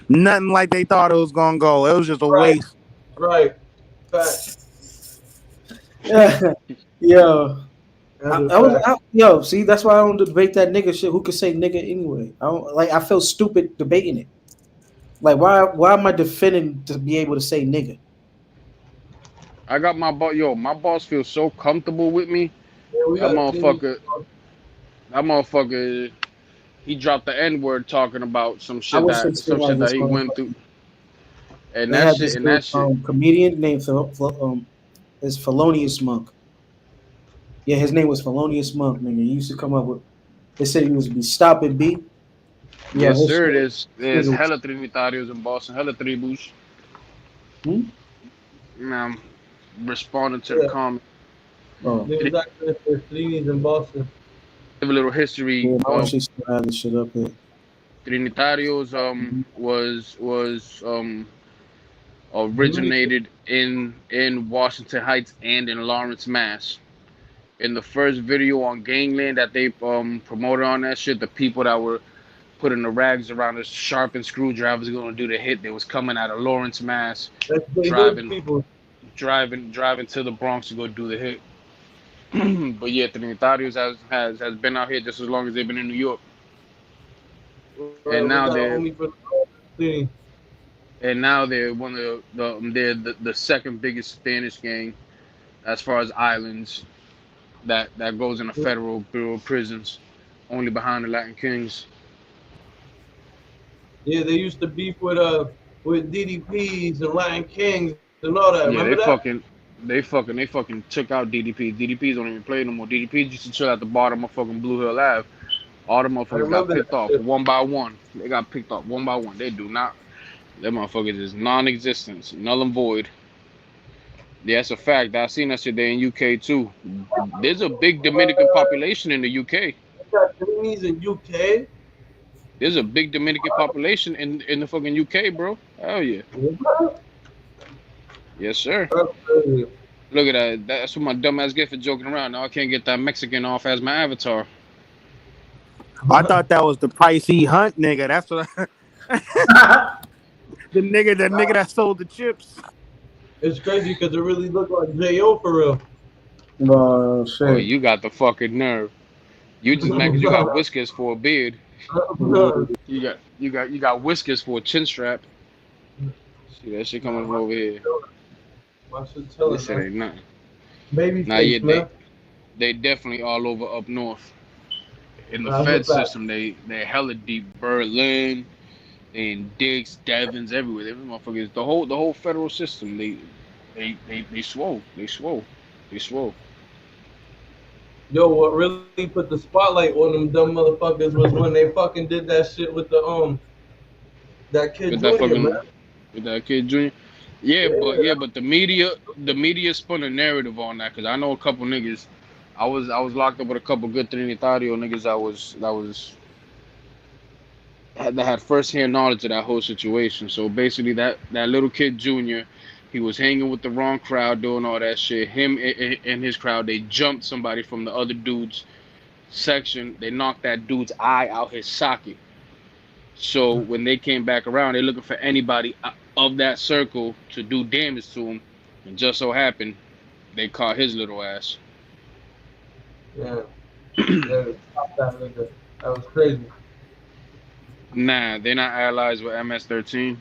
I: nothing like they thought it was gonna go. It was just a waste.
B: Right. Fact.
D: Yo. Yo, see, that's why I don't debate that nigga shit. Who could say nigga anyway? I feel stupid debating it. Like, why am I defending to be able to say nigga?
L: I got my boss. Yo, my boss feels so comfortable with me.
B: Yeah,
L: that motherfucker, he dropped the N-word talking about some shit that he went through. And that shit.
D: Comedian named is Felonious Monk. Yeah, his name was Felonious Monk, nigga. He used to come up with They said he was be stopping B. Yeah,
L: Yes,
D: his
L: sir.
D: shit.
L: There's hella Trinitarios in Boston, hella tribus. I'm responding to the comment.
D: Oh.
B: There was actually Streamyard in Boston.
L: Give a little history.
D: Yeah, I wish they still had this shit up here.
L: Trinitarios was originated in Washington Heights and in Lawrence, Mass. In the first video on Gangland that they promoted on that shit, the people that were putting the rags around us, sharpened screwdrivers going to do the hit, they was coming out of Lawrence, Mass, driving to the Bronx to go do the hit. But yeah, Trinitarios has been out here just as long as they've been in New York. And now they're one of the second biggest Spanish gang as far as islands that goes in the Federal Bureau of Prisons, only behind the Latin Kings.
B: Yeah, they used to beef with DDPs and Latin Kings and all that.
L: Yeah,
B: Remember
L: they fucking took out DDPs. DDPs don't even play no more. DDPs used to chill at the bottom of fucking Blue Hill Ave. All the motherfuckers got picked off one by one. They got picked off one by one. They do not. Them motherfuckers is non-existent, null and void. Yeah, that's a fact. I seen that shit there in UK too. There's a big Dominican population in the UK.
B: in UK?
L: There's a big Dominican population in the fucking UK, bro. Hell yeah. Yes, sir. Look at that. That's what my dumb ass get for joking around. Now I can't get that Mexican off as my avatar.
I: I thought that was the Pricey Hunt nigga. That's what the nigga that sold the chips.
B: It's crazy because it really looked like J.O. for real.
D: No shit.
L: Oh, you got the fucking nerve. You just mad because you got whiskers for a beard. You got whiskers for a chin strap. See that shit coming from over here. This shit ain't nothing.
B: Baby
L: nah,
B: face,
L: yeah, they definitely all over up north. In the Fed system, they hella deep. Berlin and Dix, Devons, everywhere. Them motherfuckers, the whole federal system, they swole.
B: Yo, what really put the spotlight on them dumb motherfuckers was when they fucking did that shit with the that kid Junior,
L: with that kid Junior. Yeah, but the media spun a narrative on that because I know a couple niggas. I was locked up with a couple good Trinitario niggas that had first-hand knowledge of that whole situation. So basically that little kid Junior, he was hanging with the wrong crowd doing all that shit. Him and his crowd, they jumped somebody from the other dude's section. They knocked that dude's eye out his socket. So when they came back around, they're looking for anybody of that circle to do damage to him. And just so happened, they caught his little ass.
B: Yeah. Stop that nigga. That was crazy.
L: Nah, they're not allies with MS-13.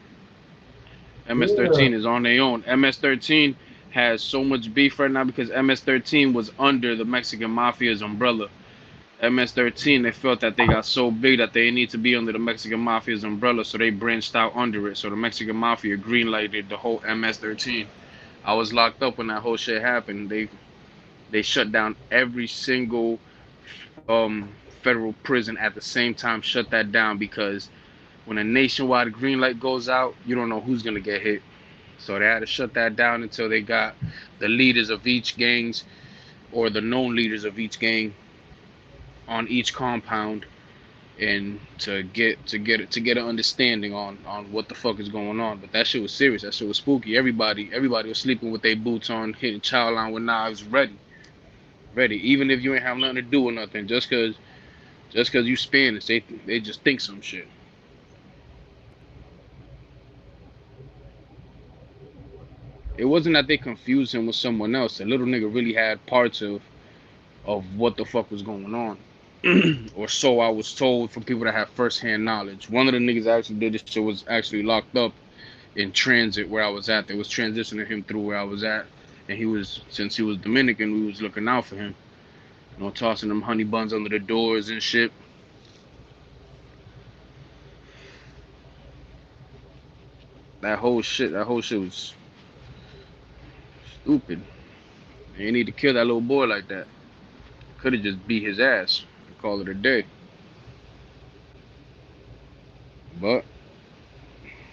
L: MS-13 is on their own. MS-13 has so much beef right now because MS-13 was under the Mexican Mafia's umbrella. MS-13, they felt that they got so big that they need to be under the Mexican Mafia's umbrella, so they branched out under it. So the Mexican Mafia greenlighted the whole MS-13. I was locked up when that whole shit happened. They shut down every single federal prison at the same time, shut that down because when a nationwide green light goes out, you don't know who's gonna get hit. So they had to shut that down until they got the leaders of each gangs or the known leaders of each gang on each compound and to get an understanding on what the fuck is going on. But that shit was serious. That shit was spooky. Everybody was sleeping with their boots on, hitting child line with knives, ready. Even if you ain't have nothing to do with nothing, just cause you Spanish, they just think some shit. It wasn't that they confused him with someone else. The little nigga really had parts of what the fuck was going on. Or so I was told from people that have first-hand knowledge. One of the niggas that actually did this shit was actually locked up in transit where I was at. They was transitioning him through where I was at. And since he was Dominican, we was looking out for him. You know, tossing them honey buns under the doors and shit. That whole shit was stupid. They need to kill that little boy like that. Could have just beat his ass and call it a day. But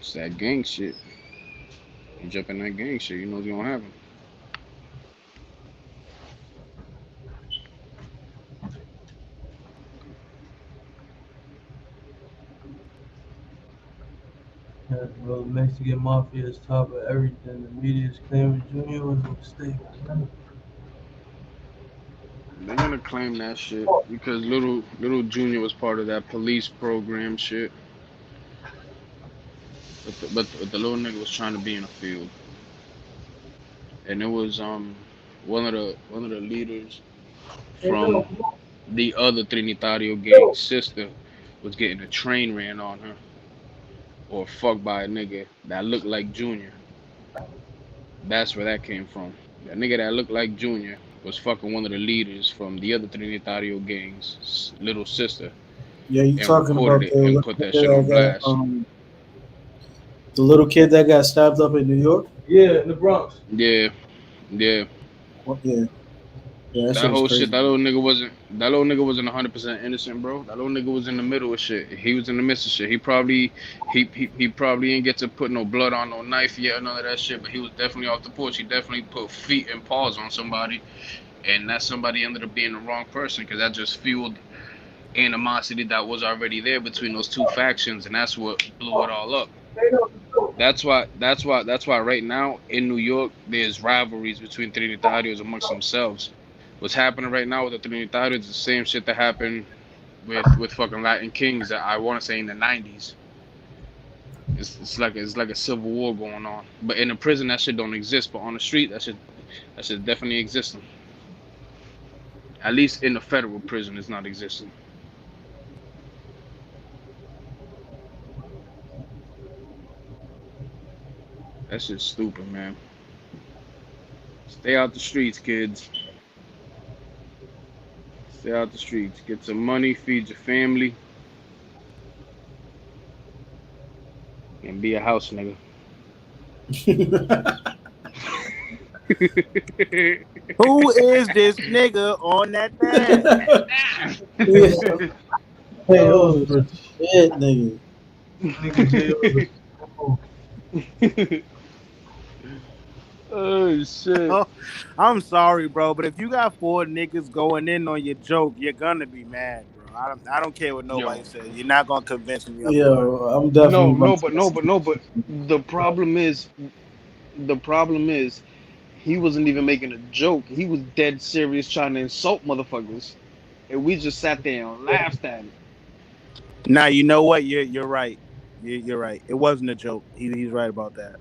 L: it's that gang shit. You jump in that gang shit, you know what's gonna happen.
B: Yeah, bro, the Mexican mafia is top of everything. The media is claiming Junior was a mistake.
L: They're gonna claim that shit because little Junior was part of that police program shit. But the little nigga was trying to be in the field, and it was one of the leaders from the other Trinitario gang sister was getting a train ran on her or fucked by a nigga that looked like Junior. That's where that came from. That nigga that looked like Junior was fucking one of the leaders from the other Trinitario gang's little sister.
D: Yeah, you
L: And
D: talking about
L: recorded it and put that shit on blast.
D: The little kid that got stabbed up in New York?
B: Yeah, in the Bronx.
L: Yeah.
D: Well, yeah. Yeah,
L: that whole shit, that little nigga wasn't 100% innocent, bro. That little nigga was in the middle of shit. He was in the midst of shit. He probably ain't get to put no blood on no knife yet or none of that shit, but he was definitely off the porch. He definitely put feet and paws on somebody, and that somebody ended up being the wrong person because that just fueled animosity that was already there between those two factions, and that's what blew it all up. That's why right now in New York there's rivalries between Trinitarios amongst themselves. What's happening right now with the Trinitarios is the same shit that happened with fucking Latin Kings that I want to say in the 90s. It's like a civil war going on. But in the prison that shit don't exist, but on the street that shit definitely existing. At least in the federal prison it's not existing. That shit's stupid, man. Stay out the streets, kids. Stay out the streets. Get some money, feed your family, and be a house nigga.
I: Who is this nigga on that bed?
D: Oh, shit, nigga.
L: Oh shit.
I: Oh, I'm sorry, bro, but if you got 4 niggas going in on your joke, you're gonna be mad, bro. I don't care what nobody says. You're not gonna convince me.
D: Yo, I'm definitely
L: No, but the problem is he wasn't even making a joke. He was dead serious trying to insult motherfuckers, and we just sat there and laughed at it.
I: Nah, you know what? You're right. You're right. It wasn't a joke. He's right about that.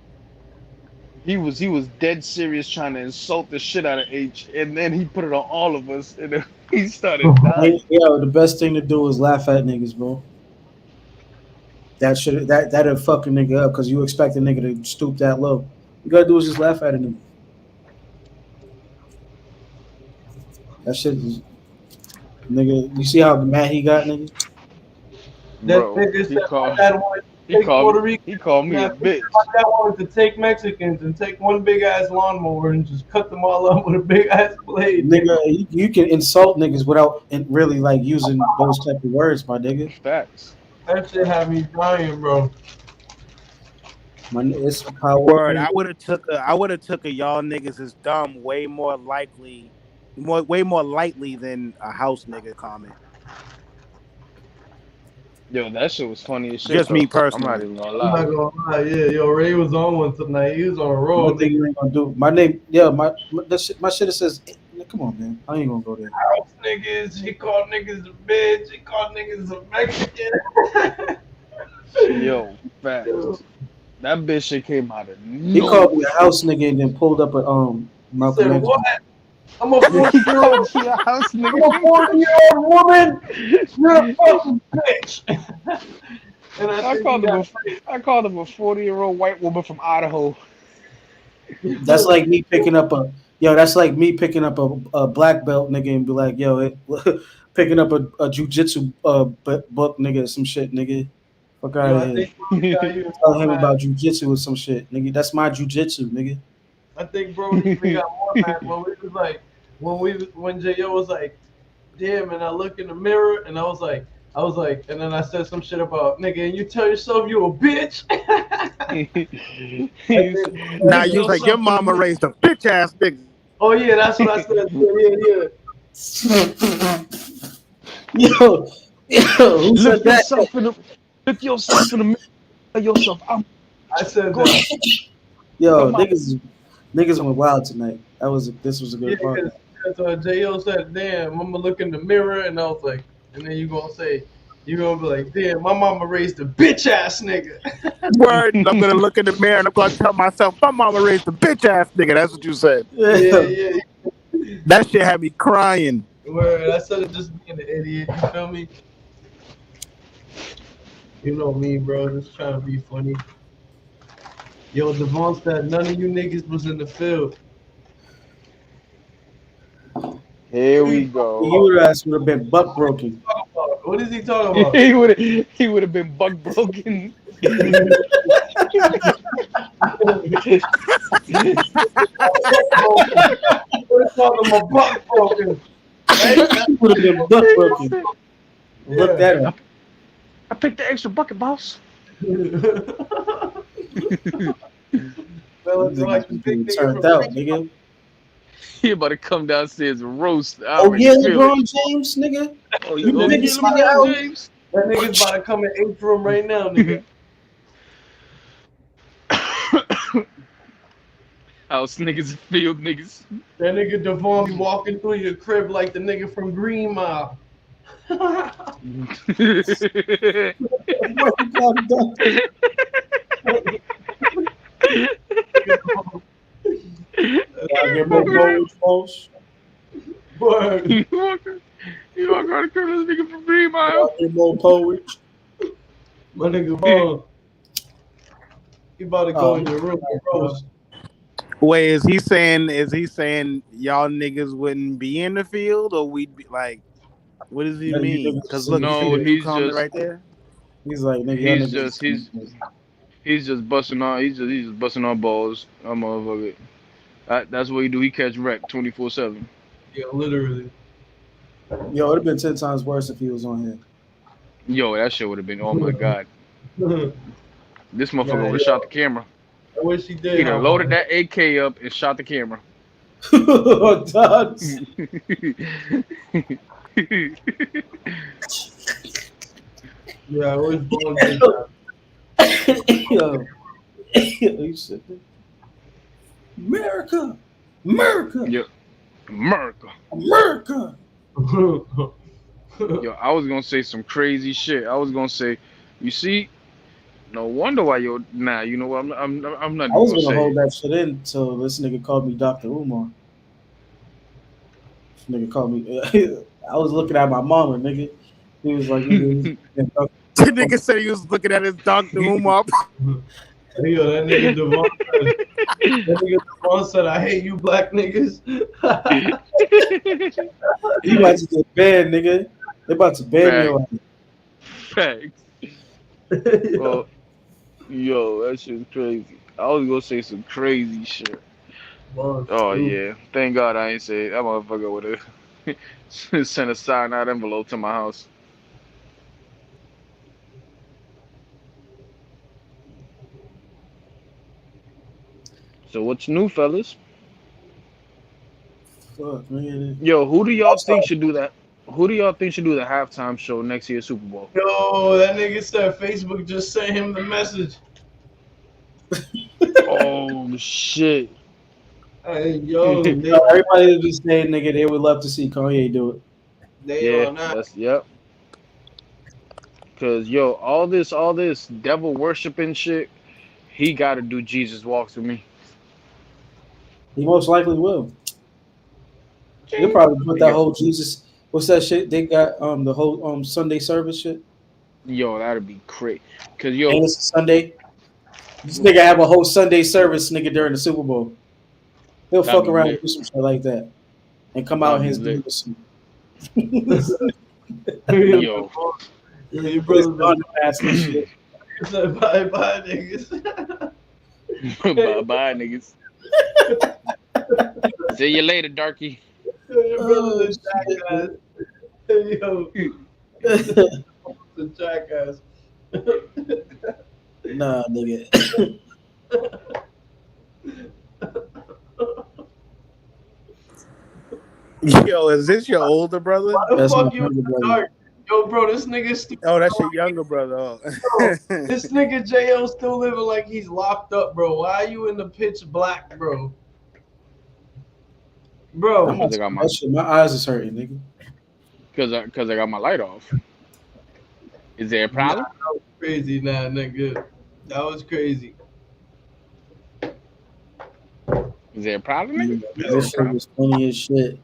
L: He was dead serious trying to insult the shit out of H, and then he put it on all of us, and then he started dying.
D: Yo, the best thing to do is laugh at niggas, bro. That'll fuck a nigga up because you expect a nigga to stoop that low. You gotta do is just laugh at a nigga. That shit is, nigga. You see how mad he got, nigga?
L: Bro, he called me a bitch.
B: My dad wanted to take Mexicans and take one big ass lawnmower and just cut them all up with a big ass blade.
D: Nigga, you can insult niggas without really like using those type of words, my nigga.
L: Facts.
B: That shit had me dying, bro.
D: It's power.
I: Word. I would have took a y'all niggas is dumb way more lightly than a house nigga comment.
L: Yo, that shit was funny as shit.
I: Just me personally.
L: I'm not even gonna lie.
B: I'm not gonna lie. Yeah, yo, Ray was on one tonight. He was on a roll.
D: One thing you ain't gonna do. My name, yeah, my shit says. Come on, man. I ain't gonna go there.
B: House niggas. He called niggas a bitch. He called niggas a Mexican.
L: Yo, facts. That bitch shit came out of nowhere.
D: He called me a house nigga and then pulled up a Malcolm X.
B: What? I'm a 40-year-old
L: house nigga.
B: I'm a 40-year-old woman. You're a fucking bitch. And
L: I called him a 40-year-old white woman from Idaho.
D: That's like me picking up a black belt nigga and be like, yo, picking up a jujitsu book nigga, some shit, nigga. Fuck out of here. Tell him about jujitsu or some shit, nigga. That's my jujitsu, nigga.
B: I think bro we got more mad when we was like when J.O. was like, damn, and I look in the mirror and I was like, I was like, and then I said some shit about nigga, and you tell yourself you a bitch.
I: Now you was like, your mama raised a bitch ass nigga.
B: Oh yeah, that's what I said. Yeah.
D: Yo, who said that?
J: Look yourself in the mirror. Tell yourself out.
B: I said that.
D: Yo, niggas went wild tonight. This was a good part.
B: J.O. said, damn, I'm gonna look in the mirror, and I was like, and then you gonna be like, damn, my mama raised a bitch ass nigga.
I: Word, I'm gonna look in the mirror and I'm gonna tell myself, my mama raised a bitch ass nigga. That's what you said.
B: Yeah.
I: That shit had me crying.
B: Word, I said it just being an idiot, you feel me? You know me, bro, just trying to be funny. Yo, Devon said none of you niggas was in the field.
J: Here we go.
D: Your ass would have been buck broken.
B: What is he talking about?
J: he would have been buck broken.
B: My buck broken.
D: He would have been buck broken. Look that up.
J: I picked the extra bucket, boss.
D: Turned out, nigga.
J: He about to come downstairs and roast.
D: Oh yeah, LeBron James, nigga.
J: Oh, you LeBron James?
B: That nigga's about to come in H room right now, nigga.
J: House niggas, field niggas.
B: That nigga Devon be walking through your crib like the nigga from Green Mile.
D: Get more goals, folks.
B: Word.
J: You walk around the crib, this nigga from Green Mile.
D: Get more poets.
B: My nigga Vaughn. He about to go in your room, bro.
I: Wait, is he saying y'all niggas wouldn't be in the field, or we'd be like, what does he mean? Because look,
J: he's just
I: right there.
D: He's like, nigga,
J: he's just busting on. He's just busting on balls. I'm motherfucker. That's what he do. He catch wreck 24/7.
B: Yeah, literally.
D: Yo, it'd have been 10 times worse if he was on here.
J: Yo, that shit would have been. Oh my god. This motherfucker would have shot the camera.
B: I wish he did.
J: He done loaded that AK up and shot the camera.
D: Dogs.
B: Yeah, I wish Vaughn did that.
D: Yo, you said that. America.
J: Yeah, America. Yo, I was gonna say some crazy shit. I was gonna say, you see, no wonder why you know what? I'm not.
D: I was gonna hold that shit in until this nigga called me Dr. Umar. This nigga called me. I was looking at my mama, nigga. He was like,
I: the nigga said he was looking at his Dr. Umar.
B: Yo, that nigga Devon said, I hate you black niggas.
D: You about to get banned, nigga. They about to ban you.
J: Facts. Well, yo, that shit's crazy. I was gonna say some crazy shit. Oh yeah, thank God I ain't say it. That motherfucker would have sent a cyanide envelope to my house. So what's new, fellas?
D: Fuck, man.
J: Yo, who do y'all think should do that? Who do y'all think should do the halftime show next year's Super Bowl?
B: Yo, that nigga said Facebook just sent him the message.
J: Oh shit.
B: Hey, yo,
D: everybody just saying, nigga, they would love to see Kanye do it.
J: Yep. Cause yo, all this devil worshiping shit, he gotta do Jesus Walks With Me.
D: He most likely will. They'll probably put that whole Jesus. What's that shit? They got the whole Sunday service shit.
J: Yo, that'd be crazy. Cause yo,
D: and it's Sunday. This nigga have a whole Sunday service, nigga, during the Super Bowl. He'll fuck around and do some shit like that, and come out his business.
J: Yo,
B: your brother's
D: on the ass and shit.
B: He said, bye, niggas.
J: Bye, niggas. See you later, darky.
B: Your brother's a jackass. Yo. a jackass.
D: Nah, nigga.
I: Yo, is this your older brother?
B: Why the fuck you in the dark? Yo, bro, this nigga still.
I: Oh, that's your younger brother. Oh.
B: Bro, this nigga J.O. still living like he's locked up, bro. Why are you in the pitch black, bro? Bro,
D: my eyes is hurting, nigga.
L: Because I got my light off. Is there a problem?
B: Nah, that was crazy, nigga. That was crazy.
L: Is there a problem, nigga?
D: This shit was funny as shit.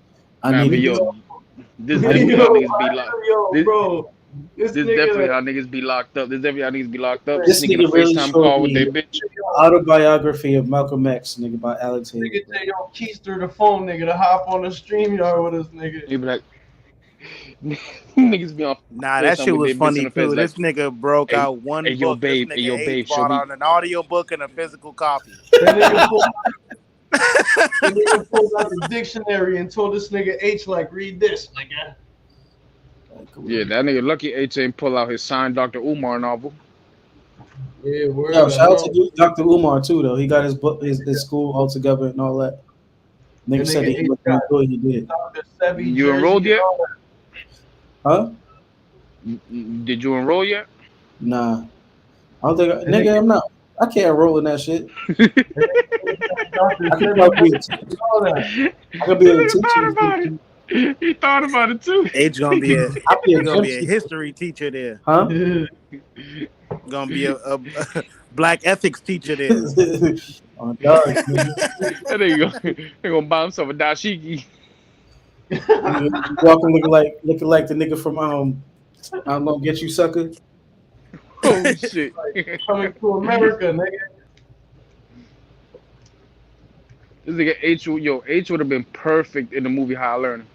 L: This definitely how niggas be locked.
B: Bro. This
L: definitely how niggas be locked up. This definitely how niggas be locked up.
D: This
L: nigga
D: really
L: FaceTime
D: showed
L: call with
D: me
L: their bitch.
D: Autobiography of Malcolm X, nigga, by Alex Hayes.
B: Nigga J.O. keys through the phone, nigga, to hop on the Streamyard with us, nigga.
L: He be like, niggas be on.
I: Nah, that shit was funny too. This nigga broke out one book.
L: Yo, babe,
I: this nigga
L: yo, babe,
I: brought on an audio book and a physical copy.
B: That nigga pulled out the dictionary and told this nigga H, like, read this, nigga.
L: Yeah, that nigga Lucky H ain't pull out his signed Dr. Umar novel.
B: Yeah, word.
D: Yo, shout out to Dr. Umar too, though. He got his book, his school all together and all that. Nigga said that he was good. He did.
L: You enrolled yet?
D: Huh?
L: Did you enroll yet?
D: Nah, I don't think. Nigga, I'm not. I can't enroll in that shit. I could be a teacher.
L: He thought about it too.
I: H gonna be a history teacher there.
D: Huh?
I: Gonna be a black ethics teacher there.
D: Oh, God,
L: they gonna buy himself a dashiki.
D: Walking looking like the nigga from I'm gonna get you, sucker.
L: Oh shit!
B: Coming to America, nigga.
L: This nigga H would have been perfect in the movie High Learning.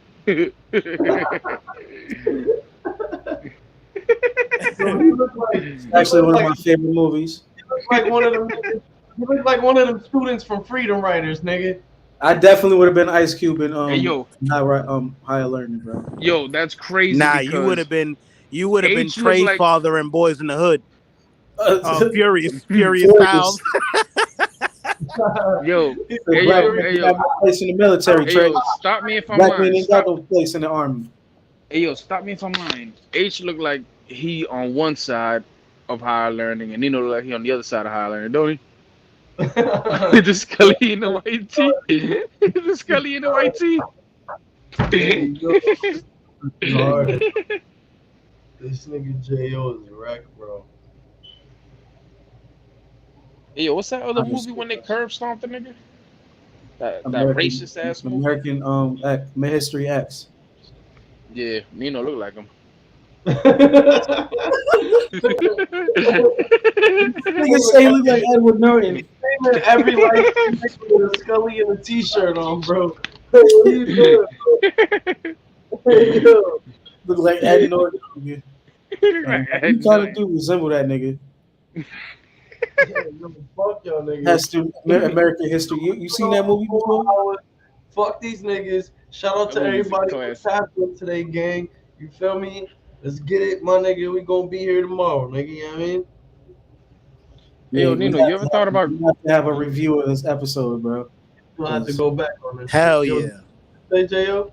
D: Actually, one of my favorite movies.
B: He looked like one of them. He looked like one of them students from Freedom Writers, nigga.
D: I definitely would have been Ice Cube in Higher Learning, bro.
L: Yo, that's crazy.
I: Nah, you would have been Trey's father in Boys in the Hood. Furious Pals.
L: Yo, hey,
D: place in the military, Trey.
L: Stop me if I'm
D: Black
L: lying.
D: man ain't got no place in the army.
L: Hey, yo, stop me if I'm lying. H look like he on one side of Higher Learning, and Nino look like he on the other side of Higher Learning, don't he? The Scully in the white tee. The Scully in the white tee.
B: This nigga J.O. is wreck, bro.
L: Hey, yo, what's that other movie when they curb stomped the nigga? That racist ass movie?
D: American History X.
L: Yeah, Nino look like him.
D: Nigga say he look like Edward Norton.
B: Every life with a Scully and a t-shirt on, bro. Hey, what are you doing, bro? Hey, yo.
D: Look like Ed Norton. You kind of do resemble that nigga.
B: Fuck y'all niggas.
D: Has to American History. You seen that movie before?
B: Fuck these niggas. Shout out to everybody who tapped in today, gang. You feel me? Let's get it, my nigga. We gonna be here tomorrow, nigga. You know what I mean?
L: Hey, yo, Nino, you ever thought about?
D: We have to have a review of this episode, bro.
B: We'll have to go back on this.
I: Hell yeah.
B: Say, J.O.?